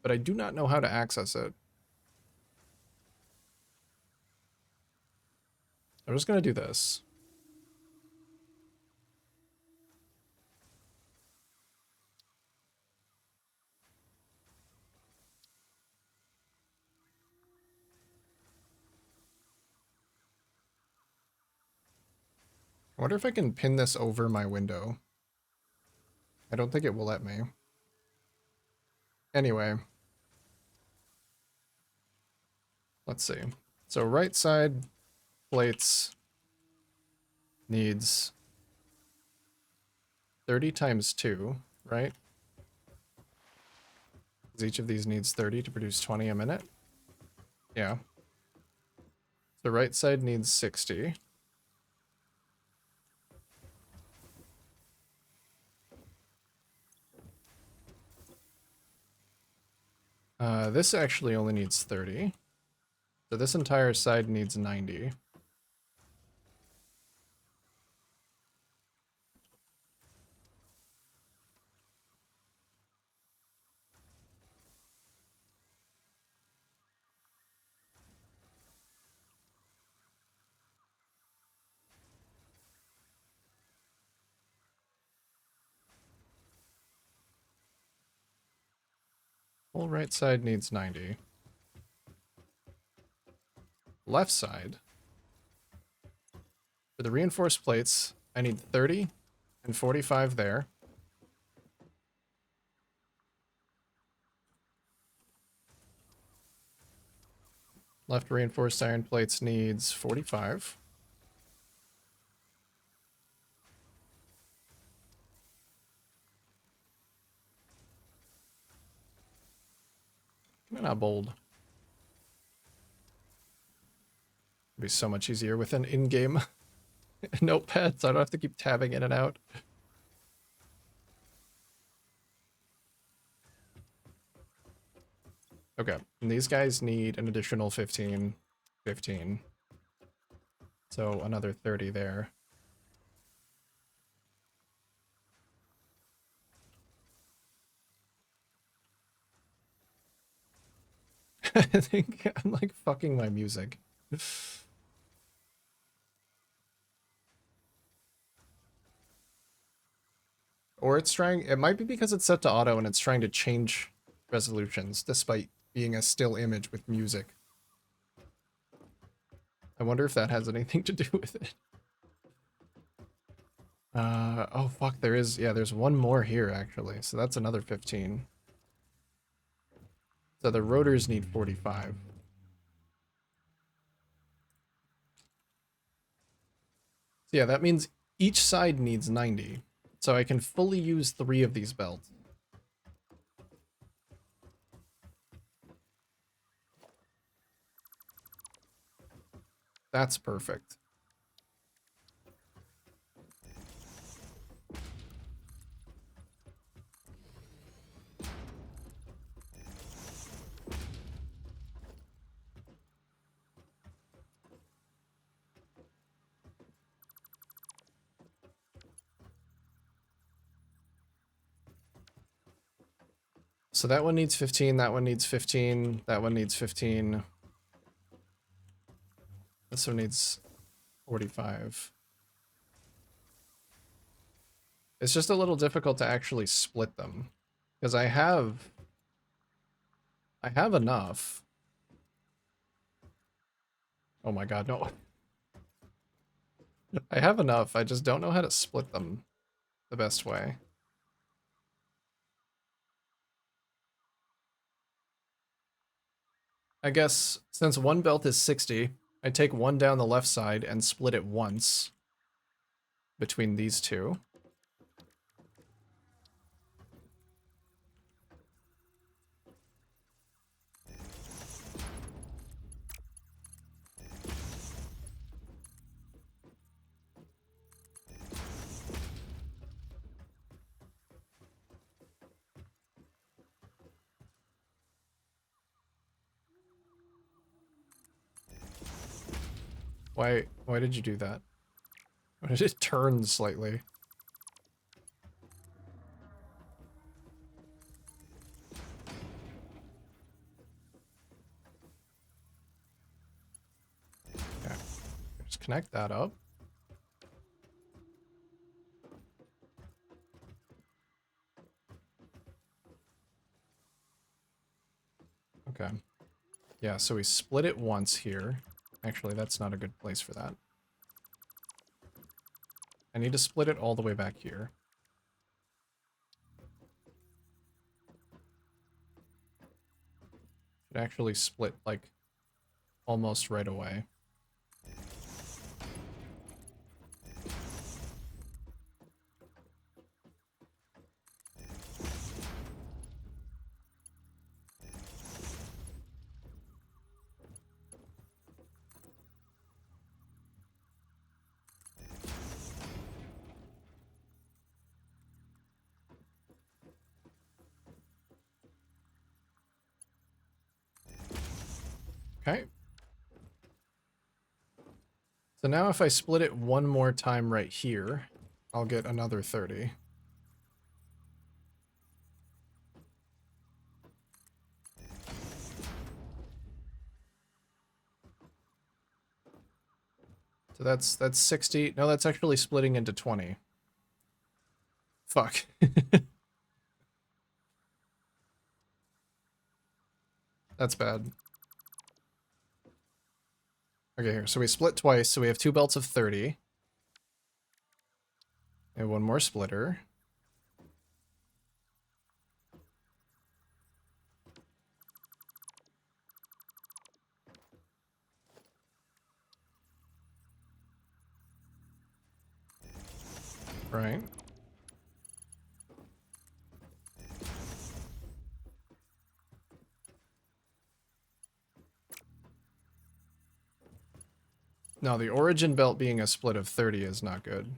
But I do not know how to access it. I'm just gonna do this. I wonder if I can pin this over my window. I don't think it will let me. Anyway. Let's see. So right side plates needs 30 times 2, right? Because each of these needs 30 to produce 20 a minute. Yeah. The right side needs 60. This actually only needs 30. So this entire side needs 90. Whole right side needs 90. Left side. For the reinforced plates, I need 30 and 45 there. Left reinforced iron plates needs 45. Not bold. It'd be so much easier with an in-game notepad, so I don't have to keep tabbing in and out. Okay, and these guys need an additional 15, 15. So another 30 there. I think I'm like fucking my music. Or it's trying, it might be because it's set to auto and it's trying to change resolutions despite being a still image with music. I wonder if that has anything to do with it. Oh fuck, there is, yeah, there's one more here actually, so that's another 15. So the rotors need 45. So yeah, that means each side needs 90. So I can fully use 3 of these belts. That's perfect. So that one needs 15, that one needs 15, that one needs 15. This one needs 45. It's just a little difficult to actually split them. Because I have enough. Oh my god, no. I have enough, I just don't know how to split them the best way. I guess since one belt is 60, I take one down the left side and split it once between these two. Why did you do that? Why did it turn slightly? Okay, just connect that up. Okay. Yeah, so we split it once here. Actually, that's not a good place for that. I need to split it all the way back here. Should actually split, like, almost right away. Okay. So now if I split it one more time right here, I'll get another 30. So that's 60. No, that's actually splitting into 20. Fuck. That's bad. Okay, here. So we split twice, so we have two belts of 30. And one more splitter. Right. No, the origin belt being a split of 30 is not good.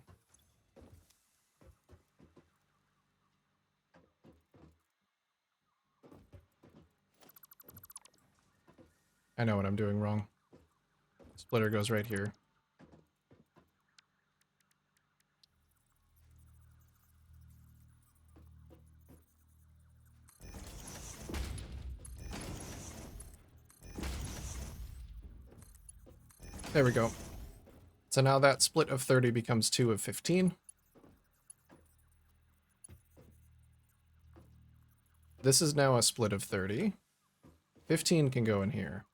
I know what I'm doing wrong. Splitter goes right here. There we go. So now that split of 30 becomes 2 of 15. This is now a split of 30. 15 can go in here.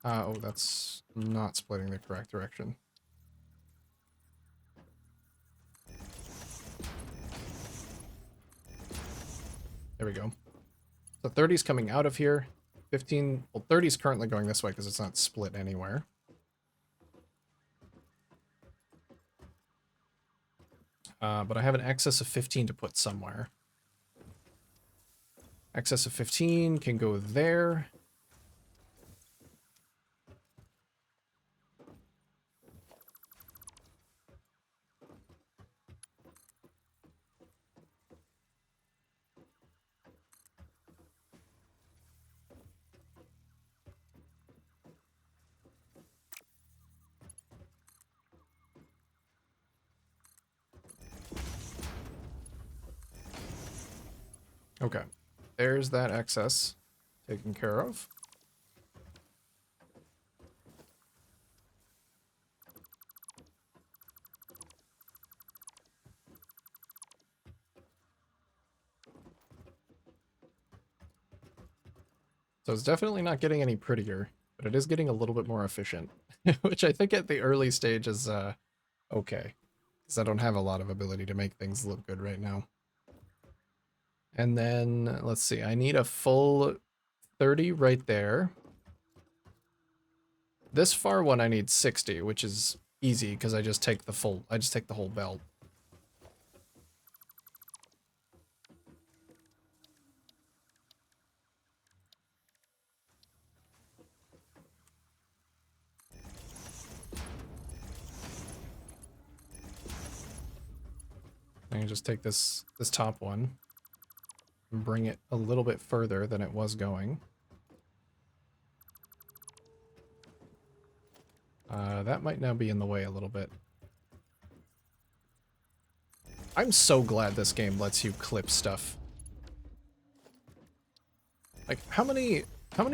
Oh, that's not splitting the correct direction. There we go. So 30's coming out of here. 15, well, 30's currently going this way because it's not split anywhere. But I have an excess of 15 to put somewhere. Excess of 15 can go there. Okay. There's that excess taken care of. So it's definitely not getting any prettier, but it is getting a little bit more efficient, which I think at the early stage is okay, because I don't have a lot of ability to make things look good right now. And then, let's see, I need a full 30 right there. This far one I need 60, which is easy because I just take the whole belt. I can just take this top one and bring it a little bit further than it was going. That might now be in the way a little bit. I'm so glad this game lets you clip stuff. Like, how many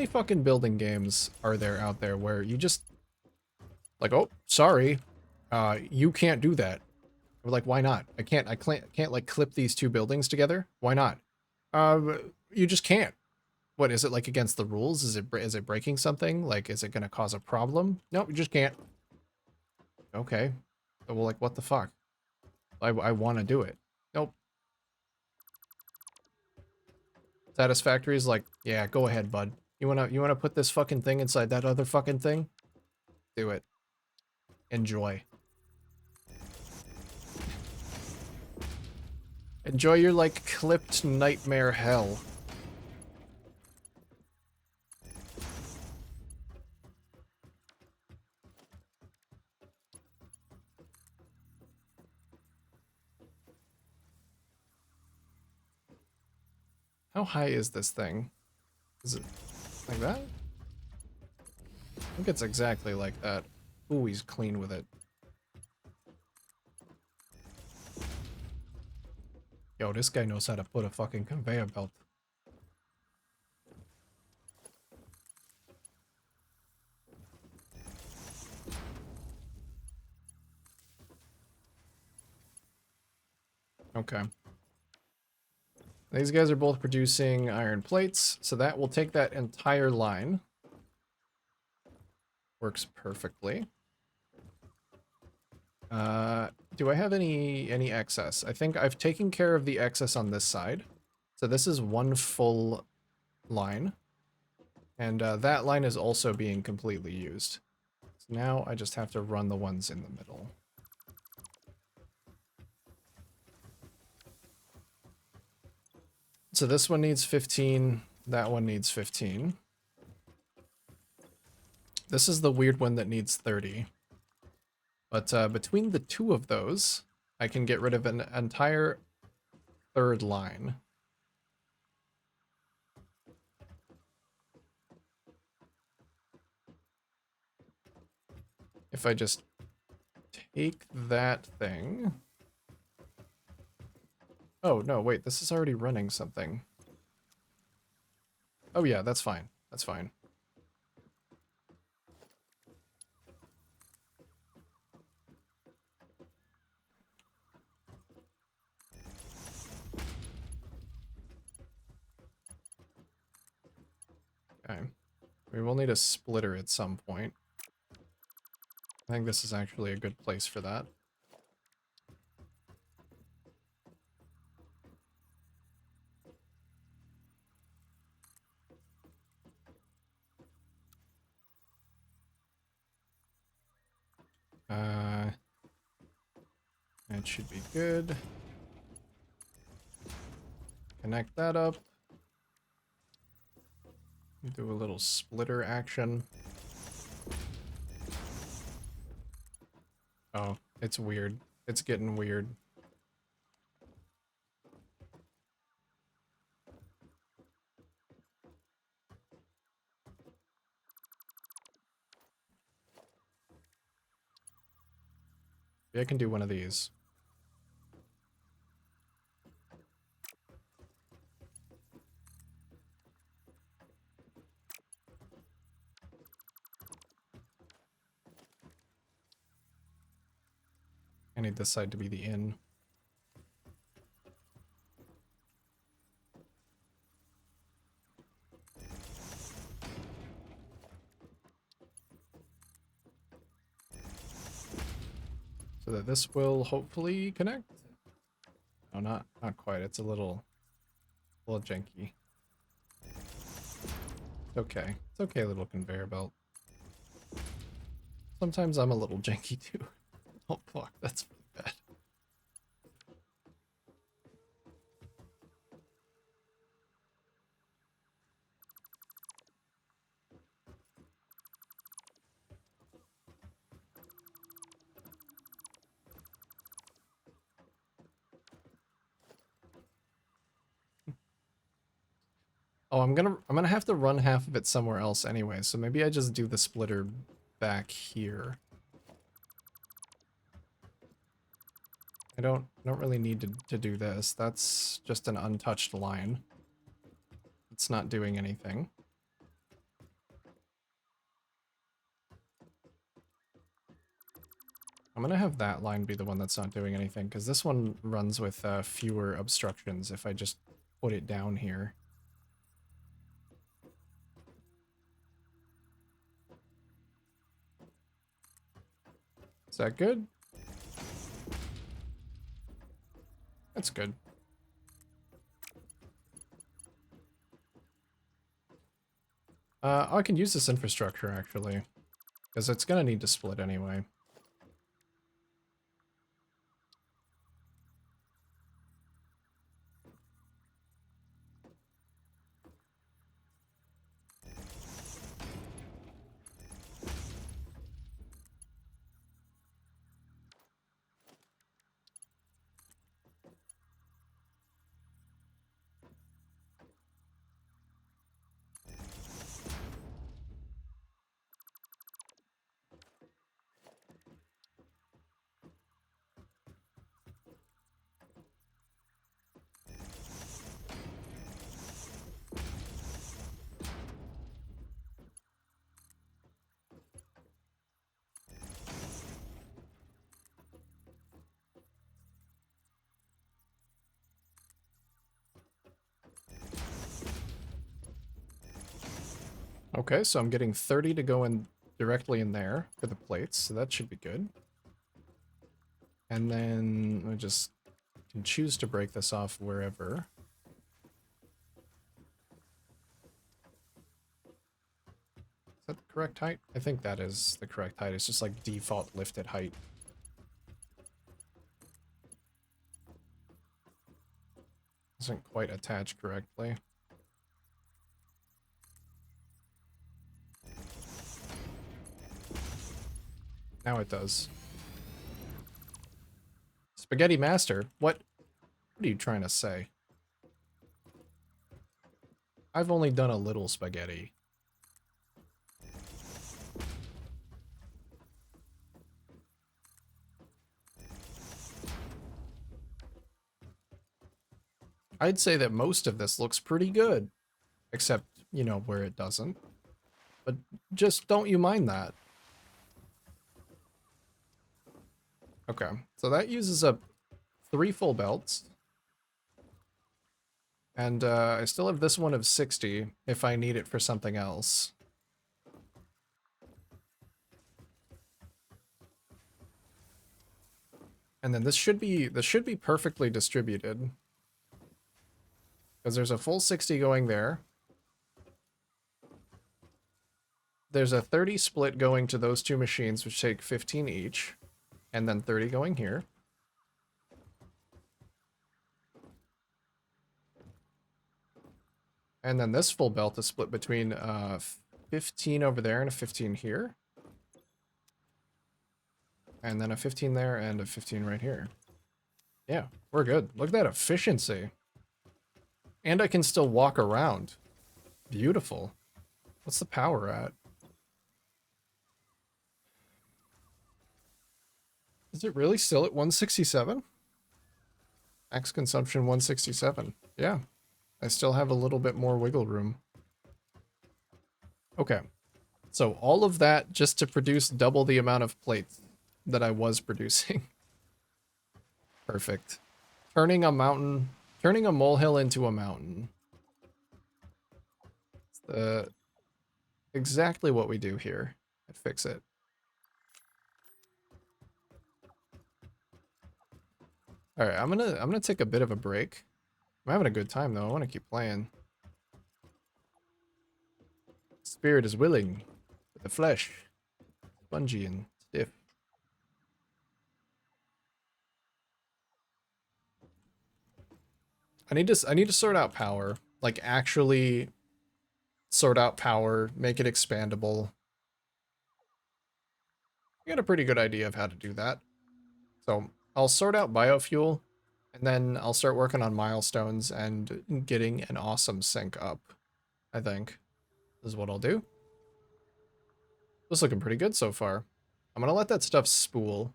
fucking building games are there out there where you just like, oh, sorry, you can't do that. We're like, why not? I can't like clip these two buildings together. Why not? You just can't. What is it, like, against the rules? Is it breaking something? Like, is it gonna cause a problem? Nope, you just can't. Okay. Well, like, what the fuck? I want to do it. Nope. Satisfactory is like, yeah, go ahead, bud. You wanna put this fucking thing inside that other fucking thing? Do it. Enjoy. Enjoy your, like, clipped nightmare hell. How high is this thing? Is it like that? I think it's exactly like that. Ooh, he's clean with it. Yo, this guy knows how to put a fucking conveyor belt. Okay. These guys are both producing iron plates, so that will take that entire line. Works perfectly. Do I have any excess? I think I've taken care of the excess on this side. So this is one full line. And that line is also being completely used. So now I just have to run the ones in the middle. So this one needs 15, that one needs 15. This is the weird one that needs 30. But between the two of those, I can get rid of an entire third line. If I just take that thing... Oh, no, wait, this is already running something. Oh yeah, that's fine. That's fine. Okay. We will need a splitter at some point. I think this is actually a good place for that. And That should be good. Connect that up. Do a little splitter action. Oh, it's weird. It's getting weird. Maybe I can do one of these. I need this side to be the in. So that this will hopefully connect. No, not quite. It's a little janky. It's okay. It's okay, little conveyor belt. Sometimes I'm a little janky too. Oh fuck, that's really bad. Oh, I'm gonna have to run half of it somewhere else anyway, so maybe I just do the splitter back here. I don't really need to do this. That's just an untouched line. It's not doing anything. I'm gonna have that line be the one that's not doing anything, because this one runs with fewer obstructions if I just put it down here. Is that good? That's good. I can use this infrastructure, actually, because it's gonna need to split anyway. Okay, so I'm getting 30 to go in directly in there for the plates, so that should be good. And then I just can choose to break this off wherever. Is that the correct height? I think that is the correct height. It's just like default lifted height. Doesn't quite attach correctly. Now it does. Spaghetti Master? What are you trying to say? I've only done a little spaghetti. I'd say that most of this looks pretty good. Except, you know, where it doesn't. But just don't you mind that. Okay, so that uses up 3 full belts. And I still have this one of 60 if I need it for something else. And then this should be perfectly distributed. Because there's a full 60 going there. There's a 30 split going to those two machines, which take 15 each. And then 30 going here. And then this full belt is split between 15 over there and a 15 here. And then a 15 there and a 15 right here. Yeah, we're good. Look at that efficiency. And I can still walk around. Beautiful. What's the power at? Is it really still at 167? Max consumption 167. Yeah, I still have a little bit more wiggle room. Okay, so all of that just to produce double the amount of plates that I was producing. Perfect. Turning a molehill into a mountain. It's exactly what we do here at Fix It. All right, I'm gonna take a bit of a break. I'm having a good time though. I want to keep playing. Spirit is willing, but the flesh, spongy and stiff. I need to sort out power. Like actually sort out power, make it expandable. I got a pretty good idea of how to do that. So I'll sort out biofuel, and then I'll start working on milestones and getting an awesome sync up. I think is what I'll do. This is looking pretty good so far. I'm gonna let that stuff spool.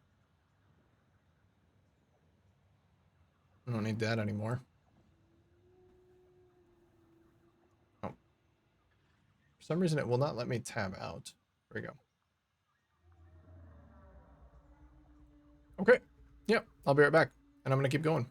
I don't need that anymore. Oh, for some reason it will not let me tab out. There we go. Okay. Yep, I'll be right back, and I'm gonna keep going.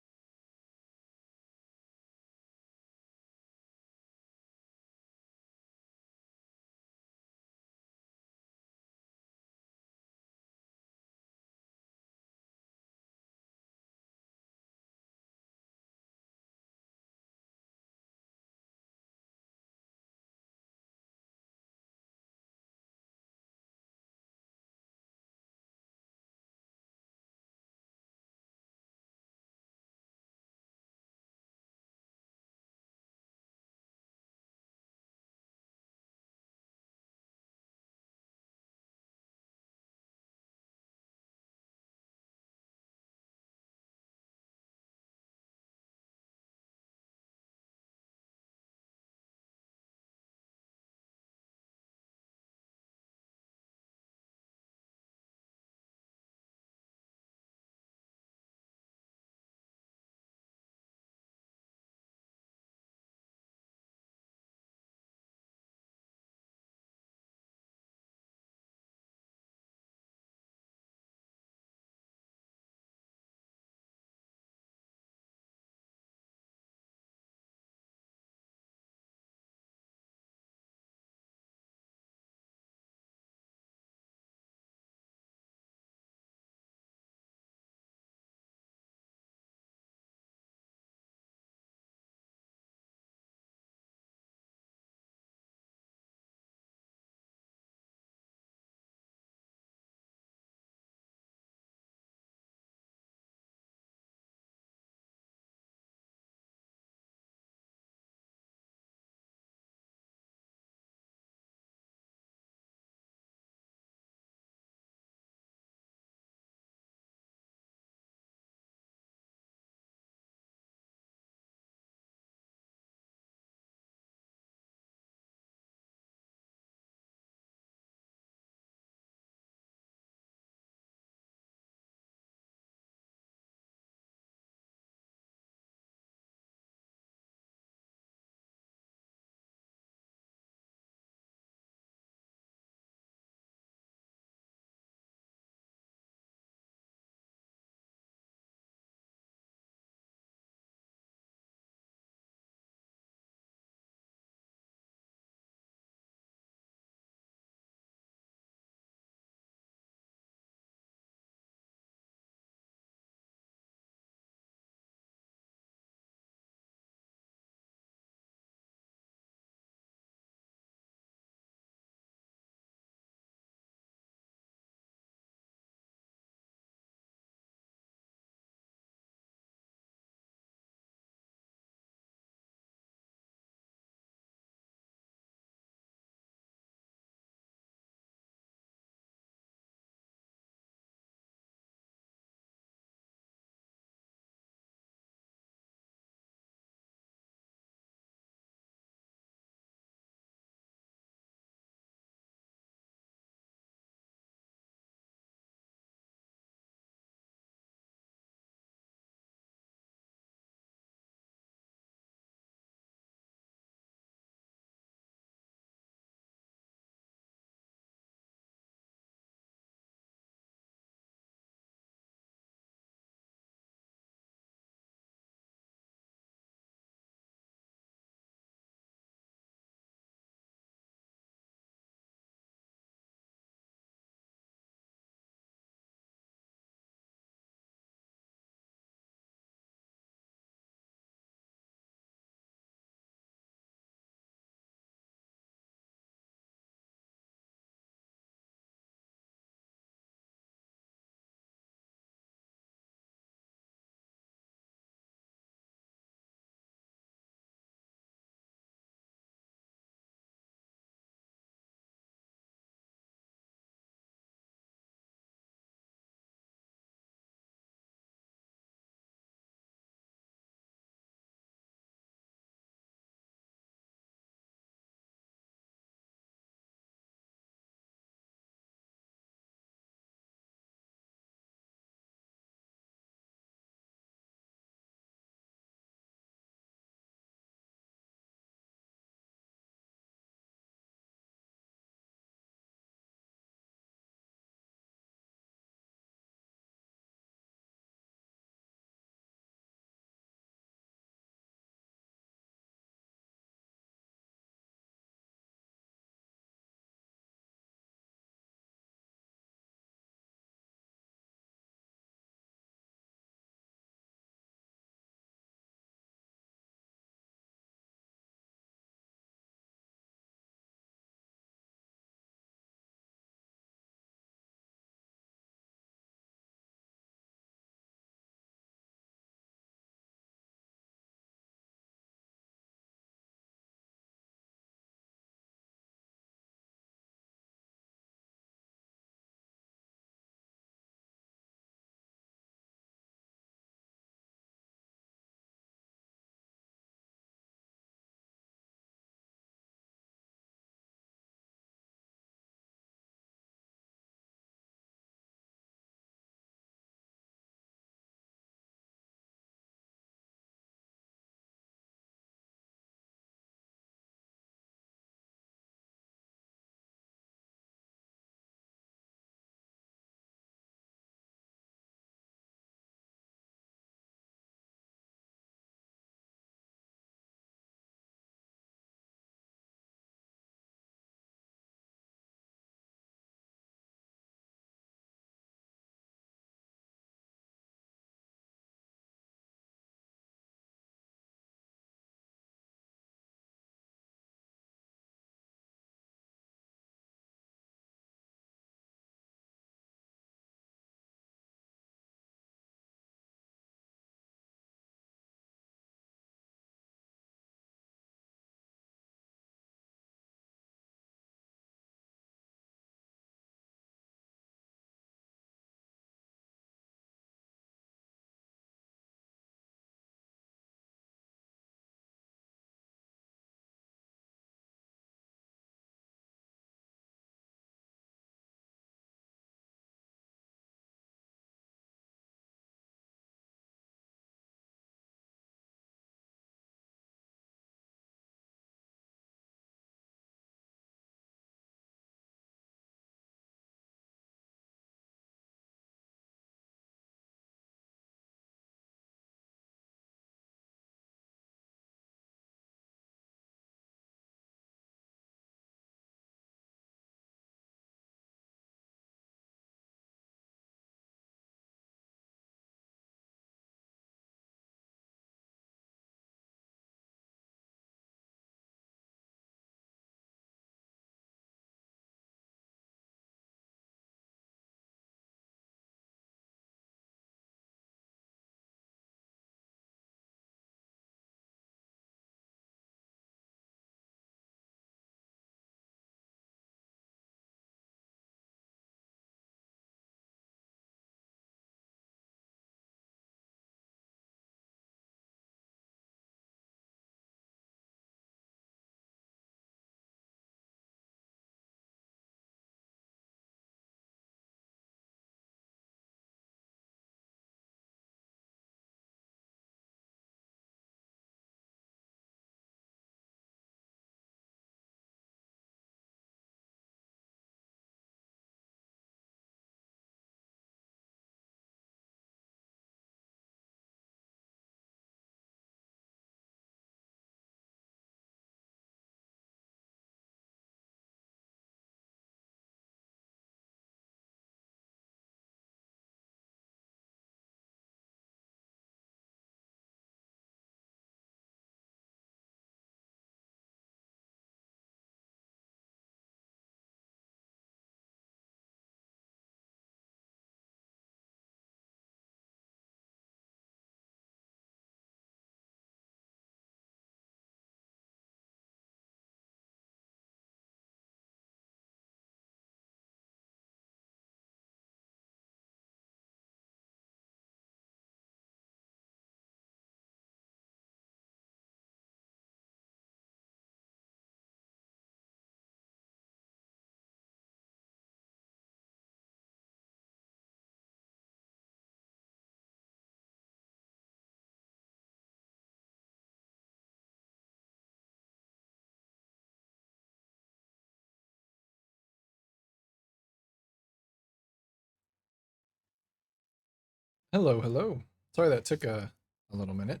Hello, hello. Sorry that took a little minute.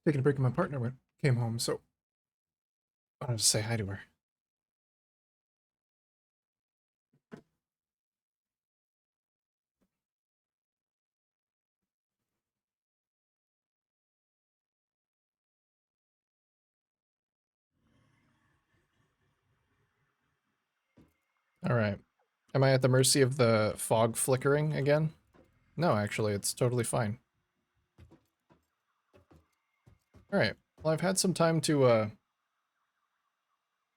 Taking a break with my partner when came home, so I wanted to say hi to her. All right. Am I at the mercy of the fog flickering again? No, actually, it's totally fine. All right. Well, I've had some time to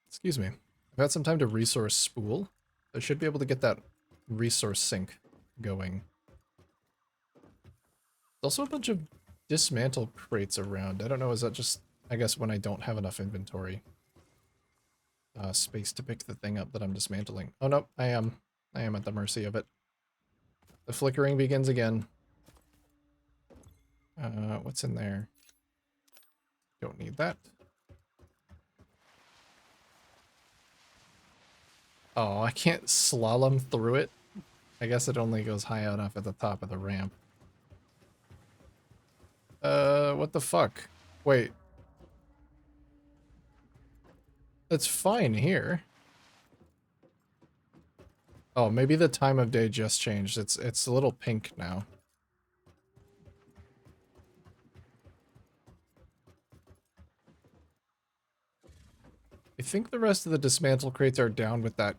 excuse me. I've had some time to resource spool. I should be able to get that resource sink going. There's also a bunch of dismantle crates around. I don't know, is that just, I guess, when I don't have enough inventory space to pick the thing up that I'm dismantling. Oh, no, I am. I am at the mercy of it. The flickering begins again. What's in there? Don't need that. Oh, I can't slalom through it. I guess it only goes high enough at the top of the ramp. What the fuck? Wait. It's fine here. Oh, maybe the time of day just changed. It's a little pink now. I think the rest of the dismantle crates are down with that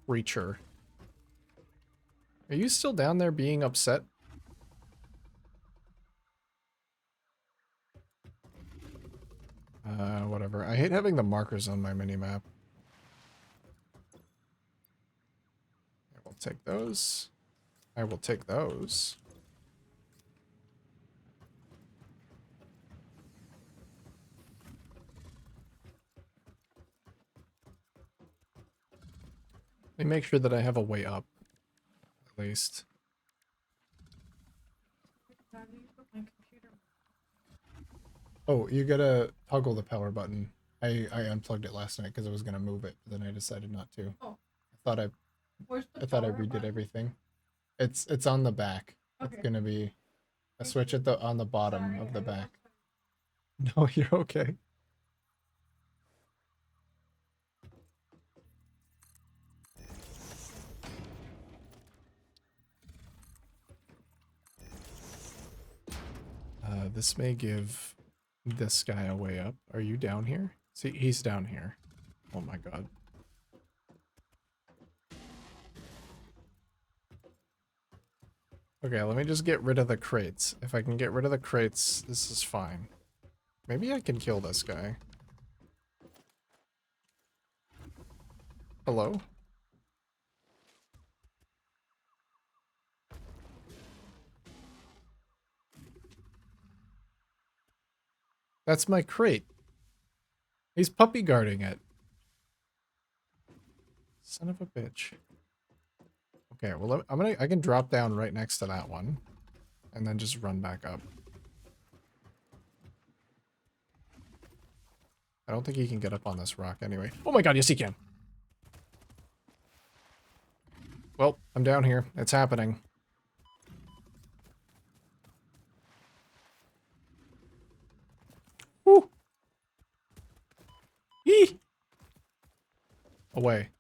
creature. Are you still down there being upset? Whatever. I hate having the markers on my minimap. I will take those. I will take those. Let me make sure that I have a way up, at least. Oh, you gotta toggle the power button. I unplugged it last night because I was gonna move it, but then I decided not to. Oh. Thought I Where's the I thought I power redid button? everything. It's on the back. Okay. It's gonna be a switch at the on the bottom Sorry, of the I got back. outside. No, you're okay. This may give this guy a way up. Are you down here? See, he's down here. Oh my god. Okay, let me just get rid of the crates. If I can get rid of the crates, this is fine. Maybe I can kill this guy. Hello? That's my crate. He's puppy guarding it. Son of a bitch. Okay, well, I can drop down right next to that one. And then just run back up. I don't think he can get up on this rock anyway. Oh my god, yes he can. Well, I'm down here. It's happening. Woo! Eee! Away.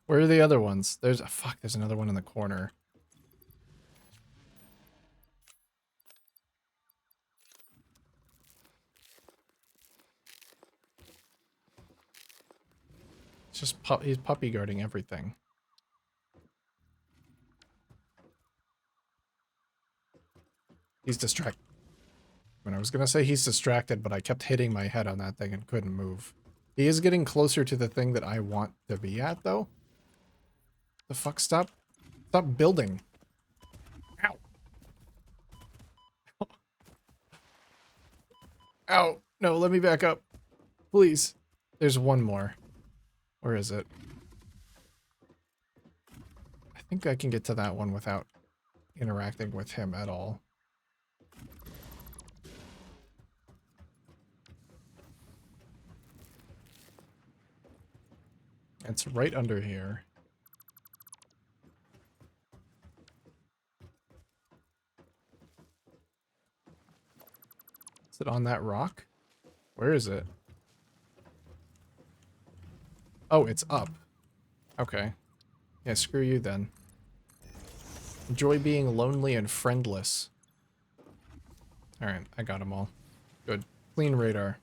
Where are the other ones? There's... fuck, there's another one in the corner. It's just he's puppy guarding everything. He's distracted. When I was gonna say he's distracted, but I kept hitting my head on that thing and couldn't move. He is getting closer to the thing that I want to be at, though. The fuck? Stop building. Ow. Ow. No, let me back up. Please. There's one more. Where is it? I think I can get to that one without interacting with him at all. It's right under here. Is it on that rock? Where is it? Oh, it's up. Okay. Yeah, screw you then. Enjoy being lonely and friendless. Alright, I got them all. Good. Clean radar.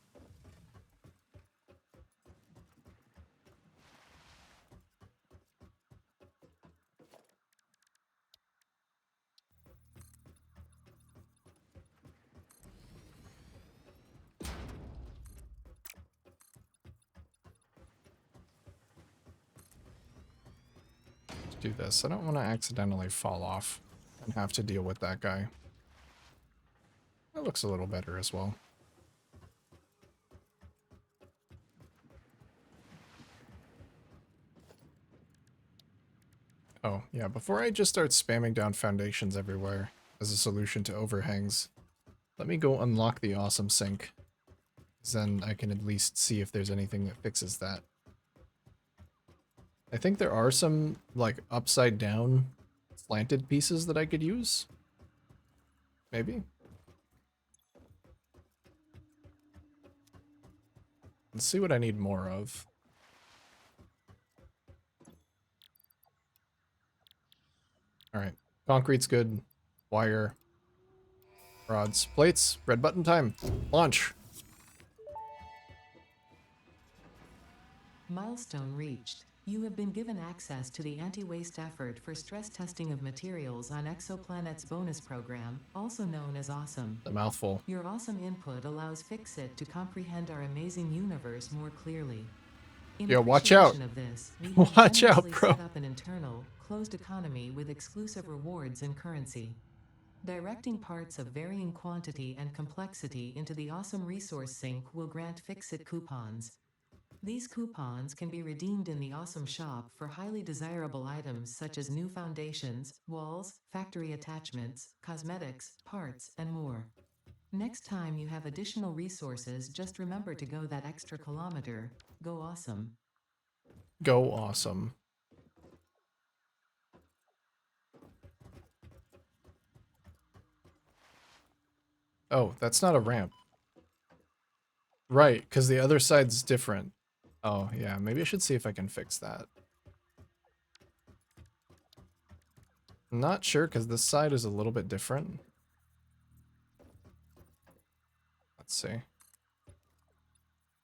Let's do this. I don't want to accidentally fall off and have to deal with that guy. That looks a little better as well. Oh, yeah, before I just start spamming down foundations everywhere as a solution to overhangs, let me go unlock the awesome sink. 'Cause then I can at least see if there's anything that fixes that. I think there are some, like, upside down slanted pieces that I could use. Maybe. Let's see what I need more of. Alright. Concrete's good. Wire. Rods. Plates. Red button time. Launch. Milestone reached. You have been given access to the anti-waste effort for stress testing of materials on Exoplanet's bonus program, also known as AWESOME. A mouthful. Your awesome input allows Fixit to comprehend our amazing universe more clearly. In Yo, watch out. appreciation of this, we have Watch out, generously bro. set up an internal, closed economy with exclusive rewards and currency. Directing parts of varying quantity and complexity into the awesome resource sink will grant Fixit coupons. These coupons can be redeemed in the Awesome Shop for highly desirable items such as new foundations, walls, factory attachments, cosmetics, parts, and more. Next time you have additional resources, just remember to go that extra kilometer. Go awesome. Go awesome. Oh, that's not a ramp. Right, because the other side's different. Oh, yeah, maybe I should see if I can fix that. I'm not sure, because this side is a little bit different. Let's see.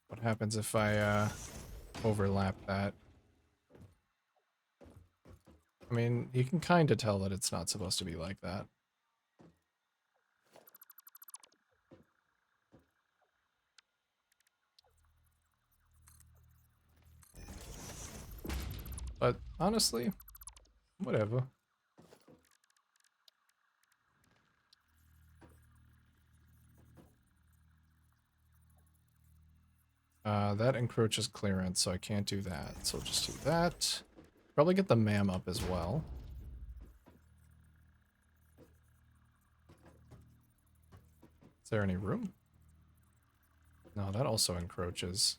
What happens if I overlap that? I mean, you can kind of tell that it's not supposed to be like that. But honestly, whatever. That encroaches clearance, so I can't do that. So I'll just do that. Probably get the MAM up as well. Is there any room? No, that also encroaches.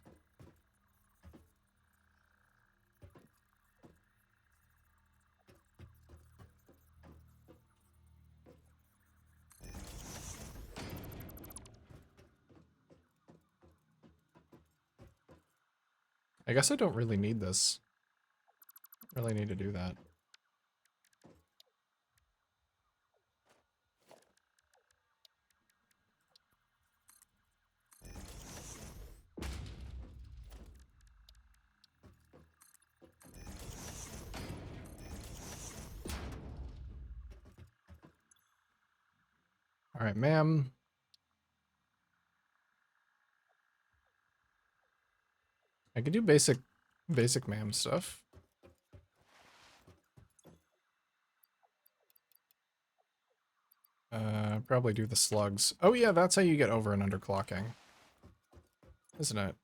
I guess I don't really need this. Really need to do that. All right, ma'am. I can do basic ma'am stuff. Probably do the slugs. Oh yeah, that's how you get over and underclocking. Isn't it?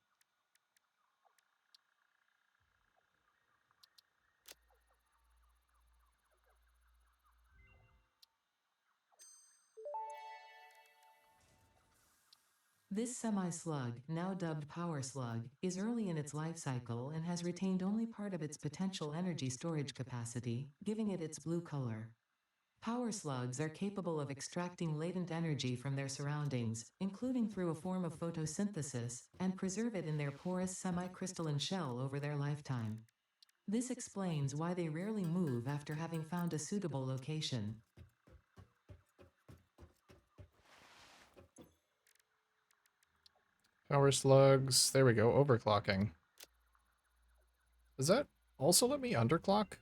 This semi-slug, now dubbed Power Slug, is early in its life cycle and has retained only part of its potential energy storage capacity, giving it its blue color. Power slugs are capable of extracting latent energy from their surroundings, including through a form of photosynthesis, and preserve it in their porous semi-crystalline shell over their lifetime. This explains why they rarely move after having found a suitable location. Power slugs. There we go. Overclocking. Does that also let me underclock?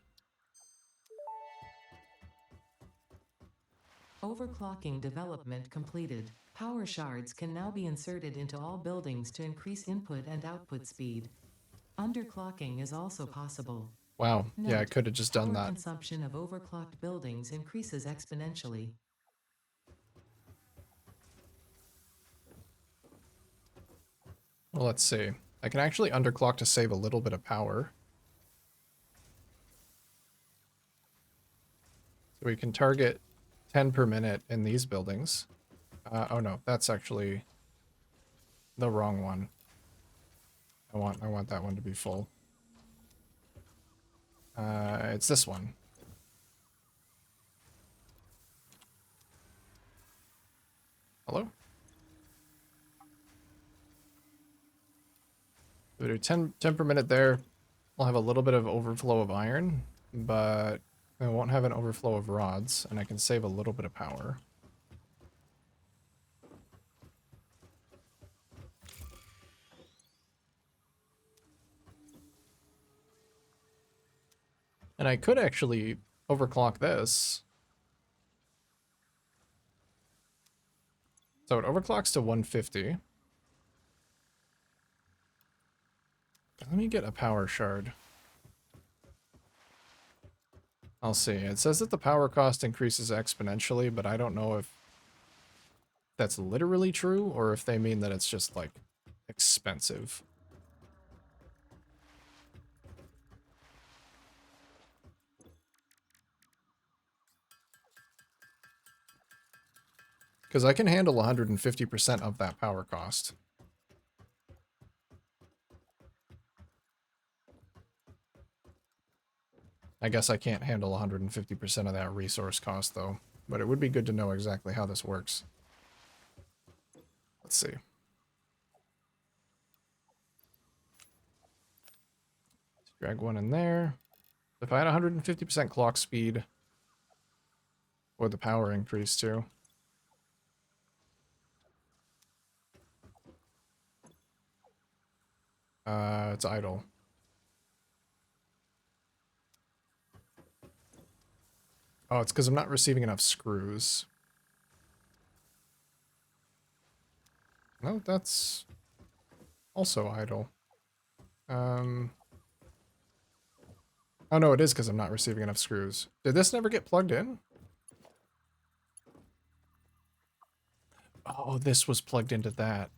Overclocking development completed. Power shards can now be inserted into all buildings to increase input and output speed. Underclocking is also possible. Wow. Yeah, I Note, could have just done power that. consumption of overclocked buildings increases exponentially. Well, let's see. I can actually underclock to save a little bit of power. So we can target 10 per minute in these buildings. Oh no, that's actually the wrong one. I want that one to be full. It's this one. Hello? We do 10 per minute there. We'll have a little bit of overflow of iron, but I won't have an overflow of rods, and I can save a little bit of power. And I could actually overclock this. So it overclocks to 150. Let me get a power shard. I'll see. It says that the power cost increases exponentially, but I don't know if that's literally true or if they mean that it's just, like, expensive. Because I can handle 150% of that power cost. I guess I can't handle 150% of that resource cost, though. But it would be good to know exactly how this works. Let's see. Drag one in there. If I had 150% clock speed, would the power increase too? It's idle. Oh, it's because I'm not receiving enough screws. No, that's also idle. Oh no, it is because I'm not receiving enough screws. Did this never get plugged in? Oh, this was plugged into that.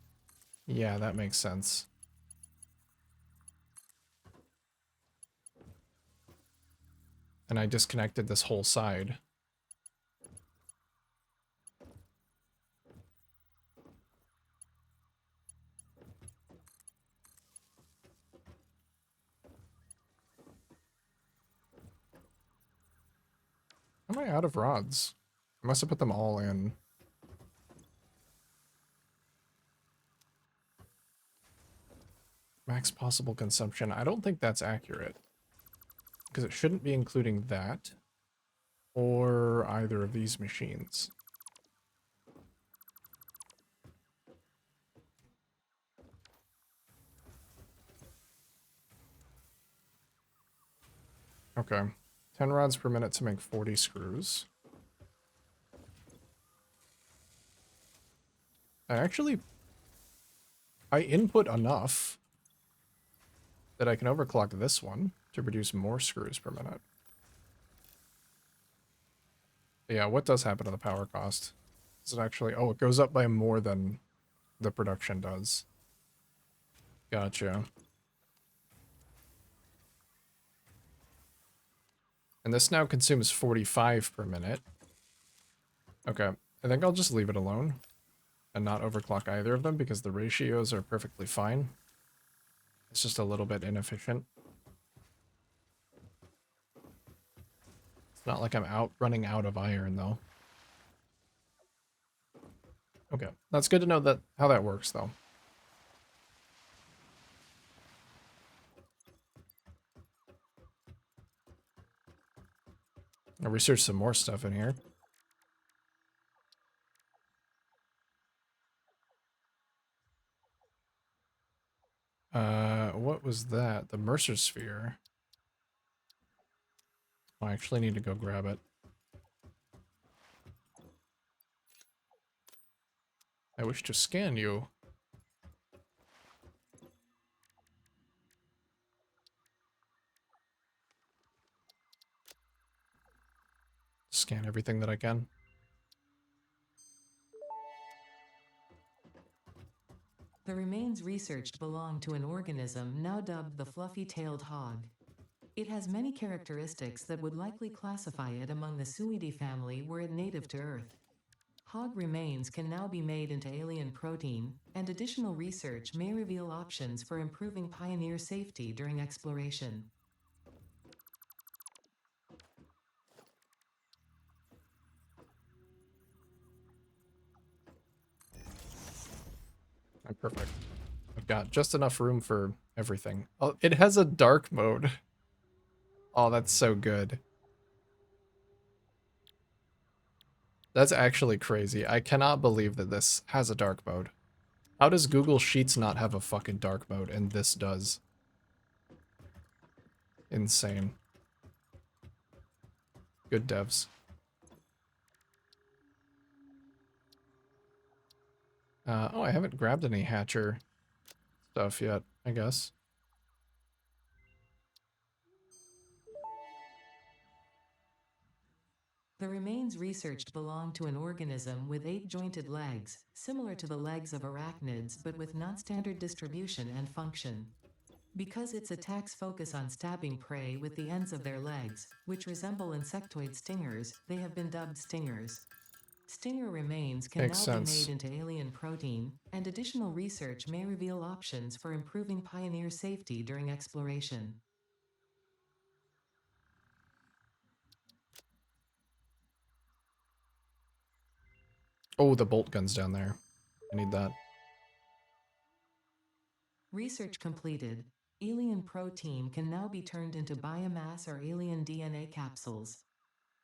Yeah, that makes sense. And I disconnected this whole side. Am I out of rods? I must have put them all in. Max possible consumption. I don't think that's accurate. Because it shouldn't be including that. Or either of these machines. Okay. 10 rods per minute to make 40 screws. I input enough that I can overclock this one to produce more screws per minute. But yeah, what does happen to the power cost? Is it actually... Oh, it goes up by more than the production does. Gotcha. And this now consumes 45 per minute. Okay, I think I'll just leave it alone and not overclock either of them because the ratios are perfectly fine. It's just a little bit inefficient. It's not like I'm running out of iron, though. Okay, that's good to know that how that works, though. I'll research some more stuff in here. What was that? The Mercer Sphere. Oh, I actually need to go grab it. I wish to scan you. Scan everything that I can. The remains researched belong to an organism now dubbed the fluffy-tailed hog. It has many characteristics that would likely classify it among the Suidae family were it native to Earth. Hog remains can now be made into alien protein, and additional research may reveal options for improving pioneer safety during exploration. I'm perfect. I've got just enough room for everything. Oh, it has a dark mode. Oh, that's so good. That's actually crazy. I cannot believe that this has a dark mode. How does Google Sheets not have a fucking dark mode and this does? Insane. Good devs. Oh, I haven't grabbed any Hatcher stuff yet, I guess. The remains researched belong to an organism with 8-jointed legs, similar to the legs of arachnids but with non-standard distribution and function. Because its attacks focus on stabbing prey with the ends of their legs, which resemble insectoid stingers, they have been dubbed stingers. Stinger remains can Makes now be sense. made into alien protein, and additional research may reveal options for improving pioneer safety during exploration. Oh, the bolt gun's down there. I need that. Research completed. Alien protein can now be turned into biomass or alien DNA capsules.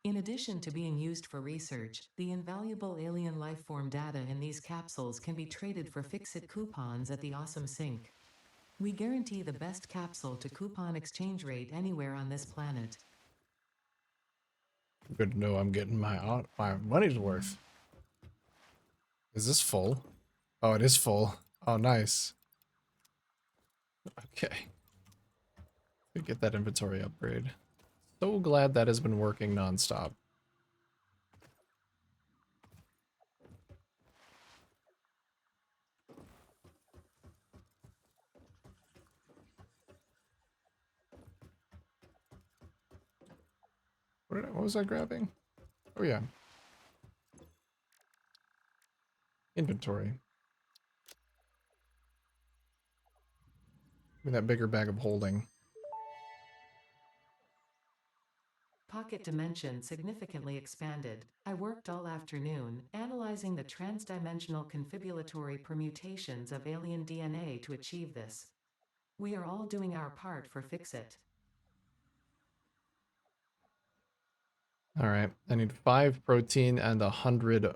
In addition to being used for research, the invaluable alien lifeform data in these capsules can be traded for Fix-It coupons at the Awesome Sync. We guarantee the best capsule to coupon exchange rate anywhere on this planet. Good to know I'm getting my money's worth. Is this full? Oh, it is full. Oh, nice. Okay. We get that inventory upgrade. So glad that has been working nonstop. What was I grabbing? Oh yeah. Inventory. Give me that bigger bag of holding. Pocket dimension significantly expanded. I worked all afternoon, analyzing the transdimensional confibulatory permutations of alien DNA to achieve this. We are all doing our part for Fix-It. Alright. I need 5 protein and 100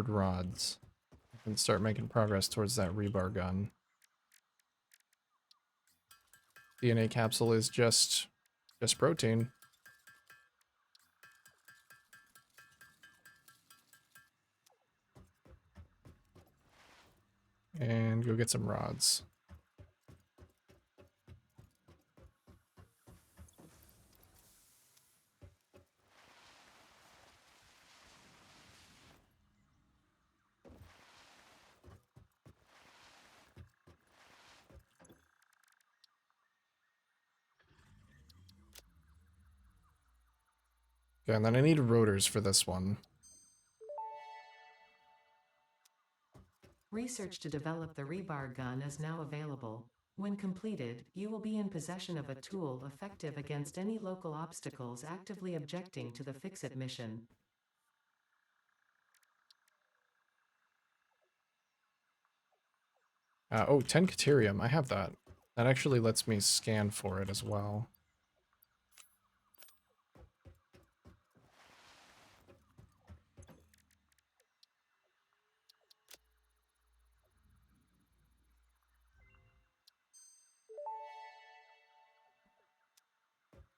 rods. I can start making progress towards that rebar gun. DNA capsule is just protein. And go get some rods. Okay, and then I need rotors for this one. Research to develop the rebar gun is now available. When completed, you will be in possession of a tool effective against any local obstacles actively objecting to the Fix-It mission. Oh, 10 Caterium. I have that. That actually lets me scan for it as well.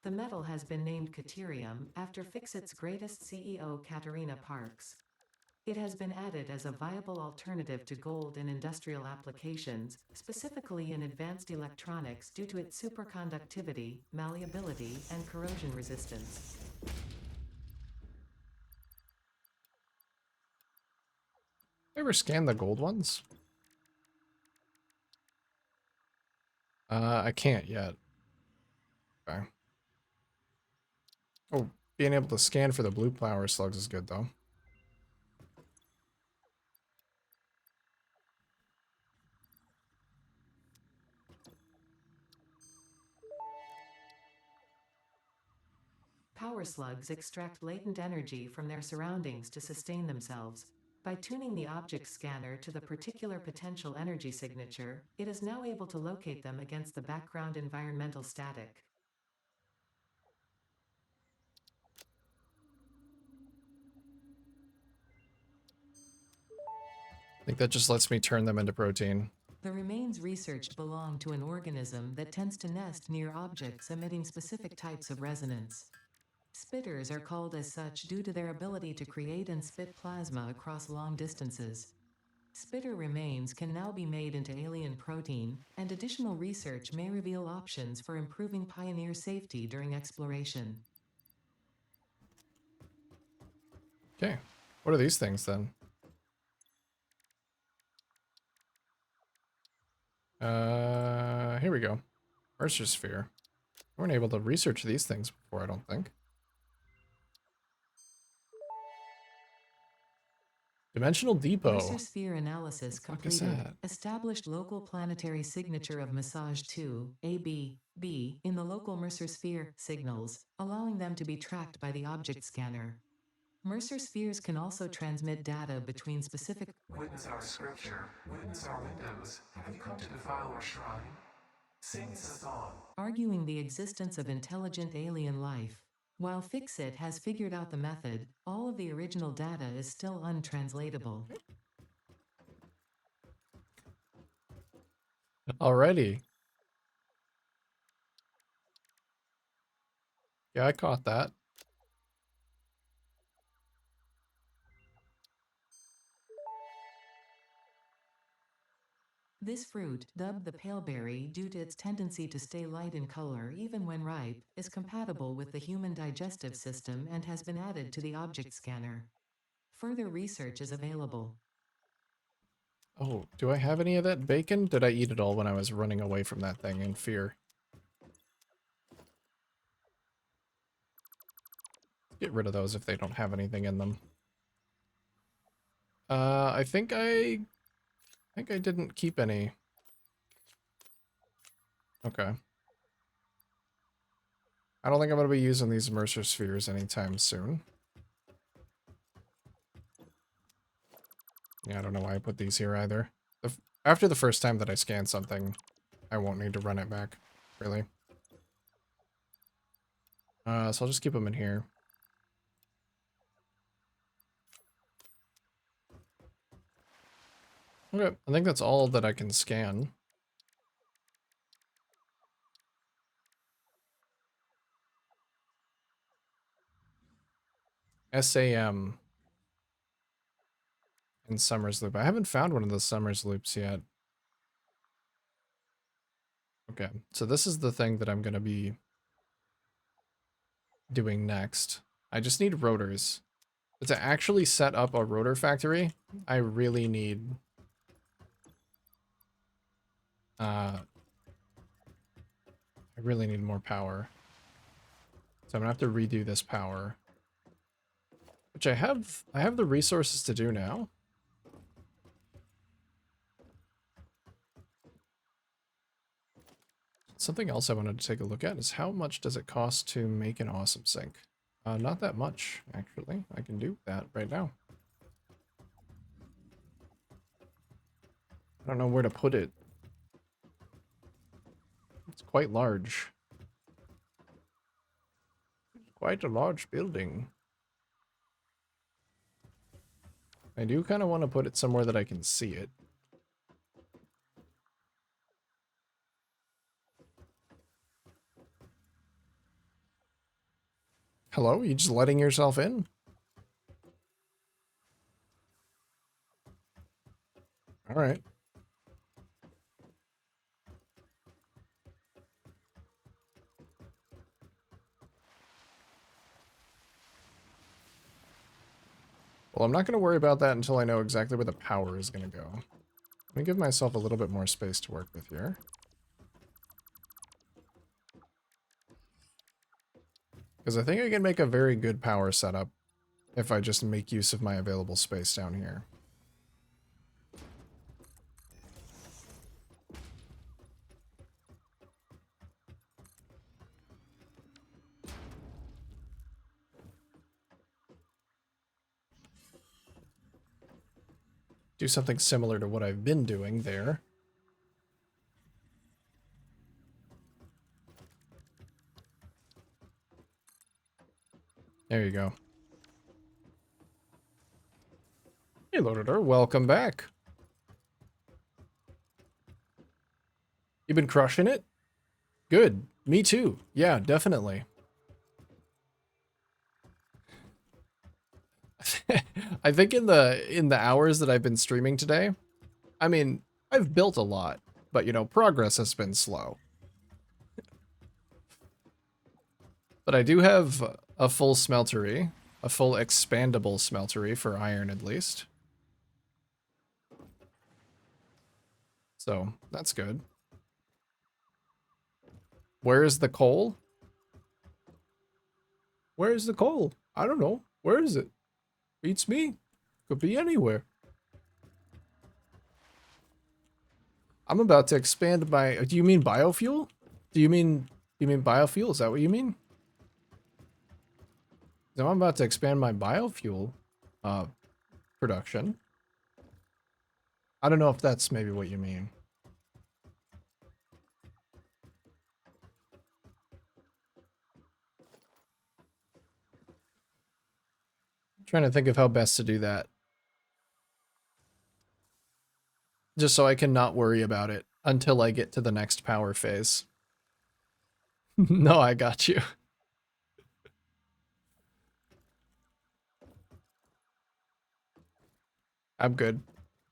The metal has been named Caterium after Fix-It's greatest CEO Katerina Parks. It has been added as a viable alternative to gold in industrial applications, specifically in advanced electronics due to its superconductivity, malleability, and corrosion resistance. Ever scan the gold ones? I can't yet. Okay. Oh, being able to scan for the blue flower slugs is good though. Power slugs extract latent energy from their surroundings to sustain themselves. By tuning the object scanner to the particular potential energy signature, it is now able to locate them against the background environmental static. I think that just lets me turn them into protein. The remains researched belong to an organism that tends to nest near objects emitting specific types of resonance. Spitters are called as such due to their ability to create and spit plasma across long distances. Spitter remains can now be made into alien protein, and additional research may reveal options for improving Pioneer safety during exploration. Okay. What are these things then? Here we go. Mercer sphere. We weren't able to research these things before, I don't think. Dimensional Depot. Mercer sphere analysis What the fuck is completed. that? Established local planetary signature of massage 2, AB, in the local Mercer sphere signals, allowing them to be tracked by the object scanner. Mercer spheres can also transmit data between specific. Witness our scripture, witness our windows. Have you come to defile our shrine? Sing us a song. Arguing the existence of intelligent alien life. While Fix-It has figured out the method, all of the original data is still untranslatable. Alrighty. Yeah, I caught that. This fruit, dubbed the paleberry due to its tendency to stay light in color even when ripe, is compatible with the human digestive system and has been added to the object scanner. Further research is available. Oh, do I have any of that bacon? Did I eat it all when I was running away from that thing in fear? Get rid of those if they don't have anything in them. I think I didn't keep any. Okay. I don't think I'm going to be using these Mercer spheres anytime soon. Yeah, I don't know why I put these here either. After the first time that I scan something, I won't need to run it back, really. So I'll just keep them in here. Okay, I think that's all that I can scan. SAM in Summers Loop. I haven't found one of the Summers Loops yet. Okay, so this is the thing that I'm going to be doing next. I just need rotors. But to actually set up a rotor factory, I really need more power. So I'm gonna have to redo this power. Which I have the resources to do now. Something else I wanted to take a look at is how much does it cost to make an awesome sink? Not that much, actually. I can do that right now. I don't know where to put it. It's quite large. Quite a large building. I do kind of want to put it somewhere that I can see it. Hello? You just letting yourself in? Alright. Well, I'm not going to worry about that until I know exactly where the power is going to go. Let me give myself a little bit more space to work with here. Because I think I can make a very good power setup if I just make use of my available space down here. Do something similar to what I've been doing there. There you go. Hey, Loader, welcome back. You been crushing it? Good. Me too. Yeah, definitely. I think in the hours that I've been streaming today, I mean, I've built a lot, but you know, progress has been slow. But I do have a full smeltery, a full expandable smeltery for iron at least. So, that's good. Where is the coal? Where is the coal? I don't know. Where is it? Beats me. Could be anywhere. I'm about to expand my... Do you mean biofuel? Do you mean biofuel? Is that what you mean? So I'm about to expand my biofuel production. I don't know if that's maybe what you mean. I'm trying to think of how best to do that. Just so I can not worry about it until I get to the next power phase. No, I got you. I'm good.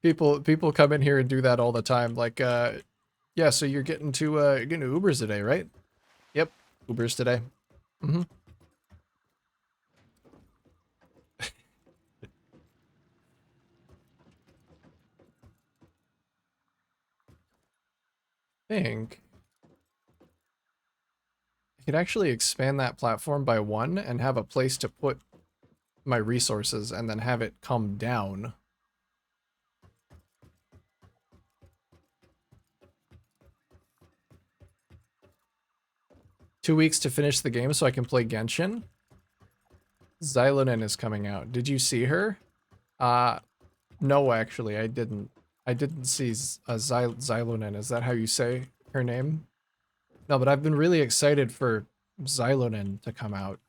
People come in here and do that all the time. Like, yeah, so you're getting Ubers today, right? Yep, Ubers today. Mm-hmm. Think I could actually expand that platform by 1 and have a place to put my resources and then have it come down. Two weeks to finish the game so I can play Genshin. Xylonen is coming out. Did you see her? No, actually, I didn't. I didn't see Xylonen. Is that how you say her name? No, but I've been really excited for Xylonen to come out.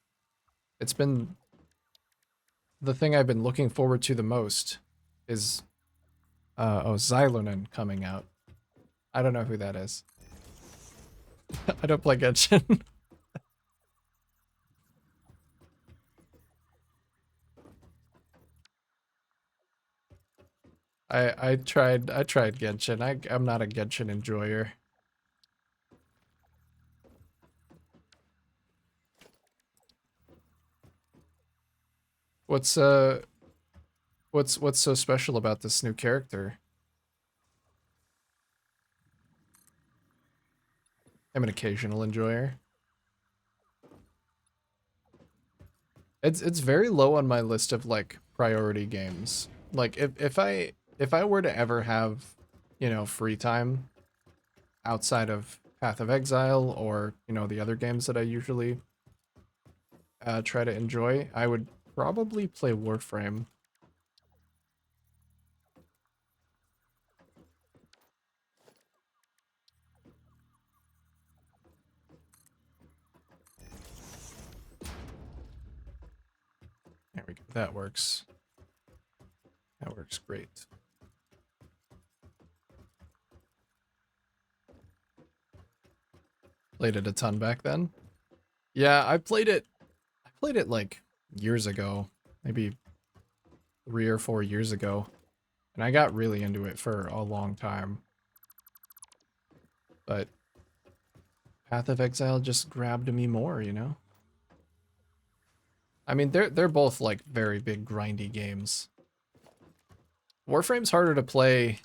It's been the thing I've been looking forward to the most is Xylonen coming out. I don't know who that is. I don't play Genshin. I tried Genshin. I'm not a Genshin enjoyer. What's so special about this new character? I'm an occasional enjoyer. It's very low on my list of like priority games. Like if I were to ever have, you know, free time outside of Path of Exile or, you know, the other games that I usually try to enjoy, I would probably play Warframe. There we go. That works. That works great. Played it a ton back then. Yeah, I played it like years ago, maybe 3 or 4 years ago. And I got really into it for a long time. But Path of Exile just grabbed me more, you know? I mean, they're both like very big grindy games. Warframe's harder to play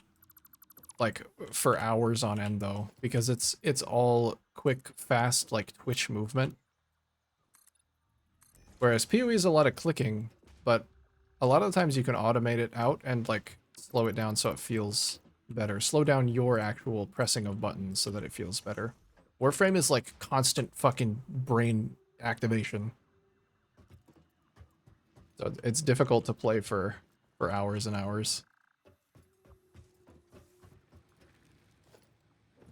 like for hours on end though, because it's all quick, fast, like twitch movement. Whereas PoE is a lot of clicking, but a lot of the times you can automate it out and like slow it down so it feels better. Slow down your actual pressing of buttons so that it feels better. Warframe is like constant fucking brain activation. So it's difficult to play for hours and hours.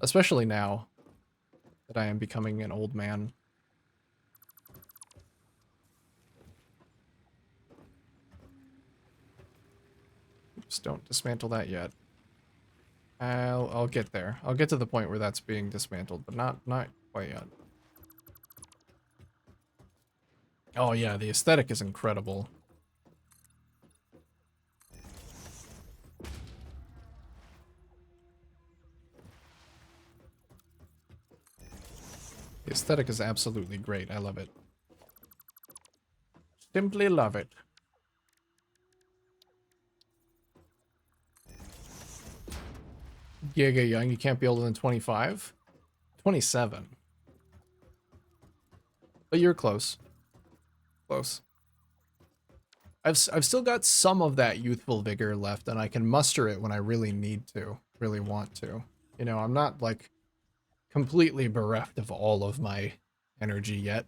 Especially now that I am becoming an old man. Oops, don't dismantle that yet. I'll get there. I'll get to the point where that's being dismantled, but not quite yet. Oh yeah, the aesthetic is incredible. The aesthetic is absolutely great. I love it. Simply love it. Giga Young, you can't be older than 25? 27. But you're close. Close. I've still got some of that youthful vigor left, and I can muster it when I really need to, really want to. You know, I'm not, like, completely bereft of all of my energy yet.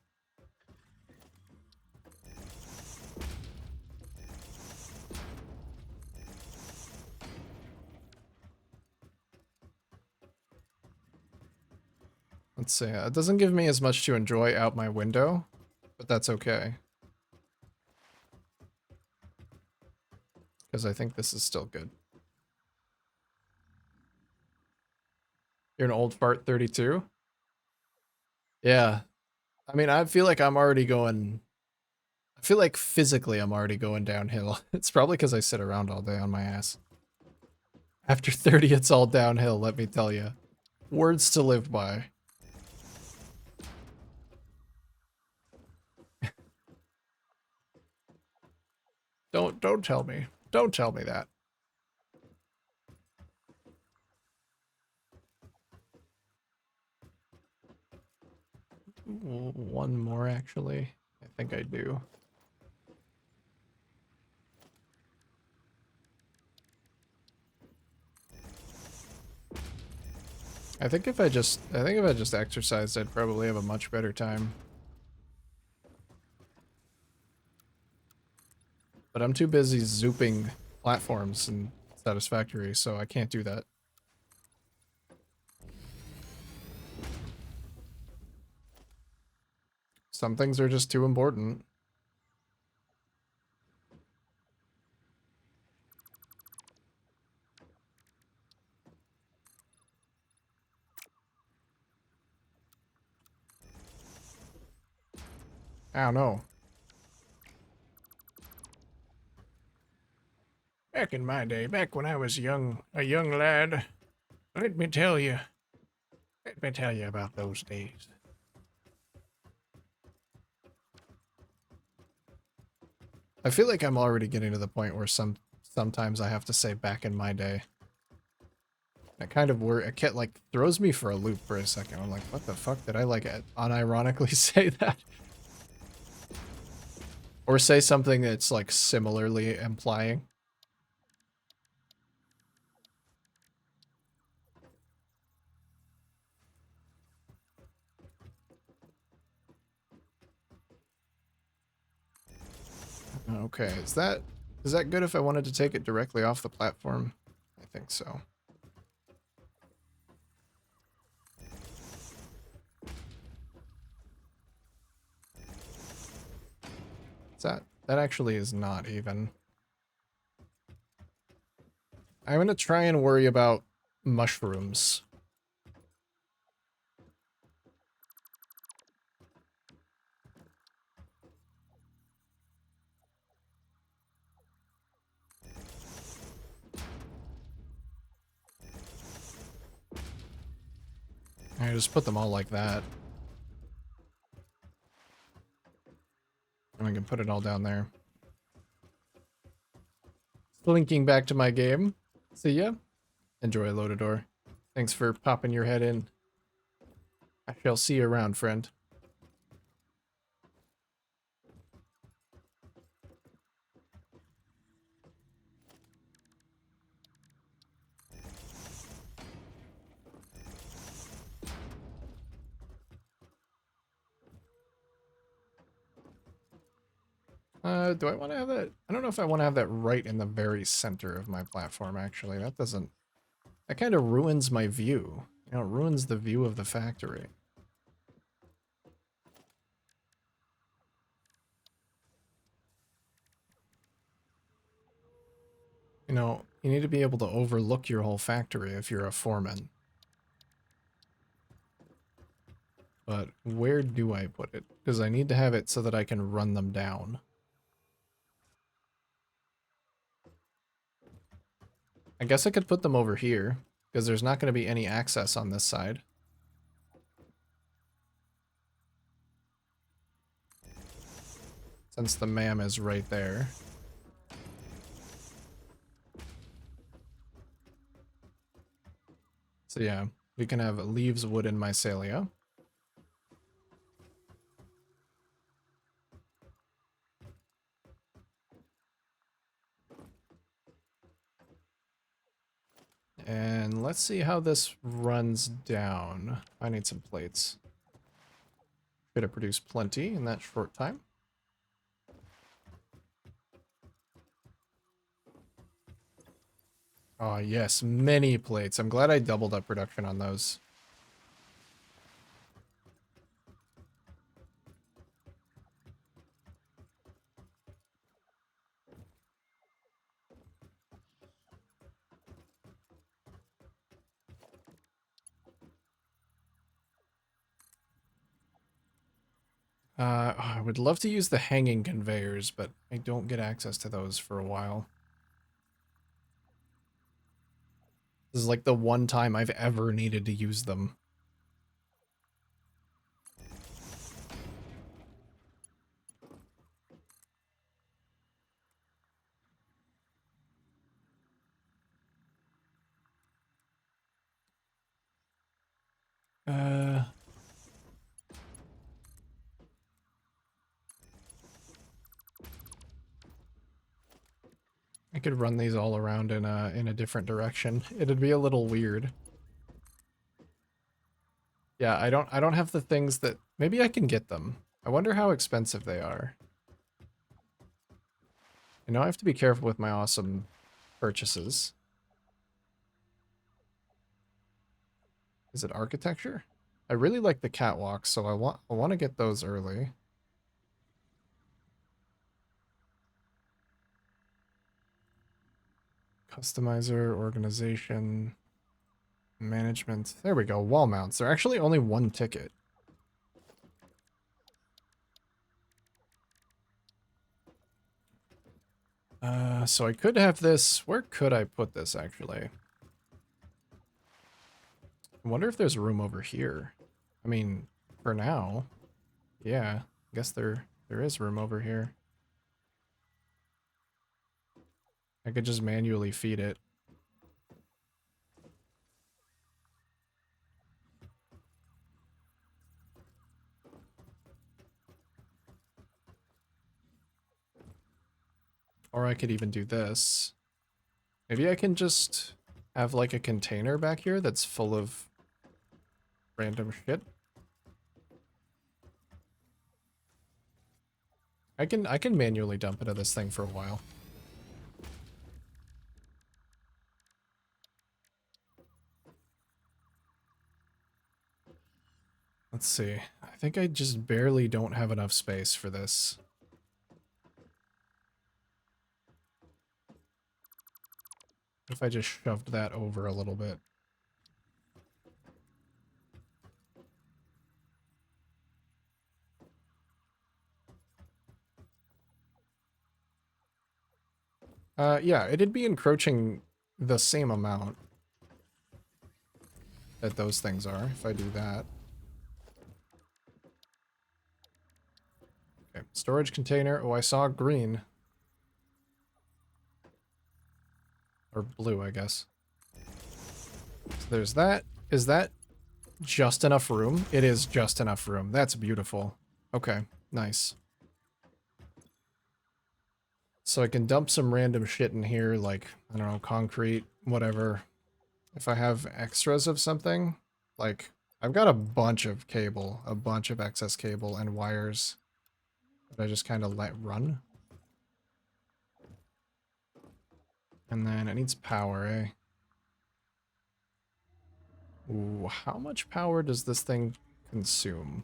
Let's see. It doesn't give me as much to enjoy out my window, but that's okay. Because I think this is still good. You're an old fart 32? Yeah. I mean, I feel like I'm already going... I feel like physically I'm already going downhill. It's probably because I sit around all day on my ass. After 30, it's all downhill, let me tell you. Words to live by. Don't tell me. Don't tell me that. One more, actually. I think I do. I think if I just exercised, I'd probably have a much better time. But I'm too busy zooping platforms and Satisfactory, so I can't do that. Some things are just too important. I don't know. Back in my day, back when I was a young lad, let me tell you about those days. I feel like I'm already getting to the point where sometimes I have to say back in my day. That kind of it like throws me for a loop for a second. I'm like, what the fuck? Did I like unironically say that? Or say something that's like similarly implying? Okay, is that good if I wanted to take it directly off the platform? I think so. That actually is not even. I'm gonna try and worry about mushrooms. I just put them all like that. And I can put it all down there. Linking back to my game. See ya. Enjoy, Lotador. Thanks for popping your head in. I shall see you around, friend. Do I want to have that? I don't know if I want to have that right in the very center of my platform, actually. That doesn't... That kind of ruins my view. You know, it ruins the view of the factory. You know, you need to be able to overlook your whole factory if you're a foreman. But where do I put it? Because I need to have it so that I can run them down. I guess I could put them over here, because there's not going to be any access on this side. Since the MAM is right there. So yeah, we can have leaves, wood, and mycelia. And let's see how this runs down. I need some plates. Should have produced plenty in that short time. Oh yes, many plates. I'm glad I doubled up production on those. I would love to use the hanging conveyors, but I don't get access to those for a while. This is like the one time I've ever needed to use them. Uh, I could run these all around in a different direction. It'd be a little weird. Yeah, I don't have the things that maybe I can get them. I wonder how expensive they are. You know, I have to be careful with my awesome purchases. Is it architecture? I really like the catwalks, so I want to get those early. Customizer, organization, management. There we go. Wall mounts. They're actually only one ticket. So I could have this. Where could I put this actually? I wonder if there's room over here. I mean, for now, yeah. I guess there is room over here. I could just manually feed it. Or I could even do this. Maybe I can just have like a container back here that's full of random shit. I can manually dump into this thing for a while. Let's see. I think I just barely don't have enough space for this. What if I just shoved that over a little bit? Yeah, it'd be encroaching the same amount that those things are if I do that. Okay, storage container. Oh, I saw green. Or blue, I guess. So there's that. Is that just enough room? It is just enough room. That's beautiful. Okay, nice. So I can dump some random shit in here, like, I don't know, concrete, whatever. If I have extras of something, like, I've got a bunch of cable, a bunch of excess cable and wires that I just kind of let run. And then it needs power, eh? Ooh, how much power does this thing consume?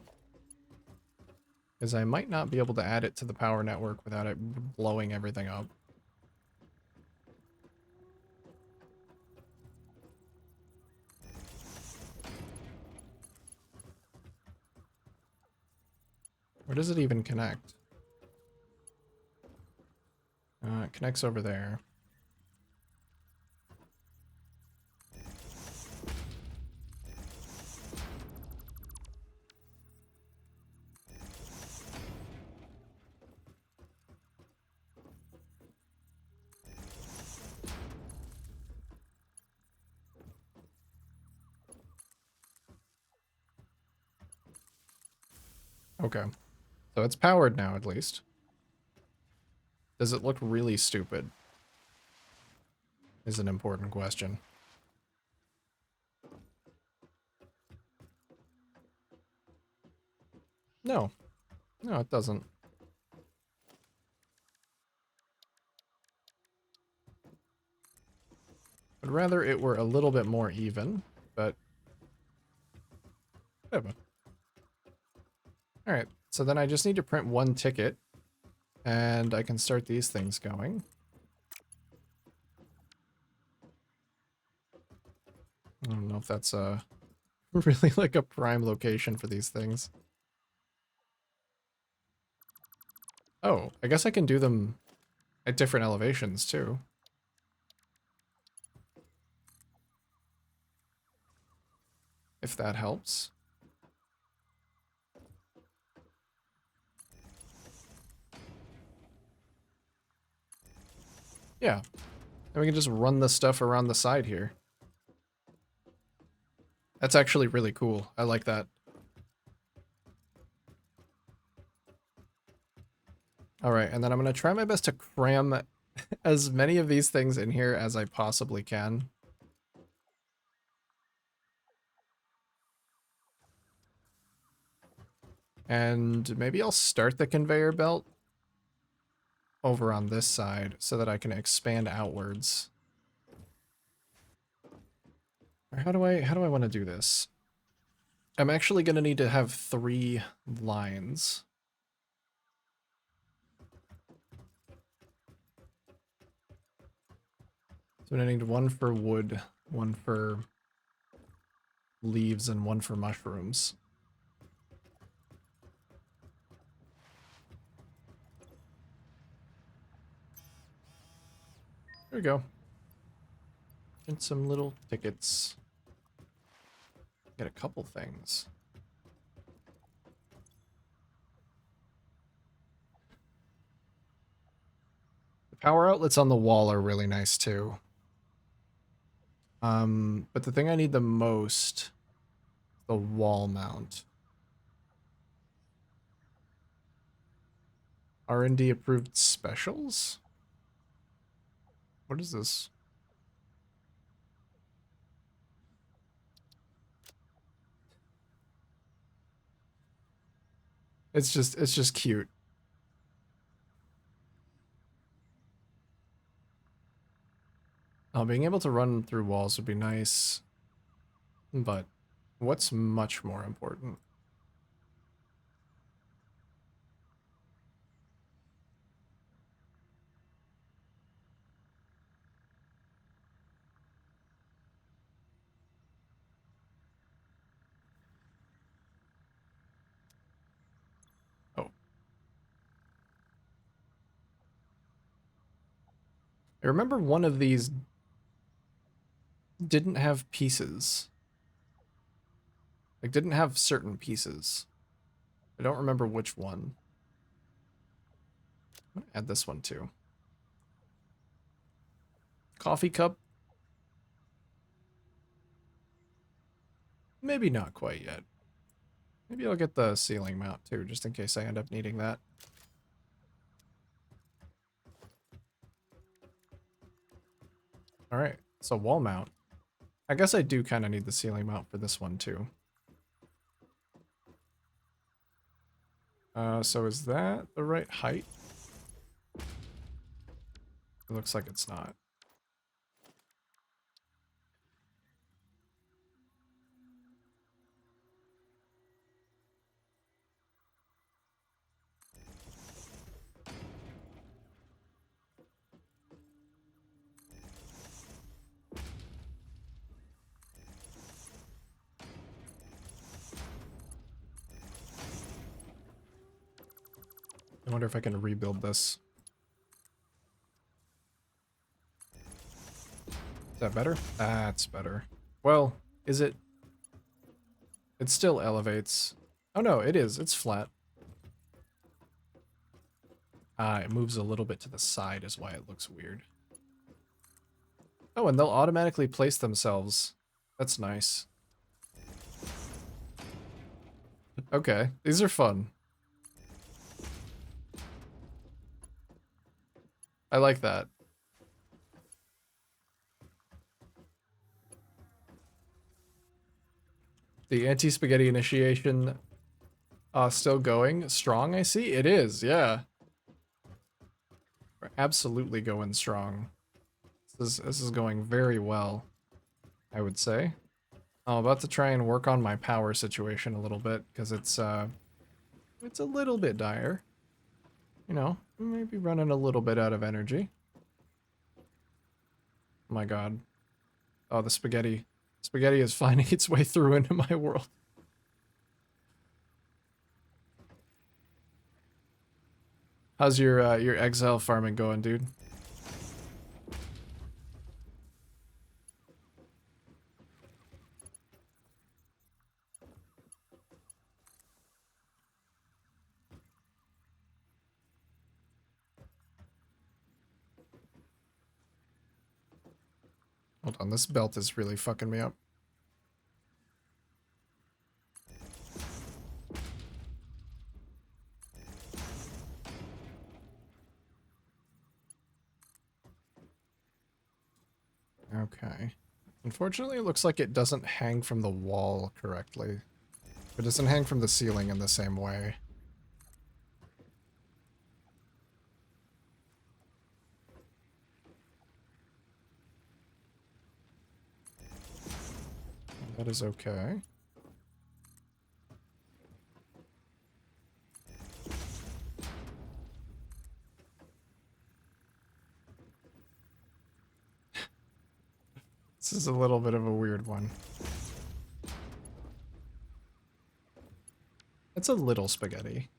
Because I might not be able to add it to the power network without it blowing everything up. Where does it even connect? It connects over there. Okay. So it's powered now, at least. Does it look really stupid? Is an important question. No. No, it doesn't. I'd rather it were a little bit more even, but whatever. Alright, so then I just need to print one ticket, and I can start these things going. I don't know if that's really like a prime location for these things. Oh, I guess I can do them at different elevations too. If that helps. Yeah. And we can just run the stuff around the side here. That's actually really cool. I like that. Alright, and then I'm going to try my best to cram as many of these things in here as I possibly can. And maybe I'll start the conveyor belt over on this side so that I can expand outwards. Or how do I want to do this? I'm actually going to need to have 3 lines. So I need one for wood, one for leaves, and one for mushrooms. There we go. And some little tickets. Get a couple things. The power outlets on the wall are really nice too. But the thing I need the most, the wall mount. R&D approved specials? What is this? It's just cute. being able to run through walls would be nice. But what's much more important? Oh. I remember one of these didn't have pieces. Like, didn't have certain pieces. I don't remember which one. I'm gonna add this one too. Coffee cup. Maybe not quite yet. Maybe I'll get the ceiling mount too, just in case I end up needing that. Alright, so wall mount. I guess I do kind of need the ceiling mount for this one too. So is that the right height? It looks like it's not. I wonder if I can rebuild this. Is that better? That's better. Well, is it? It still elevates. Oh no, it is. It's flat. It moves a little bit to the side is why it looks weird. Oh, and they'll automatically place themselves. That's nice. Okay, these are fun. I like that. The anti-spaghetti initiation still going strong, I see? It is, yeah. We're absolutely going strong. This is going very well, I would say. I'm about to try and work on my power situation a little bit, because it's a little bit dire. You know, maybe running a little bit out of energy. Oh my god. Oh, the spaghetti. Spaghetti is finding its way through into my world. How's your exile farming going, dude? Hold on, this belt is really fucking me up. Okay. Unfortunately, it looks like it doesn't hang from the wall correctly. It doesn't hang from the ceiling in the same way. That is okay. This is a little bit of a weird one. It's a little spaghetti.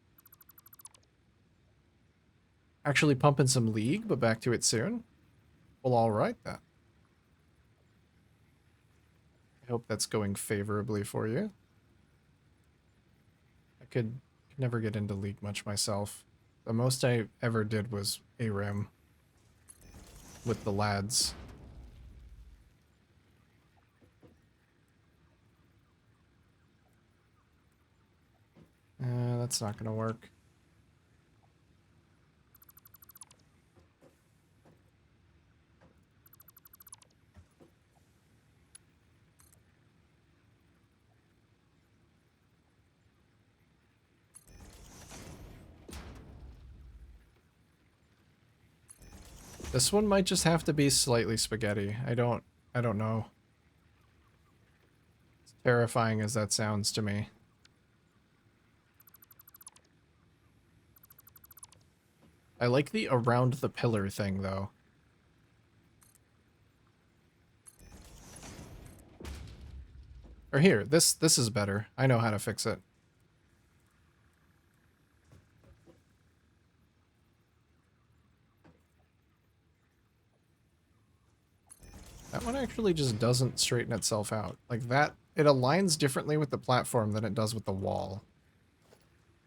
Actually pumping some League, but back to it soon. Well, alright then. I hope that's going favorably for you. I could never get into League much myself. The most I ever did was ARAM with the lads. That's not gonna work. This one might just have to be slightly spaghetti. I don't know. As terrifying as that sounds to me. I like the around the pillar thing though. Or here, this is better. I know how to fix it. That one actually just doesn't straighten itself out. Like that, it aligns differently with the platform than it does with the wall.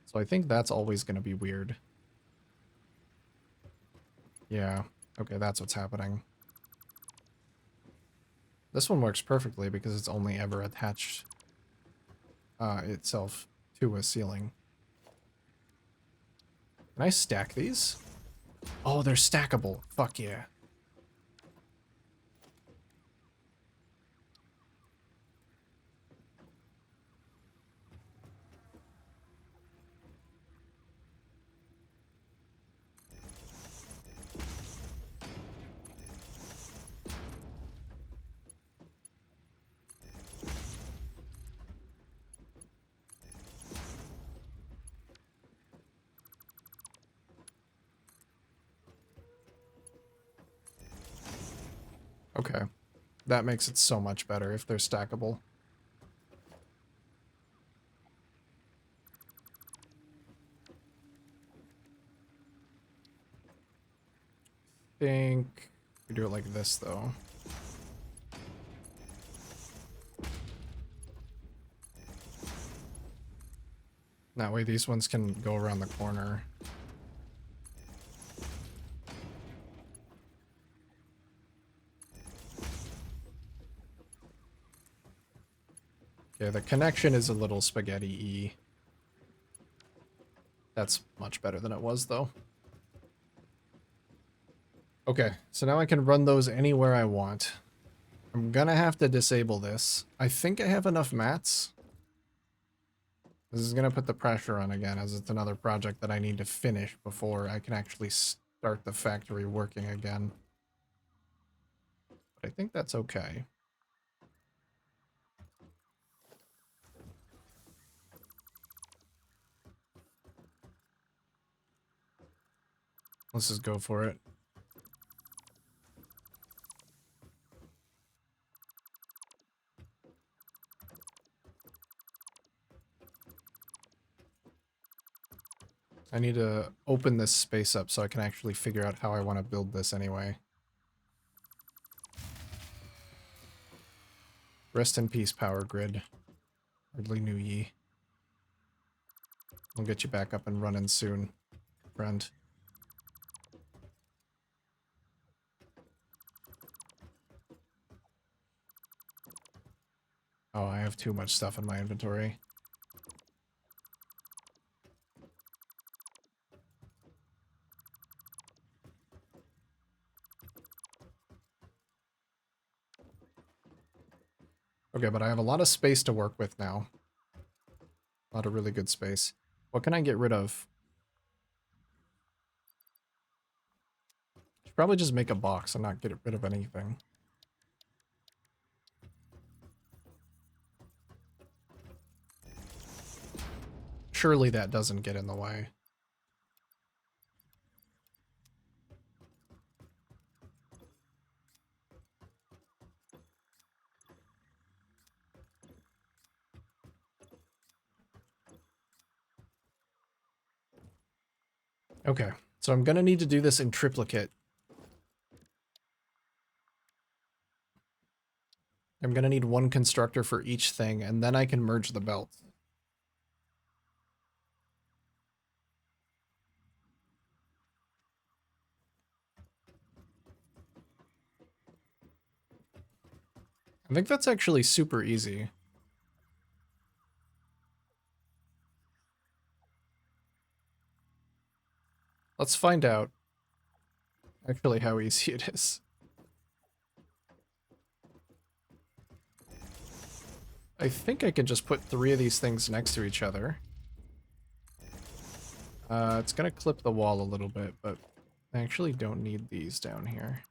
So I think that's always going to be weird. Yeah, okay, that's what's happening. This one works perfectly because it's only ever attached itself to a ceiling. Can I stack these? Oh, they're stackable. Fuck yeah. Okay. That makes it so much better if they're stackable. Think we do it like this though. That way these ones can go around the corner. Yeah, the connection is a little spaghetti-y. That's much better than it was, though. Okay, so now I can run those anywhere I want. I'm gonna have to disable this. I think I have enough mats. This is gonna put the pressure on again, as it's another project that I need to finish before I can actually start the factory working again. But I think that's okay. Let's just go for it. I need to open this space up so I can actually figure out how I want to build this anyway. Rest in peace, power grid. Hardly knew ye. We'll get you back up and running soon, friend. Oh, I have too much stuff in my inventory. Okay, but I have a lot of space to work with now. A lot of really good space. What can I get rid of? Should probably just make a box and not get rid of anything. Surely that doesn't get in the way. Okay, so I'm gonna need to do this in triplicate. I'm gonna need one constructor for each thing, and then I can merge the belts. I think that's actually super easy. Let's find out actually how easy it is. I think I can just put 3 of these things next to each other. It's gonna clip the wall a little bit, but I actually don't need these down here.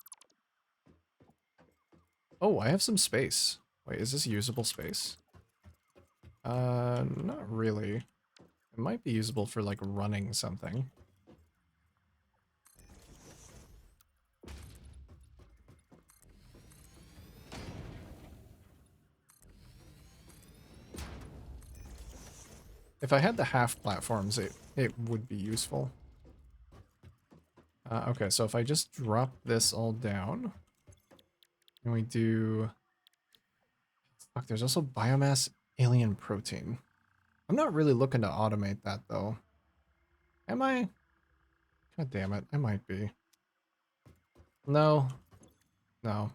Oh, I have some space. Wait, is this usable space? Not really. It might be usable for, like, running something. If I had the half platforms, it would be useful. Okay, so if I just drop this all down, and we do... Fuck, there's also biomass alien protein. I'm not really looking to automate that, though. Am I? God damn it, I might be. No. No.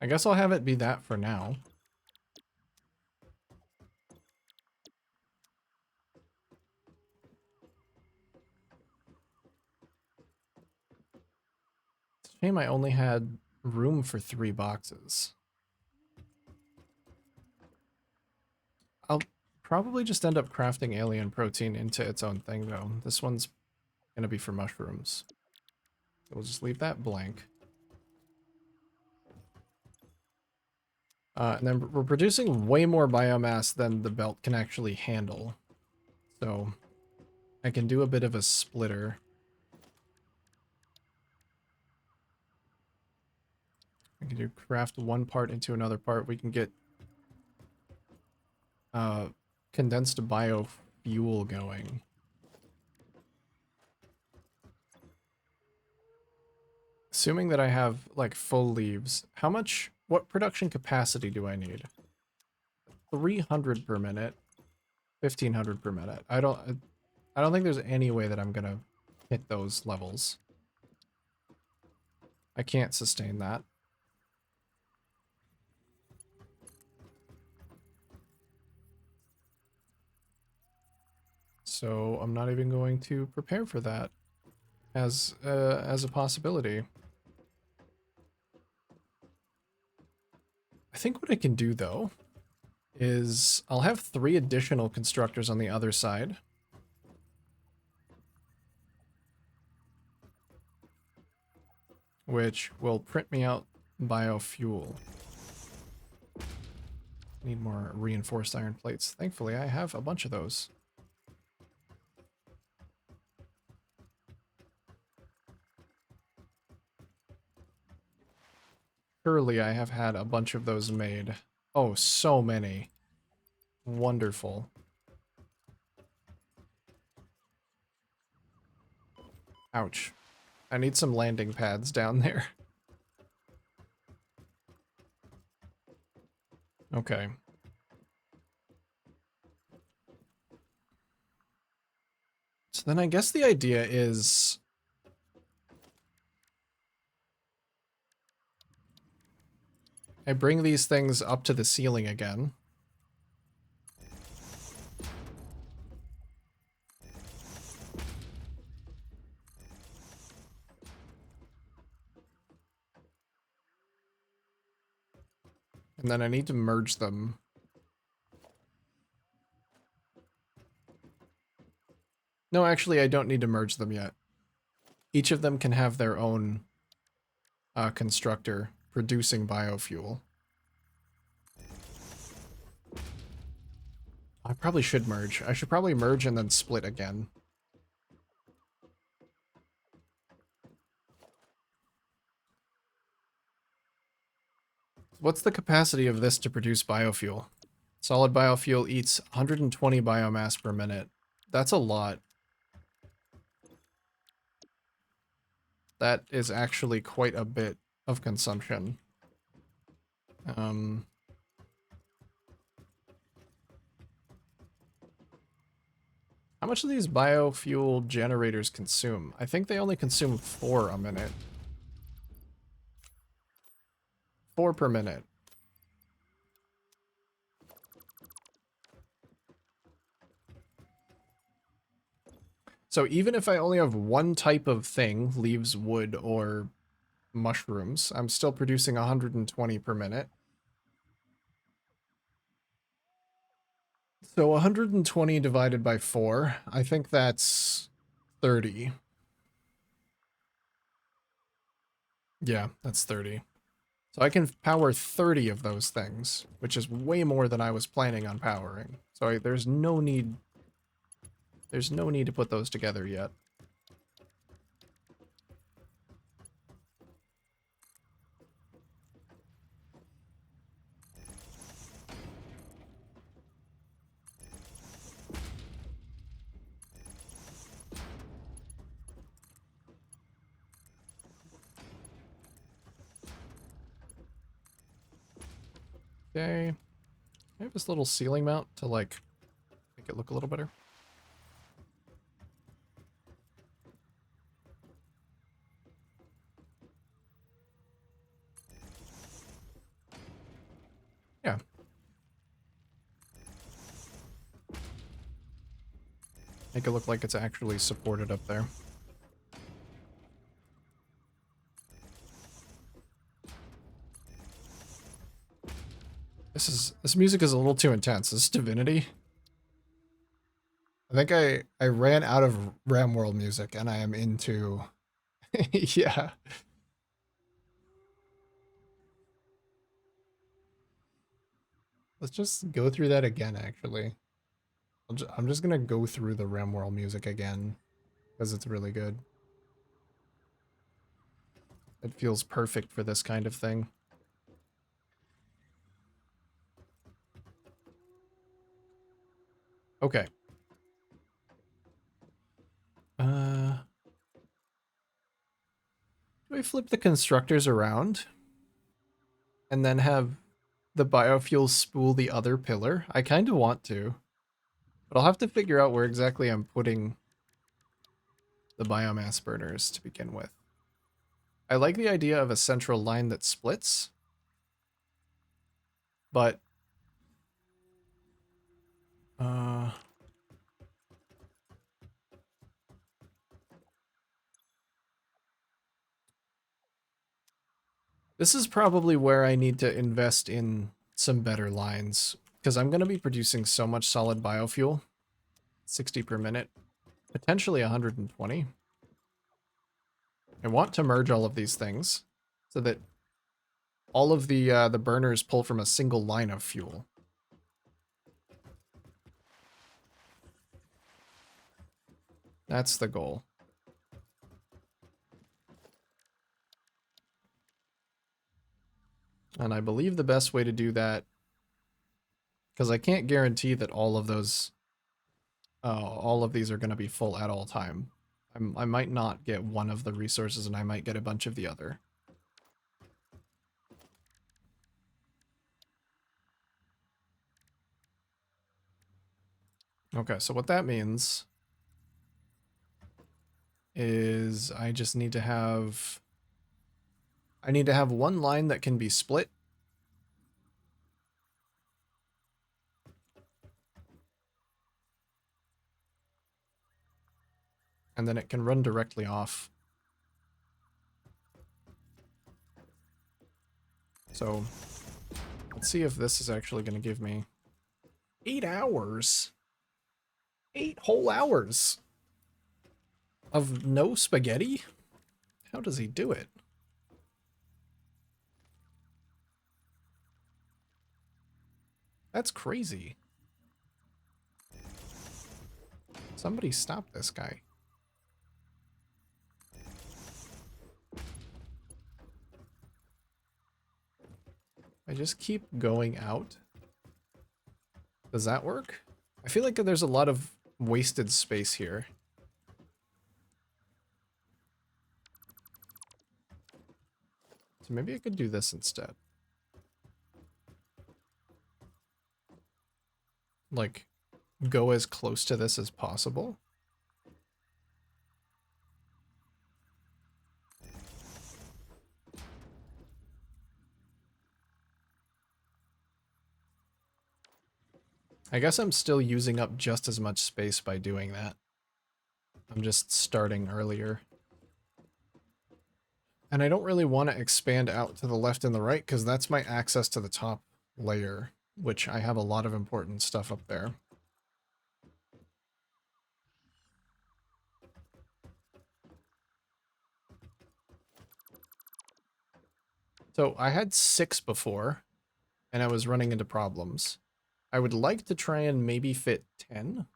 I guess I'll have it be that for now. It's a shame I only had room for 3 boxes. I'll probably just end up crafting alien protein into its own thing, though. This one's gonna be for mushrooms. So we'll just leave that blank. And then we're producing way more biomass than the belt can actually handle. So I can do a bit of a splitter. I can do craft one part into another part. We can get condensed biofuel going. Assuming that I have like full leaves, what production capacity do I need? 300 per minute, 1500 per minute. I don't think there's any way that I'm gonna hit those levels. I can't sustain that. So I'm not even going to prepare for that as a possibility. I think what I can do though is I'll have 3 additional constructors on the other side. Which will print me out biofuel. Need more reinforced iron plates. Thankfully, I have a bunch of those. Surely I have had a bunch of those made. Oh, so many. Wonderful. Ouch. I need some landing pads down there. Okay. So then I guess the idea is... I bring these things up to the ceiling again. And then I need to merge them. No, actually, I don't need to merge them yet. Each of them can have their own constructor producing biofuel. I probably should merge. I should probably merge and then split again. What's the capacity of this to produce biofuel? Solid biofuel eats 120 biomass per minute. That's a lot. That is actually quite a bit of consumption. How much do these biofuel generators consume? I think they only consume 4 a minute. 4 per minute. So even if I only have one type of thing, leaves, wood, or mushrooms, I'm still producing 120 per minute. So 120 divided by 4, I think that's 30. Yeah, that's 30. So I can power 30 of those things, which is way more than I was planning on powering. So there's no need to put those together yet. Okay. I have this little ceiling mount to like make it look a little better. Yeah. Make it look like it's actually supported up there. This music is a little too intense. This is Divinity. I think I ran out of Ram World music and I am into yeah. Let's just go through that again actually. I'm just gonna go through the Ram World music again because it's really good. It feels perfect for this kind of thing. Okay. Do I flip the constructors around and then have the biofuel spool the other pillar? I kind of want to, but I'll have to figure out where exactly I'm putting the biomass burners to begin with. I like the idea of a central line that splits, but this is probably where I need to invest in some better lines because I'm going to be producing so much solid biofuel, 60 per minute, potentially 120. I want to merge all of these things so that all of the burners pull from a single line of fuel. That's the goal. And I believe the best way to do that, because I can't guarantee that all of these are going to be full at all time. I might not get one of the resources and I might get a bunch of the other. Okay, so what that means is I just need to have... I need to have one line that can be split. And then it can run directly off. So let's see if this is actually going to give me 8 hours. 8 whole hours of no spaghetti? How does he do it? That's crazy. Somebody stop this guy. I just keep going out. Does that work? I feel like there's a lot of wasted space here. So maybe I could do this instead. Like, go as close to this as possible. I guess I'm still using up just as much space by doing that. I'm just starting earlier. And I don't really want to expand out to the left and the right because that's my access to the top layer, which I have a lot of important stuff up there. So I had 6 before, and I was running into problems. I would like to try and maybe fit 10.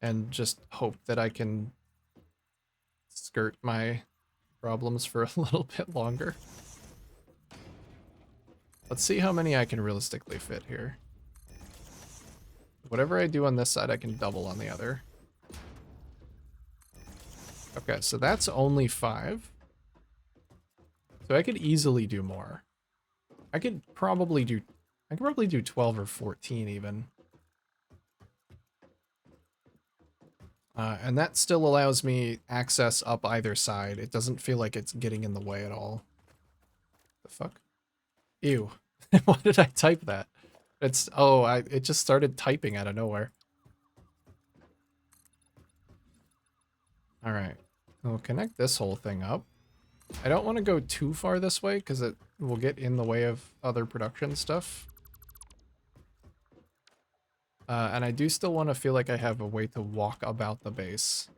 And just hope that I can skirt my problems for a little bit longer. Let's see how many I can realistically fit here. Whatever I do on this side, I can double on the other. Okay, so that's only 5. So I could easily do more. I could probably do 12 or 14 even. And that still allows me access up either side. It doesn't feel like it's getting in the way at all. The fuck? Ew. Why did I type that? It's, oh, it just started typing out of nowhere. All right, we'll connect this whole thing up. I don't want to go too far this way because it will get in the way of other production stuff. And I do still want to feel like I have a way to walk about the base.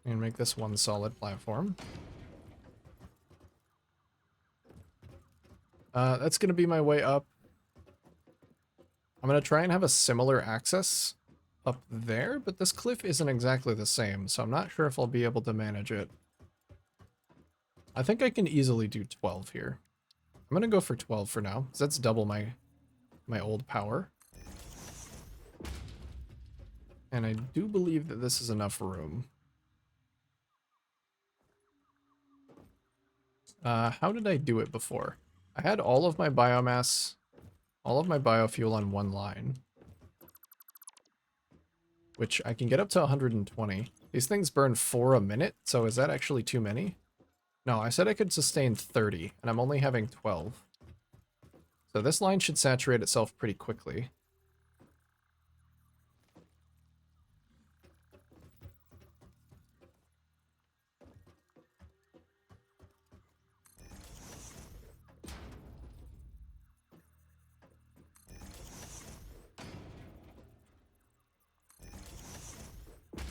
And make this one solid platform. That's going to be my way up. I'm going to try and have a similar access up there, but this cliff isn't exactly the same, so I'm not sure if I'll be able to manage it. I think I can easily do 12 here. I'm going to go for 12 for now, because that's double my old power. And I do believe that this is enough room. How did I do it before? I had all of my biomass, all of my biofuel on one line. Which I can get up to 120. These things burn 4 a minute, so is that actually too many? No, I said I could sustain 30, and I'm only having 12. So this line should saturate itself pretty quickly.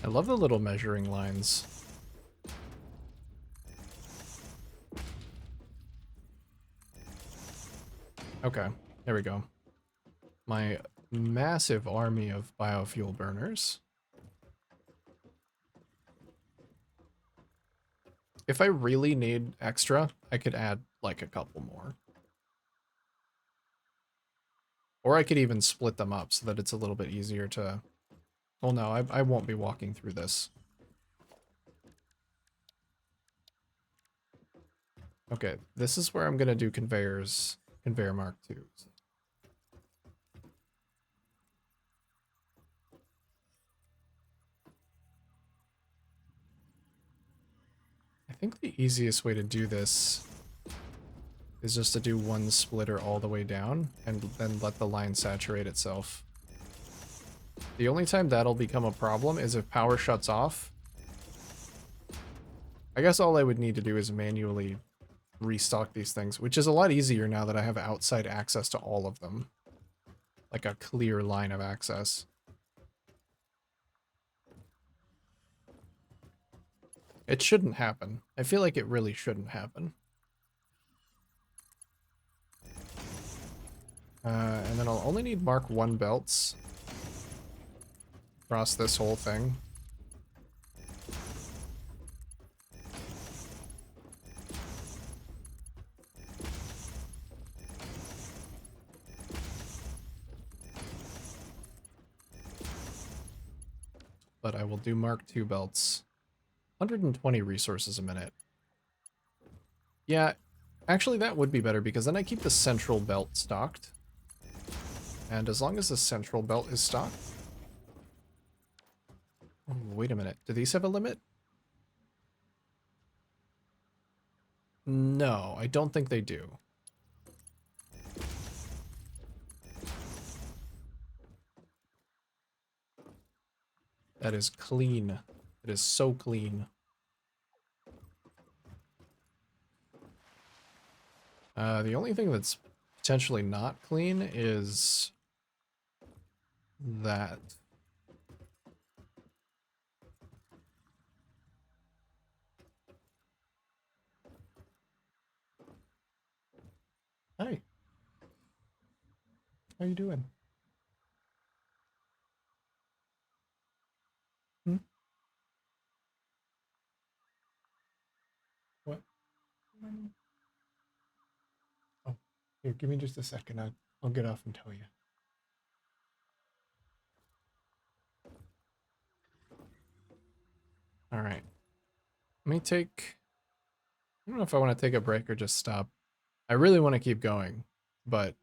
I love the little measuring lines. Okay, there we go. My massive army of biofuel burners. If I really need extra, I could add like a couple more. Or I could even split them up so that it's a little bit easier to... Well, no, I won't be walking through this. Okay, this is where I'm going to do conveyor mark 2s. I think the easiest way to do this is just to do one splitter all the way down and then let the line saturate itself. The only time that'll become a problem is if power shuts off. I guess all I would need to do is manually restock these things, which is a lot easier now that I have outside access to all of them. Like a clear line of access. It shouldn't happen. I feel like it really shouldn't happen. And then I'll only need Mark 1 belts across this whole thing. But I will do Mark 2 belts. 120 resources a minute. Yeah, actually that would be better because then I keep the central belt stocked. And as long as the central belt is stocked... Oh, wait a minute. Do these have a limit? No, I don't think they do. That is clean. It is so clean. The only thing that's potentially not clean is that. Hi. How you doing? Hmm? What? Oh, here, give me just a second. I'll get off and tell you. All right. Let me take. I don't know if I want to take a break or just stop. I really want to keep going, but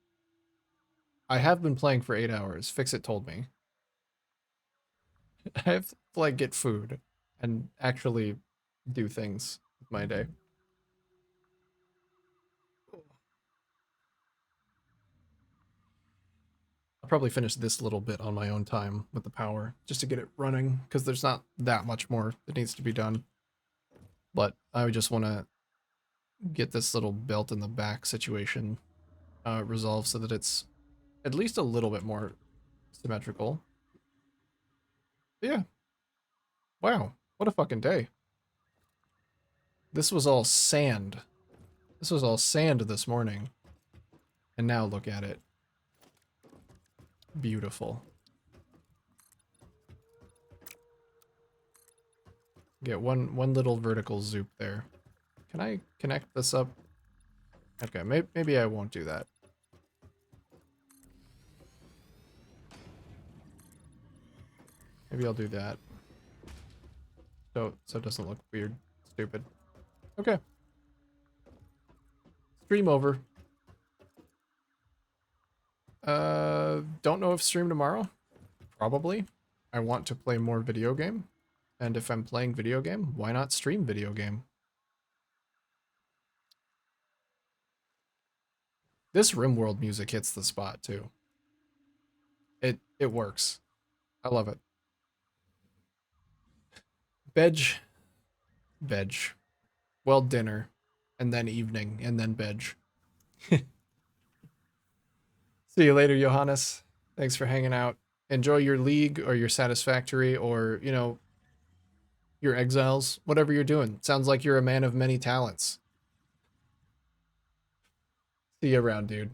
I have been playing for 8 hours. Fix It told me. I have to like get food and actually do things with my day. I'll probably finish this little bit on my own time with the power just to get it running because there's not that much more that needs to be done. But I just want to get this little belt in the back situation resolved so that it's at least a little bit more symmetrical. But yeah. Wow. What a fucking day. This was all sand. This was all sand this morning. And now look at it. Beautiful. Get one little vertical zoop there. Can I connect this up? Okay, maybe I won't do that. Maybe I'll do that. So it doesn't look weird. Stupid. Okay. Stream over. Don't know if stream tomorrow. Probably. I want to play more video game. And if I'm playing video game, why not stream video game? This RimWorld music hits the spot too. It works. I love it. Veg. Veg. Well, dinner. And then evening. And then veg. See you later, Johannes. Thanks for hanging out. Enjoy your league or your satisfactory or, you know, your exiles, whatever you're doing. Sounds like you're a man of many talents. See you around, dude.